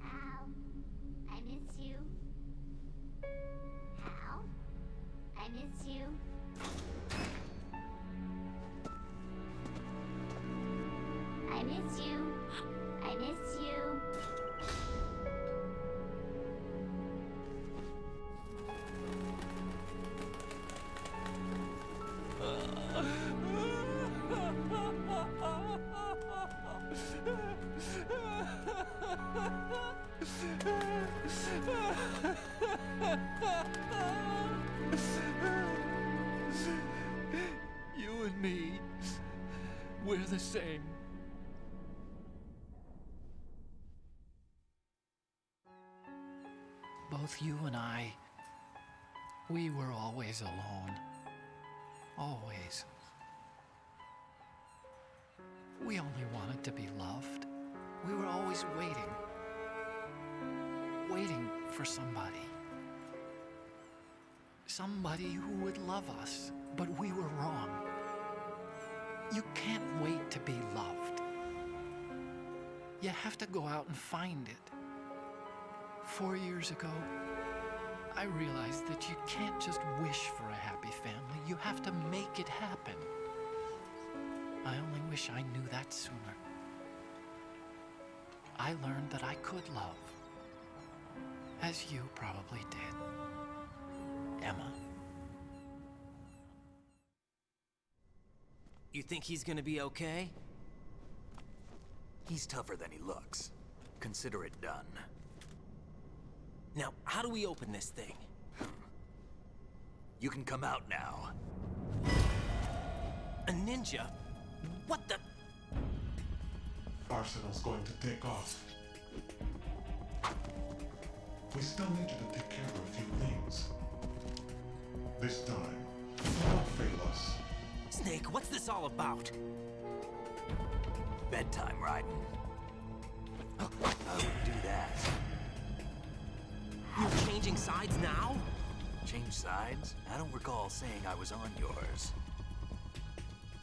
Hal, I miss you. Hal, I miss you. I miss you. I miss you. You and me, we're the same. Both you and I, we were always alone. Always. We only wanted to be loved. We were always waiting. Waiting for somebody. Somebody who would love us, but we were wrong. You can't wait to be loved. You have to go out and find it. 4 years ago, I realized that you can't just wish for a happy family. You have to make it happen. I only wish I knew that sooner. I learned that I could love, as you probably did. Emma. You think he's gonna be okay? He's tougher than he looks. Consider it done. Now, how do we open this thing? You can come out now. A ninja? What the? Arsenal's going to take off. We still need you to take care of a few things. This time, don't fail us. Snake, what's this all about? Bedtime riding. I wouldn't do that. You're changing sides now? Change sides? I don't recall saying I was on yours.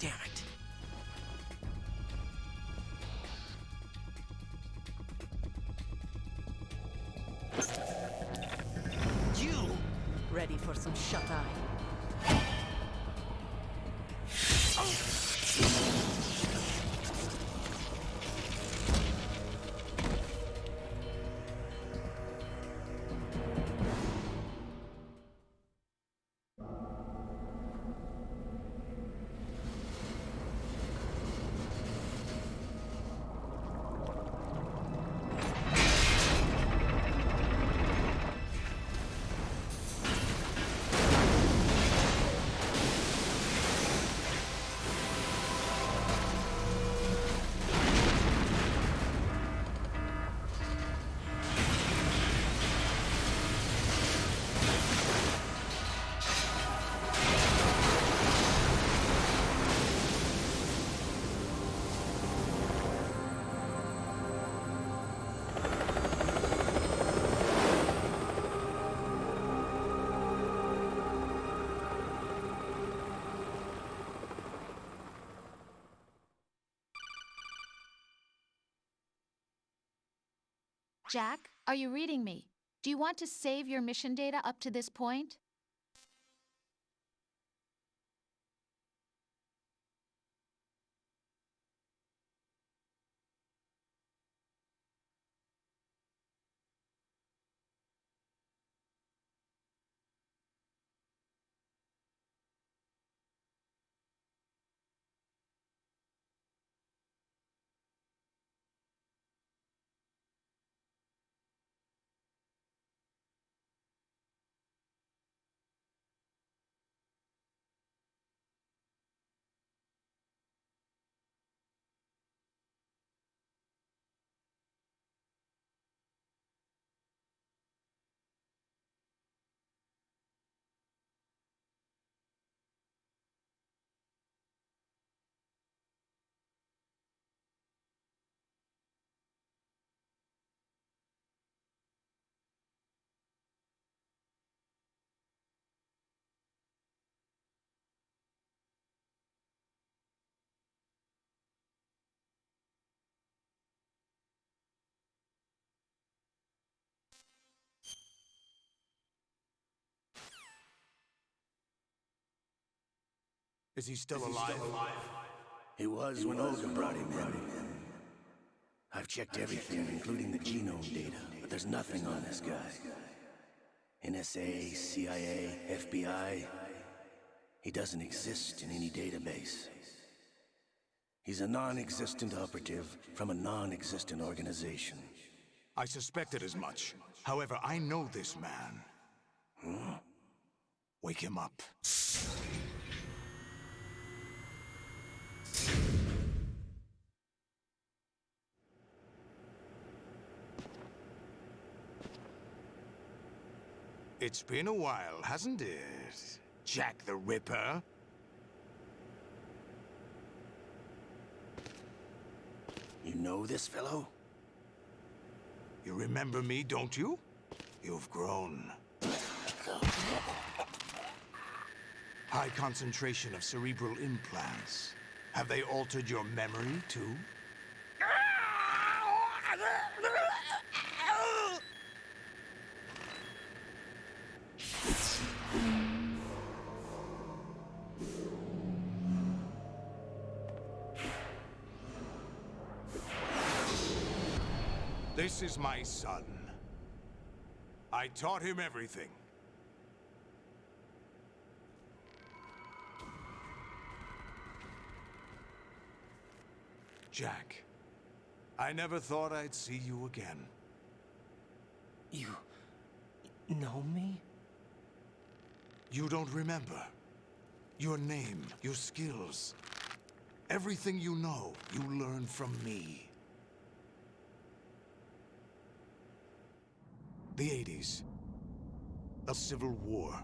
Damn it. You! Ready for some shut-eye? Jack, are you reading me? Do you want to save your mission data up to this point? Is he still alive? He was when Olga brought him in. I've checked everything, including the genome data, but there's nothing on this guy. NSA, CIA, FBI. He doesn't exist in any database. He's a non-existent operative from a non-existent organization. I suspected as much. However, I know this man. Hmm? Wake him up. It's been a while, hasn't it? Jack the Ripper? You know this fellow? You remember me, don't you? You've grown. High concentration of cerebral implants. Have they altered your memory, too? This is my son. I taught him everything. Jack, I never thought I'd see you again. You know me? You don't remember. Your name, your skills. Everything you know, you learned from me. The 80s. A civil war.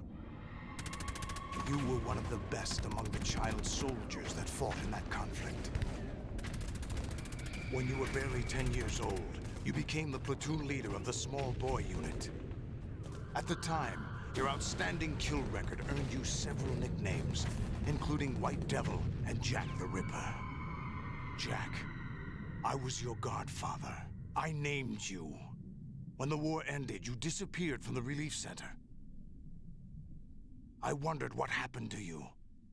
You were one of the best among the child soldiers that fought in that conflict. When you were barely 10 years old, you became the platoon leader of the small boy unit. At the time, your outstanding kill record earned you several nicknames, including White Devil and Jack the Ripper. Jack, I was your godfather. I named you. When the war ended, you disappeared from the relief center. I wondered what happened to you.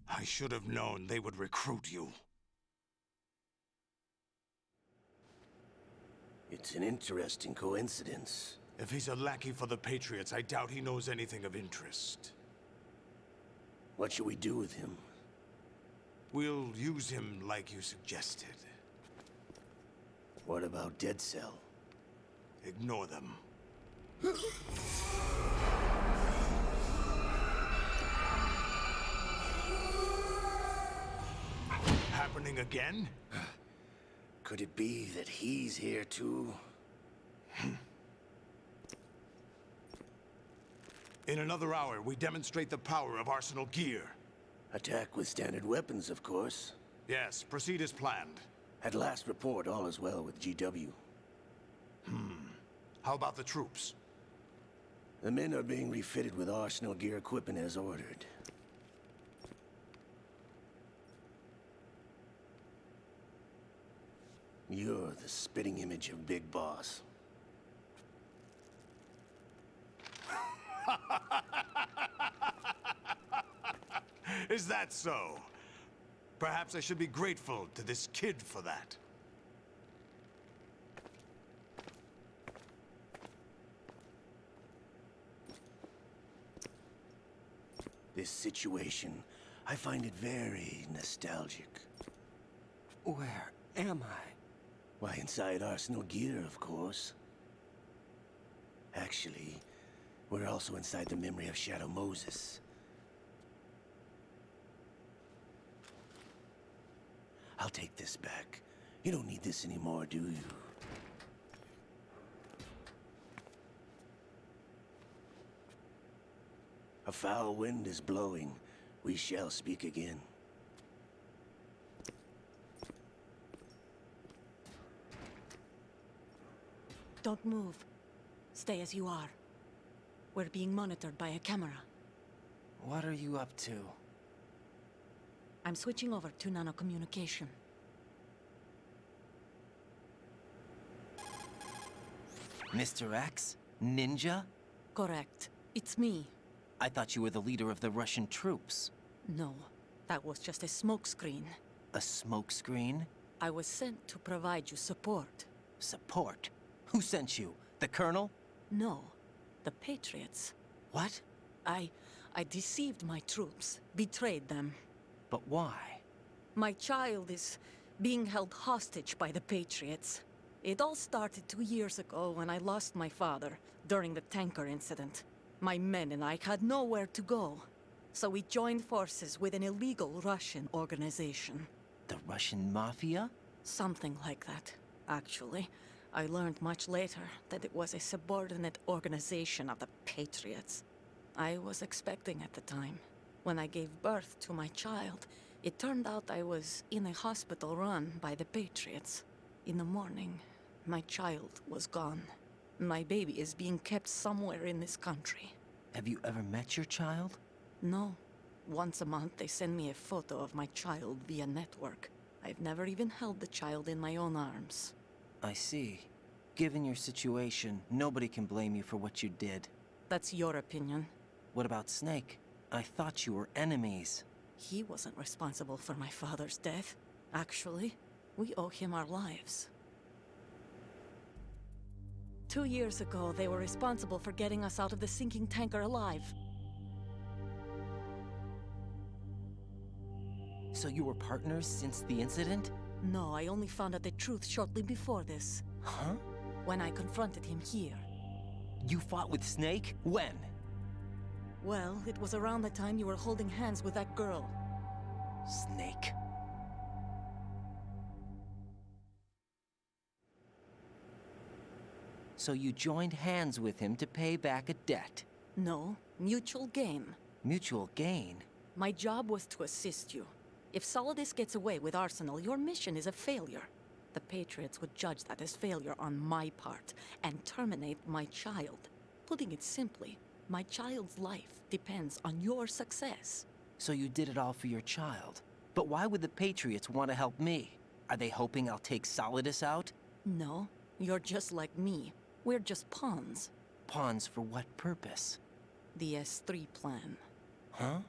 I should have known they would recruit you. It's an interesting coincidence. If he's a lackey for the Patriots, I doubt he knows anything of interest. What should we do with him? We'll use him like you suggested. What about Dead Cell? Ignore them. Happening again? Could it be that he's here too? In another hour, we demonstrate the power of Arsenal gear. Attack with standard weapons, of course. Yes, proceed as planned. At last report, all is well with GW. How about the troops? The men are being refitted with Arsenal gear equipment as ordered. You're the spitting image of Big Boss. Is that so? Perhaps I should be grateful to this kid for that. This situation, I find it very nostalgic. Where am I? Why, inside Arsenal gear, of course. Actually, we're also inside the memory of Shadow Moses. I'll take this back. You don't need this anymore, do you? A foul wind is blowing. We shall speak again. Don't move. Stay as you are. We're being monitored by a camera. What are you up to? I'm switching over to nanocommunication. Mr. X? Ninja? Correct. It's me. I thought you were the leader of the Russian troops. No, that was just a smokescreen. A smokescreen? I was sent to provide you support. Support? Who sent you? The Colonel? No, the Patriots. What? I deceived my troops, betrayed them. But why? My child is being held hostage by the Patriots. It all started 2 years ago when I lost my father during the tanker incident. My men and I had nowhere to go, so we joined forces with an illegal Russian organization. The Russian Mafia? Something like that, actually. I learned much later that it was a subordinate organization of the Patriots. I was expecting at the time. When I gave birth to my child, it turned out I was in a hospital run by the Patriots. In the morning, my child was gone. My baby is being kept somewhere in this country. Have you ever met your child? No. Once a month, they send me a photo of my child via network. I've never even held the child in my own arms. I see. Given your situation, nobody can blame you for what you did. That's your opinion. What about Snake? I thought you were enemies. He wasn't responsible for my father's death. Actually, we owe him our lives. 2 years ago, they were responsible for getting us out of the sinking tanker alive. So you were partners since the incident? No, I only found out the truth shortly before this. Huh? When I confronted him here. You fought with Snake? When? Well, it was around the time you were holding hands with that girl. Snake. So you joined hands with him to pay back a debt? No, mutual gain. Mutual gain? My job was to assist you. If Solidus gets away with Arsenal, your mission is a failure. The Patriots would judge that as failure on my part, and terminate my child. Putting it simply, my child's life depends on your success. So you did it all for your child. But why would the Patriots want to help me? Are they hoping I'll take Solidus out? No, you're just like me. We're just pawns. Pawns for what purpose? The S3 plan. Huh?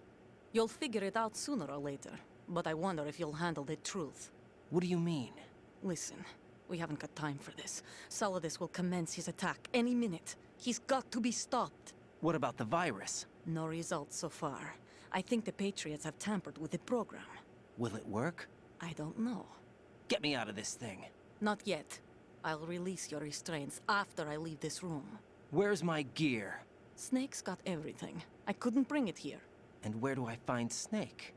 You'll figure it out sooner or later, but I wonder if you'll handle the truth. What do you mean? Listen, we haven't got time for this. Solidus will commence his attack any minute. He's got to be stopped. What about the virus? No results so far. I think the Patriots have tampered with the program. Will it work? I don't know. Get me out of this thing. Not yet. I'll release your restraints after I leave this room. Where's my gear? Snake's got everything. I couldn't bring it here. And where do I find Snake?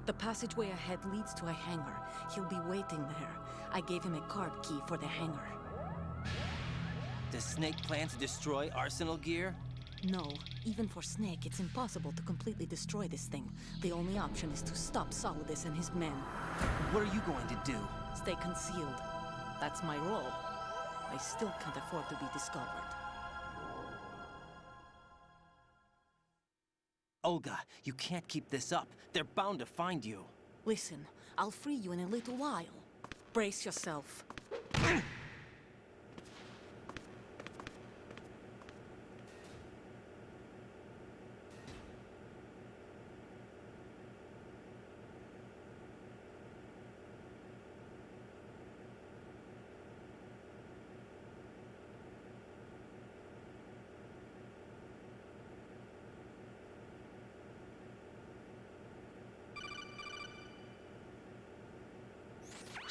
The passageway ahead leads to a hangar. He'll be waiting there. I gave him a card key for the hangar. Does Snake plan to destroy Arsenal gear? No. Even for Snake, it's impossible to completely destroy this thing. The only option is to stop Solidus and his men. What are you going to do? Stay concealed. That's my role. I still can't afford to be discovered. Olga, you can't keep this up. They're bound to find you. Listen, I'll free you in a little while. Brace yourself.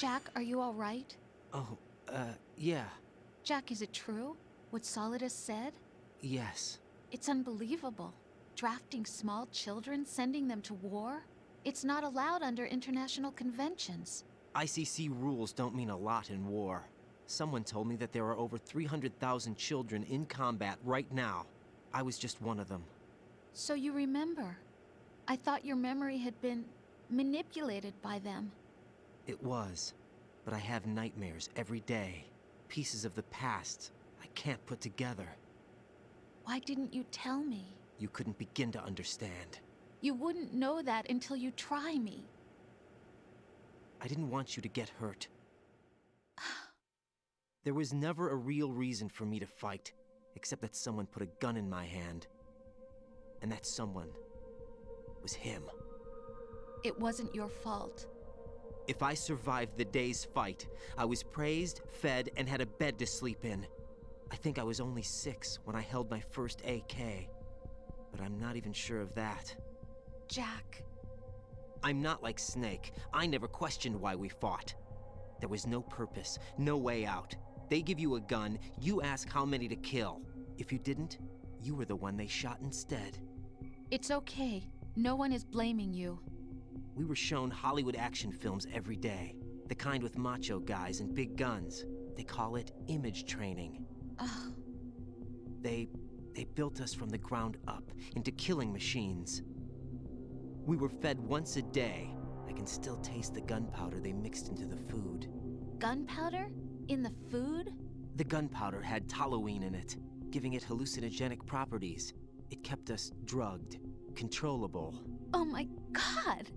Jack, are you all right? Oh, yeah. Jack, is it true? What Solidus said? Yes. It's unbelievable. Drafting small children, sending them to war? It's not allowed under international conventions. ICC rules don't mean a lot in war. Someone told me that there are over 300,000 children in combat right now. I was just one of them. So you remember. I thought your memory had been manipulated by them. It was. But I have nightmares every day. Pieces of the past I can't put together. Why didn't you tell me? You couldn't begin to understand. You wouldn't know that until you try me. I didn't want you to get hurt. There was never a real reason for me to fight, except that someone put a gun in my hand. And that someone was him. It wasn't your fault. If I survived the day's fight, I was praised, fed, and had a bed to sleep in. I think I was only 6 when I held my first AK. But I'm not even sure of that. Jack. I'm not like Snake. I never questioned why we fought. There was no purpose, no way out. They give you a gun, you ask how many to kill. If you didn't, you were the one they shot instead. It's okay. No one is blaming you. We were shown Hollywood action films every day. The kind with macho guys and big guns. They call it image training. Ugh. They built us from the ground up into killing machines. We were fed once a day. I can still taste the gunpowder they mixed into the food. Gunpowder? In the food? The gunpowder had toluene in it, giving it hallucinogenic properties. It kept us drugged, controllable. Oh my God!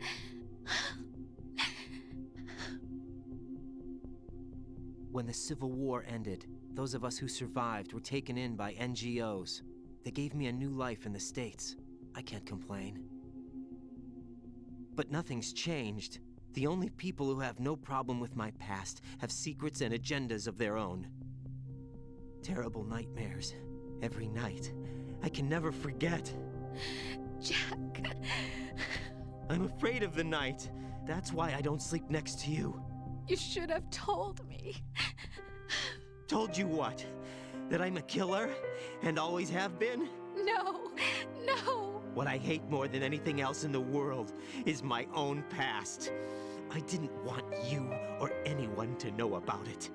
When the Civil War ended, those of us who survived were taken in by NGOs. They gave me a new life in the States. I can't complain. But nothing's changed. The only people who have no problem with my past have secrets and agendas of their own. Terrible nightmares. Every night. I can never forget. Jack. I'm afraid of the night. That's why I don't sleep next to you. You should have told me. Told you what? That I'm a killer? And always have been? No, no. What I hate more than anything else in the world is my own past. I didn't want you or anyone to know about it.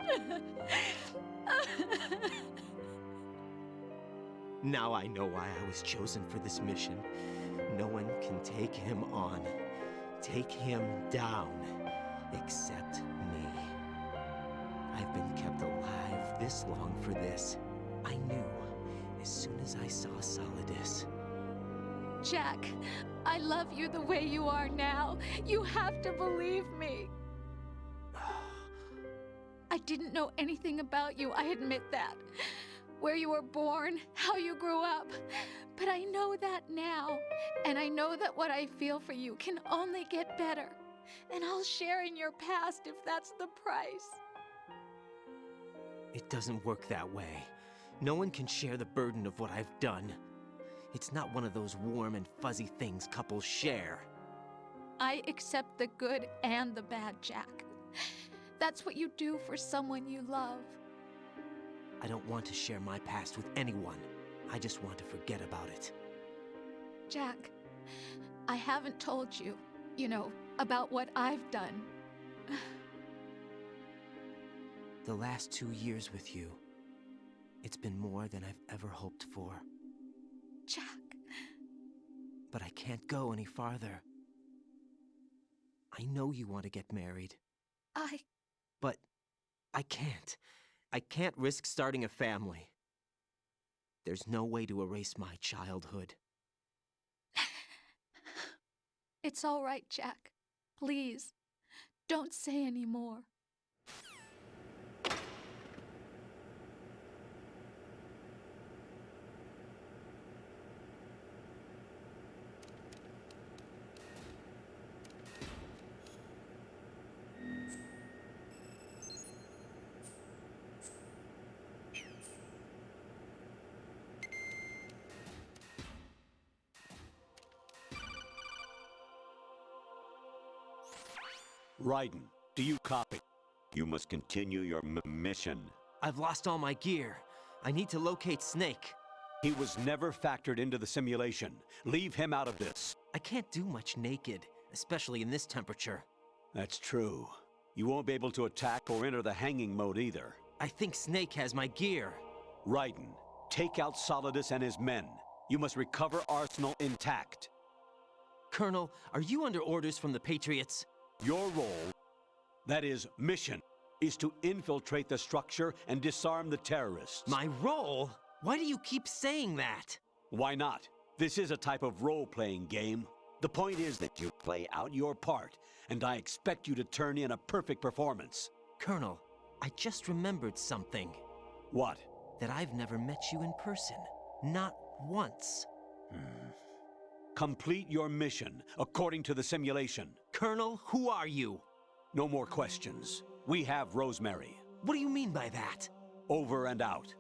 Now I know why I was chosen for this mission. No one can take him on, take him down, except me. I've been kept alive this long for this. I knew as soon as I saw Solidus. Jack, I love you the way you are now. You have to believe me. I didn't know anything about you, I admit that. Where you were born, how you grew up. But I know that now. And I know that what I feel for you can only get better. And I'll share in your past if that's the price. It doesn't work that way. No one can share the burden of what I've done. It's not one of those warm and fuzzy things couples share. I accept the good and the bad, Jack. That's what you do for someone you love. I don't want to share my past with anyone. I just want to forget about it. Jack, I haven't told you, about what I've done. The last 2 years with you, it's been more than I've ever hoped for. Jack. But I can't go any farther. I know you want to get married. But I can't. I can't risk starting a family. There's no way to erase my childhood. It's all right, Jack. Please, don't say any more. Raiden, do you copy? You must continue your mission. I've lost all my gear. I need to locate Snake. He was never factored into the simulation. Leave him out of this. I can't do much naked, especially in this temperature. That's true. You won't be able to attack or enter the hanging mode either. I think Snake has my gear. Raiden, take out Solidus and his men. You must recover Arsenal intact. Colonel, are you under orders from the Patriots? Your role, that is, mission, is to infiltrate the structure and disarm the terrorists. My role? Why do you keep saying that? Why not? This is a type of role-playing game. The point is that you play out your part, and I expect you to turn in a perfect performance. Colonel, I just remembered something. What? That I've never met you in person. Not once. Complete your mission, according to the simulation. Colonel, who are you? No more questions. We have Rosemary. What do you mean by that? Over and out.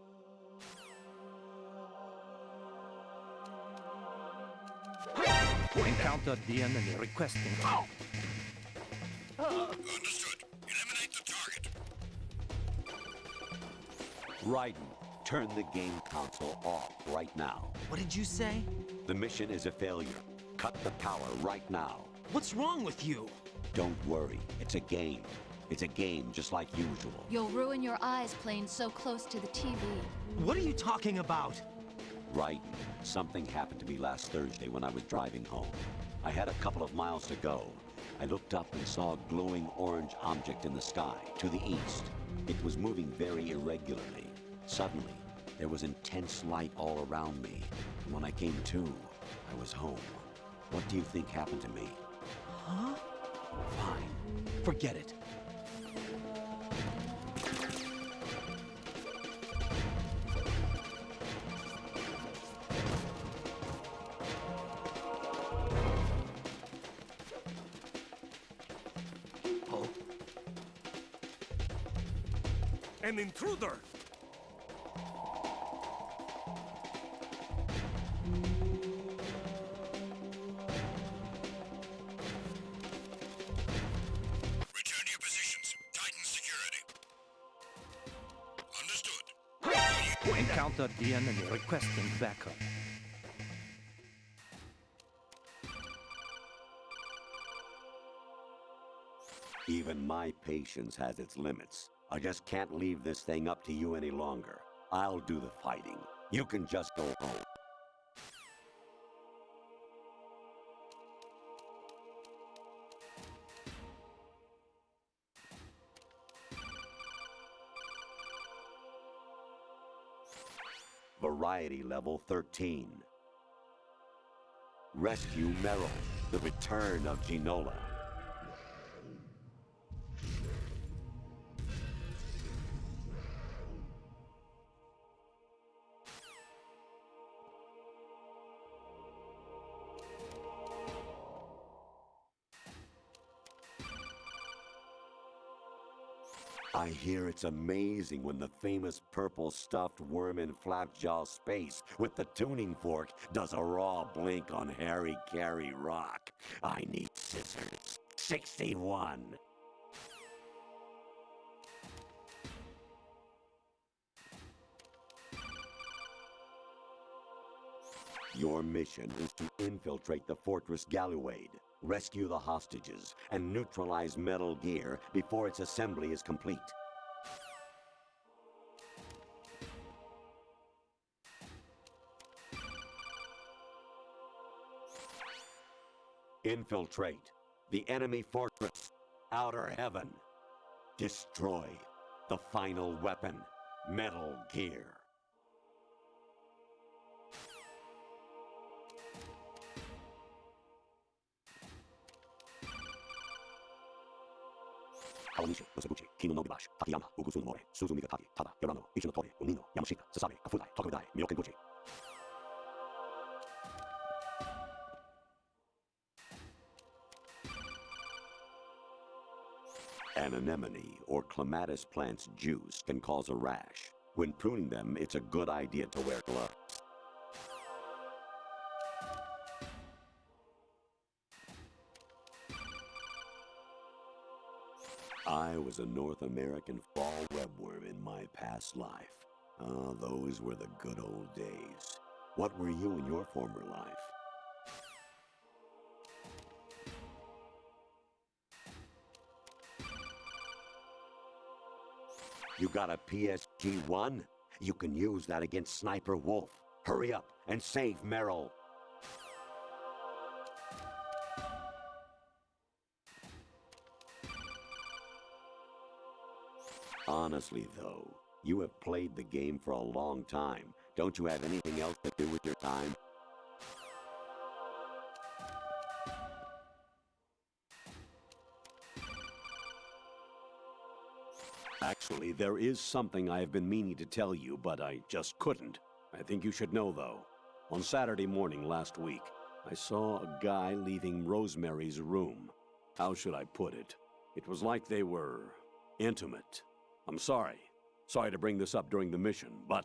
Encounter the enemy requesting. Understood. Eliminate the target. Raiden, turn the game console off right now. What did you say? The mission is a failure. Cut the power right now. What's wrong with you? Don't worry. It's a game. It's a game just like usual. You'll ruin your eyes playing so close to the TV. What are you talking about? Raiden, something happened to me last Thursday when I was driving home. I had a couple of miles to go. I looked up and saw a glowing orange object in the sky, to the east. It was moving very irregularly. Suddenly, there was intense light all around me. And when I came to, I was home. What do you think happened to me? Huh? Fine. Forget it. An intruder! Return to your positions. Tighten security. Understood. Encounter the enemy requesting backup. Even my patience has its limits. I just can't leave this thing up to you any longer. I'll do the fighting. You can just go home. Variety level 13. Rescue Merrill, the return of Ginola. I hear it's amazing when the famous purple stuffed worm in Flapjaw space with the tuning fork does a raw blink on Harry Carry Rock. I need scissors. 61. Your mission is to infiltrate the Fortress Galluade, rescue the hostages, and neutralize Metal Gear before its assembly is complete. Infiltrate the enemy fortress, Outer Heaven. Destroy the final weapon, Metal Gear. Kawanishi, Nosaguchi, Kino no Gibash, Takayama, Ugusu no More, Suzumi Gatagi, Tada, Yorano, Ichi no Tori, Unino, Yamashita, Sasabe, Kafudai, Tokudai, Myokenguchi. An anemone or clematis plant's juice can cause a rash. When pruning them, it's a good idea to wear gloves. I was a North American fall webworm in my past life. Ah, those were the good old days. What were you in your former life? You got a PSG-1? You can use that against Sniper Wolf. Hurry up and save Merrill. Honestly, though, you have played the game for a long time. Don't you have anything else to do with your time? Actually, there is something I have been meaning to tell you, but I just couldn't. I think you should know, though. On Saturday morning last week, I saw a guy leaving Rosemary's room. How should I put it? It was like they were intimate. I'm sorry. Sorry to bring this up during the mission, but...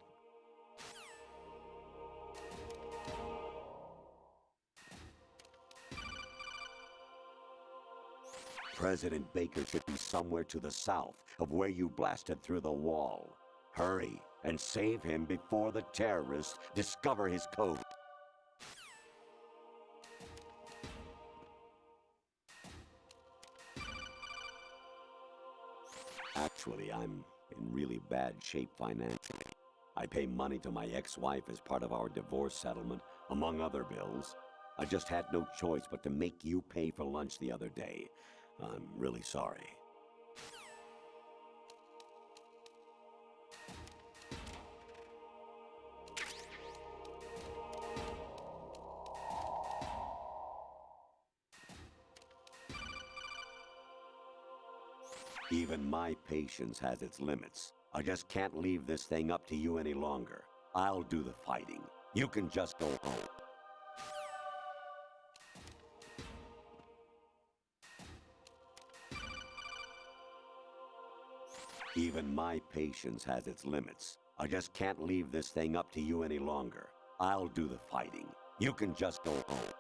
President Baker should be somewhere to the south of where you blasted through the wall. Hurry and save him before the terrorists discover his code. Actually, I'm in really bad shape financially. I pay money to my ex-wife as part of our divorce settlement, among other bills. I just had no choice but to make you pay for lunch the other day. I'm really sorry. Even my patience has its limits. I just can't leave this thing up to you any longer. I'll do the fighting. You can just go home. Even my patience has its limits. I just can't leave this thing up to you any longer. I'll do the fighting. You can just go home.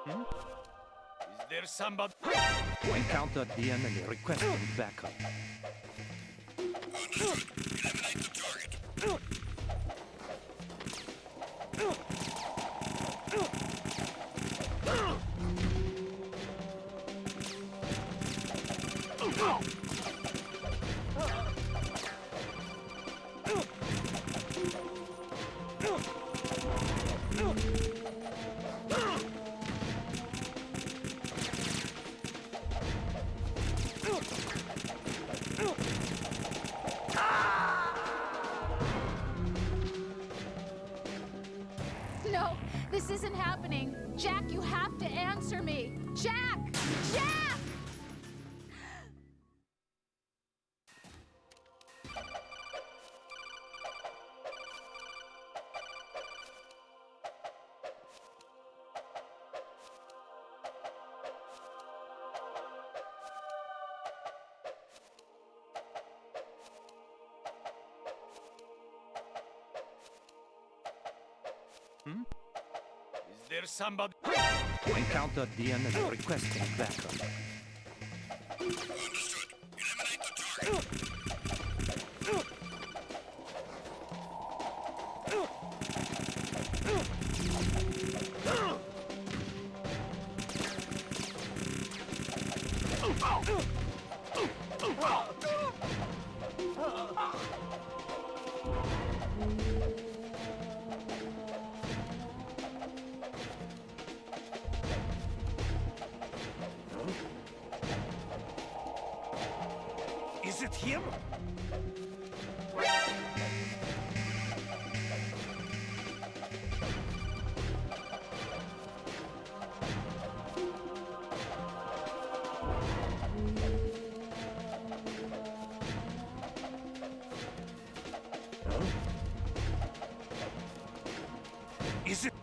Is there somebody? Encounter the enemy requesting backup. Understood. Eliminate the target. No, this isn't happening. Jack, you have to answer me. Jack! Jack! Is there somebody? Encounter the enemy requesting backup. Understood. Eliminate the target. Is it him? Is it?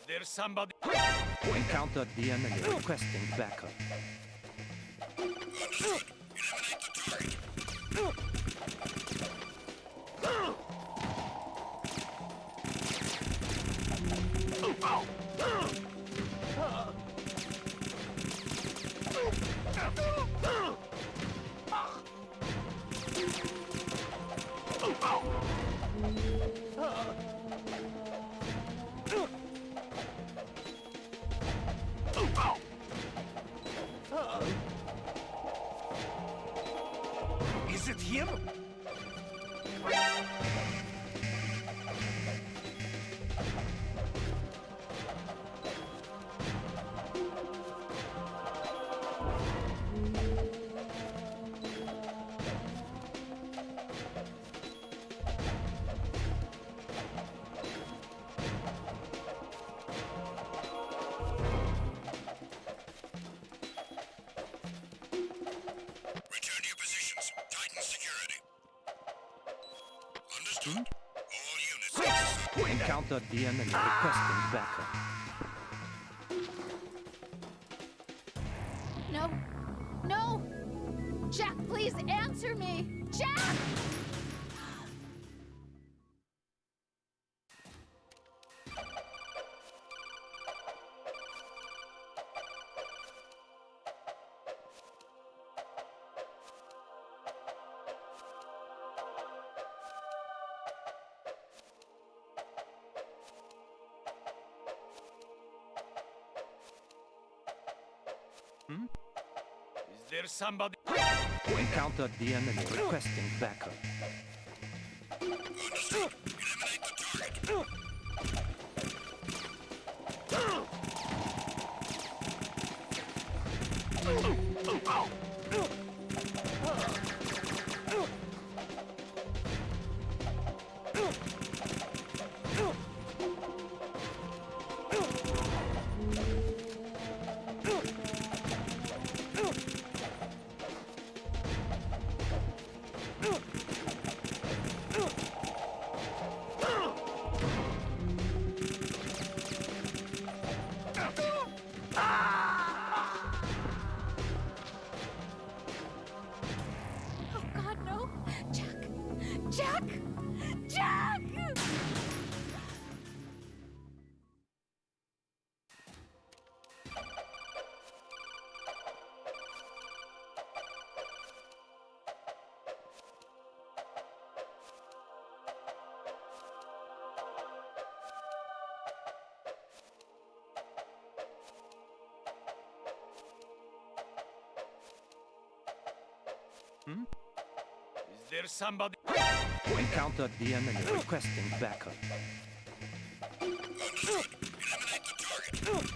Is there somebody? Encountered the enemy requesting backup. Is it him? Return to your positions. Tighten security. Understood. All units. Encountered the enemy requesting backup. No. No! Jack, please answer me! Jack! Is there somebody? Encountered the enemy requesting backup. Understood. Eliminate the target. Oh God, no! Jack! Jack! Jack! Is there somebody? Encountered the enemy requesting backup. Understood. Eliminate the target.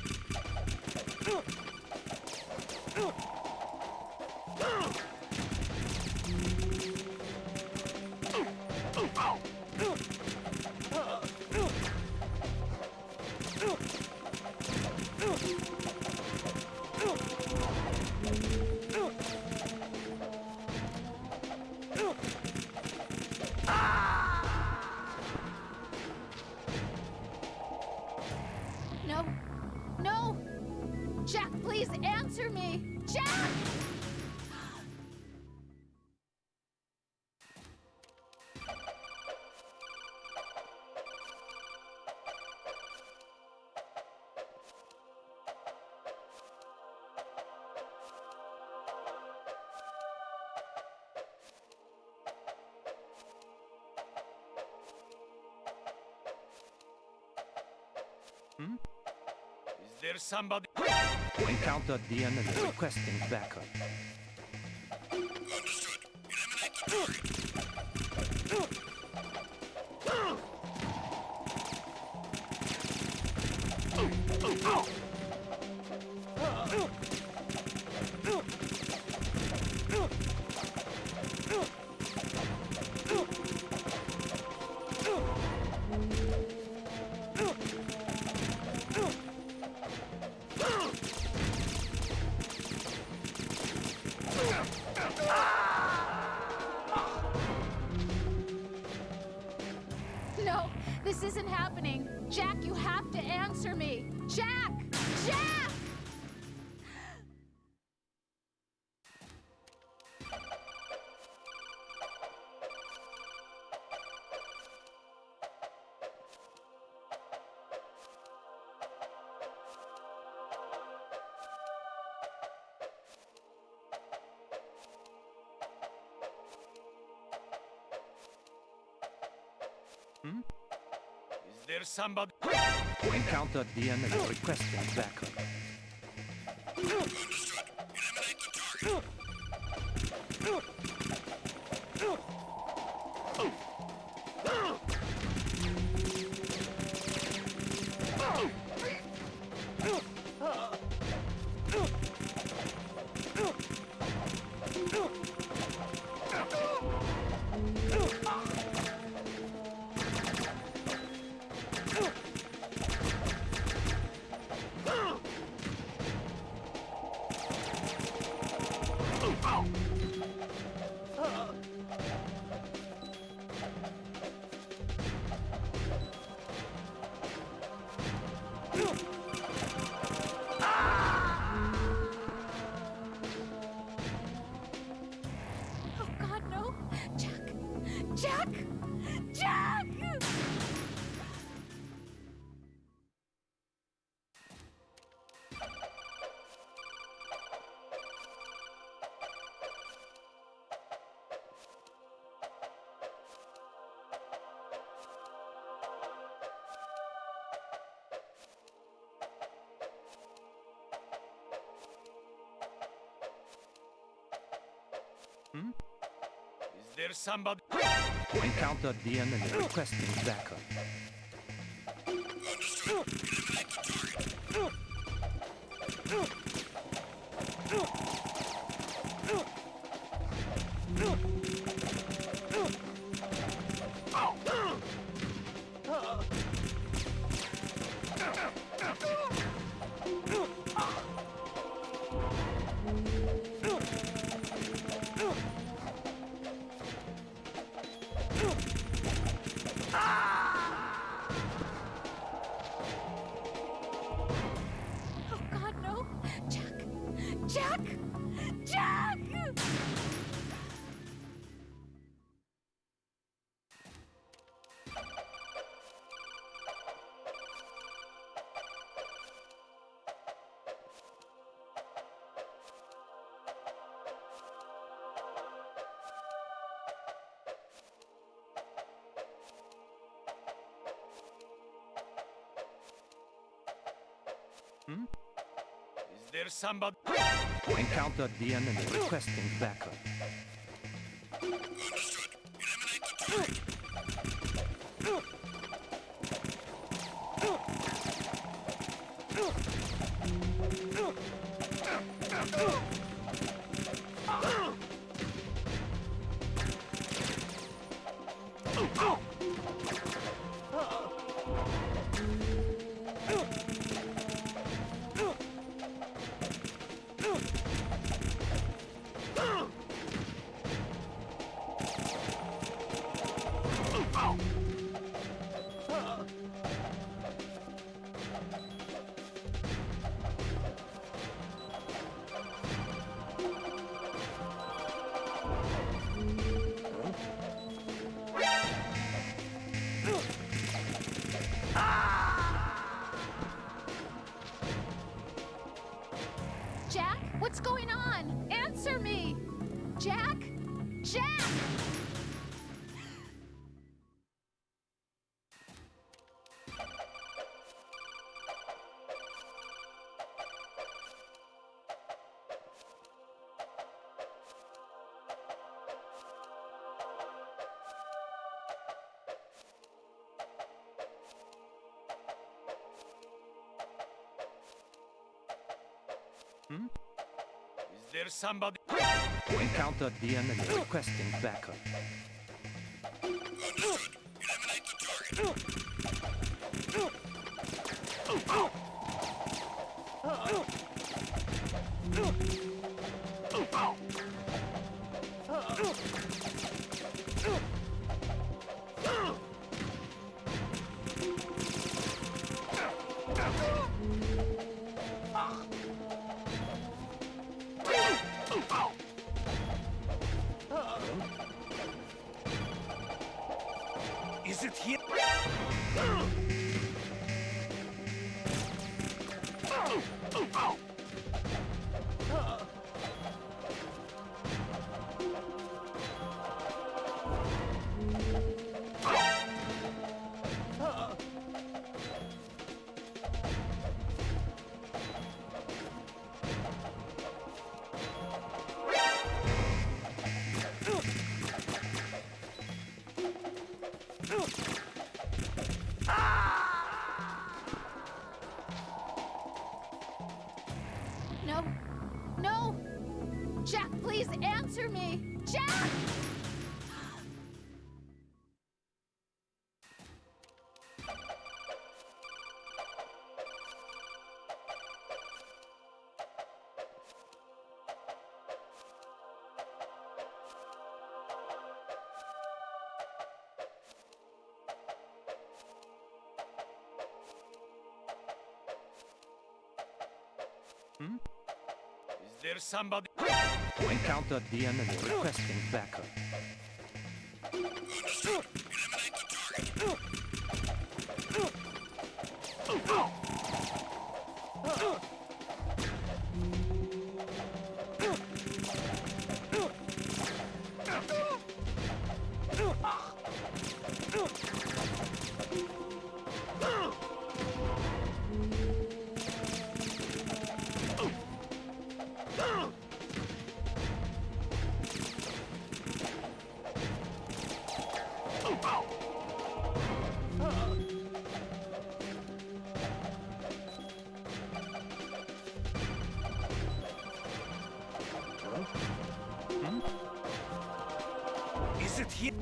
No! No! Jack, please answer me! Jack! there somebody? Encounter DN requesting backup. Understood. Eliminate the target. No, this isn't happening. Jack, you have to answer me. Jack! Jack! Is there somebody? Encounter DN requesting backup. Understood. Eliminate the target. Oh God, no! Jack! Jack! Jack! Is there somebody? Encounter DN requesting backup. Understood. Eliminate the Oh God, no! Jack! Jack! Jack! Is there somebody? Encounter DN requesting backup. Understood. Eliminate the target. Jack, what's going on? Answer me! Jack! Jack! Is there somebody? Encounter the enemy requesting backup. Understood. Eliminate the target. Is it here? No. No! Jack, please answer me! Jack! Is there somebody? Encounter the enemy requesting backup. Understood. Eliminate the target. Is it here?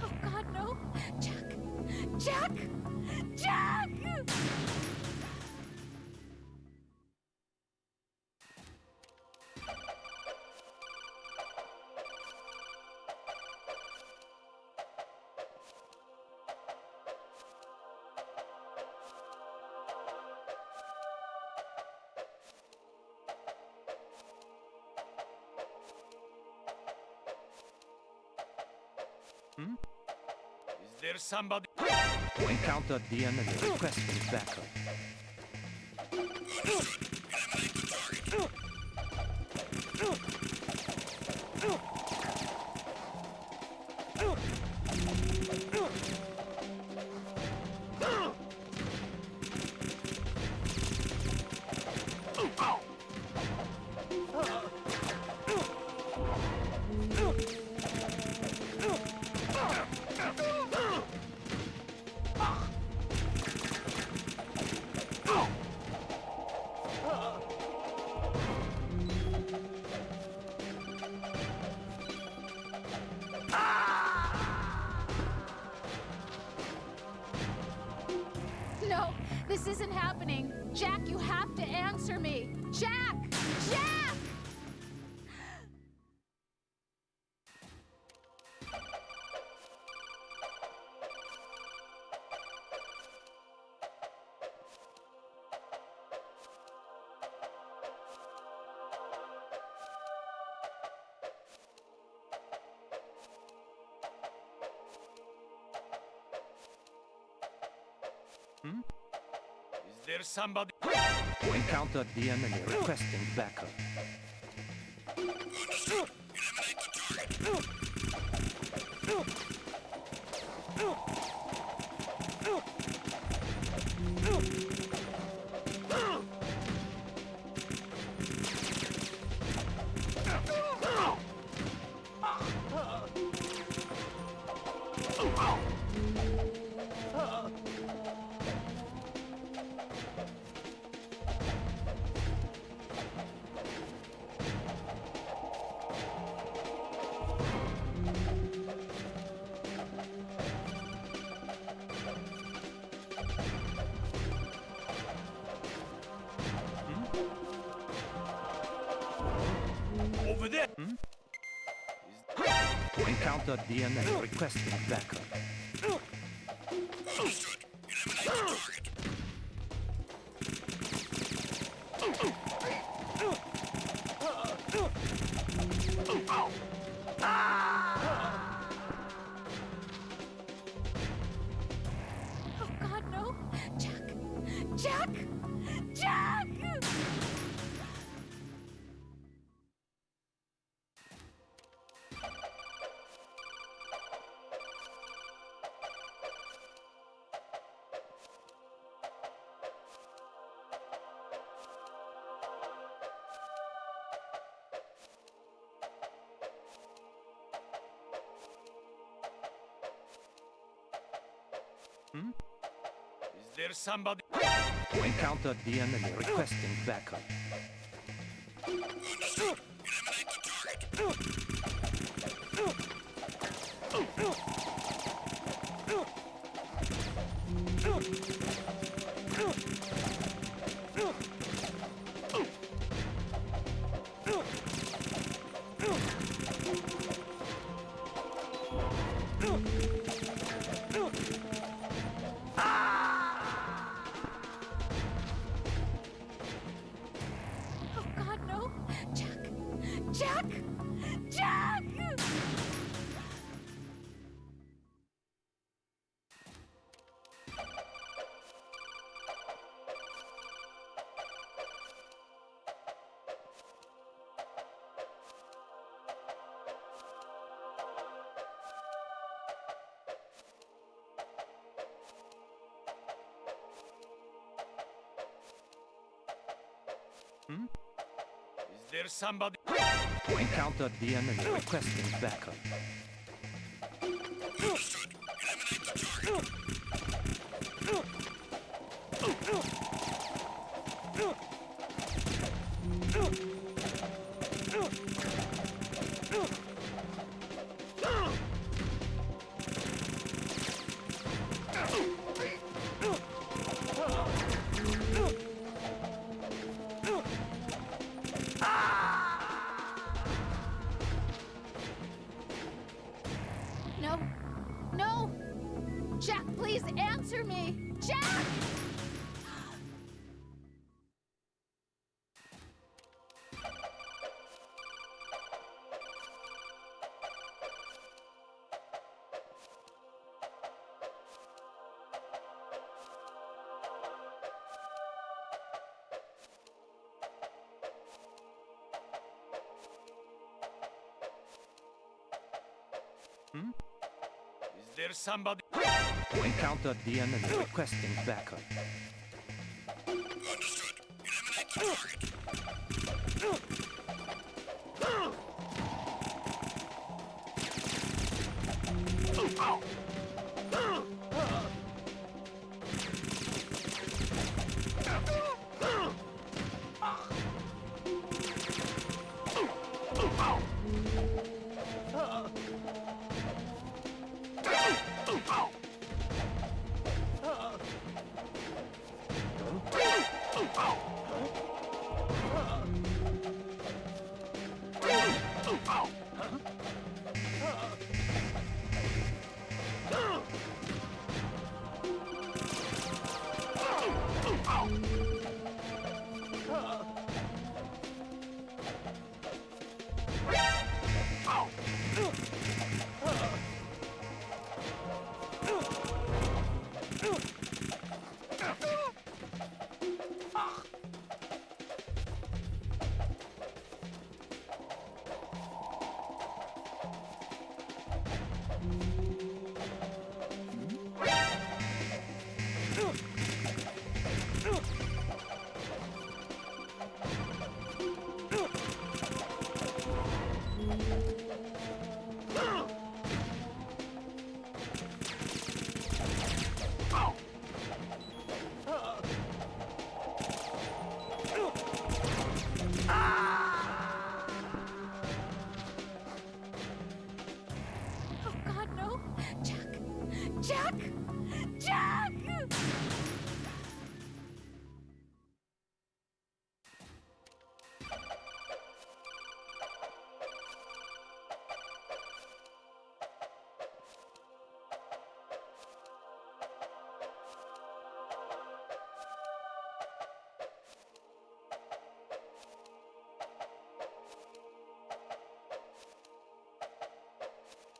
Oh God, no! Jack! Jack! Jack! Is there somebody? Encounter the enemy requesting backup. No, this isn't happening. Jack, you have to answer me. Jack! Jack! Is there somebody? Encounter the enemy requesting backup. Understood. Eliminate the target. over there! Encountered the enemy requesting backup. Understood. Eliminate the target. Oh God, no! Jack! Jack! Jack! Is there somebody? Encountered the enemy requesting backup. Understood. Eliminate the Oh God, no! Jack! Jack! Jack! Is there somebody? Encountered the enemy requesting backup. Understood. Eliminate No! No! Jack, please answer me! Jack! Is there somebody? Encountered the enemy requesting backup. Understood. Eliminate the target.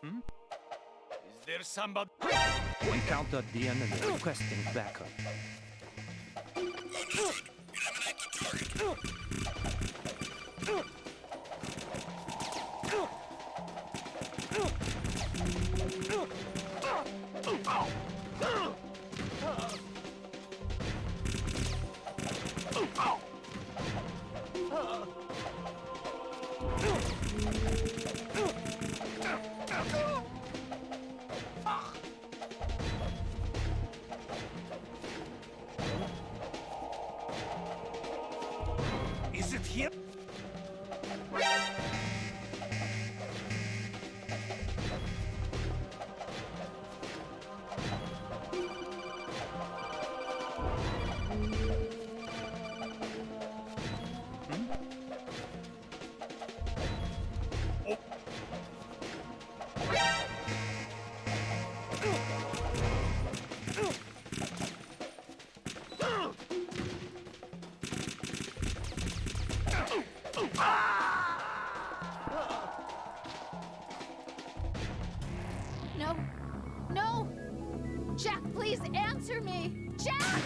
Is there somebody? Encountered the enemy requesting backup. Is it here? No. No! Jack, please answer me! Jack!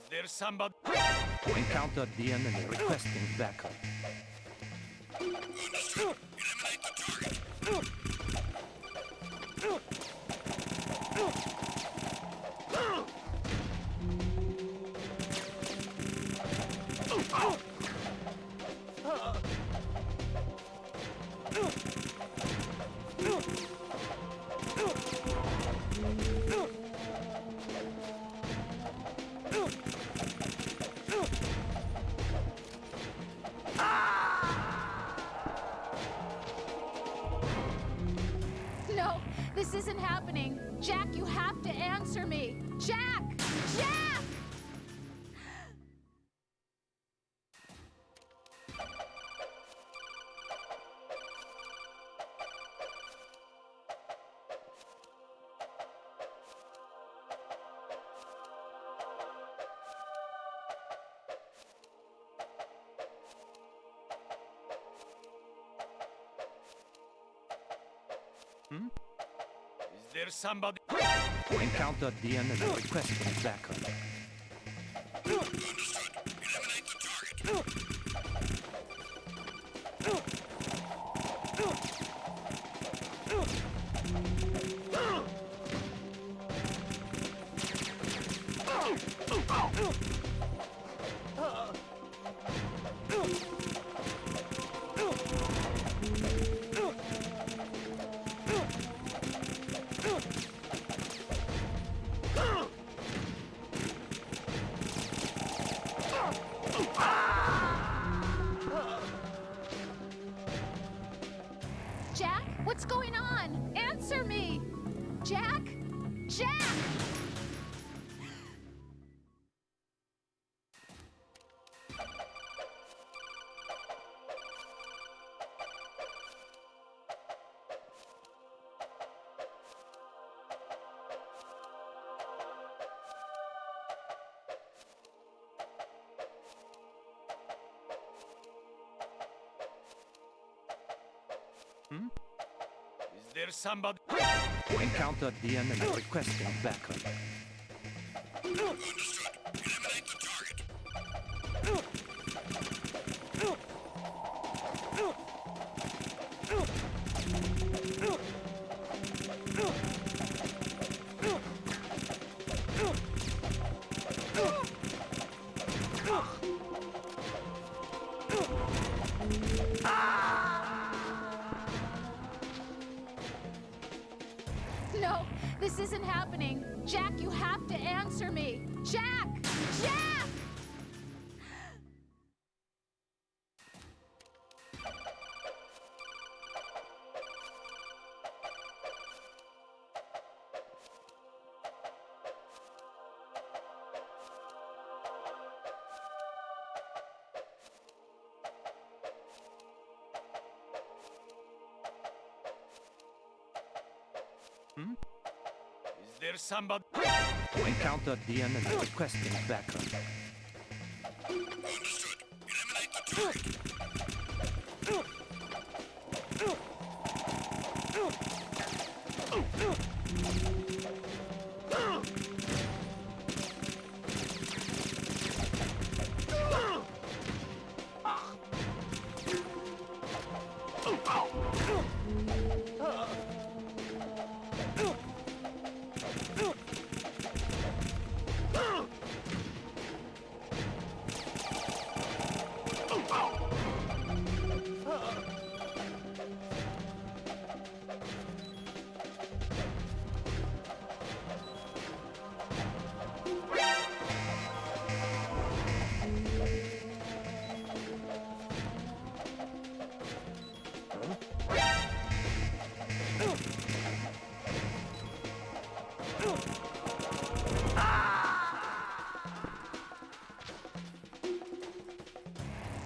Is there somebody? Encountered the enemy requesting backup. No, this isn't happening. Jack, you have to answer me. Jack! Jack! Is there somebody? Encountered the enemy requesting backup. Jack, what's going on? Answer me! Jack! Jack! Is there somebody? Encountered the enemy requesting backup. No, this isn't happening. Jack, you have to answer me. Jack! Jack! Is there somebody? Encounter the enemy requesting backup. Understood. Eliminate the target.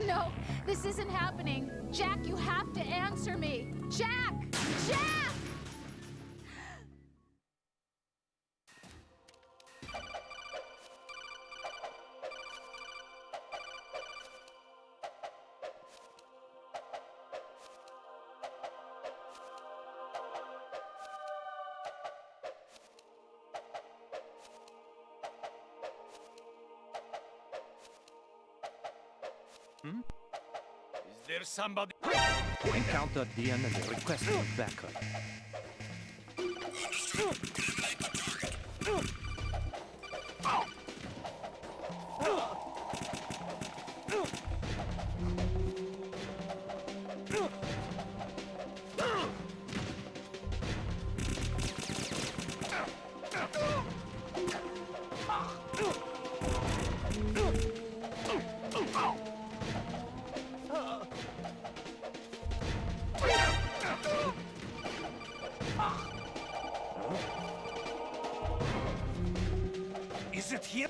No, this isn't happening. Jack, you have to answer me. Jack! Jack! Is there somebody? Encounter the enemy requesting backup. Understood. Eliminate the target. Is it here?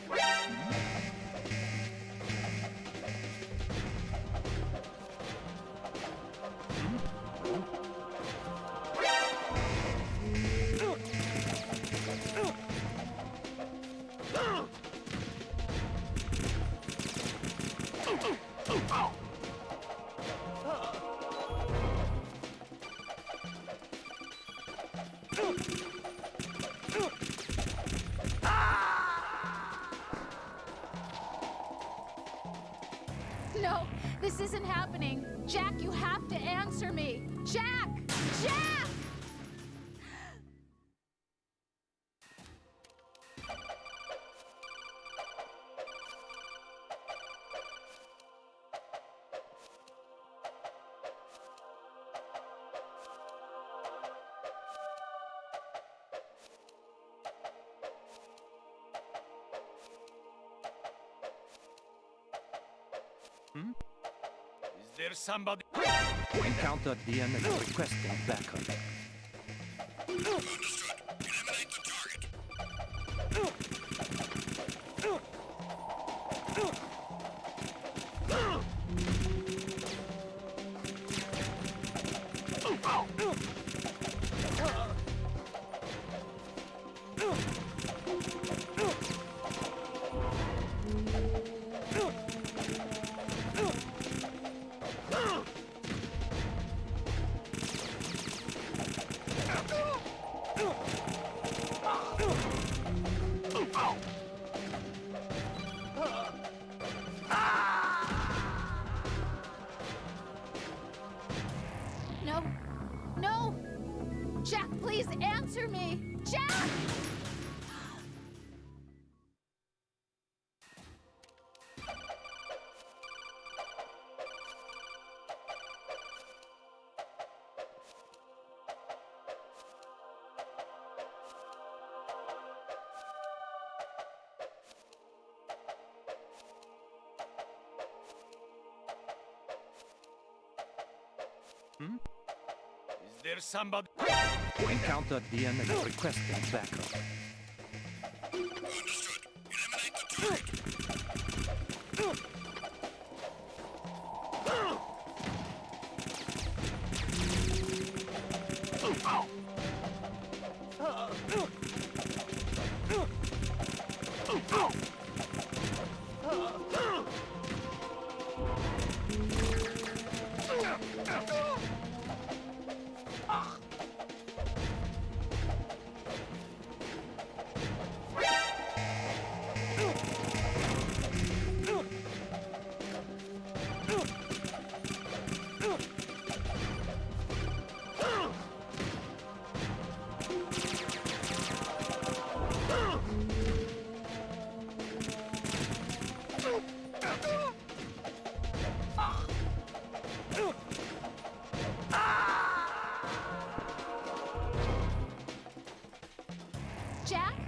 No, this isn't happening. Jack, you have to answer me. Jack! Jack! Is there somebody? Encounter the enemy requesting backup. Understood. Eliminate the target. No. No! Jack, please answer me! Jack! Is there somebody? Encounter the enemy requesting backup. Understood. Eliminate the target.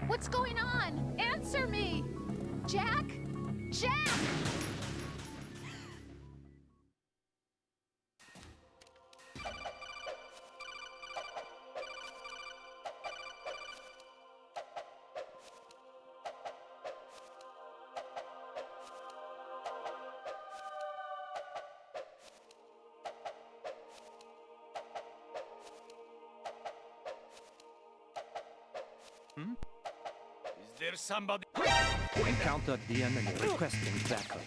What's going on? Answer me! Jack? Jack! Is there somebody? Encountered the enemy requesting backup.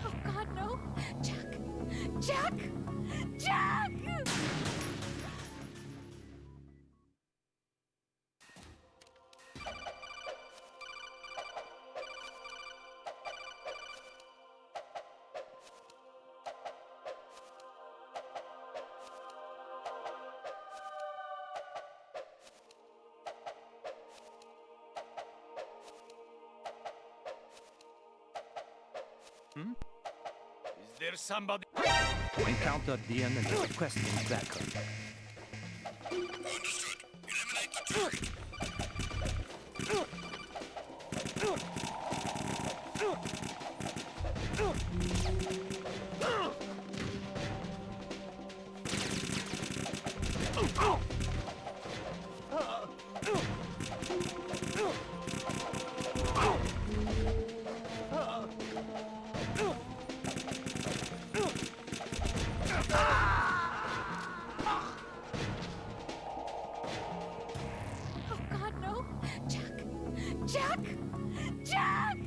Oh God, no! Jack! Jack! Jack! Is there somebody? Encountered the enemy requesting backup. Understood. Eliminate the target. Oh God, no! Jack! Jack! Jack!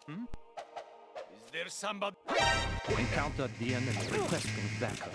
Is there somebody? Encountered the enemy requesting backup.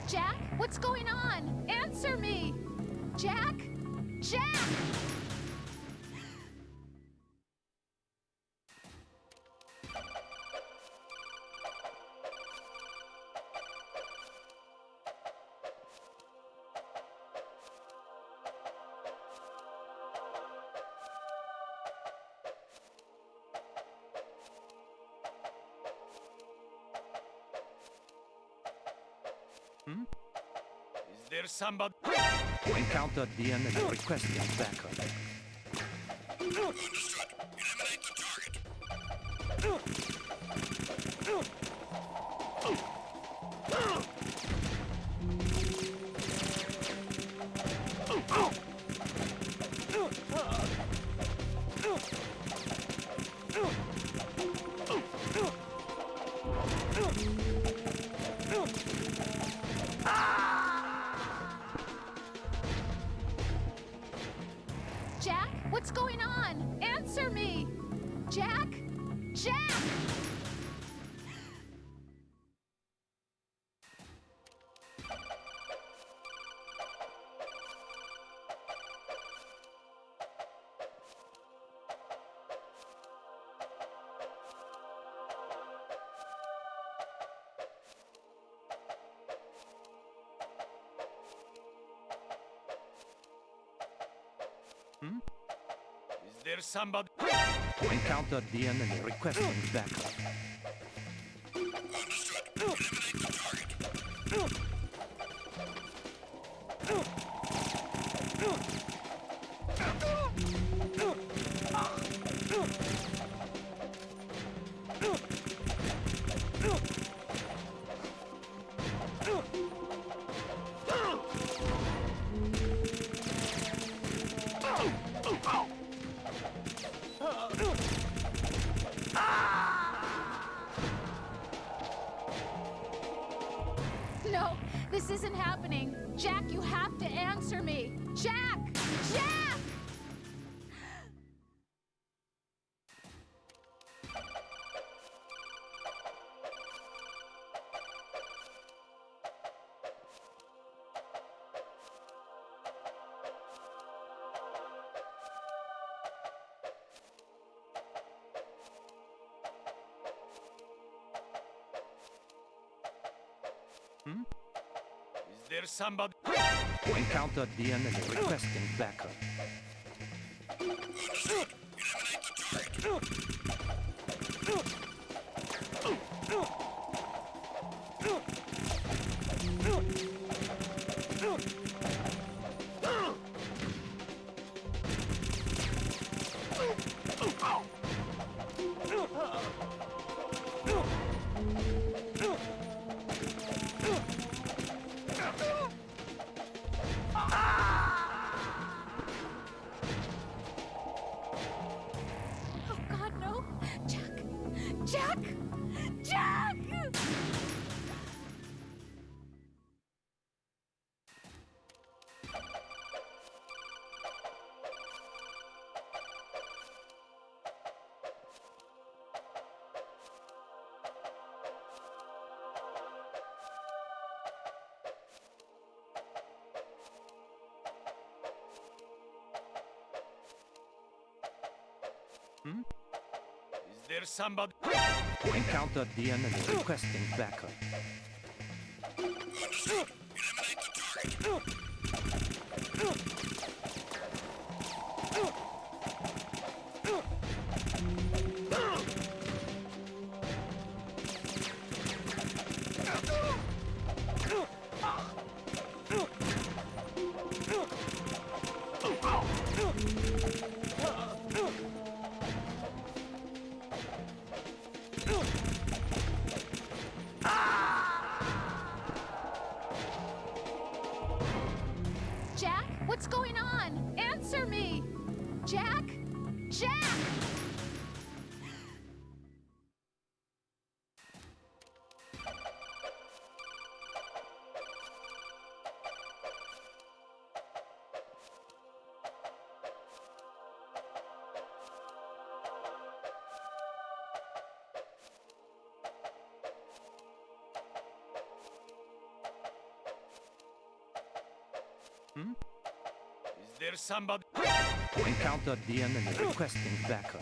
Jack, what's going on? Answer me! Jack? Jack! Is there somebody? Encountered the enemy requesting backup. Understood. Eliminate the target. Jack, what's going on? Answer me! Jack? Jack! there somebody? Encountered the enemy requesting backup. No, this isn't happening. Jack, you have to answer me. Jack! Jack! Is there somebody? Encountered the enemy requesting backup. Oh God, no! Jack! Jack! Jack! Is there somebody? Encountered the enemy requesting backup. Jack, what's going on? Answer me! Jack! Jack! Is there somebody? Encountered the enemy requesting backup.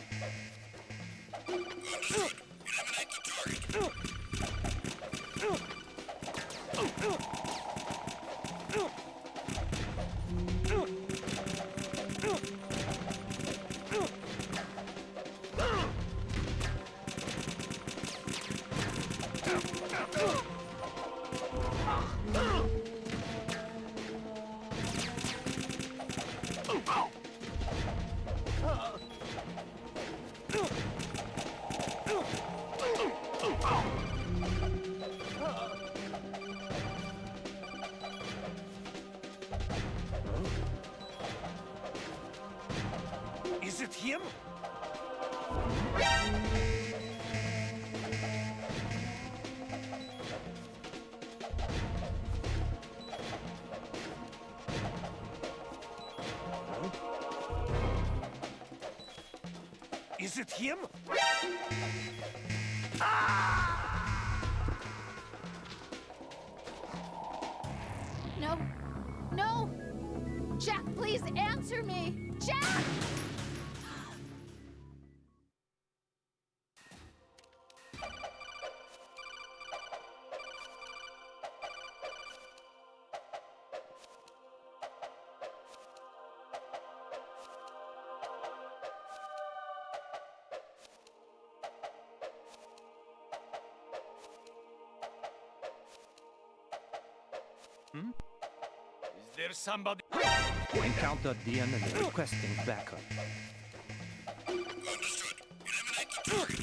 Is it him? Is it him? No! No! Jack, please answer me! Jack! Is there somebody? Encounter the enemy requesting backup. Understood. Eliminate the target.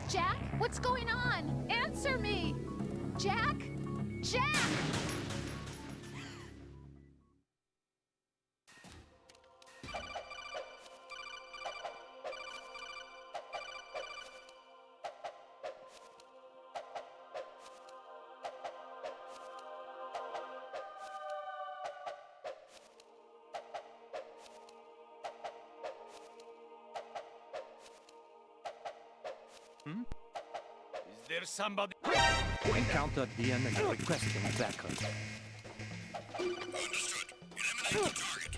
Jack, what's going on? Answer me! Jack? Jack! Is there somebody? Encounter the enemy requesting backup. Understood. Eliminate the target.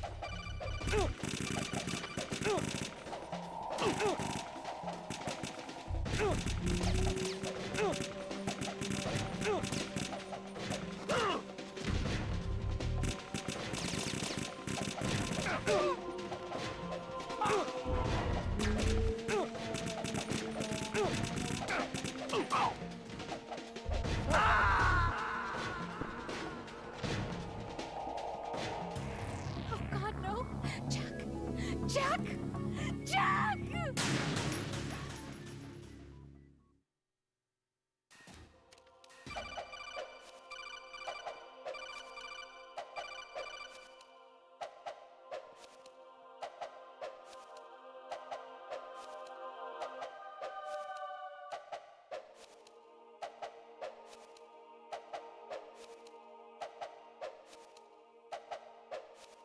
Oh God, no! Jack! Jack! Jack!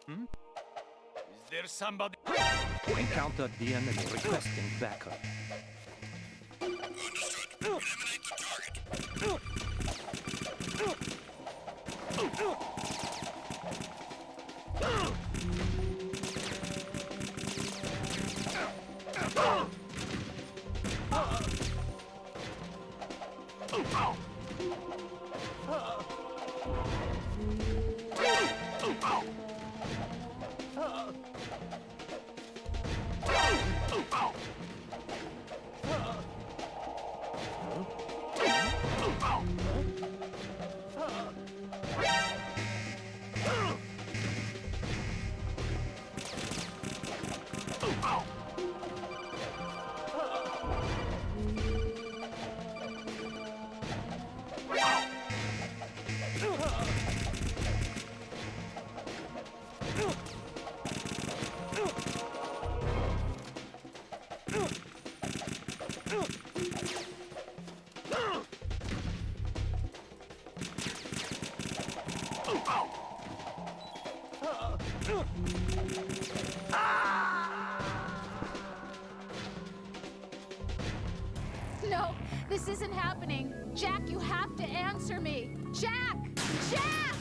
Is there somebody? Encounter the enemy requesting backup. Understood. Eliminate the target. No, this isn't happening. Jack, you have to answer me. Jack! Jack!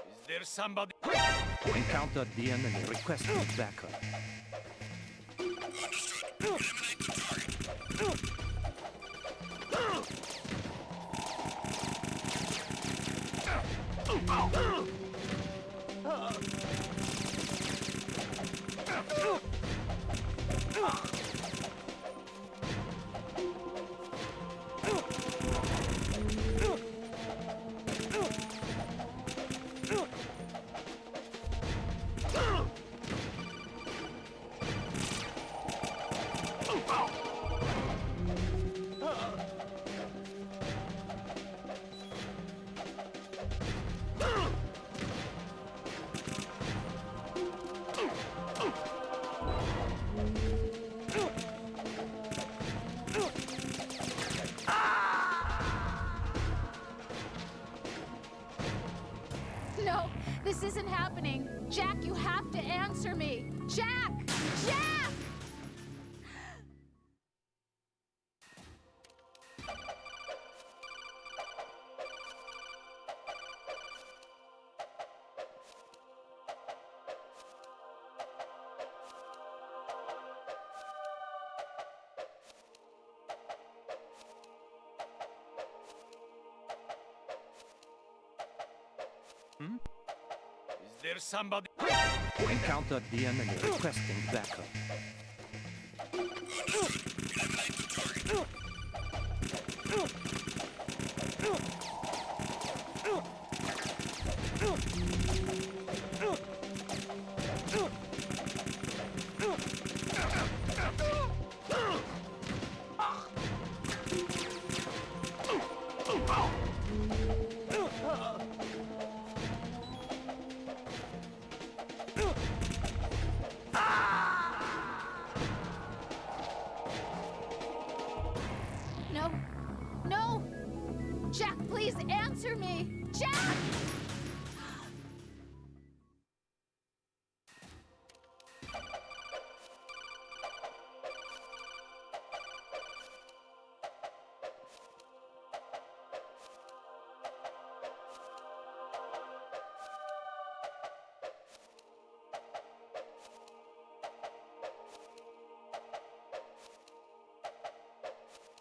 Is there somebody? Encounter the enemy requesting backup. Understood. Eliminate the target. No, this isn't happening. Jack, you have to answer me. Jack! Jack! Is there somebody? Encounter the enemy requesting backup. No. No! Jack, please answer me! Jack!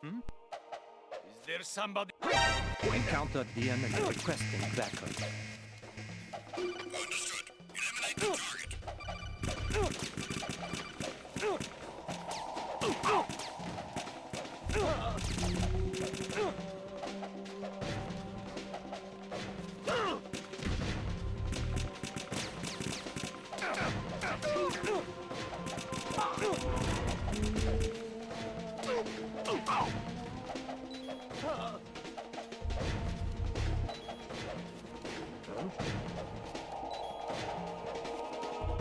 Is there somebody? Encounter the enemy requesting backup. Understood. Eliminate the target.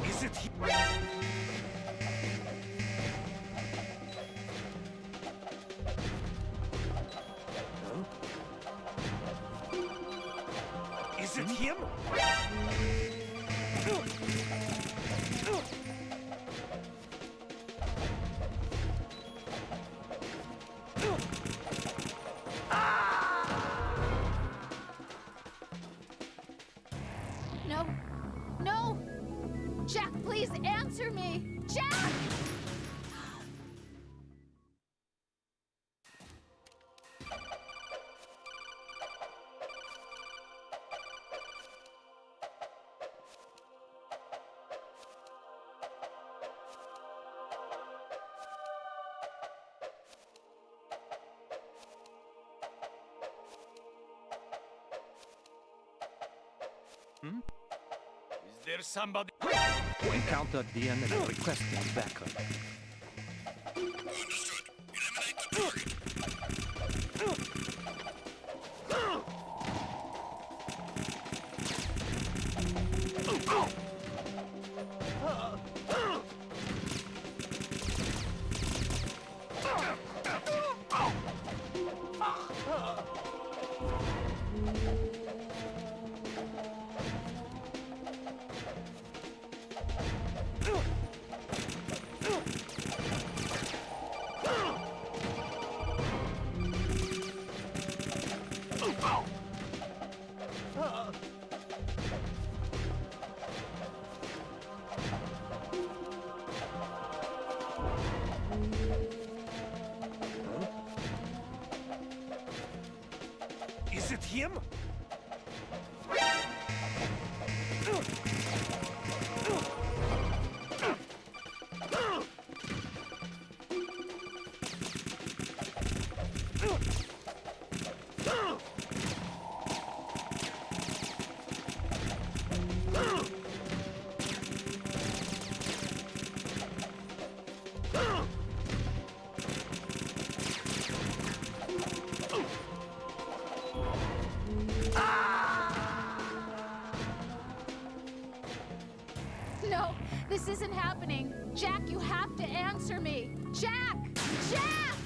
Is it he- Is it him? No. No! Jack, please answer me! Jack! Is there somebody? Encounter the enemy requesting backup. Understood. Eliminate the target. Is it him? No, this isn't happening. Jack, you have to answer me. Jack! Jack!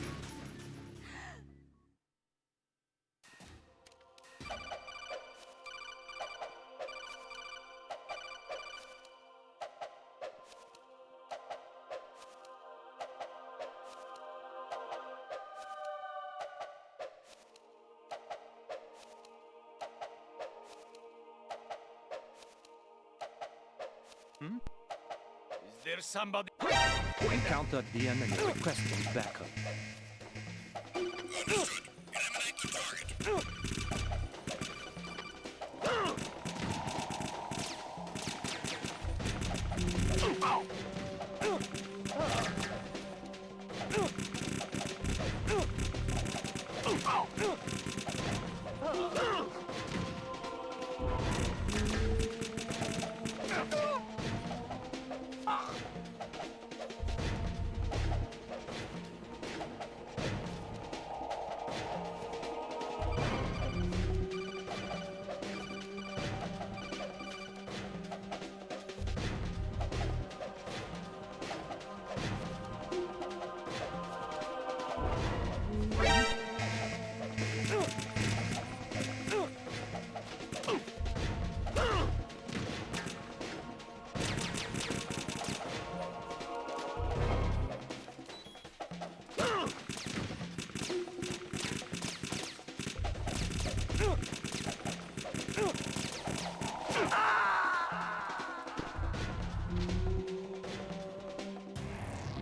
Is there somebody? Encounter the enemy requesting backup. Understood. Eliminate the target.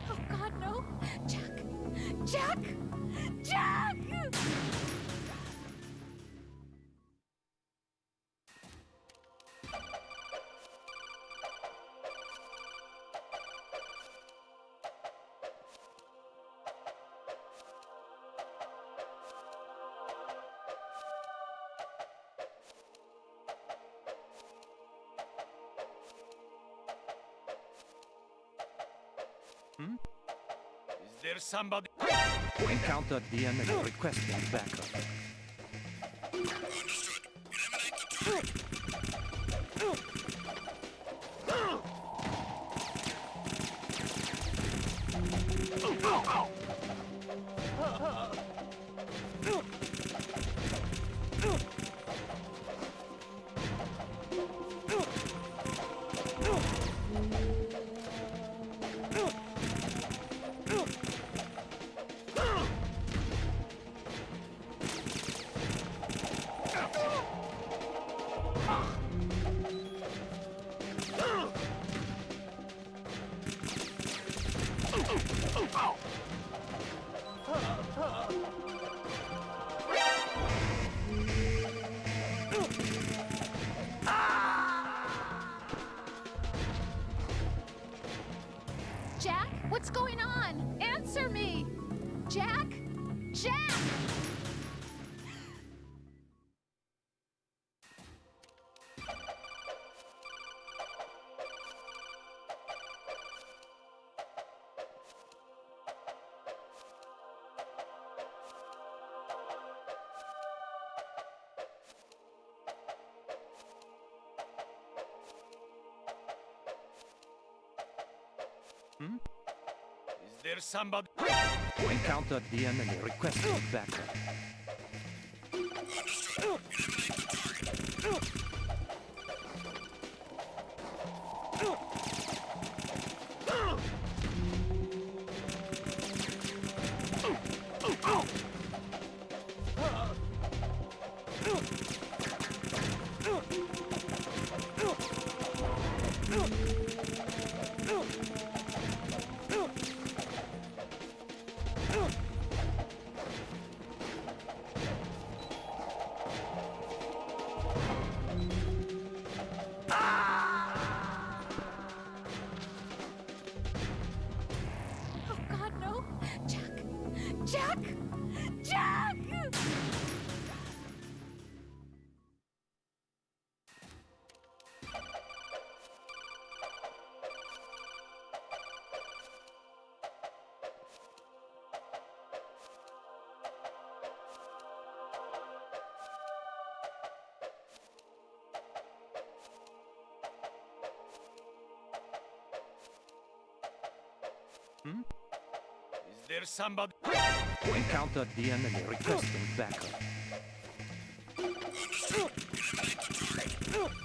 Oh God, no! Jack! Jack! Jack! Is there somebody? Encounter the enemy requesting backup. Understood. Eliminate the target. Jack, what's going on? Answer me! Jack! Jack! Is there somebody? Encounter the enemy requesting backup. Understood. Eliminate the target. Oh God, no! Jack! Jack! Jack! Is there somebody? Encounter the enemy requesting backup. Understood. Eliminate the target.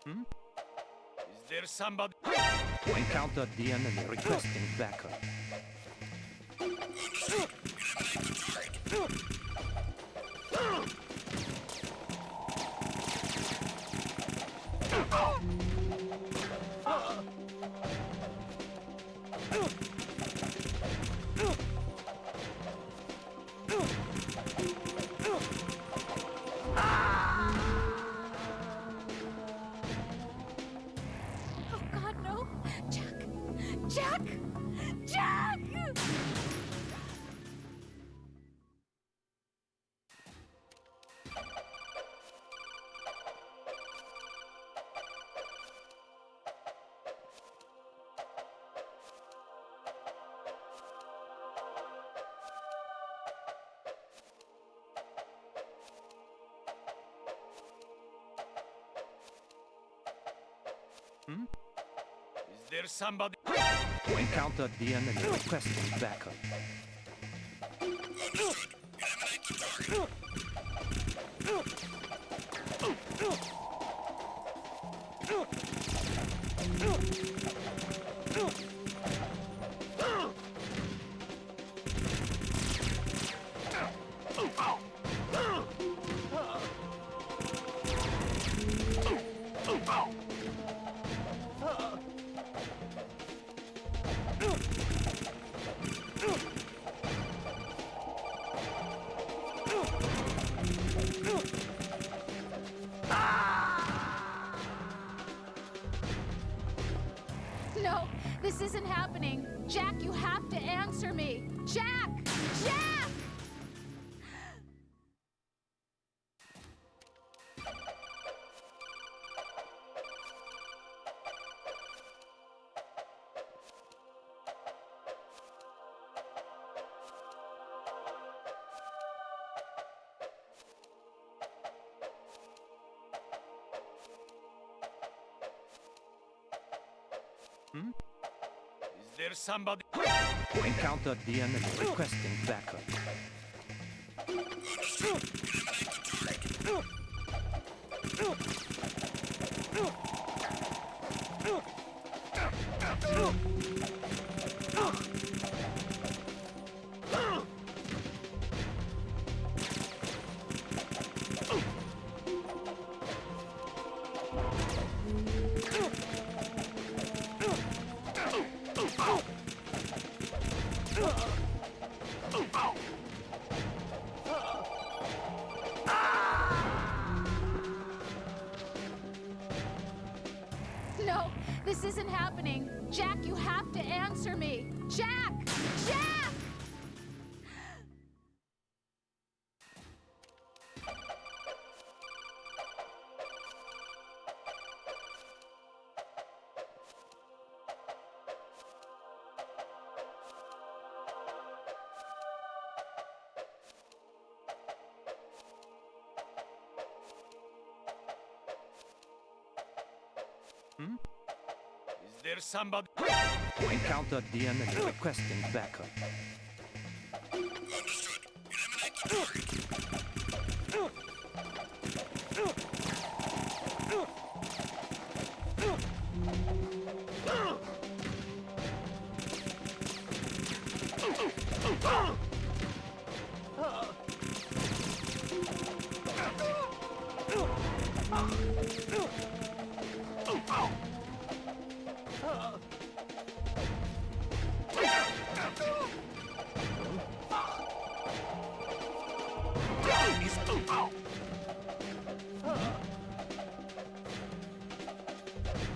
Is there somebody? Encounter the enemy requesting backup. Oh God, no! Jack! Jack! Jack! Is there somebody? Encounter the enemy requesting backup. No, this isn't happening. Jack, you have to answer me. Jack! Jack! Is there somebody? Encounter the enemy requesting backup. No, this isn't happening. Jack, you have to answer me. Jack! Jack! Is there somebody? Encounter the enemy requesting backup.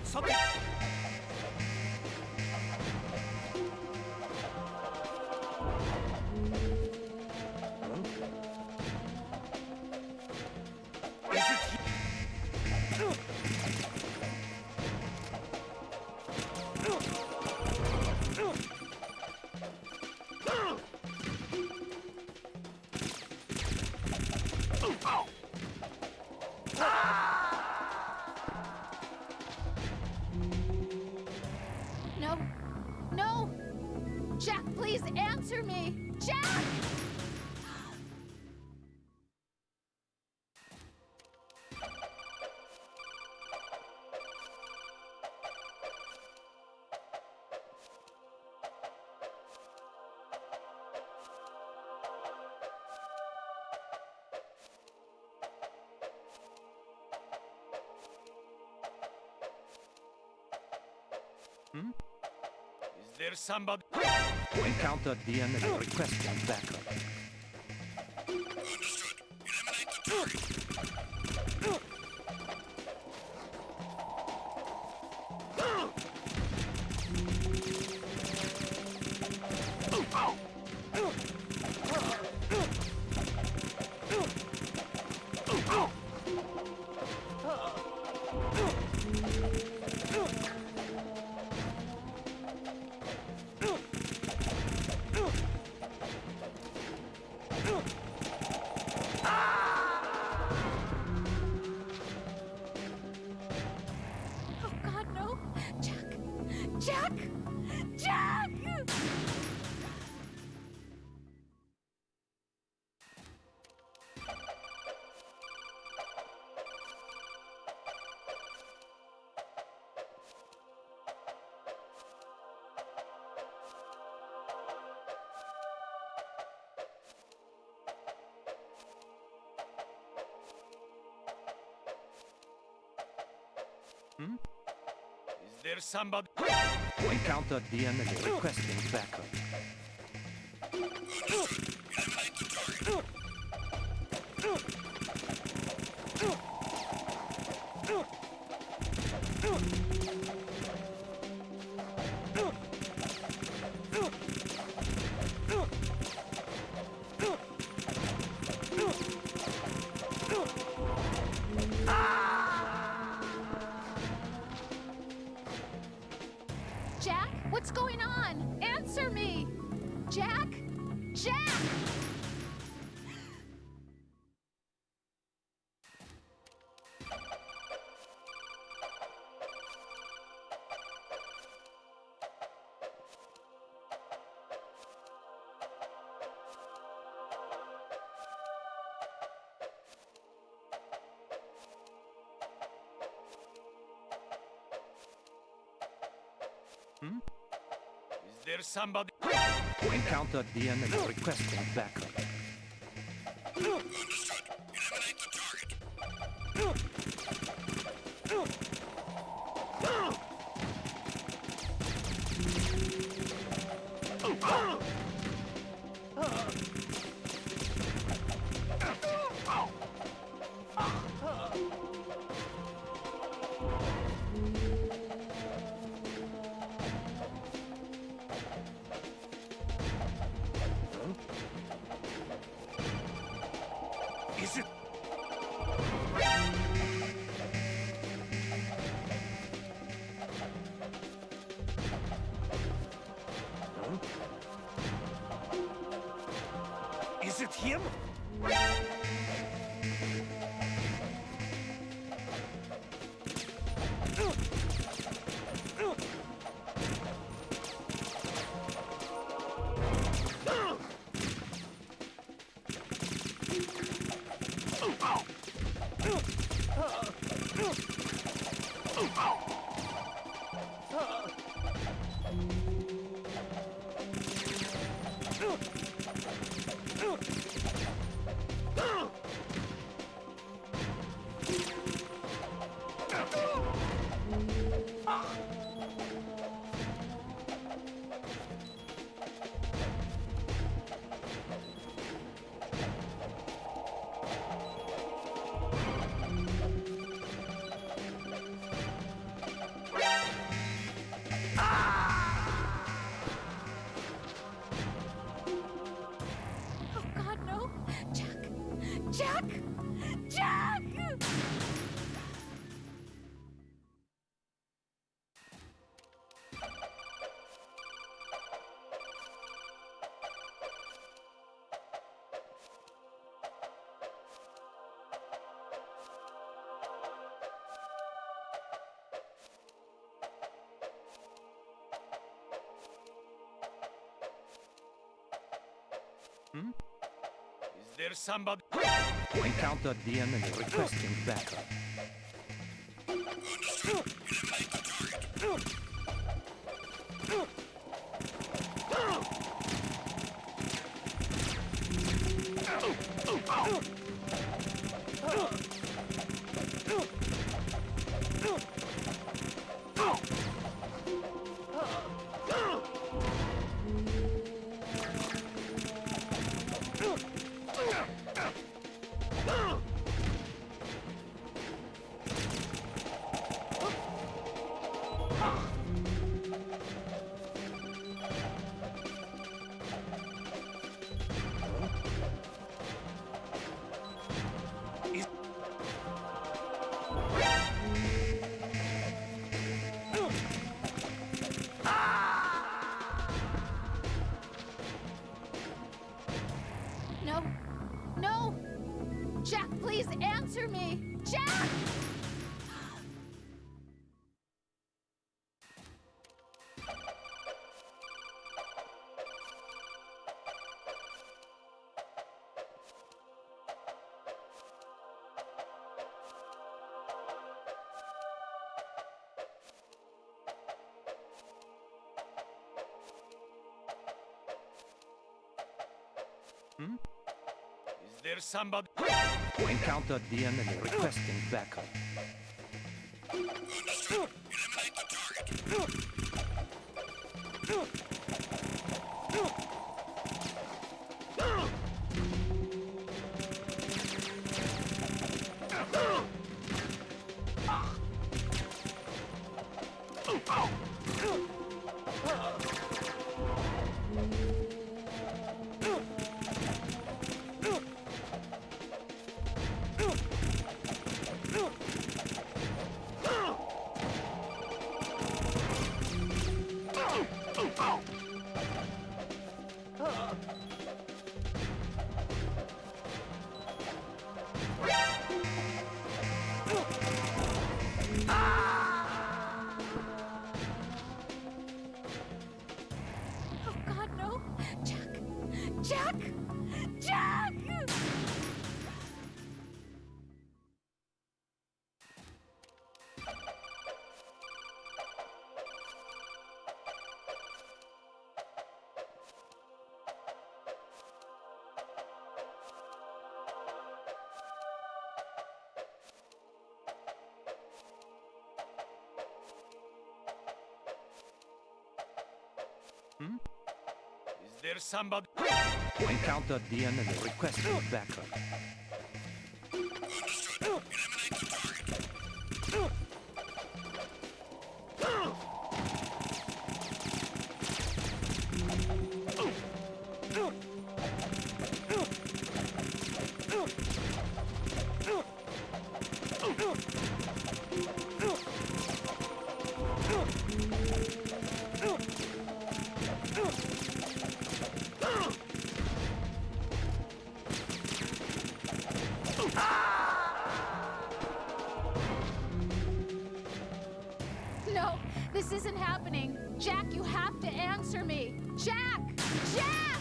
Something. No. No! Jack, please answer me! Jack! Is there somebody? Encountered the enemy requesting backup. Oh God, no! Jack! Jack! Jack! Is there somebody? Encountered the enemy requesting backup. Jack, what's going on? Answer me! Jack! Jack! Is there somebody? Encountered the enemy requesting backup. Is it? Is it him? Oh God, no! Jack! Jack! Jack! Is there somebody? Encountered the enemy requesting backup. Is there somebody? Encounter the enemy requesting backup. Understood. Eliminate the target. Oh God, no! Jack! Jack! Jack! Is there somebody? Encounter the enemy requesting backup. Understood. Eliminate the target. No, this isn't happening. Jack, you have to answer me. Jack! Jack!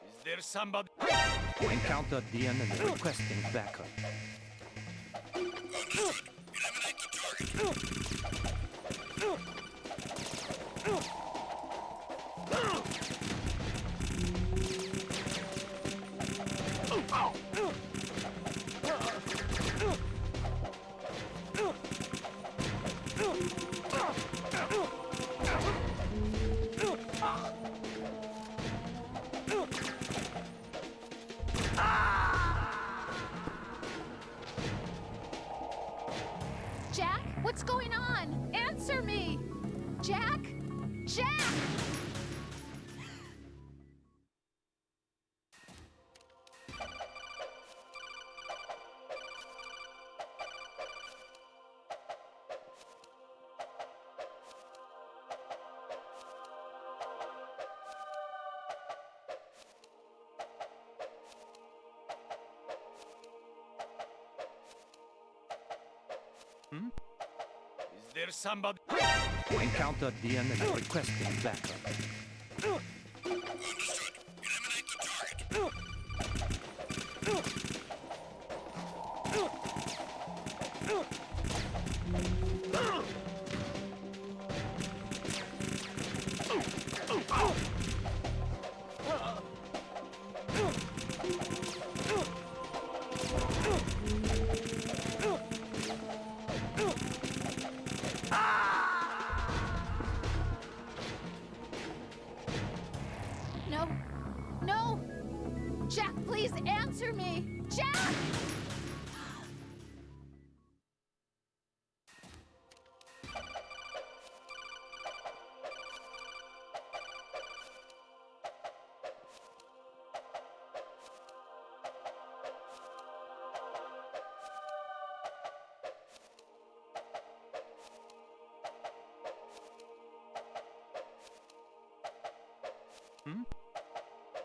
Is there somebody? Encounter the enemy requesting backup. Understood. Eliminate the target. Jack, what's going on? Answer me! Jack! Jack! Is there somebody? Encounter the enemy requesting backup. Understood. Eliminate the target. No. No! Jack, please answer me! Jack!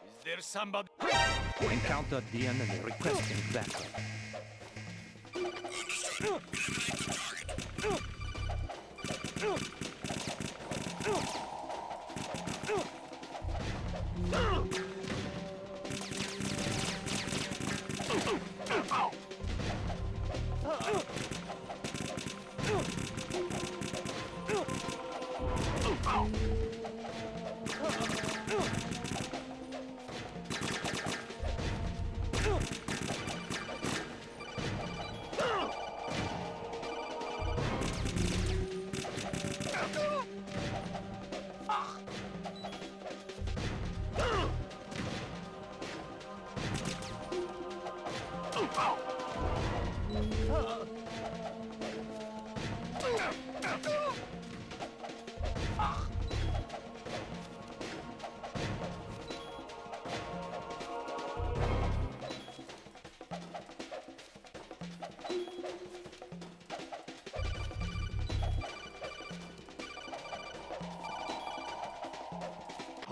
Is there somebody? Encounter the enemy requesting backup. Understood.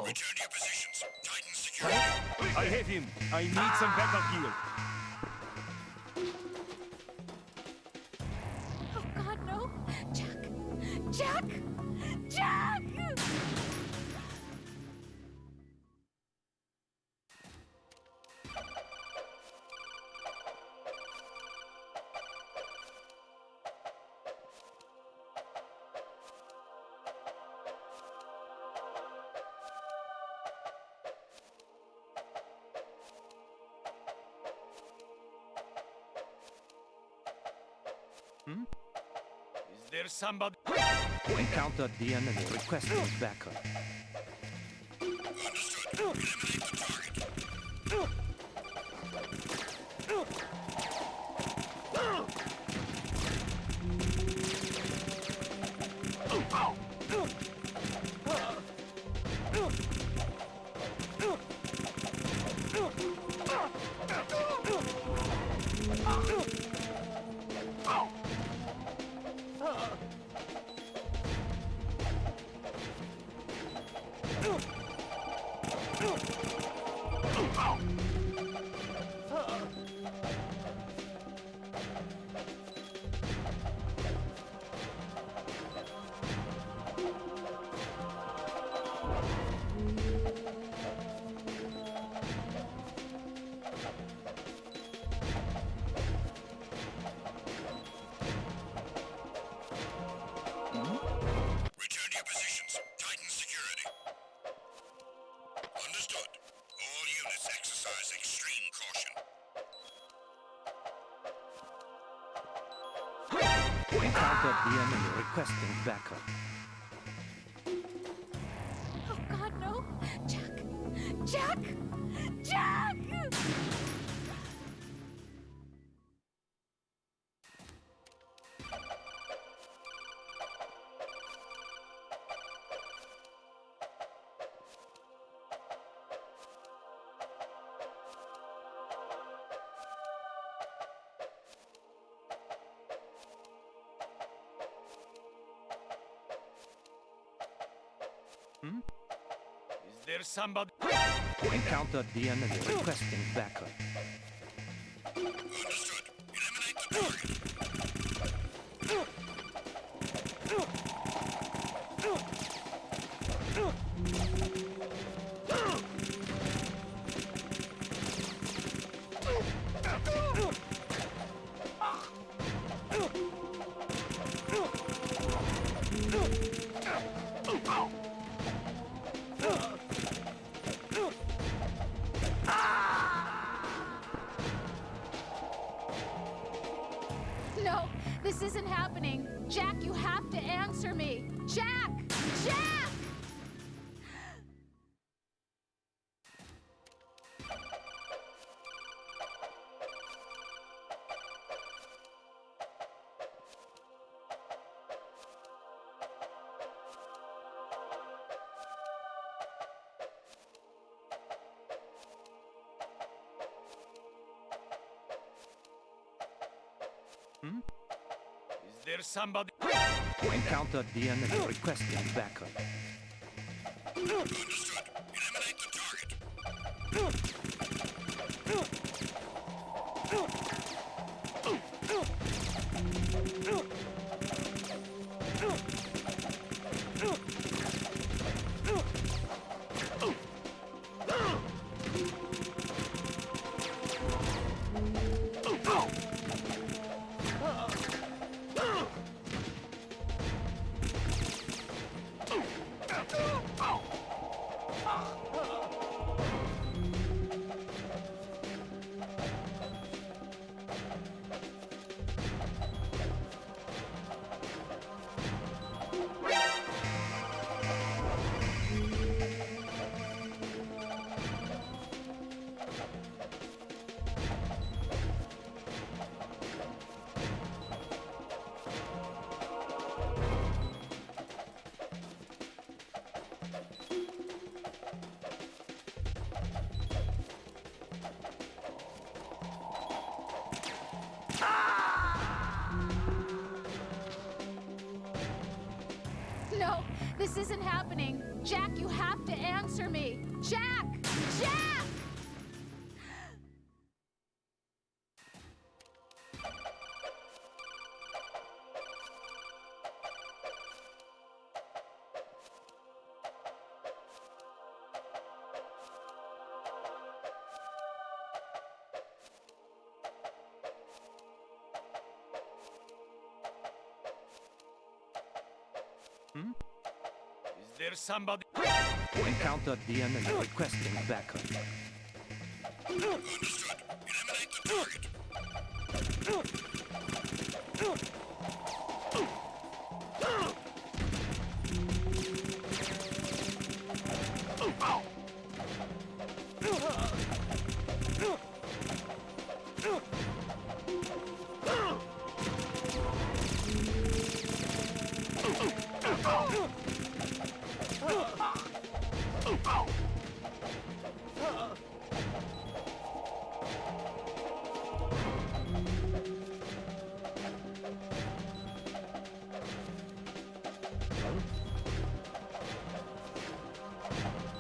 Return to your positions. Titan security. I have him. I need some backup gear. Oh God, no! Jack! Jack! Jack! Is there somebody? Encountered the enemy requesting backup. Return to your positions. Titan security. Understood. All units exercise extreme caution. Encountered the enemy requesting backup. Oh God, no! Jack! Jack! Jack! Is there somebody? Encountered the enemy requesting backup. Understood. Eliminate the target. No, this isn't happening. Jack, you have to answer me. Jack! Jack! Is there somebody? Encountered the enemy requesting backup. Understood. Eliminate the target. This isn't happening. Jack, you have to answer me. Jack! Jack! Is there somebody? Encountered the enemy requesting backup. Understood. Eliminate the target.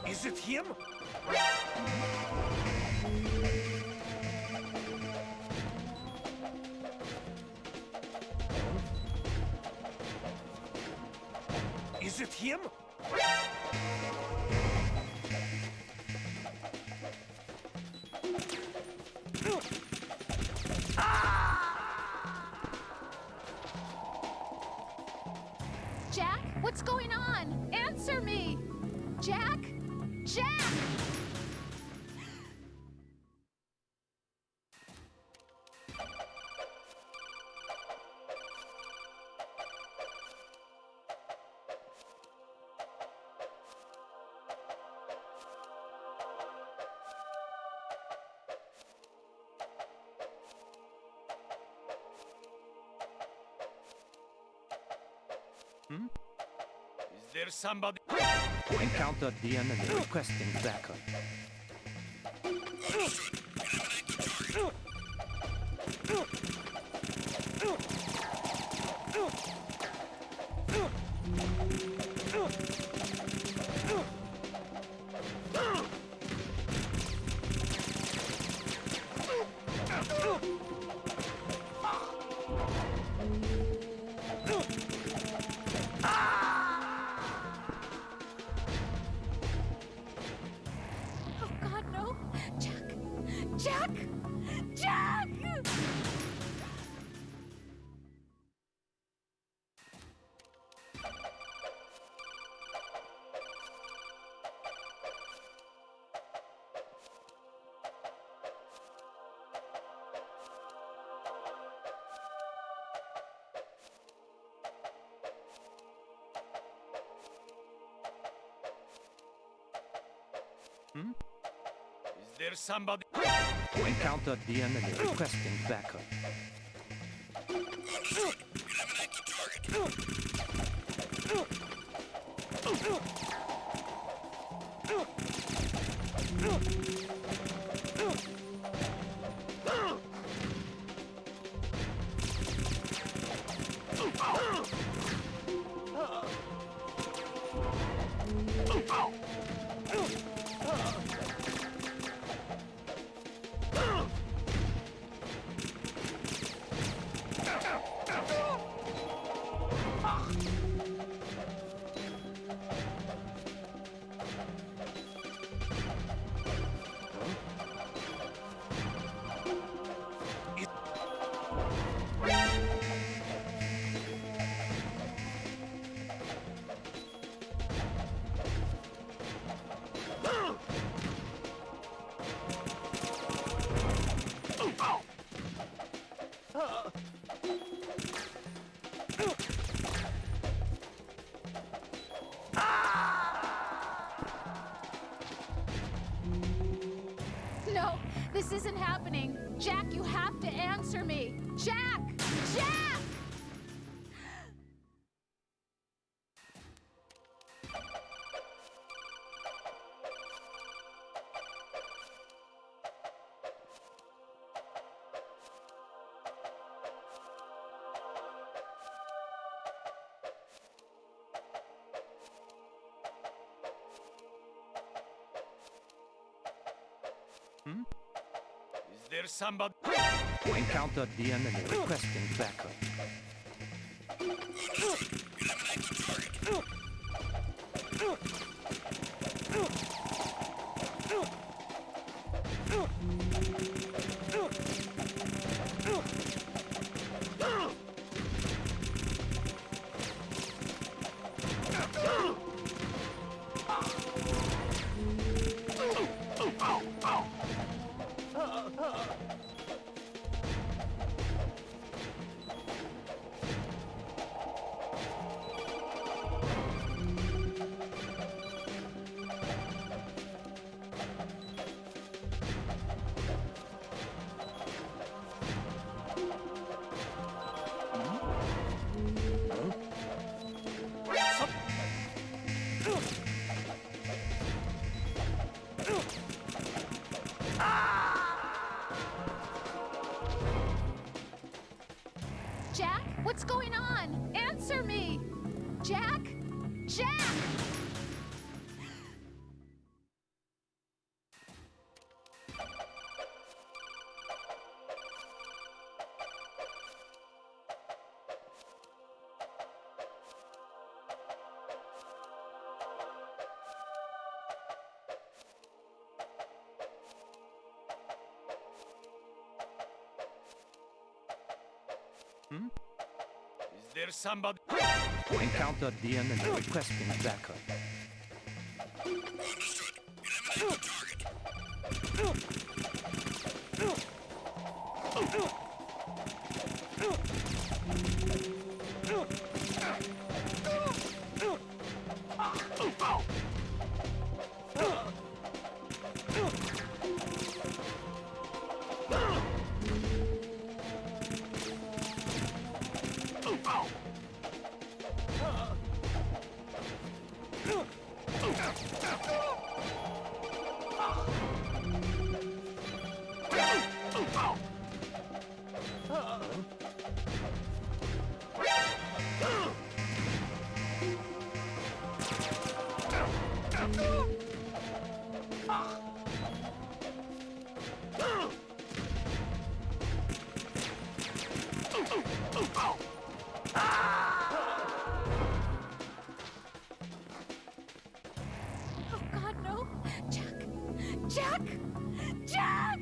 Is it him? Is it him? Jack, what's going on? Answer me! Jack! Jack! Is there somebody? Encountered the enemy requesting backup. Understood. Eliminate the target. Oh God, no! Jack! Jack! Jack! Is there somebody? Encountered the enemy requesting backup. Understood. Eliminate the target. No, this isn't happening. Jack, you have to answer me. Jack! Jack! there somebody? Encounter the enemy requesting backup. Jack, what's going on? Answer me! Jack? Jack! Is there somebody? Encounter the enemy requesting backup. Oh God, no! Jack! Jack! Jack!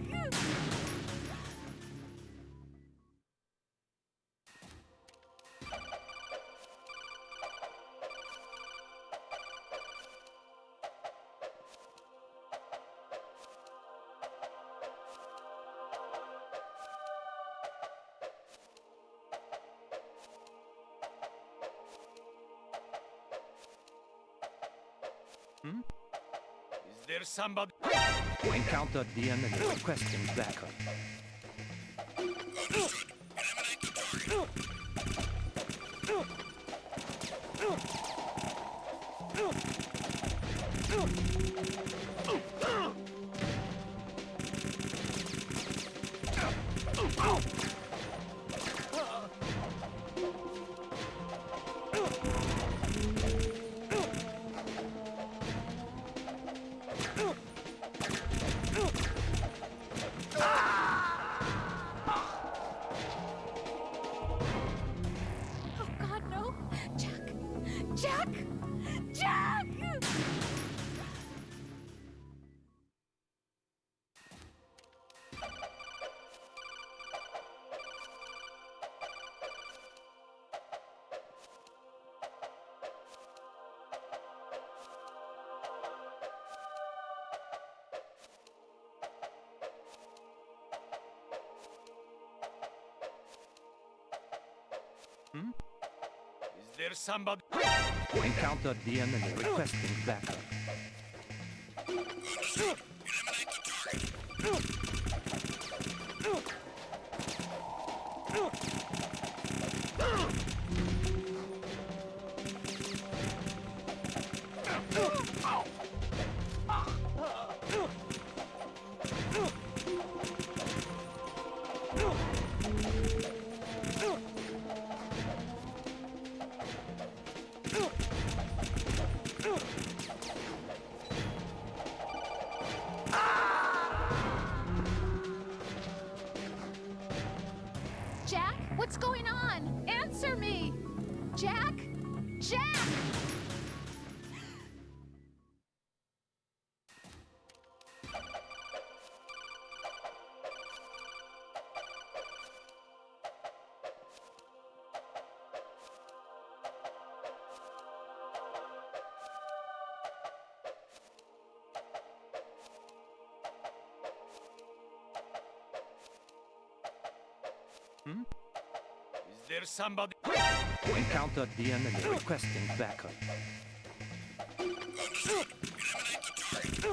Is there somebody? Encounter the enemy requesting backup. Oh God, no! Jack! Jack! Jack! Is there somebody? Encounter the enemy requesting backup. What's going on? Answer me! Jack? Jack! Is there somebody? Encountered the enemy requesting backup. Understood. Eliminate the target.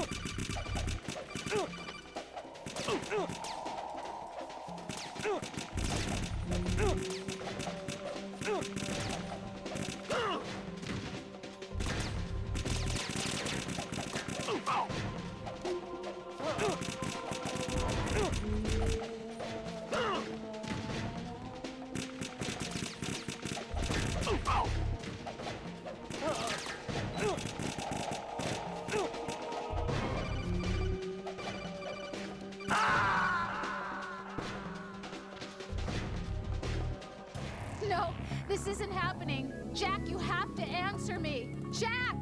No, this isn't happening. Jack, you have to answer me. Jack!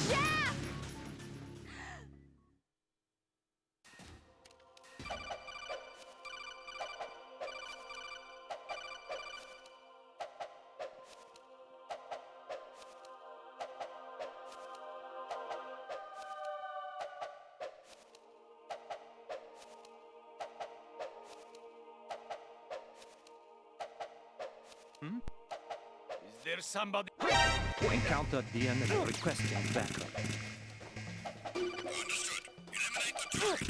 Jack! Is there somebody? Encountered the enemy requesting backup. Understood. Eliminate the target.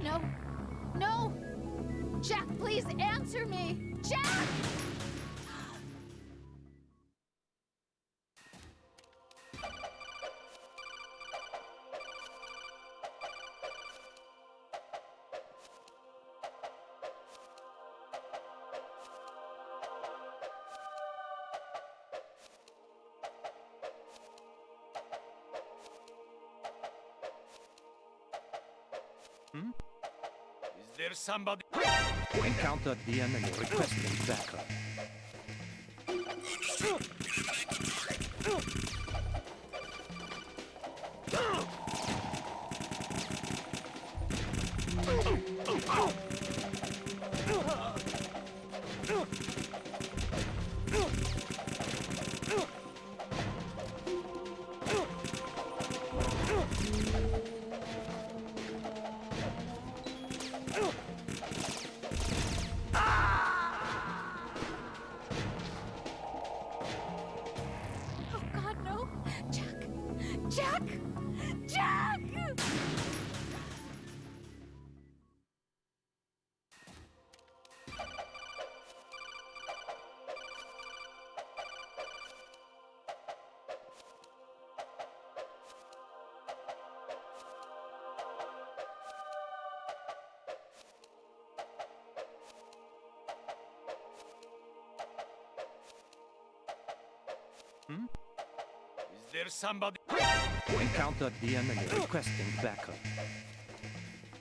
No. No! Jack, please answer me! Jack! Is there somebody? Encountered the enemy requesting backup. Understood. Eliminate the Oh God, no! Jack! Jack! Jack! Is there somebody? Encountered the enemy requesting backup.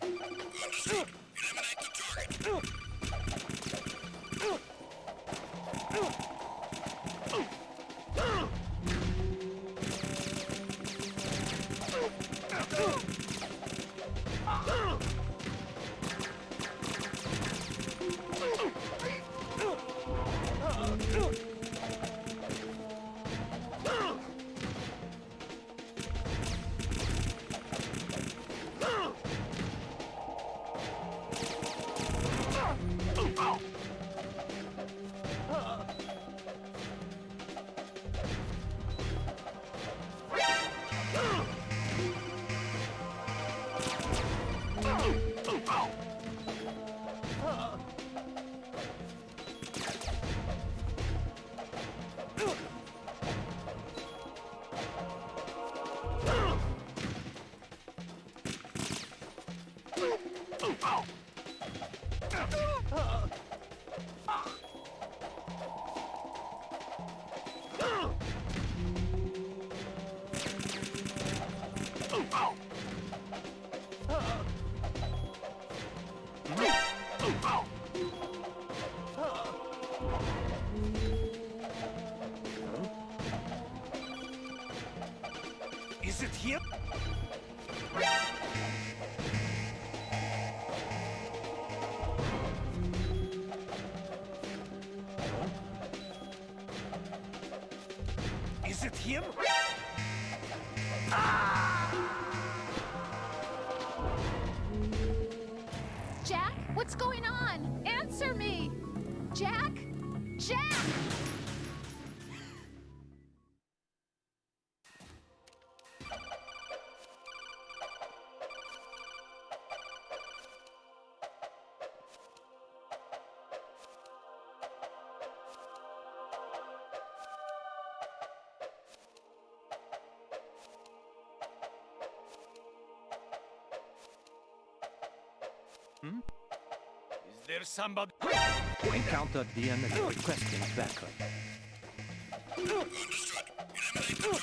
Understood. Eliminate the target. him? Is it him? Jack, what's going on? Answer me! Jack? Jack! Is there somebody? Encounter the enemy requesting backup. Understood. Eliminate the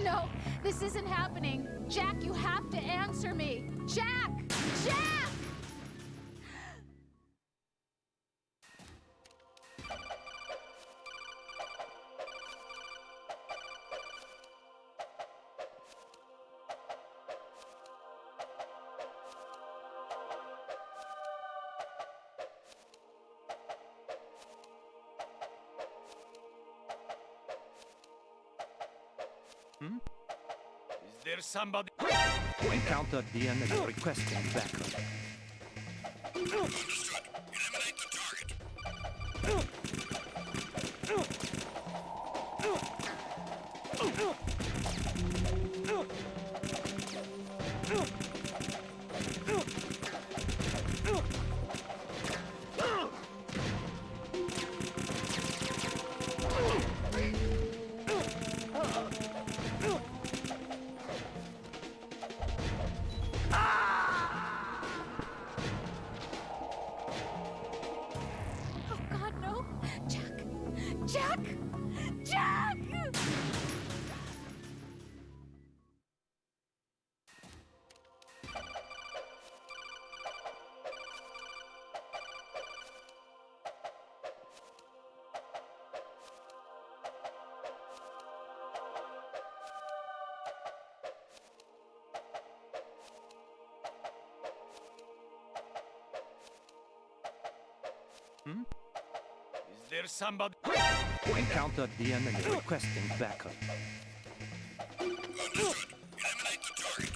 No, this isn't happening. Jack, you have to answer me. Jack! Jack! Is there somebody? Encounter the enemy requesting backup. Understood. Eliminate the target. Oh God, no! Jack! Jack! Jack! Is there somebody? Encounter the enemy requesting backup. Understood. Eliminate the target.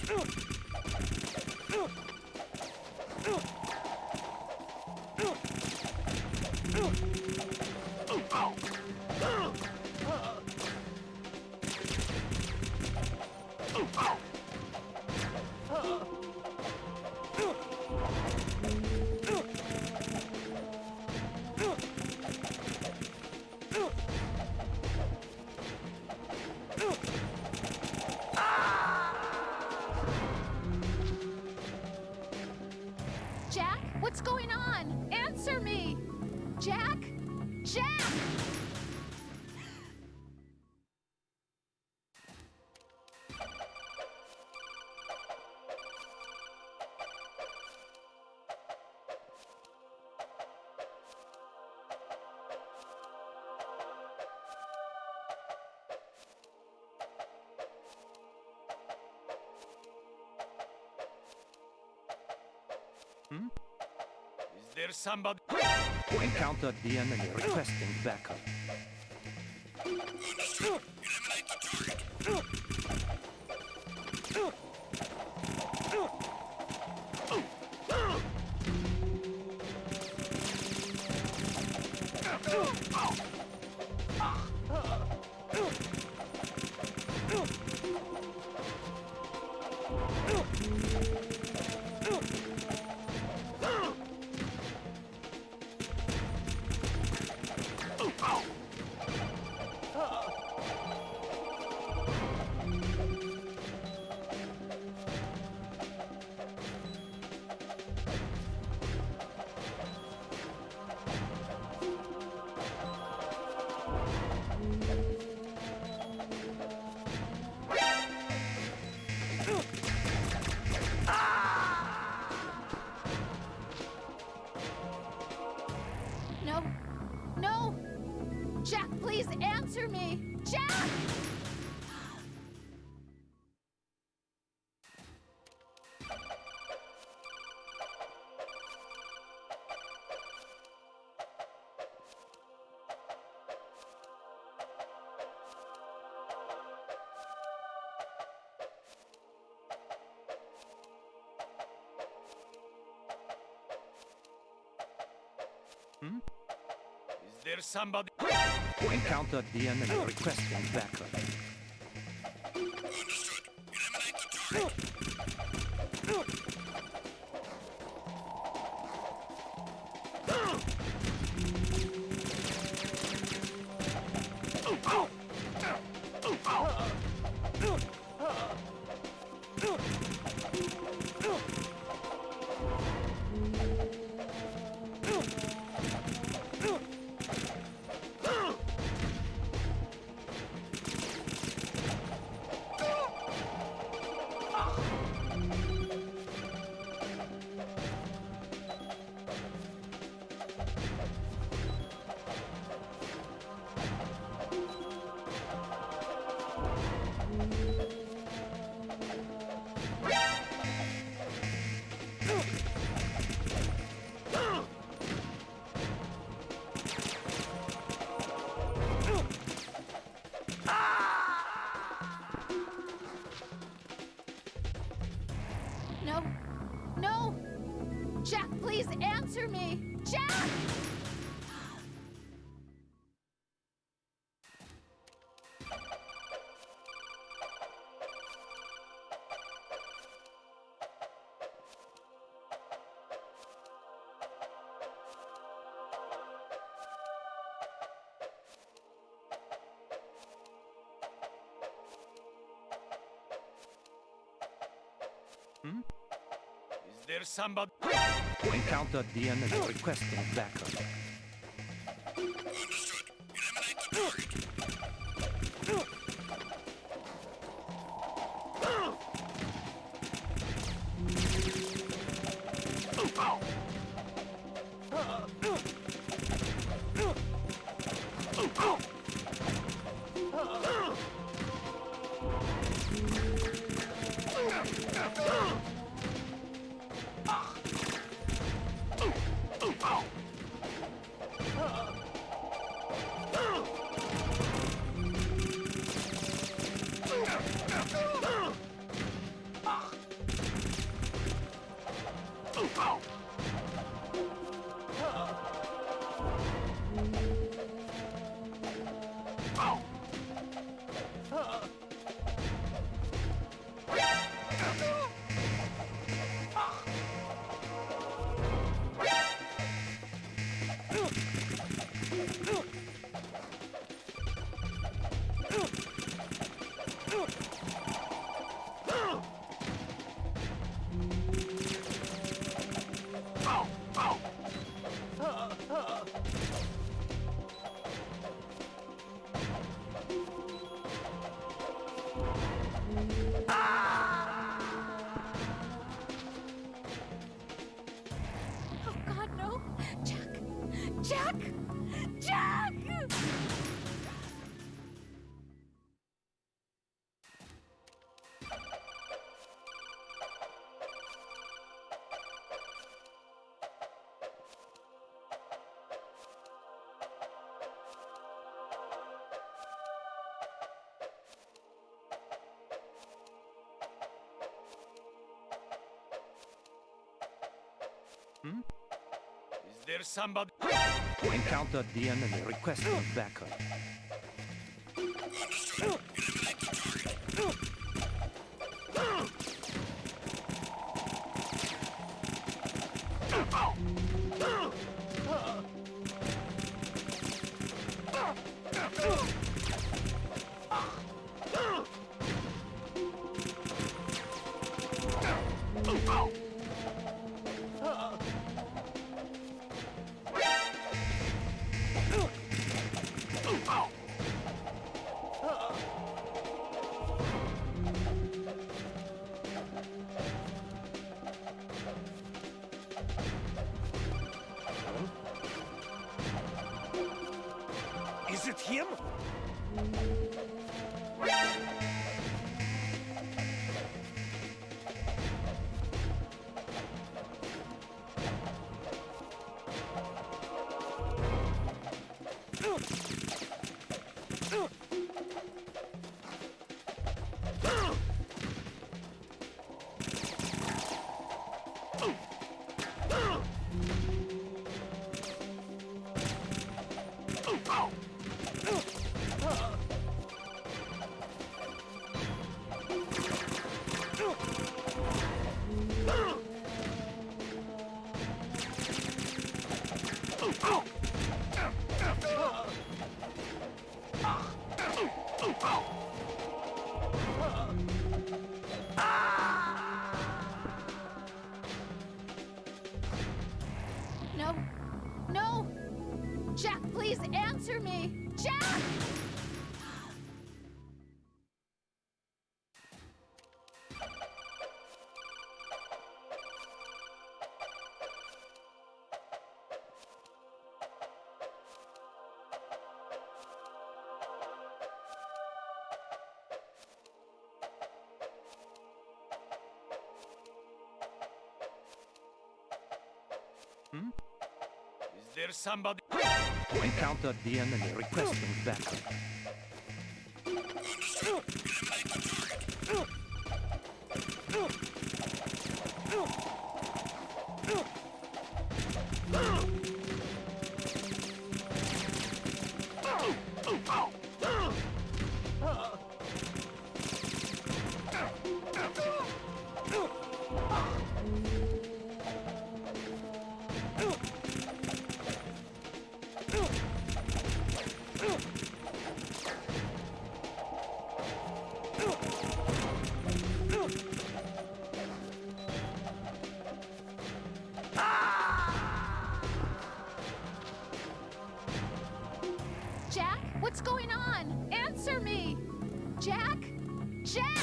Jack, what's going on? Answer me! Jack! Jack! Is there somebody? Encounter the enemy requesting backup. Understood. Eliminate the target. answer me! Jack! Is there somebody? Encounter the enemy requesting backup. Understood. Eliminate the target. No. No! Jack, please answer me! Jack! Is there somebody? Encounter the enemy requesting backup. Understood. Eliminate the target. Oh God, no! Jack! Jack! Jack! Is there somebody? Encounter the enemy requesting backup. Understood. Eliminate the target. Is it him? No. No! Jack, please answer me! Jack! Is there somebody? Encounter the enemy requesting backup. Jack, what's going on? Answer me! Jack? Jack!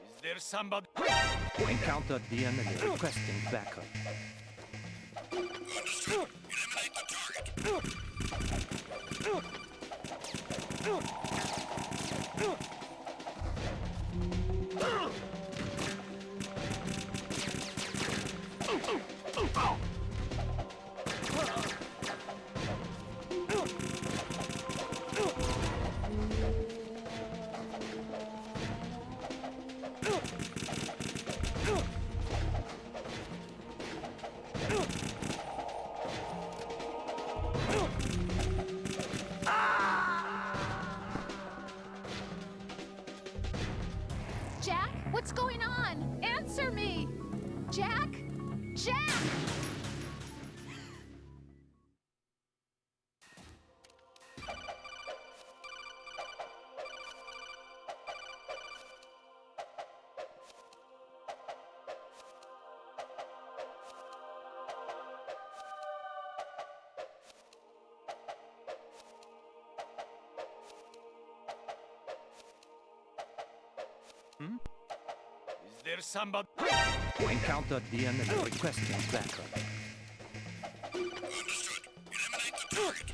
Is there somebody? Encounter the enemy requesting backup. Understood. Eliminate the target. Jack, what's going on? Answer me! Jack? Jack! Is there somebody? Encounter the enemy requesting backup. Understood. Eliminate the target.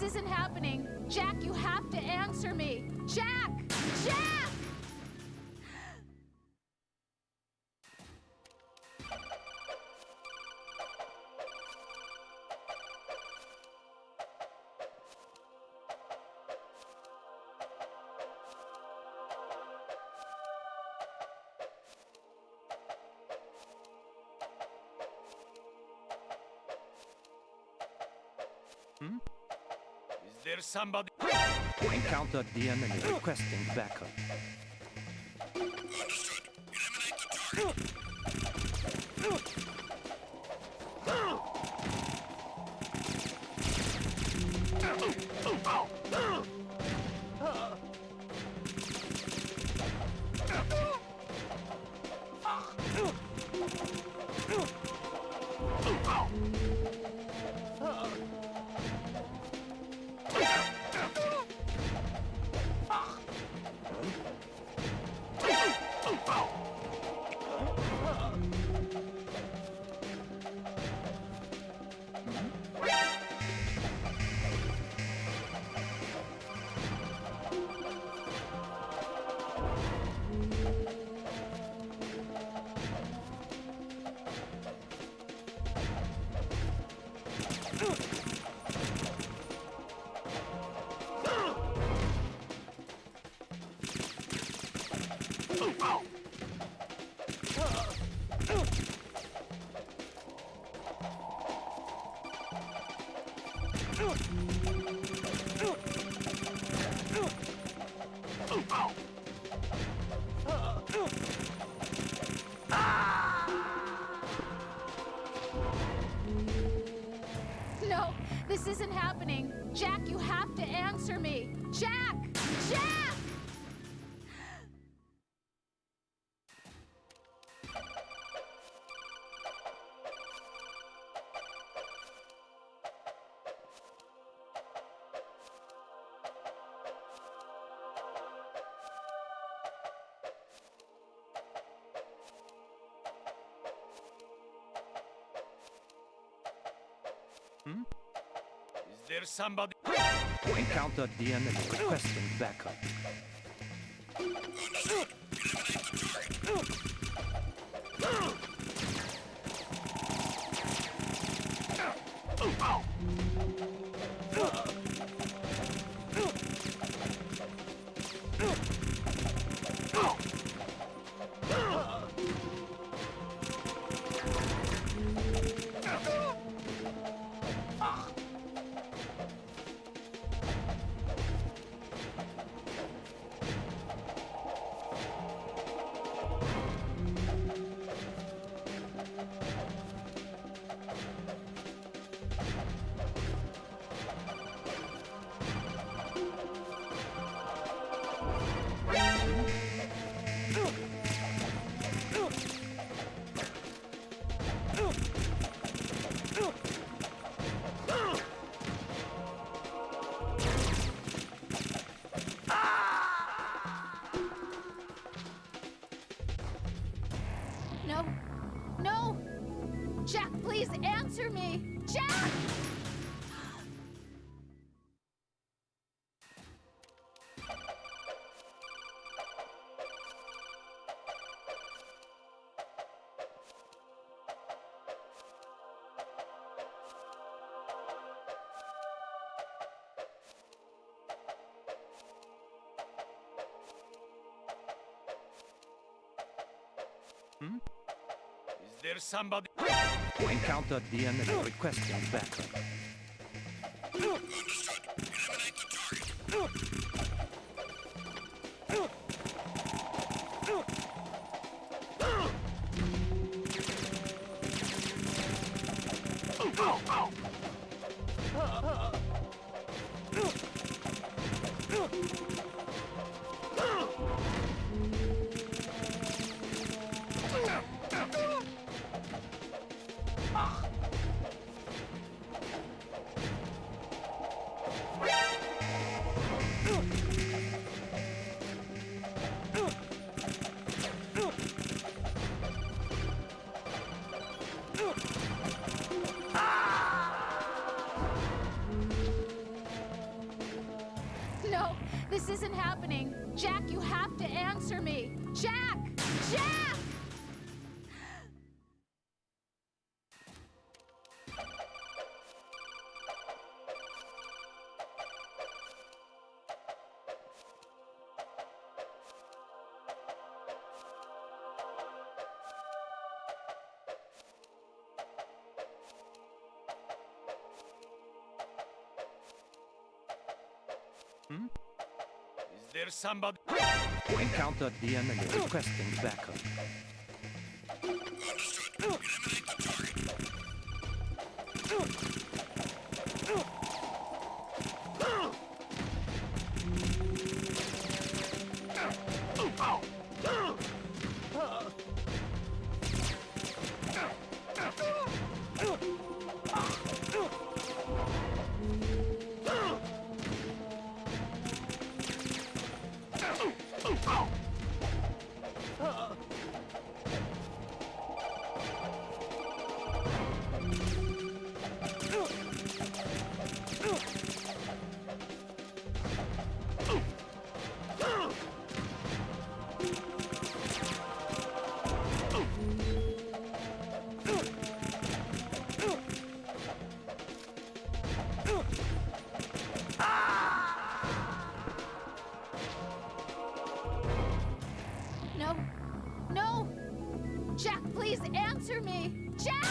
isn't happening. Jack, you have to answer me. Jack! Jack! Is there somebody? Encountered the enemy requesting backup. Understood. Eliminate the No, this isn't happening. Jack, you have to answer me. Jack! Jack! Is there somebody? Encountered the enemy requesting backup. Understood. Eliminate the No. No! Jack, please answer me! Jack! Is there somebody? Encountered the enemy requesting backup. Understood. Eliminate the target. me! Jack! Jack! Is there somebody? Encountered the enemy requesting backup. No! No! Jack, please answer me! Jack!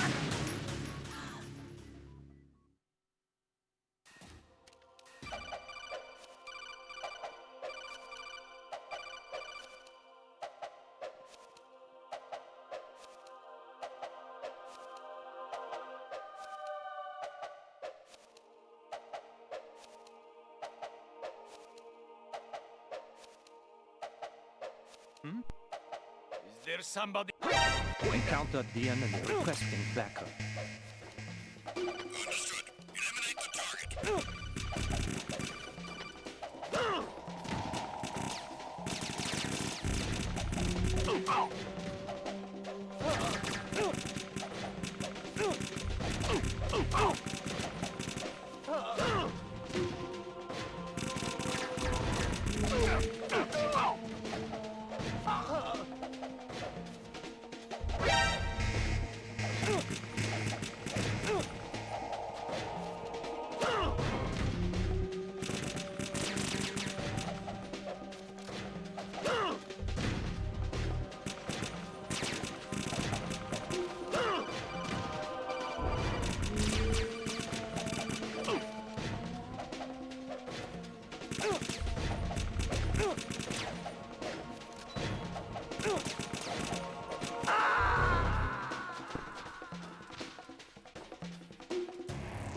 Is there somebody? Encountered the enemy requesting backup.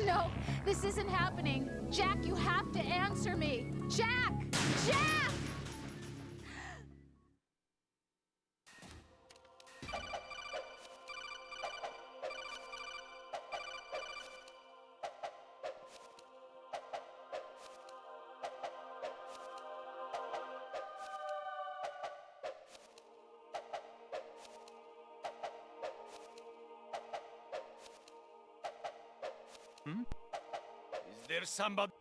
No, this isn't happening. Jack, you have to answer me. Jack! Jack! Is there somebody?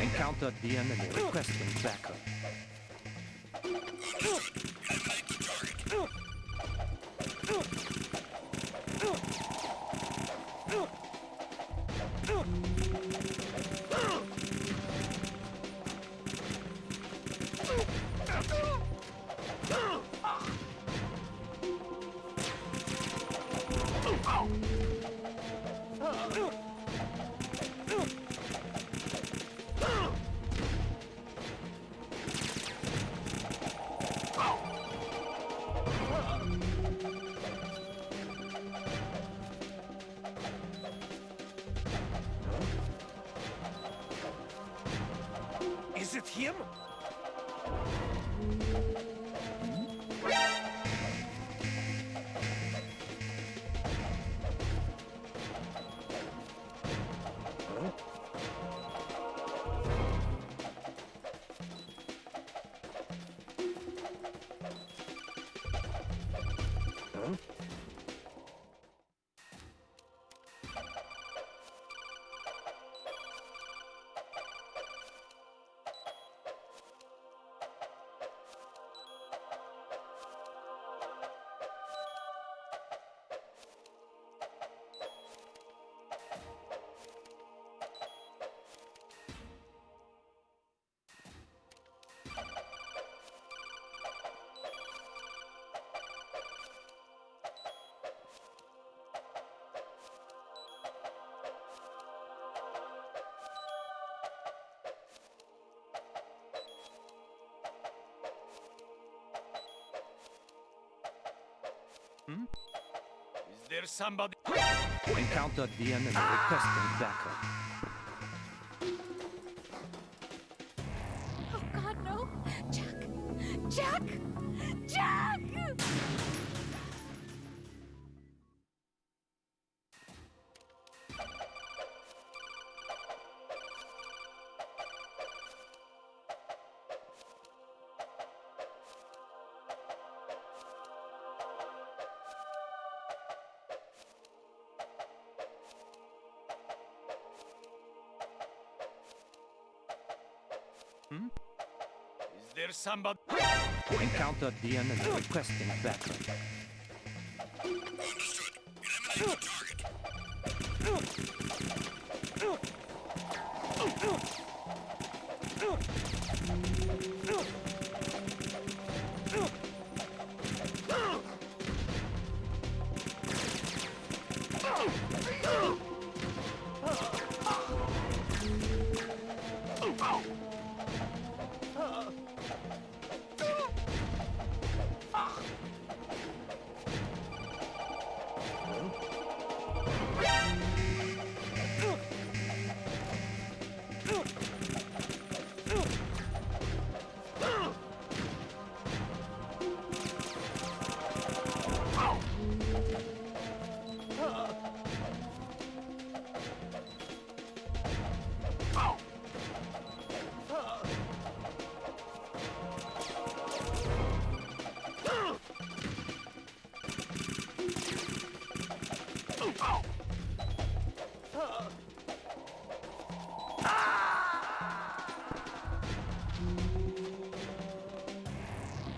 Encountered the enemy requesting backup. Is it him? Is there somebody? Encountered the enemy requesting backup. Oh God, no! Jack! Jack! Jack! Is there somebody? Encountered the enemy requesting backup. Understood. Eliminate the target.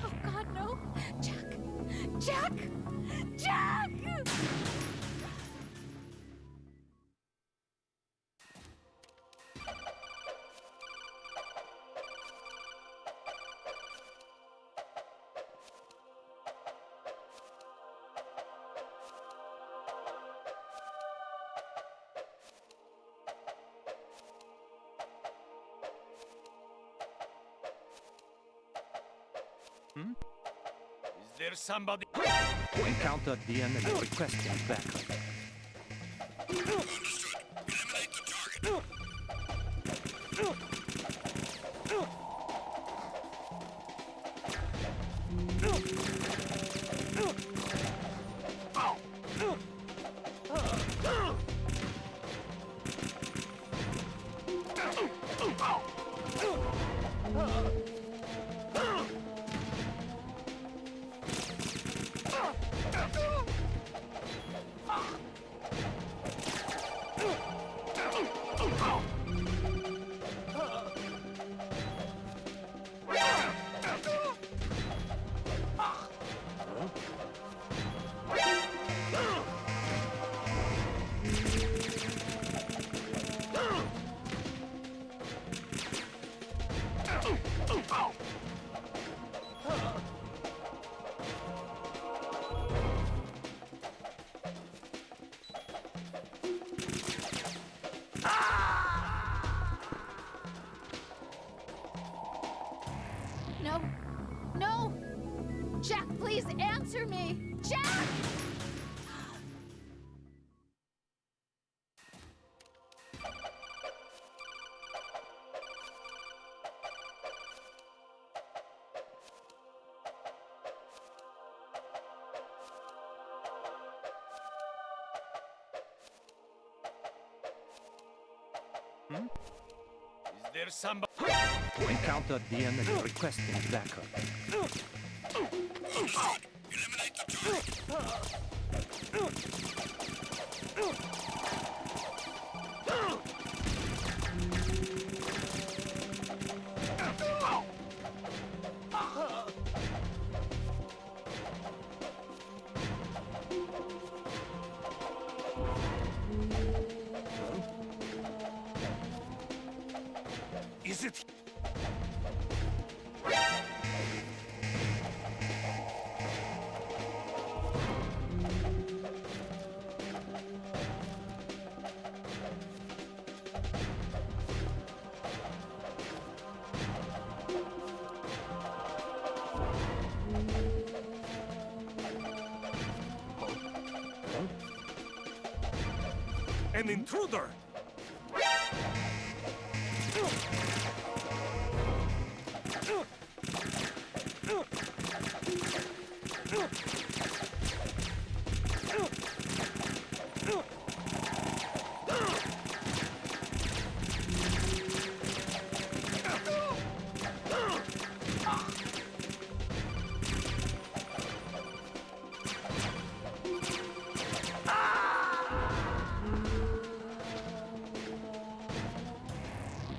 Oh God, no! Jack! Jack! Jack! Is there somebody? Encountered the enemy requesting backup. Understood. Eliminate the target. No! No! Jack, please answer me! Jack! Is there somebody? Encountered the enemy requesting backup. Understood. Eliminate the target. Is it? An intruder!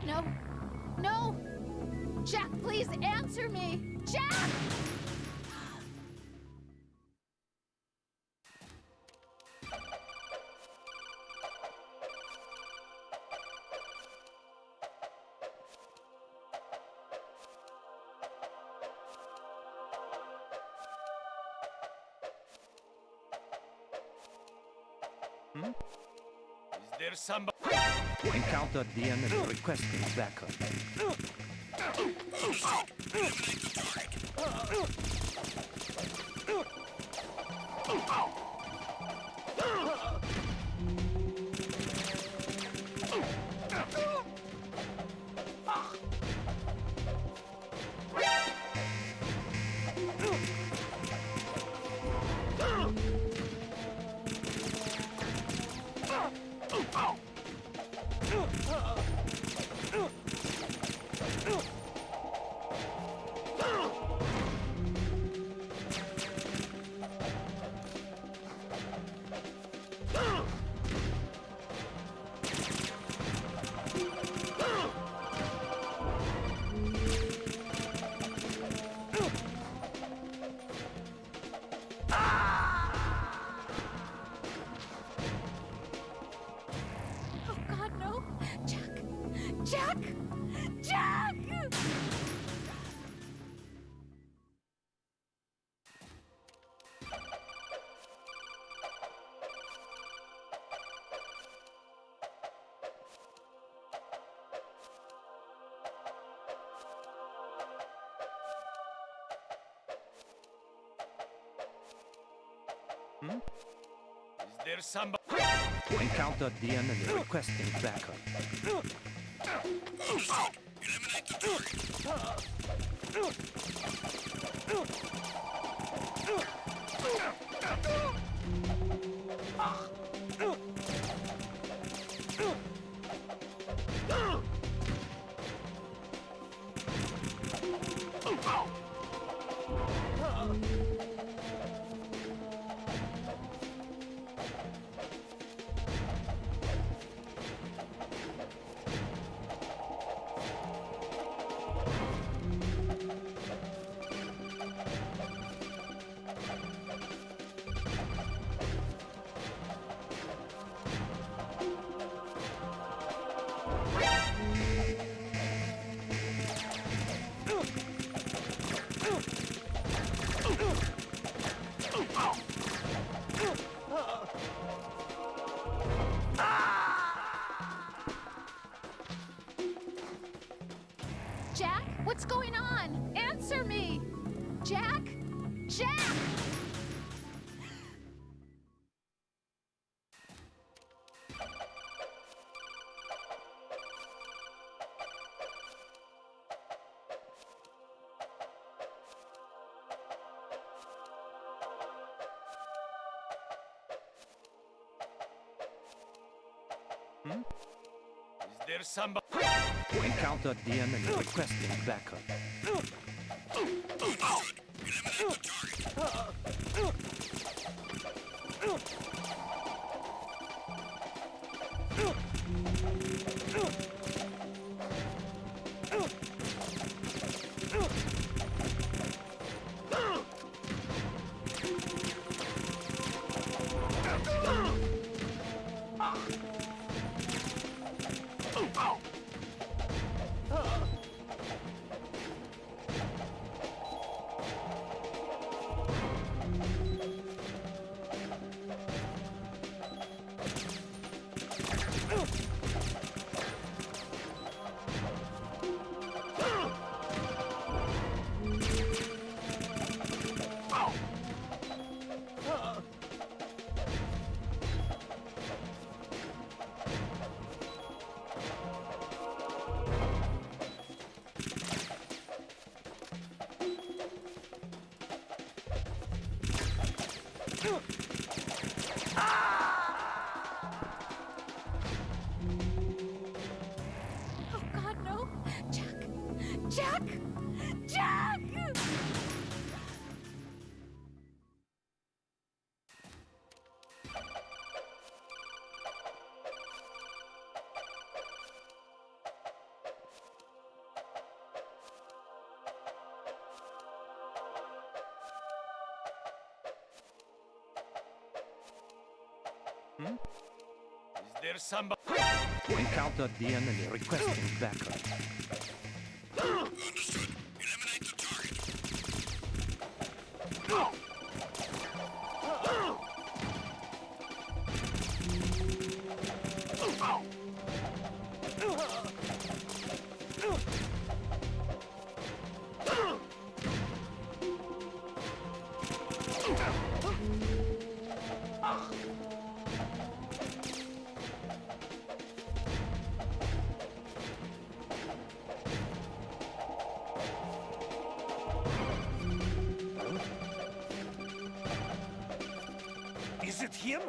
No. No! Jack, please answer me! Jack! Is there somebody? Encountered the enemy requesting backup. Oh God, no! Jack! Jack! Jack! Is there somebody? Encountered the enemy requesting backup. Eliminate the target. Jack, what's going on? Answer me! Jack! Jack! Is there somebody? Encountered the enemy requesting backup. Oh God, no! Jack! Jack! Jack! Is there somebody? Encountered the enemy requesting backup. Understood. Eliminate the target. Is it him?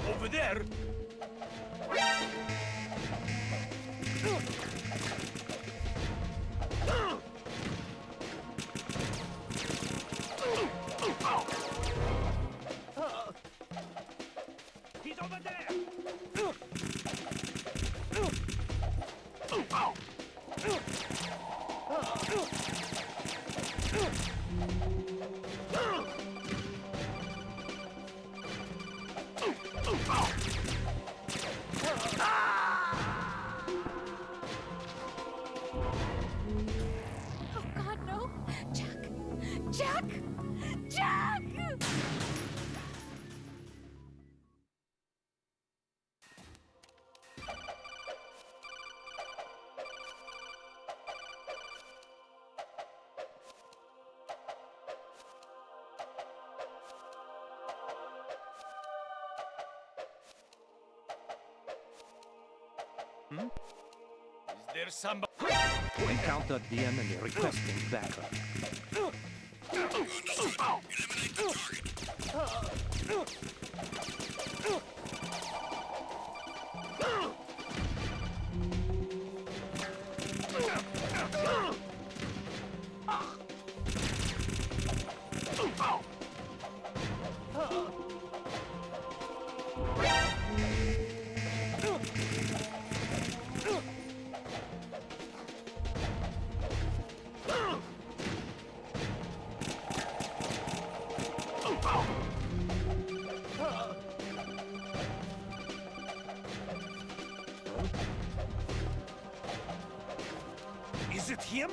Over there? He's over there! Oh God, no! Jack! Jack! Jack! Is there somebody? Encountered the enemy requesting backup. Understood. Eliminate the target. Is it him?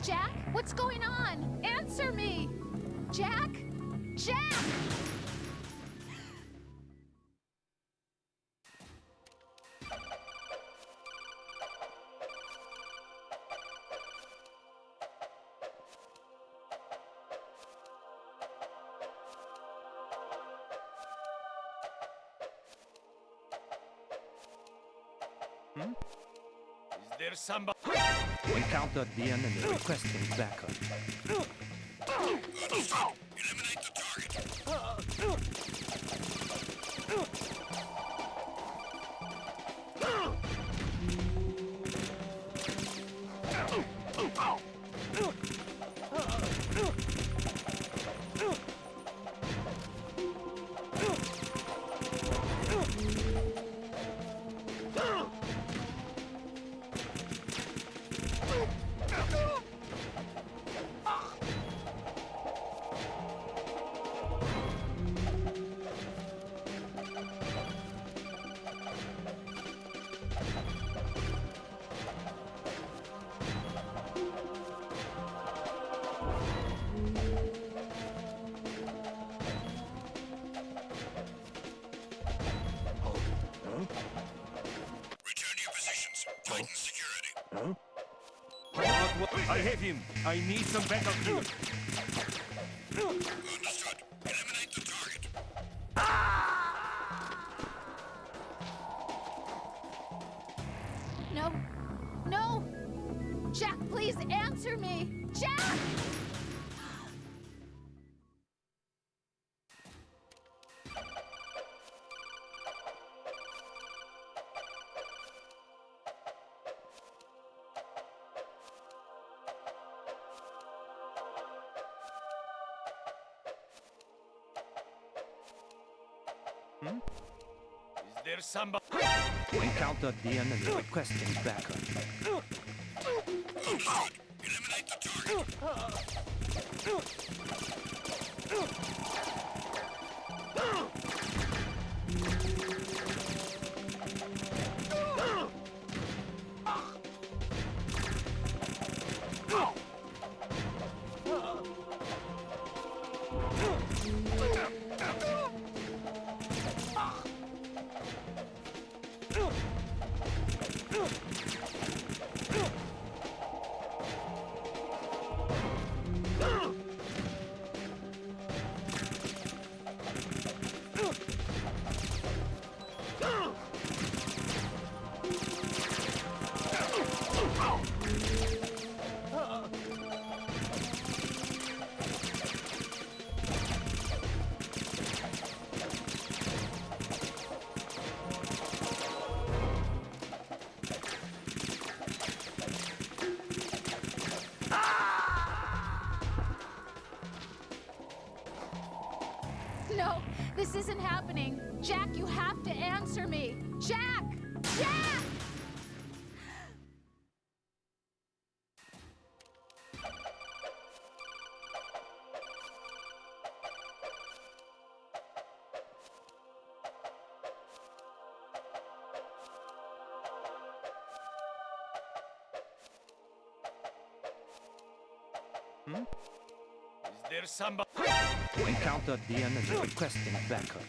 Jack, what's going on? Answer me! Jack! Jack! Is there somebody? Encountered the enemy requesting backup. Understood. Eliminate the target. I hit him. I need some backup here. Understood. Eliminate the target. No. No! Jack, please answer me! Jack! Is there somebody? Encountered the enemy requesting backup. Eliminate the target. No, this isn't happening. Jack, you have to answer me. Jack! Jack! Is there somebody? Encountered the enemy requesting backup.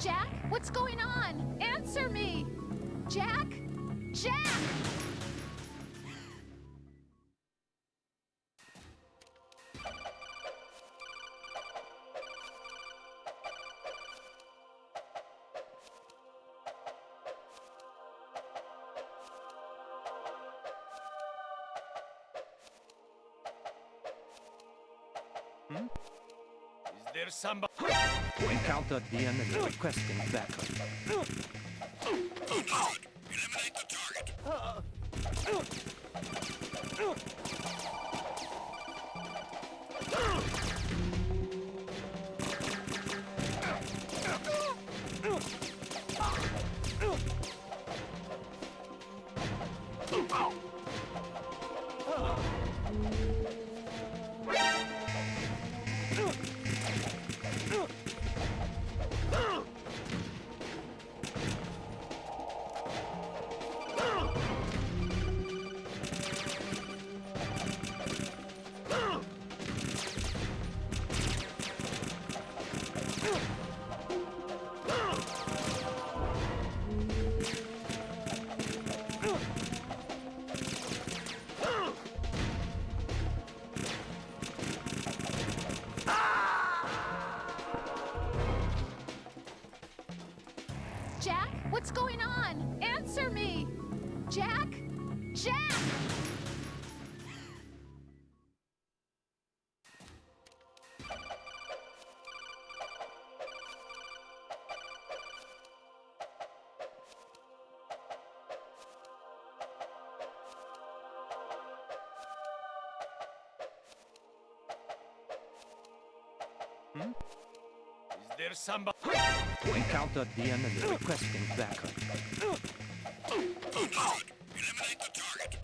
Jack, what's going on? Answer me! Jack! Jack! Is there somebody? Encountered the enemy requesting backup. Eliminate the target. Jack, what's going on? Answer me! Jack! Jack! Is there somebody? Encounter the enemy requesting backup. Understood. Eliminate the target.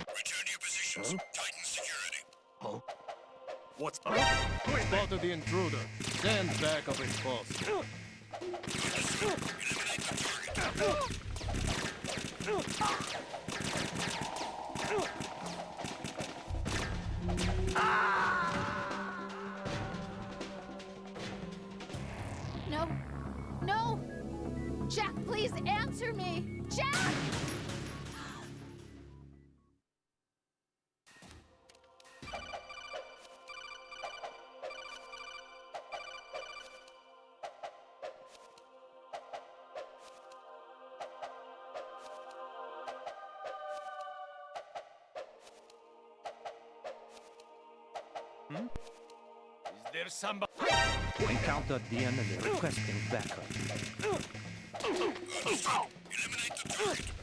Return to your positions. Tighten security. Huh? What's up? Spotted the intruder. Stand back up if possible. Understood. Eliminate the target. No. No! Jack, please answer me! Jack! Is there somebody? Encounter the enemy requesting backup. Understood. Eliminate the target.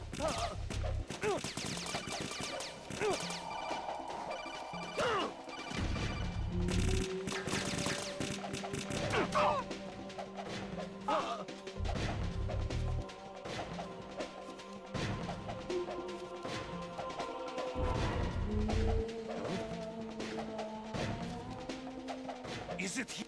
Is it he?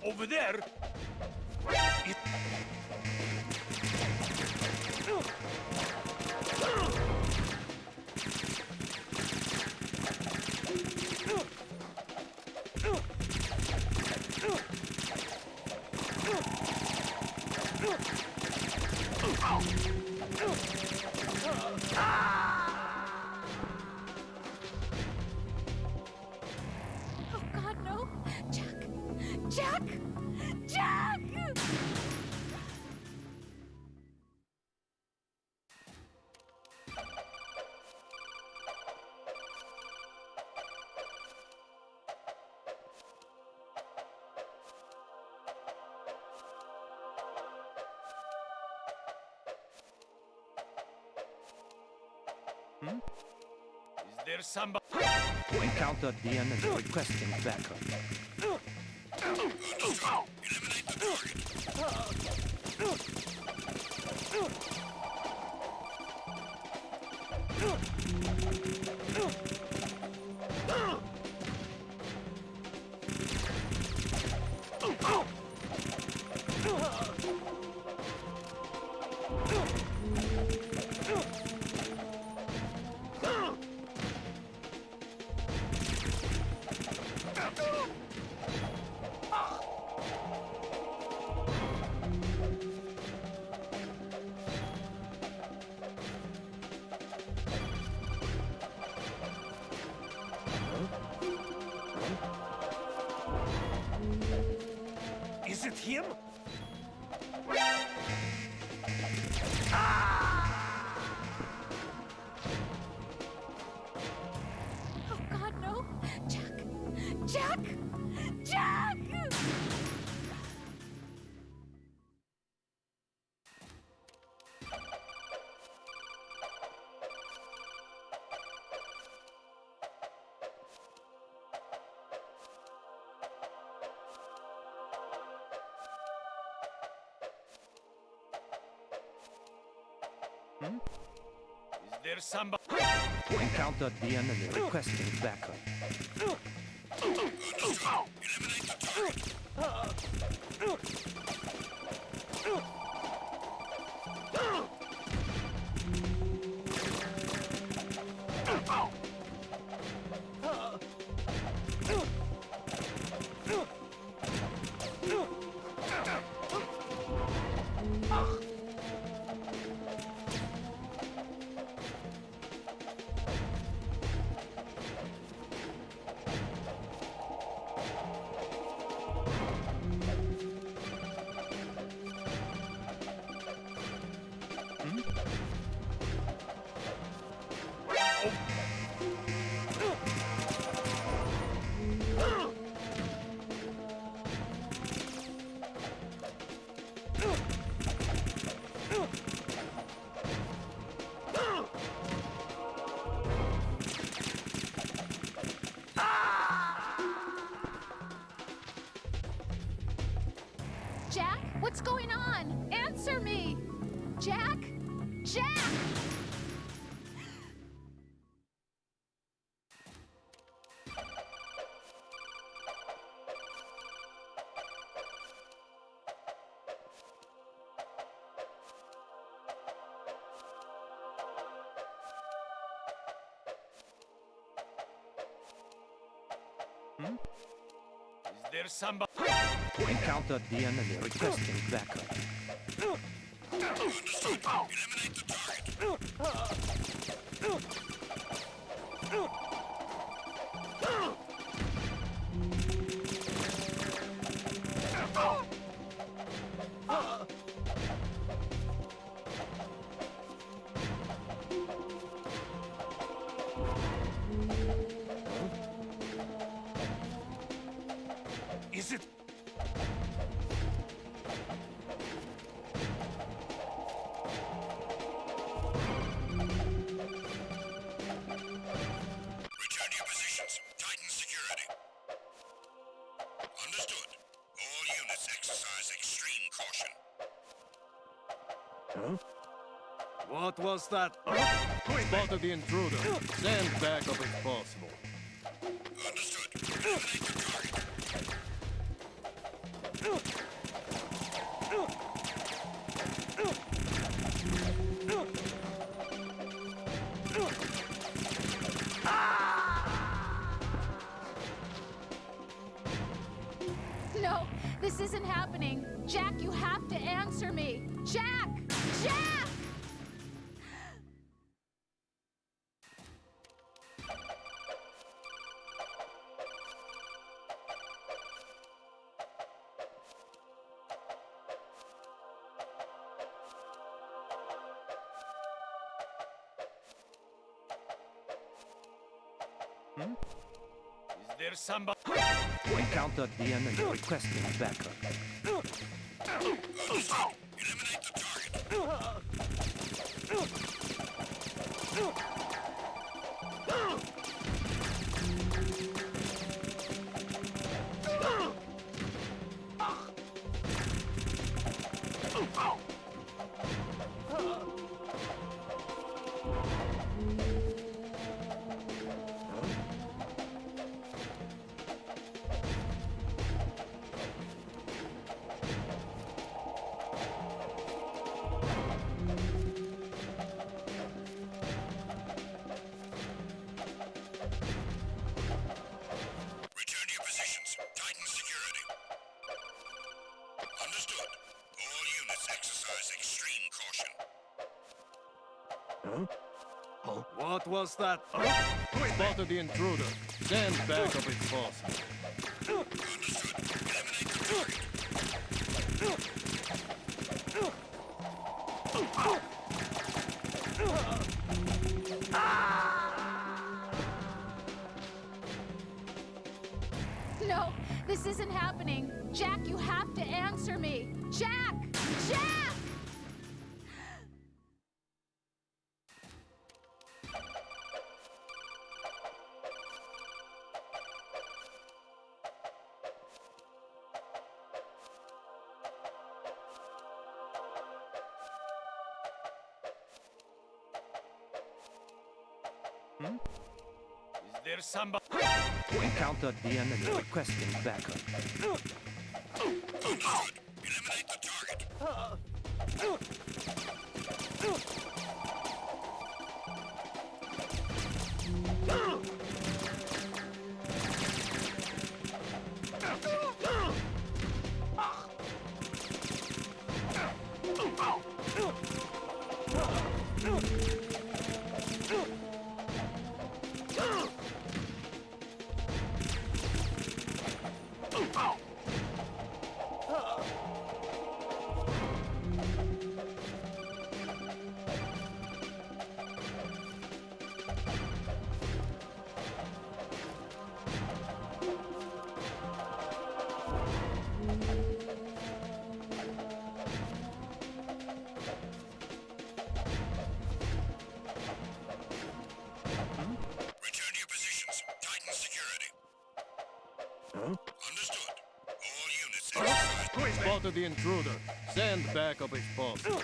Over there? Oh God, no! Jack! Jack! Jack! Is there somebody? Encounter the enemy requesting backup. Understood. Eliminate the target. Is there somebody? Encountered the enemy requesting backup. Jack, what's going on? Answer me! Jack? Jack! Is there somebody? Encountered the enemy requesting backup. Understood. Eliminate the Is it? Return to your positions. Tighten security. Understood. All units exercise extreme caution. What was that? Spotted the intruder. Send backup if possible. Understood. Eliminate the target. No, this isn't happening. Jack, you have to answer me. Jack! Jack! Is there somebody? Encountered the enemy requesting backup. Understood. Eliminate the target. Return to your positions. Tighten security. Understood. All units exercise extreme caution. What was that? Spotted the intruder. Send backup if possible. Understood. Eliminate the target. No, this isn't happening. Jack, you have to answer me. Jack! Jack! Is there somebody? Encountered the enemy requesting backup. Understood. Eliminate the target. Return to your positions. Tighten security. Understood. All units exercise. Spotted the intruder. Send backup if possible.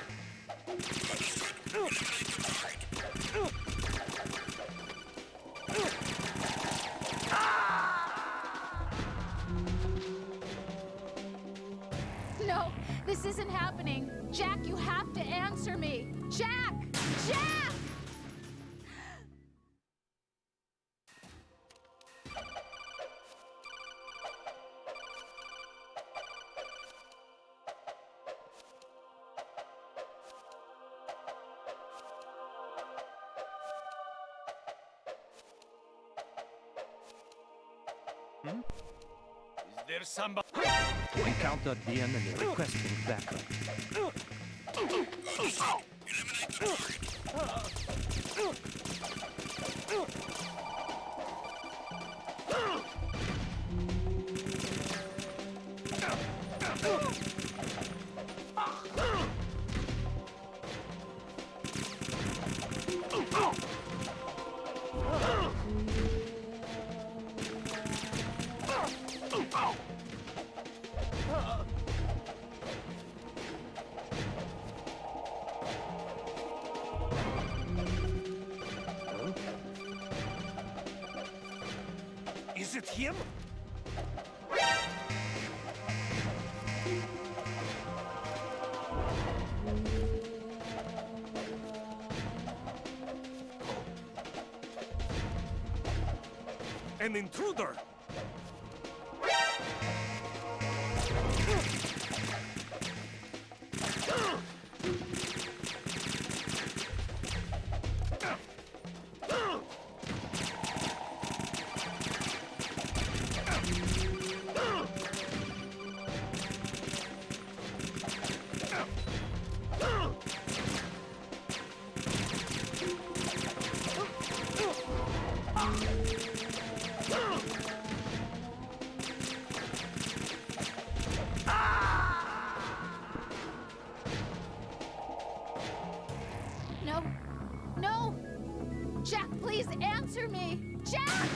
No, this isn't happening. Jack, you have to answer me. Jack! Jack! Is there somebody? Encountered the enemy requesting backup. Eliminate the target. Is it him? An intruder! No. No! Jack, please answer me! Jack!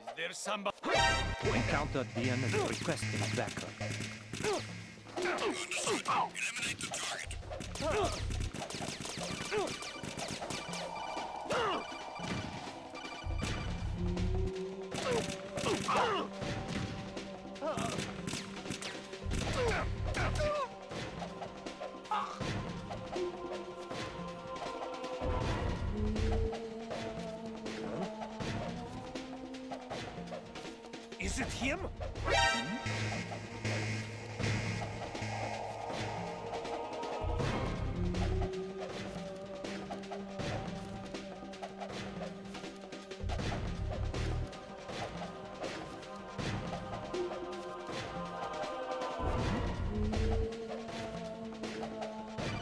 Is there somebody? Encountered the enemy requesting backup. Understood. Eliminate the target. Is it him?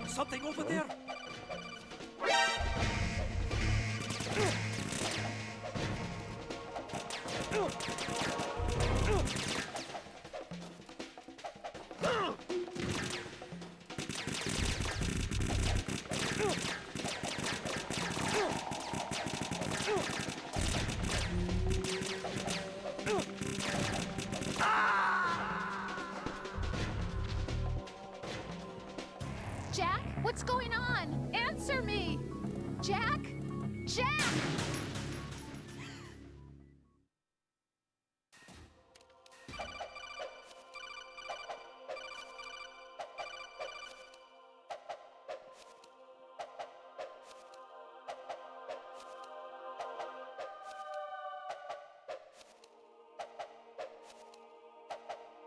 Something over there?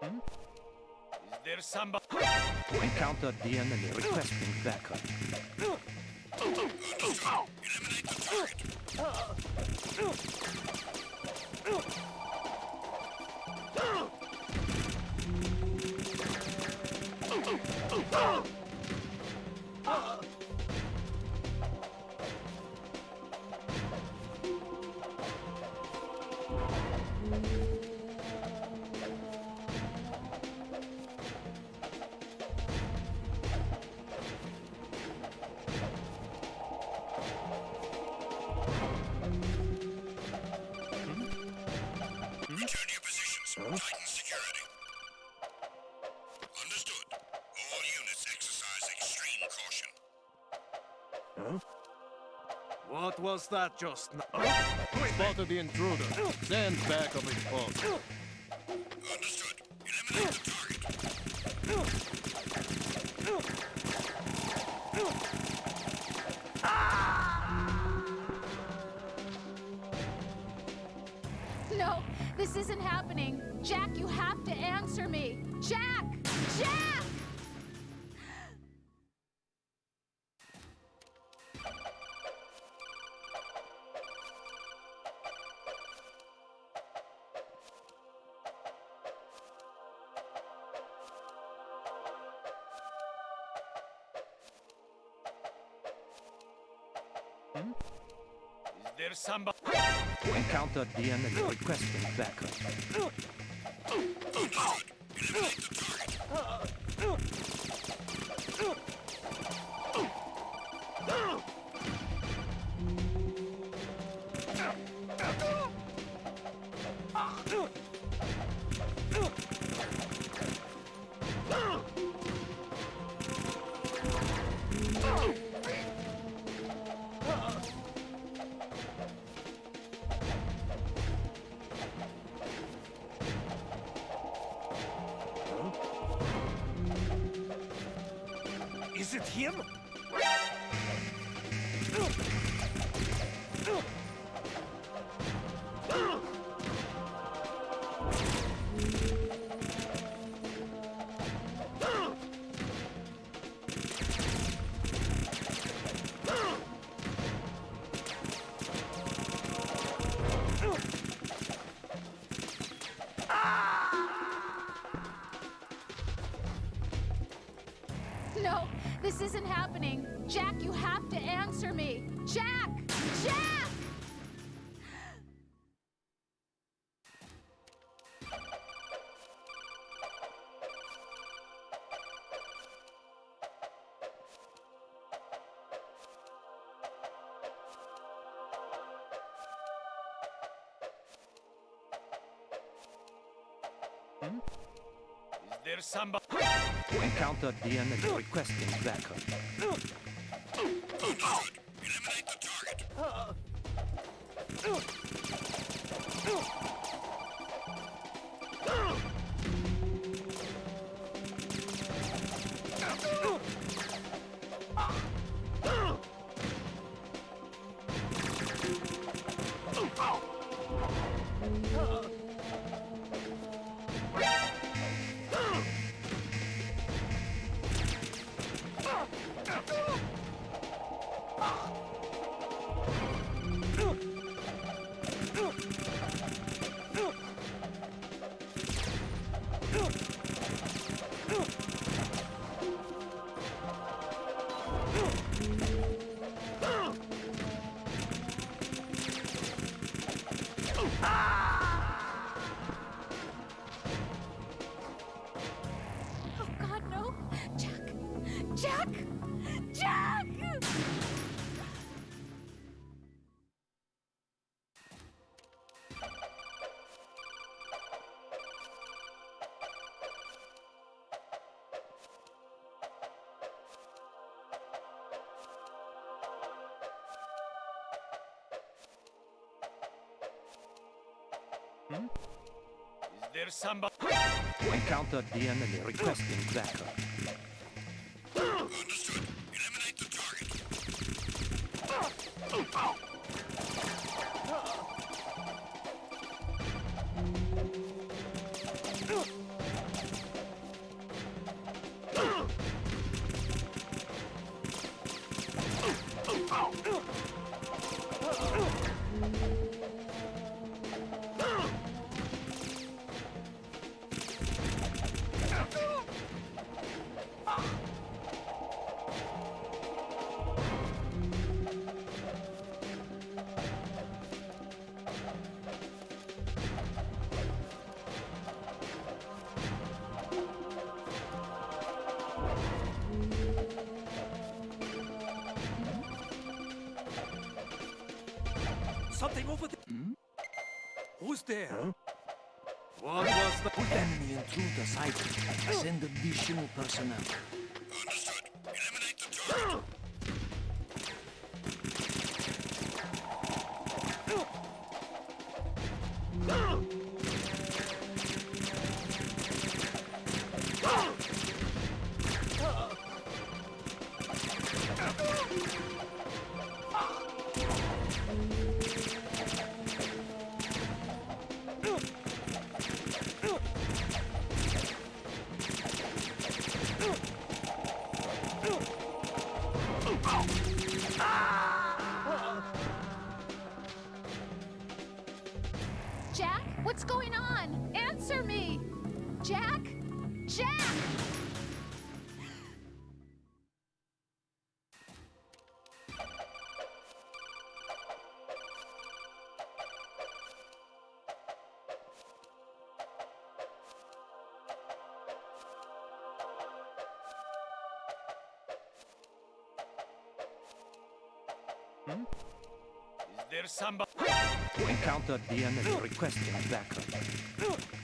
Is there somebody? Encounter the enemy requesting backup. Return to your positions. Tighten security. Understood. All units exercise extreme caution. What was that just now? Spotted the intruder. Stand back up if possible. Understood. Eliminate the target. No, this isn't happening. Jack, you have to answer me. Jack! Jack! Is there somebody? Encounter the enemy requesting backup. Is it him? No, this isn't happening. Jack, you have to answer me. Jack! Jack! Is there somebody? Encounter the enemy requesting backup. Understood. Eliminate the target. Oh God, no! Jack! Jack! Jack! Is there somebody? Encounter the enemy requesting backup. Understood. Eliminate the target. something over there. Who's there? What was the... Enemy intruder sighted. Send additional personnel. Understood. Eliminate the target. Jack, what's going on? Answer me! Jack? Jack! Is there somebody? Encountered the enemy requesting backup. Understood.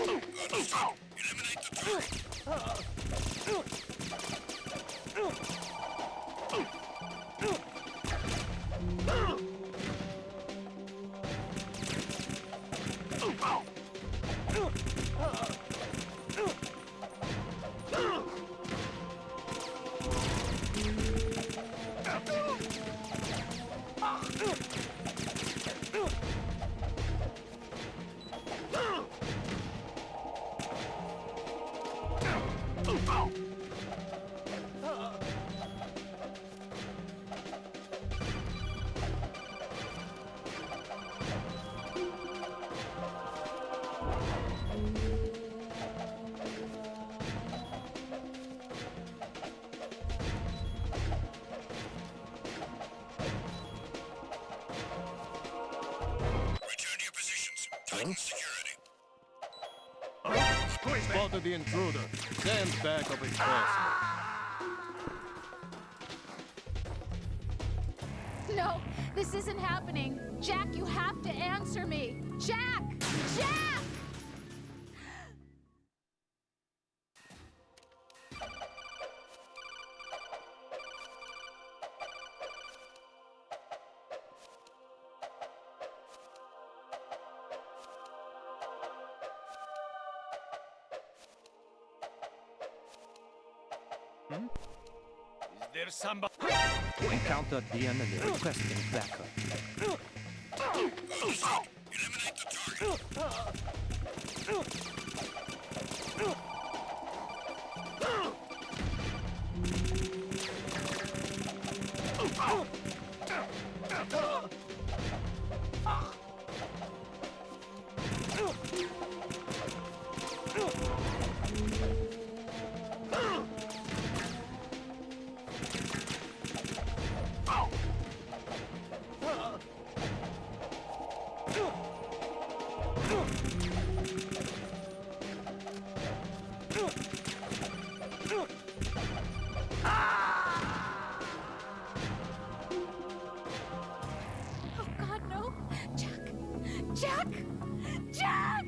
Eliminate the target. Return to your positions. Tighten security. Spotted the intruder. Stand back up if possible. No, this isn't happening. Jack, you have to answer me. Jack! Jack! Is there somebody? Encountered the enemy requesting backup. Understood. Eliminate the target. Oh God, no! Jack! Jack! Jack!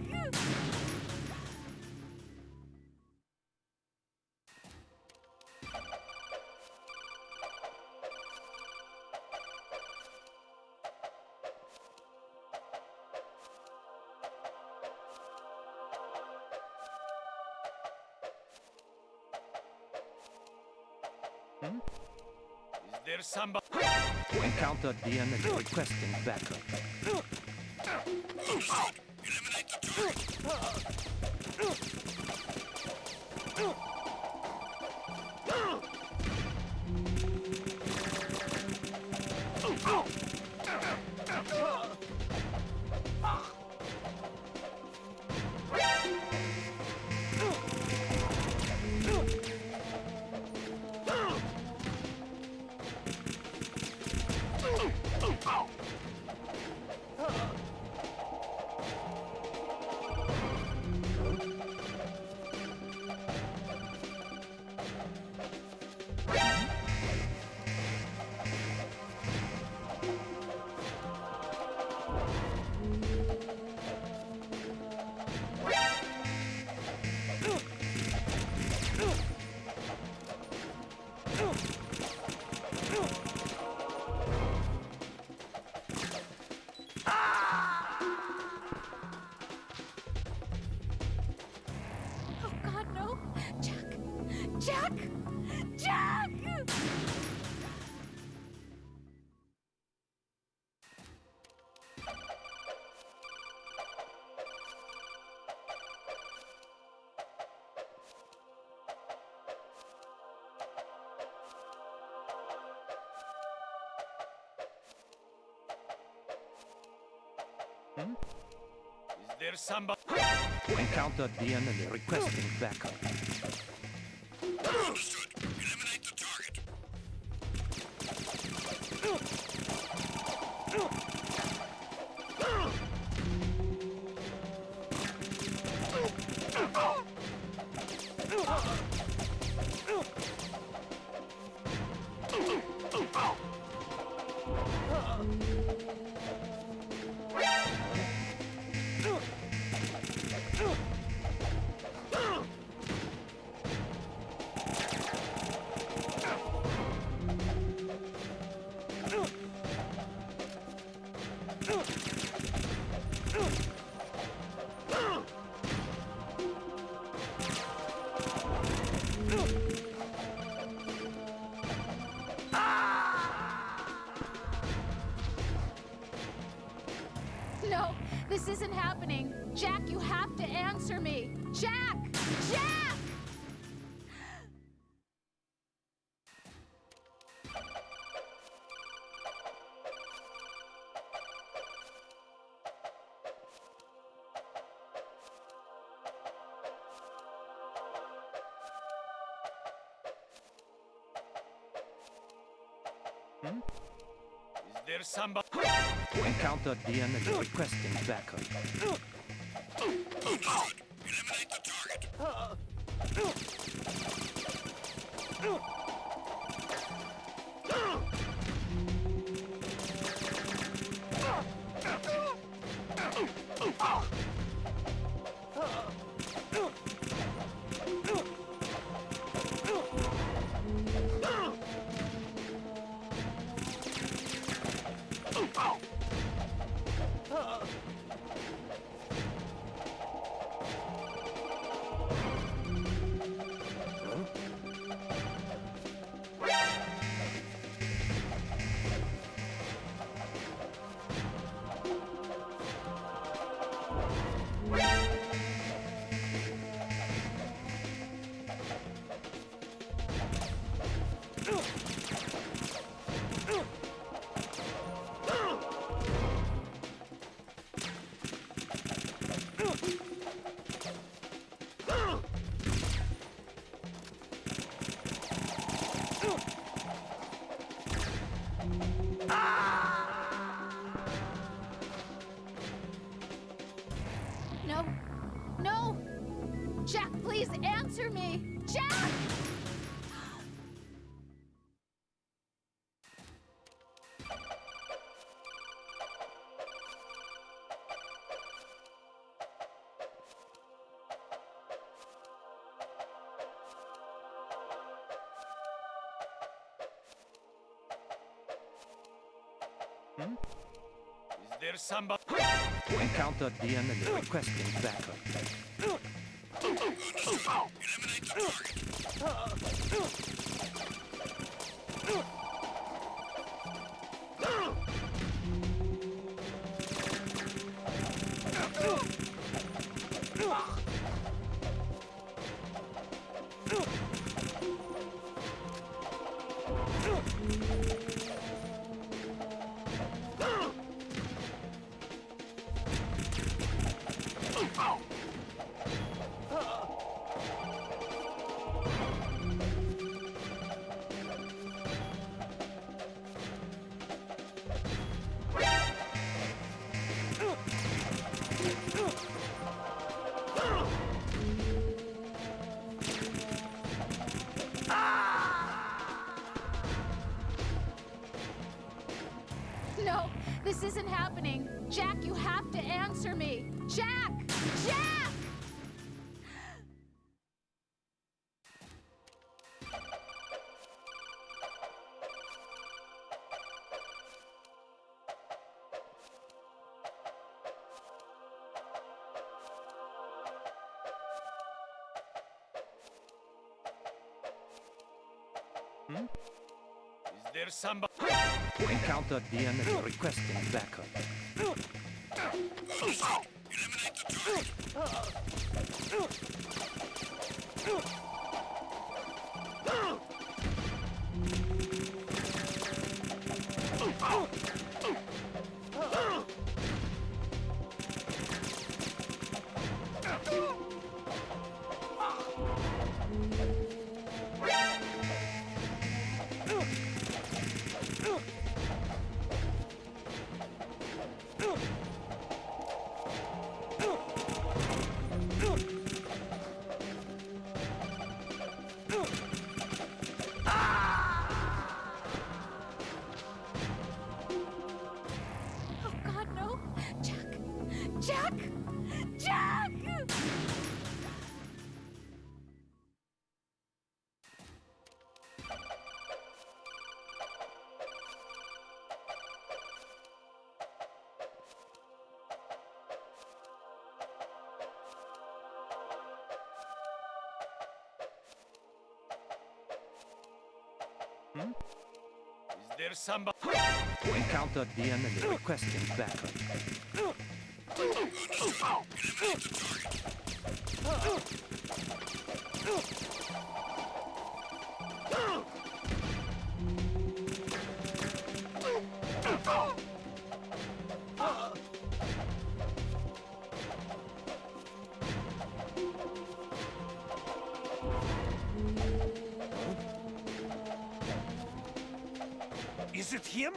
Is there somebody? Encountered the enemy requesting backup. Understood. Eliminate the target. Jack! Jack! Is there somebody? Encountered the enemy requesting backup. Understood. Eliminate the target. No, this isn't happening. Jack, you have to answer me. Jack! Jack! Is there somebody? Encountered the enemy requesting backup. Understood. Eliminate the target. No. No! Jack, please answer me! Jack! Is there somebody? Encountered the enemy requesting backup. Understood. Eliminate the target. No, this isn't happening. Jack, you have to answer me. Jack! Jack! Is there somebody? Encountered the enemy requesting backup. Oh God, no! Jack! Jack! Jack! Is there somebody? Encountered the enemy requesting backup. Is it him?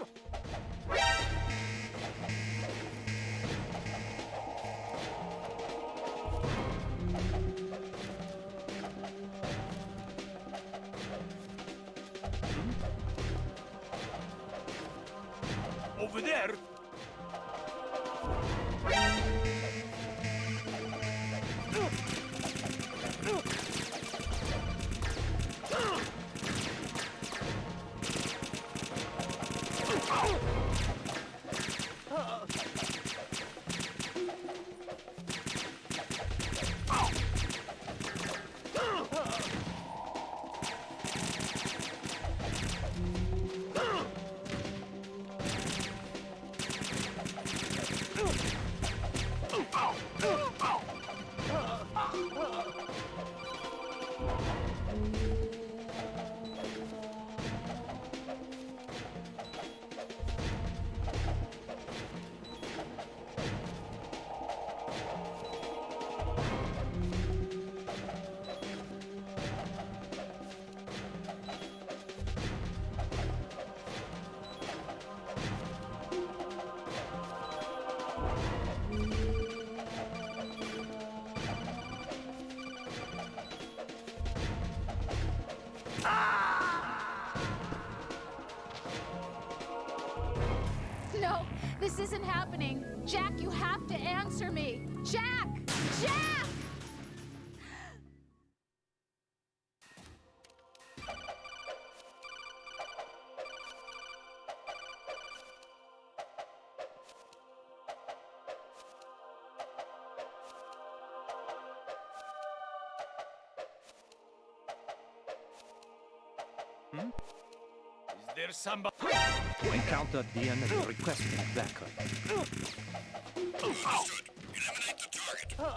Over there? No, this isn't happening. Jack, you have to answer me. Jack! Jack! Is there somebody? Encountered the enemy requesting backup. Understood. Eliminate the target.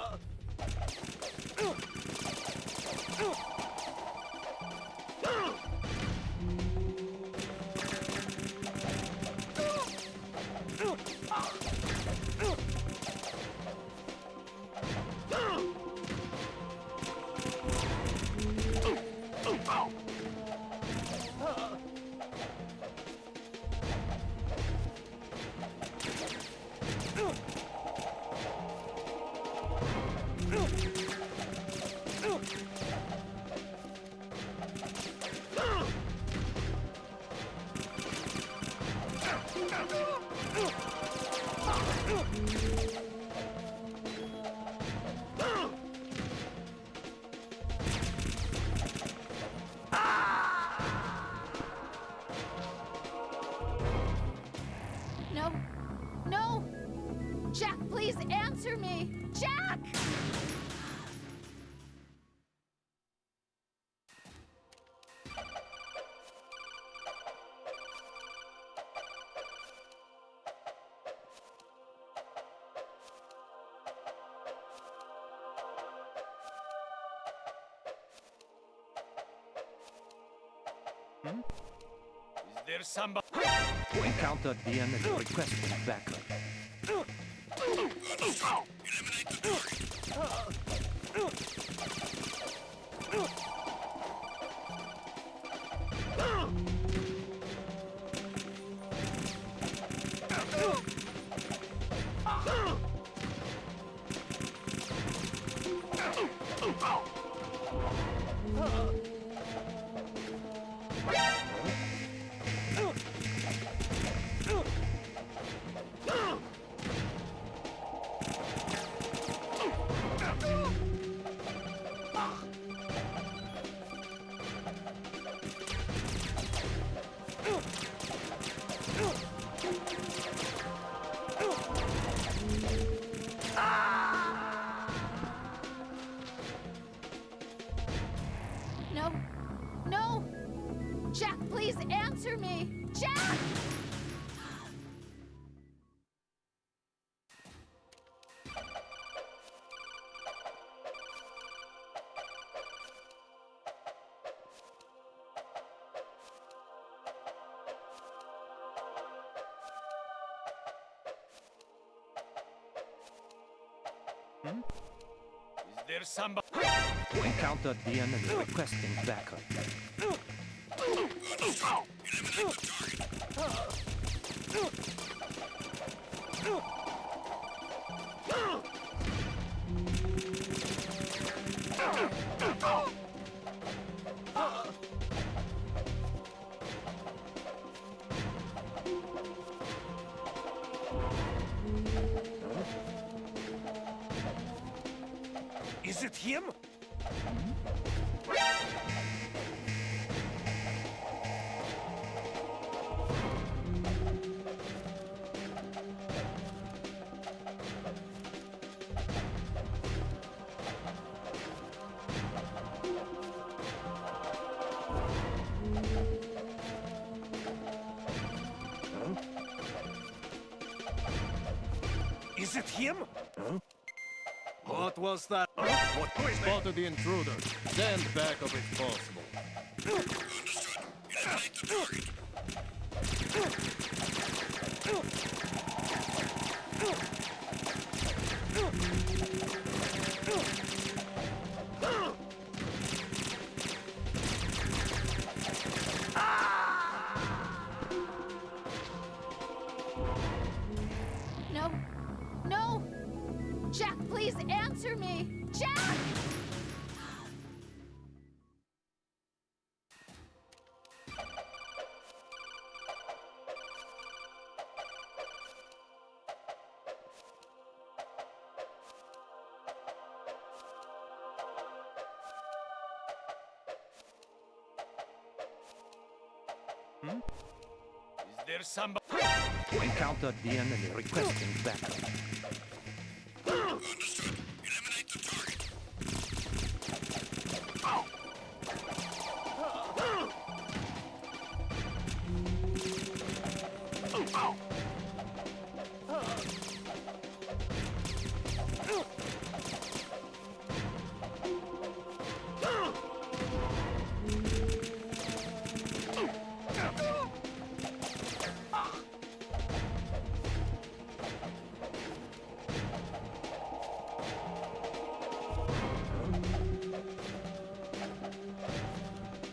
Is there somebody? Encountered the enemy requesting backup. No. No! Jack, please answer me! Jack! Is there somebody? Encountered the enemy requesting backup. Is it him? Is it him? What was that? What? Spotted the intruder. Stand back up if possible. No. No! Jack, please answer me! Jack! Is there somebody? Encountered the enemy requesting backup.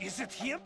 Is it him?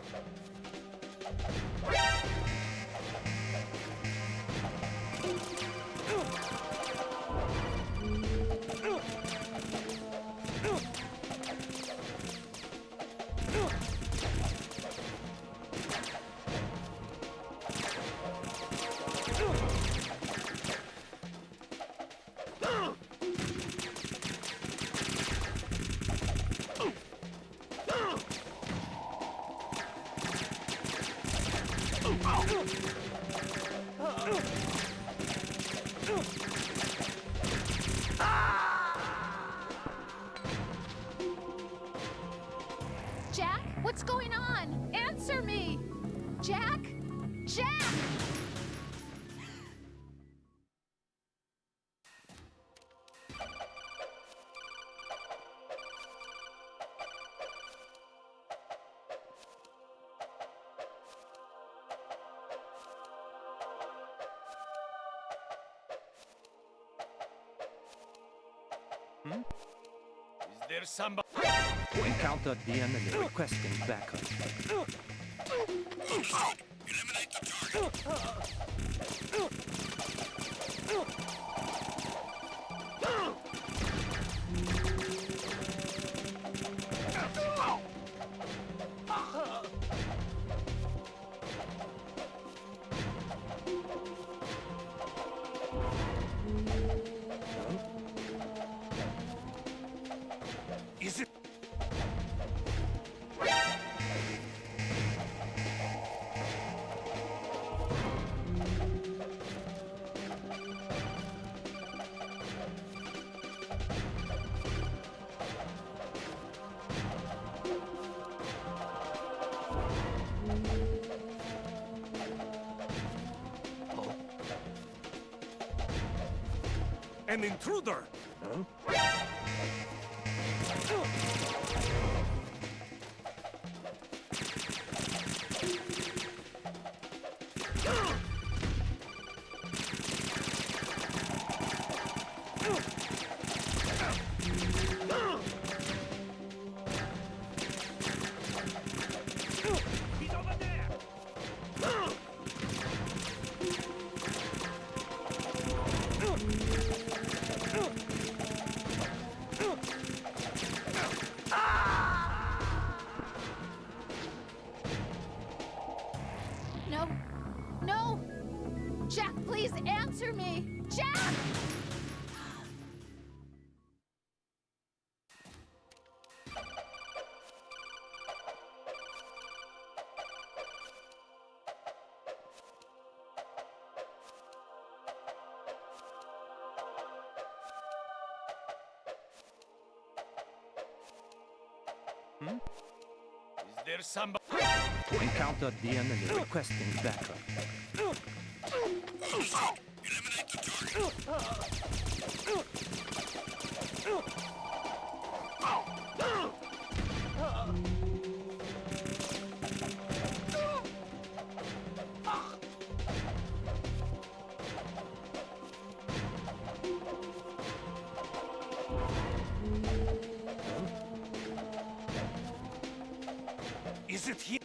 Jack, what's going on? Answer me! Jack? Jack! Is there somebody? Encountered the enemy requesting backup. Eliminate the target. Is it? An intruder! He's over there! No. No! Jack, please answer me! Jack! Is there somebody? Encountered the enemy requesting backup. Eliminate the target. Is it here?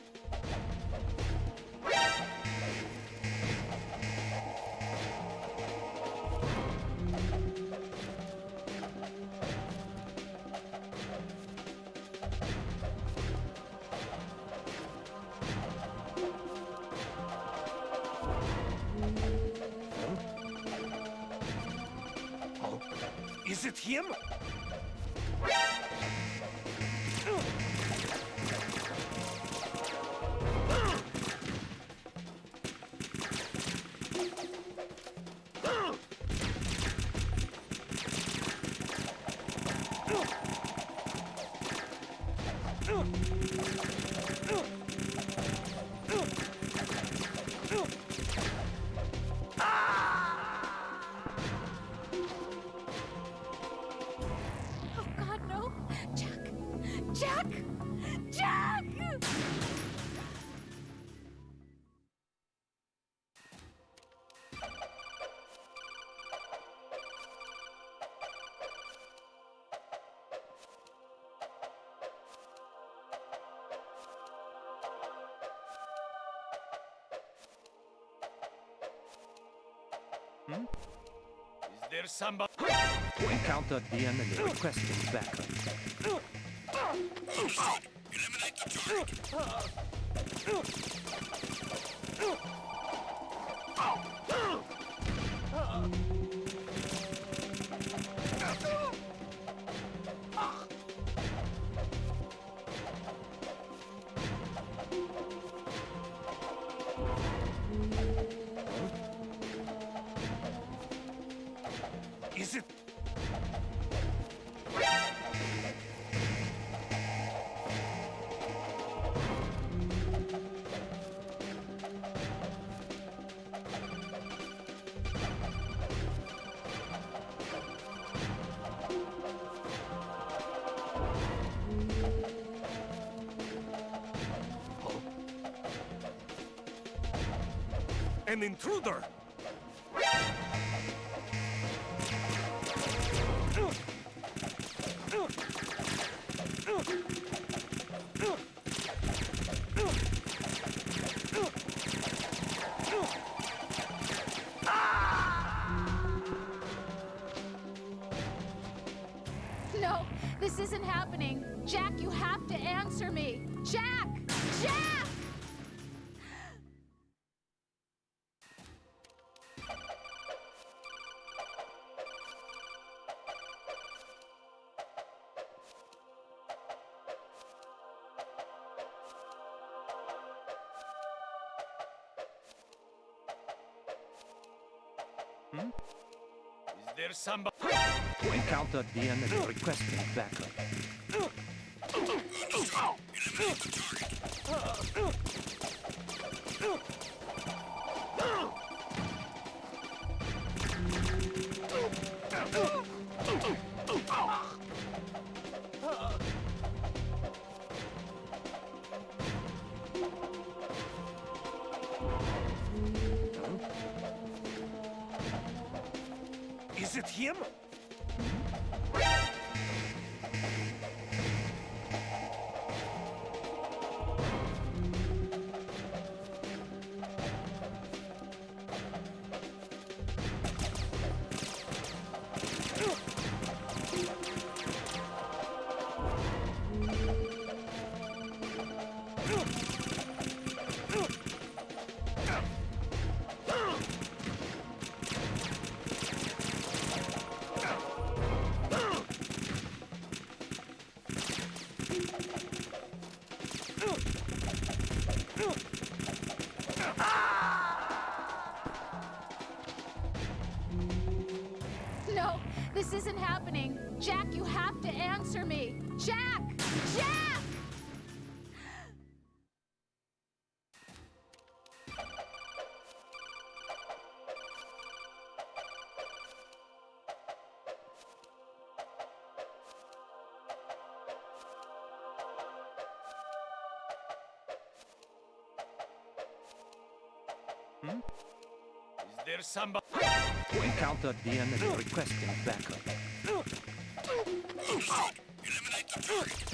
Is it him? Oh God, no! Jack! Jack! Jack! Is there somebody? Encountered the enemy requesting backup. Eliminate the target. Is it? An intruder! This isn't happening. Jack, you have to answer me. Jack! Jack! Is there somebody? Encountered the enemy requesting backup. Is it him? No, this isn't happening. Jack, you have to answer me. Jack! Jack! Is there somebody? Encountered the enemy requesting backup. Understood. Eliminate the target.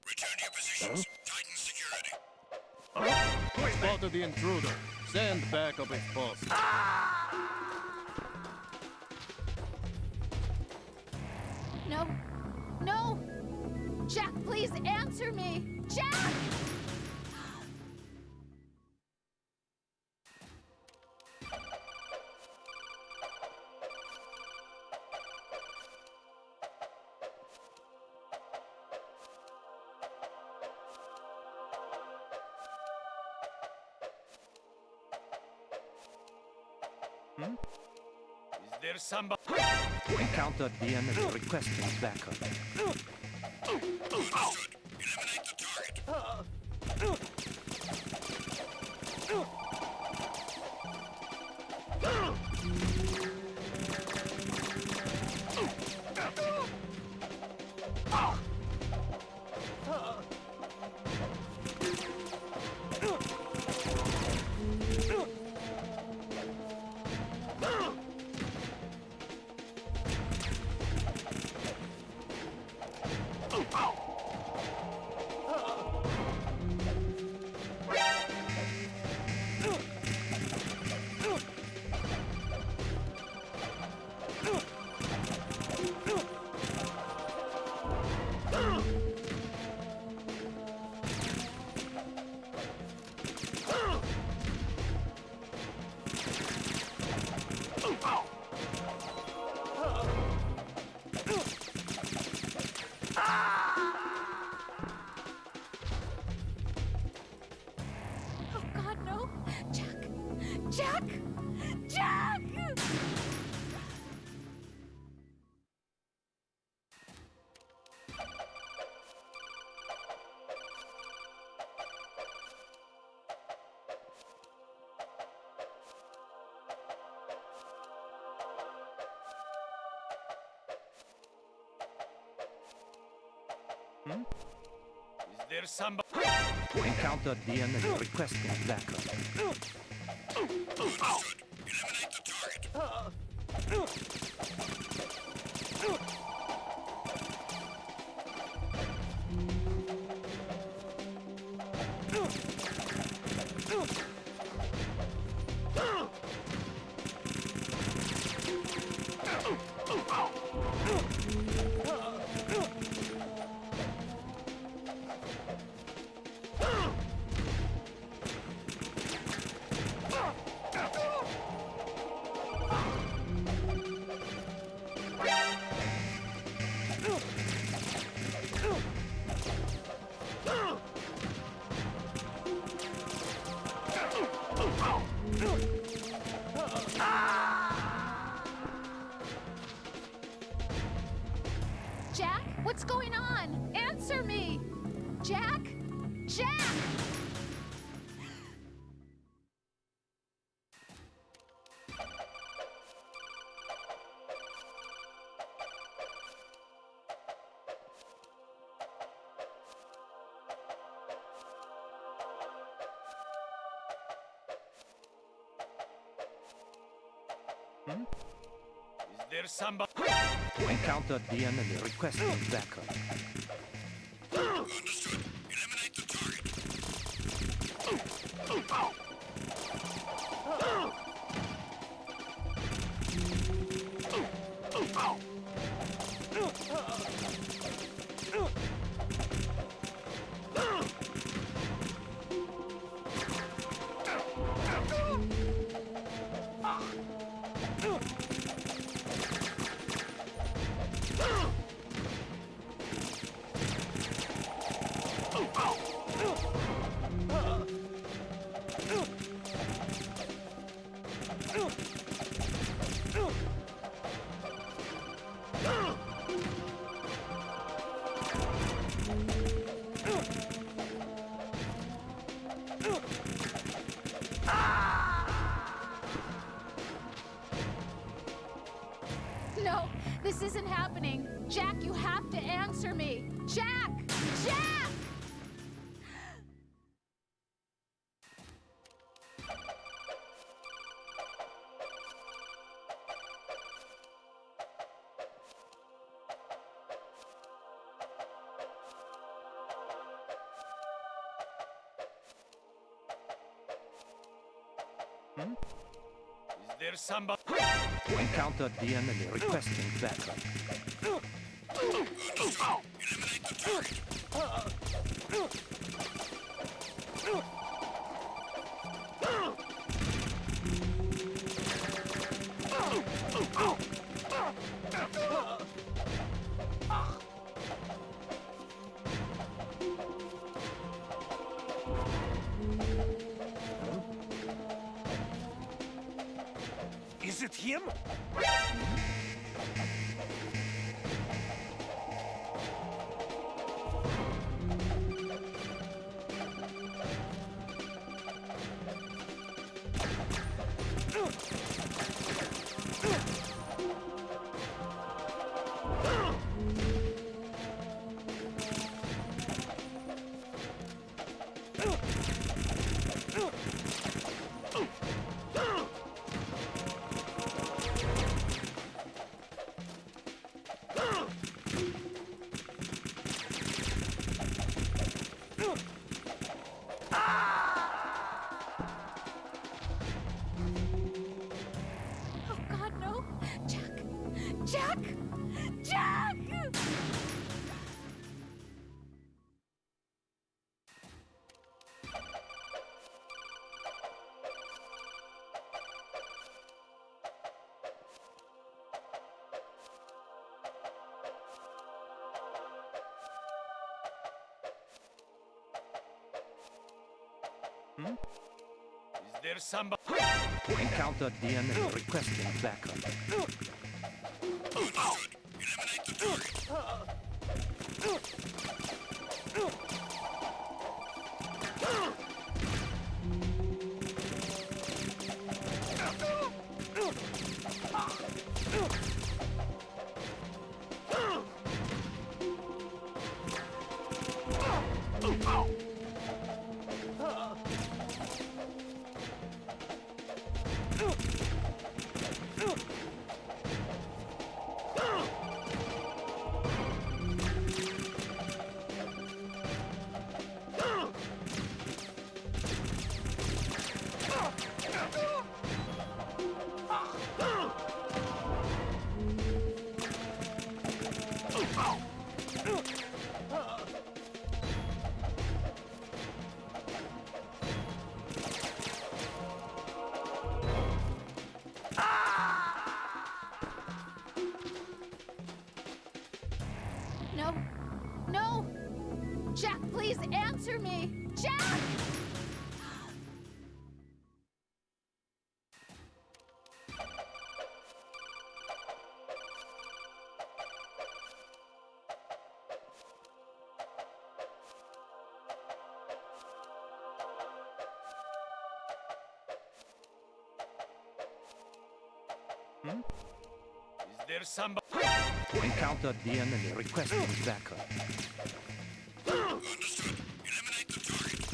Return to your positions. Tighten security. Spotted the intruder. Send backup if possible. No. No! Jack, please answer me! Jack! Is there somebody? Encountered the enemy requesting backup. Understood. Eliminate the target. Is there somebody? Encountered the enemy requesting backup. Understood. Eliminate the target. Jack, what's going on? Answer me! Jack? Jack! Is there somebody? Encountered the enemy requesting backup. Understood. Eliminate the target. No, this isn't happening. Jack, you have to answer me. Jack! Jack! Is there somebody? Encountered the enemy requesting backup. Understood. Eliminate the target. Is it him? Oh God, no! Jack! Jack! Jack! Is there somebody? Encountered the enemy requesting backup. Understood. Eliminate the target. No. No! Jack, please answer me! Jack! Is there somebody? Encounter the enemy requesting backup. Understood. Eliminate the target.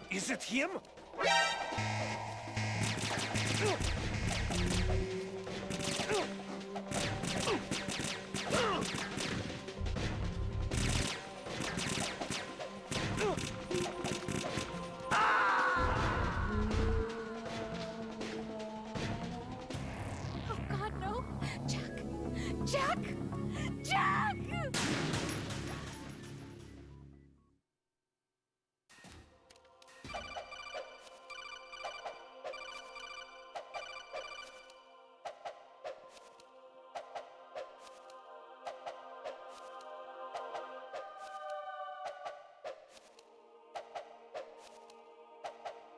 Is it him? Oh God, no! Jack! Jack! Jack!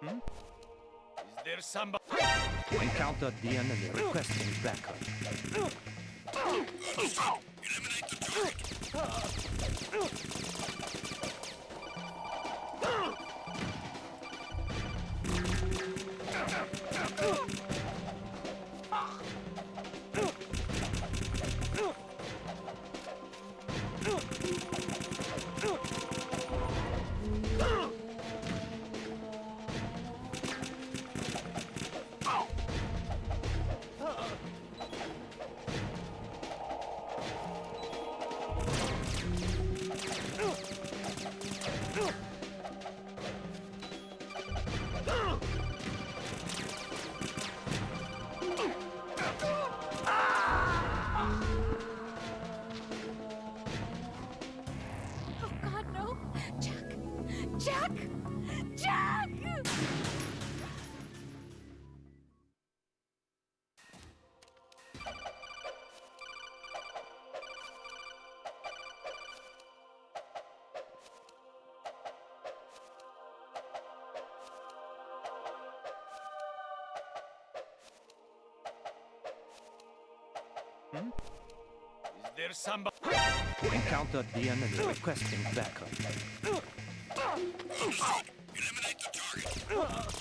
Is there somebody? Encounter the enemy requesting backup. Understood. Eliminate the target. Oh God, no! Jack! Jack! Jack! Is there somebody? Encounter the enemy requesting backup. Understood. Eliminate the target.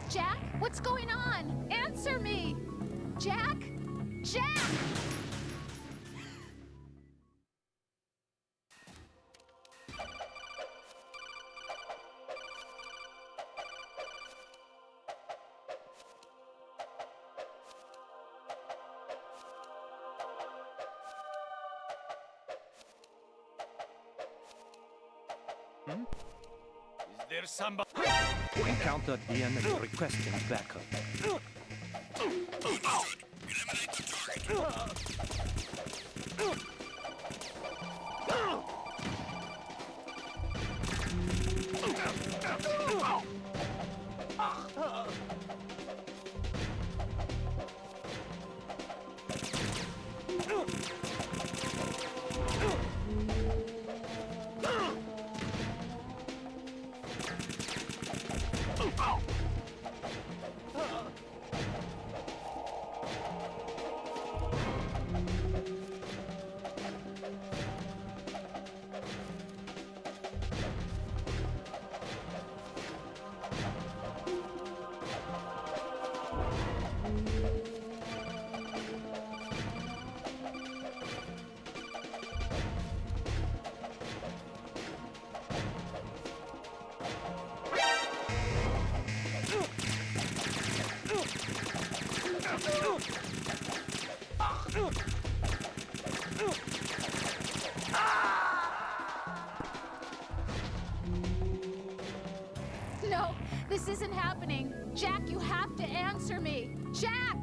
Jack, what's going on? Answer me! Jack! Jack! Is there somebody? Encountered the enemy requesting backup. No, this isn't happening. Jack, you have to answer me. Jack!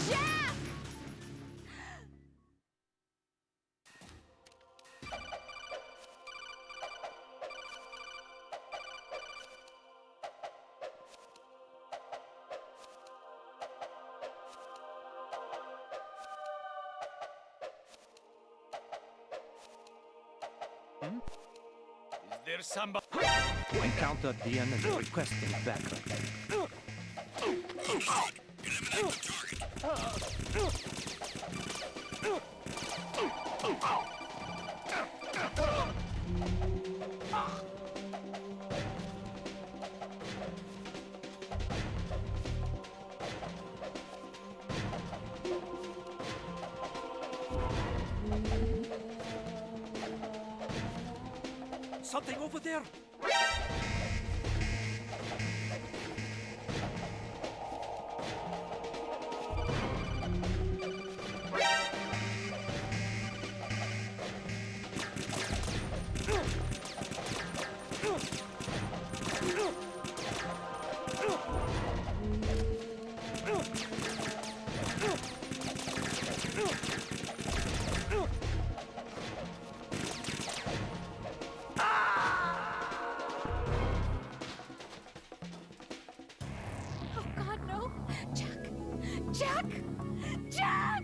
Jack! Is there somebody? Encountered the enemy requesting backup. Something over there! Oh God, no! Jack! Jack! Jack!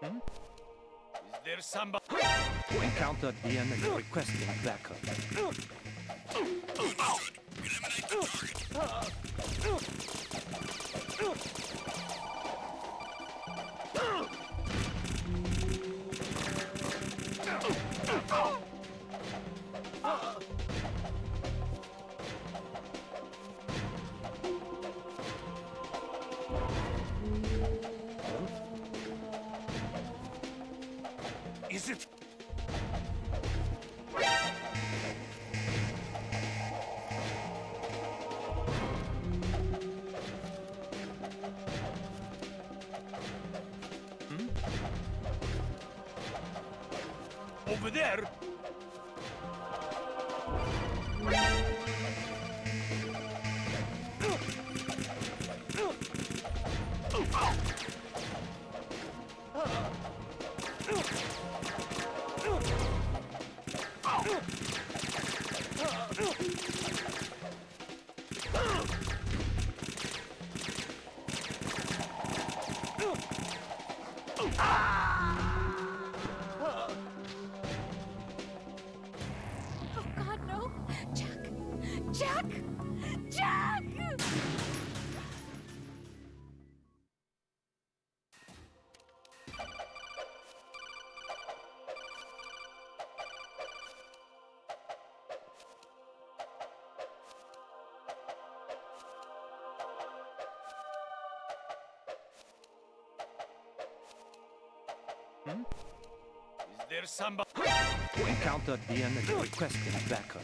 Is there somebody? Encountered the enemy requesting backup. Is it? Over there? Oh God, no! Jack! Jack! Jack! Is there somebody? Encountered the enemy requesting backup.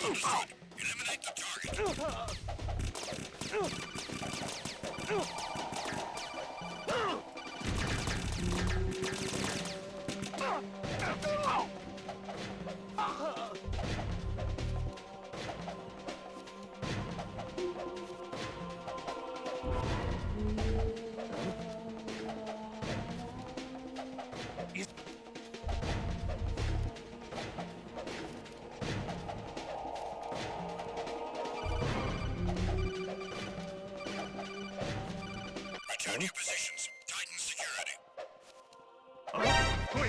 Understood. Eliminate the target. Return your positions. Tighten security.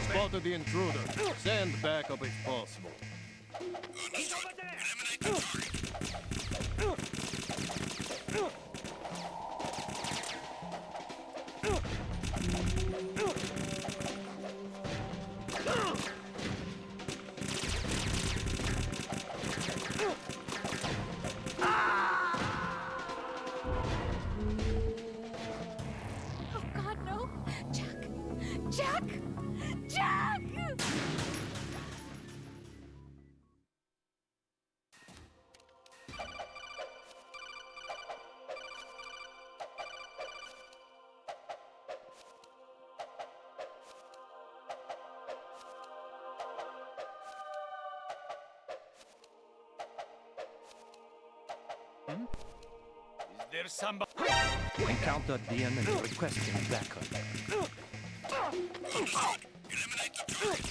Spotted the intruder. Send backup if possible. Understood. Eliminate the target. Oh God, no! Jack! Jack! Jack! Is there somebody? Encountered the enemy requesting backup. Understood. Eliminate the target.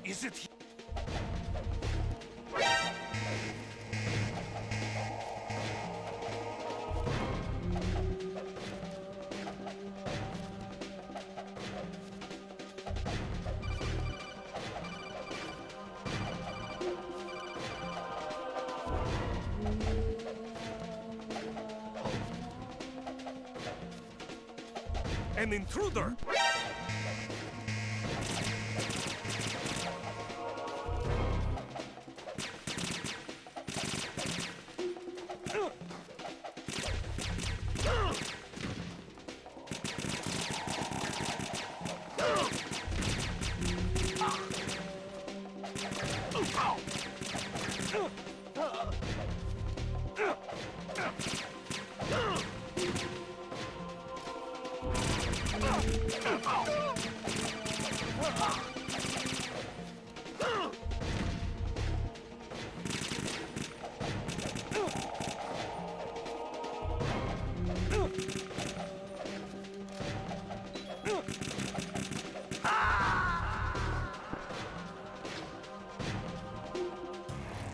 Is it? An intruder!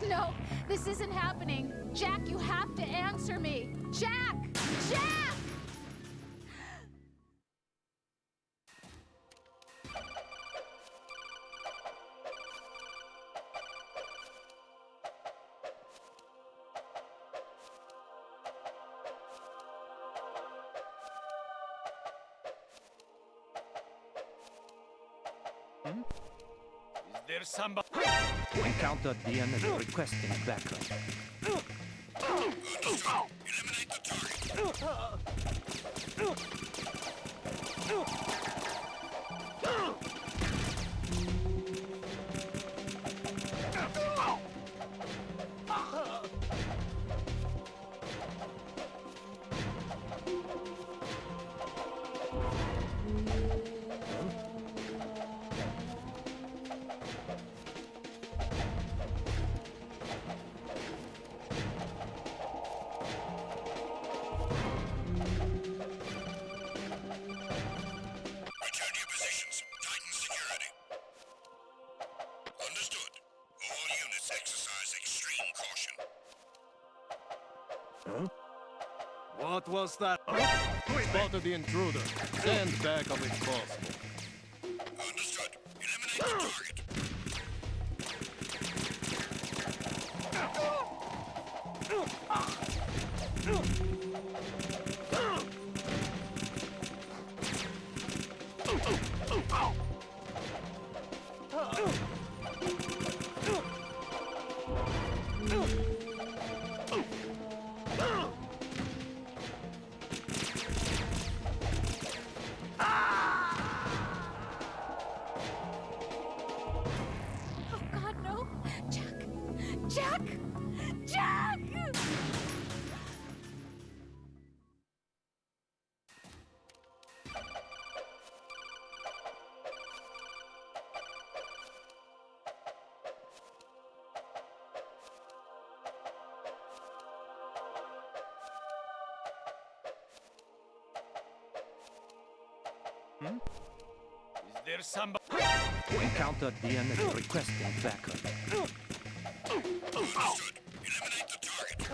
No, this isn't happening. Jack, you have to answer me. Jack! Jack! Is there somebody? Encountered the enemy requesting backup. Understood. Eliminate the target. Return your positions. Tighten security. Understood. All units exercise extreme caution. What was that? Spotted the intruder. Send backup if possible. Understood. Eliminate the target. Oh God, no! Jack! Jack! Jack! Is there somebody? Encountered the enemy requesting backup. Understood. Eliminate the target.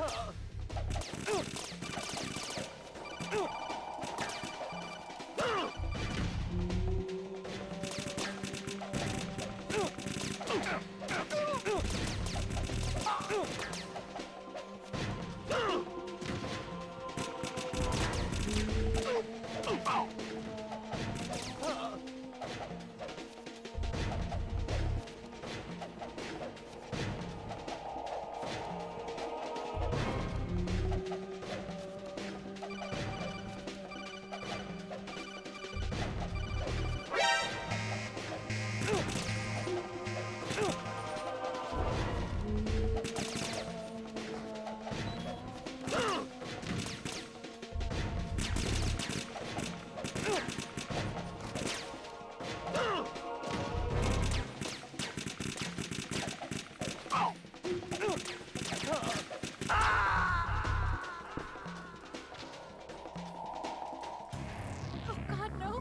Oh God, no!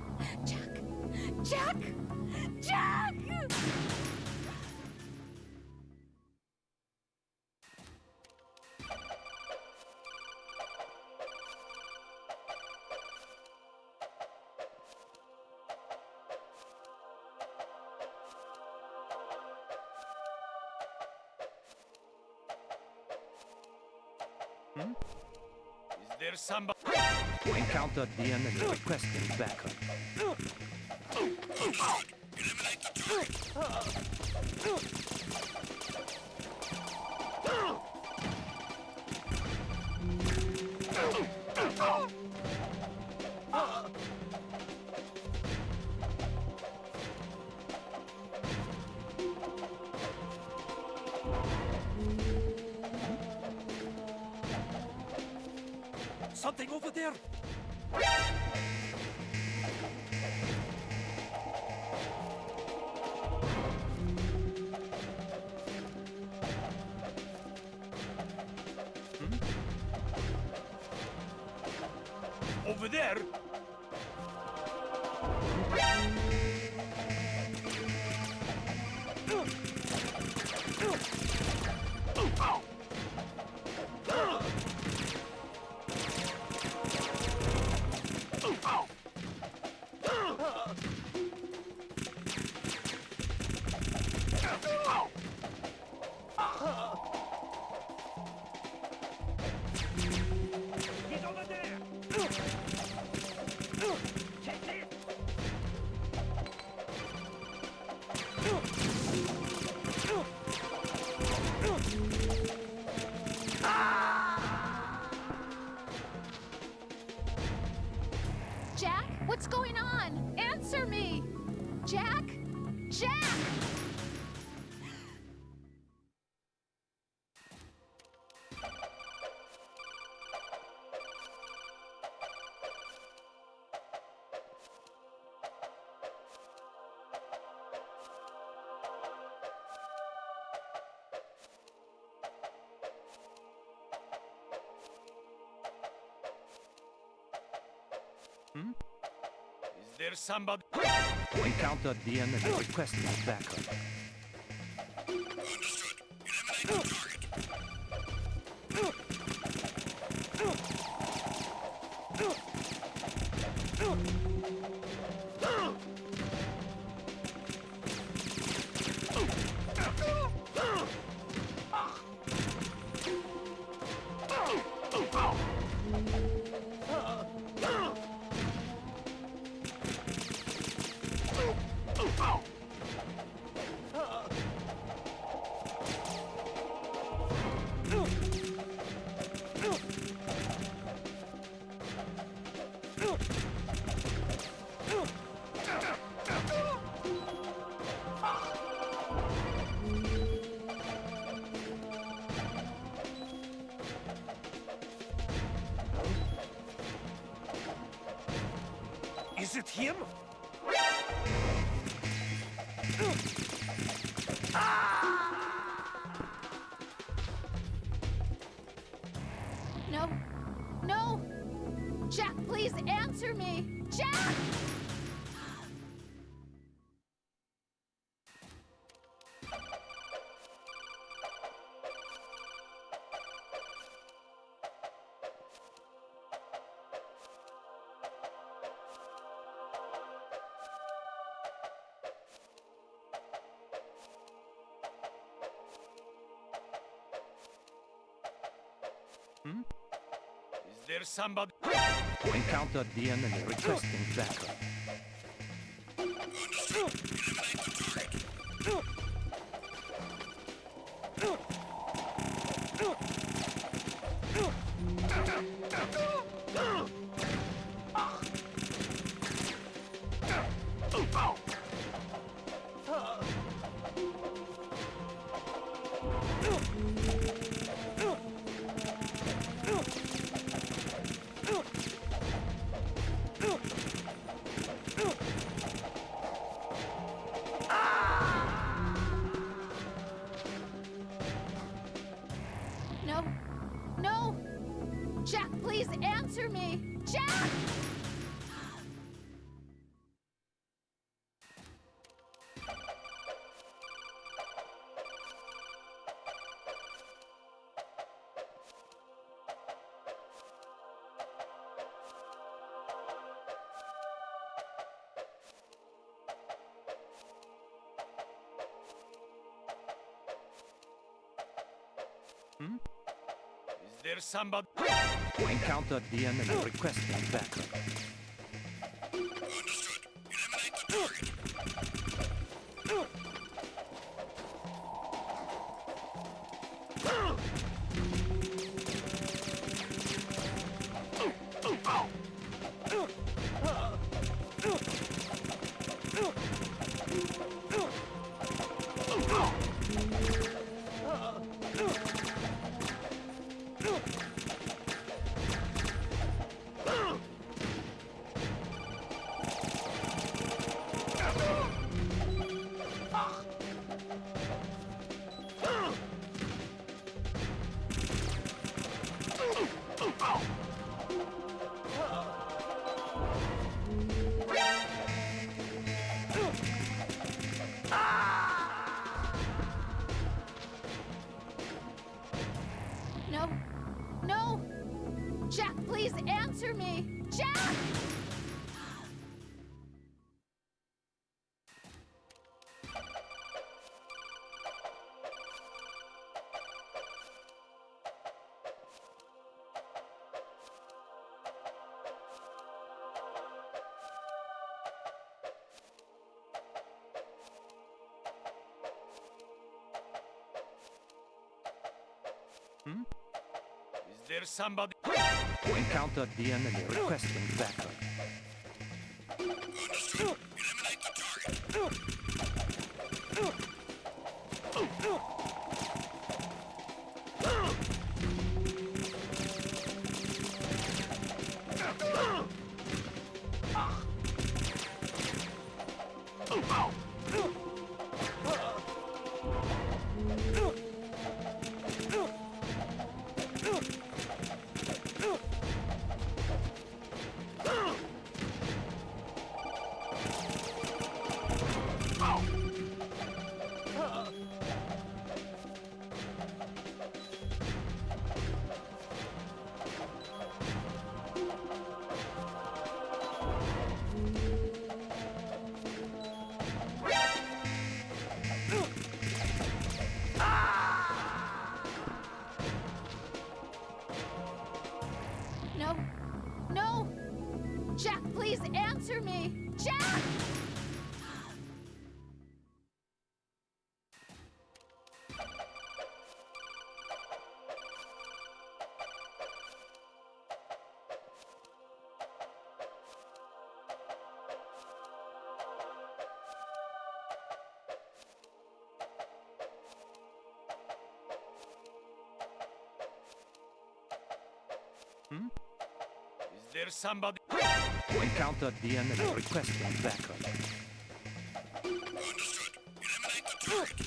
Jack! Jack! Jack! Is there somebody? Encountered the enemy requesting backup. Understood. Eliminate the target. Something over there! Over there? He's over there! Check this! Jack, what's going on? Answer me! Jack! Jack! Is there somebody? Encountered the enemy requesting backup. Understood. Eliminate the target. Is it him? No. No! Jack, please answer me! Jack! Is there somebody? Encounter the enemy requesting backup. No. No! Jack, please answer me! Jack! Is there somebody? Encounter the enemy requesting backup. No. No! Jack, please answer me! Jack! Is there somebody? Encounter the enemy requesting backup. No. No! Jack, please answer me! Jack! There's somebody. Encounter the enemy requesting backup. Understood. Eliminate the target.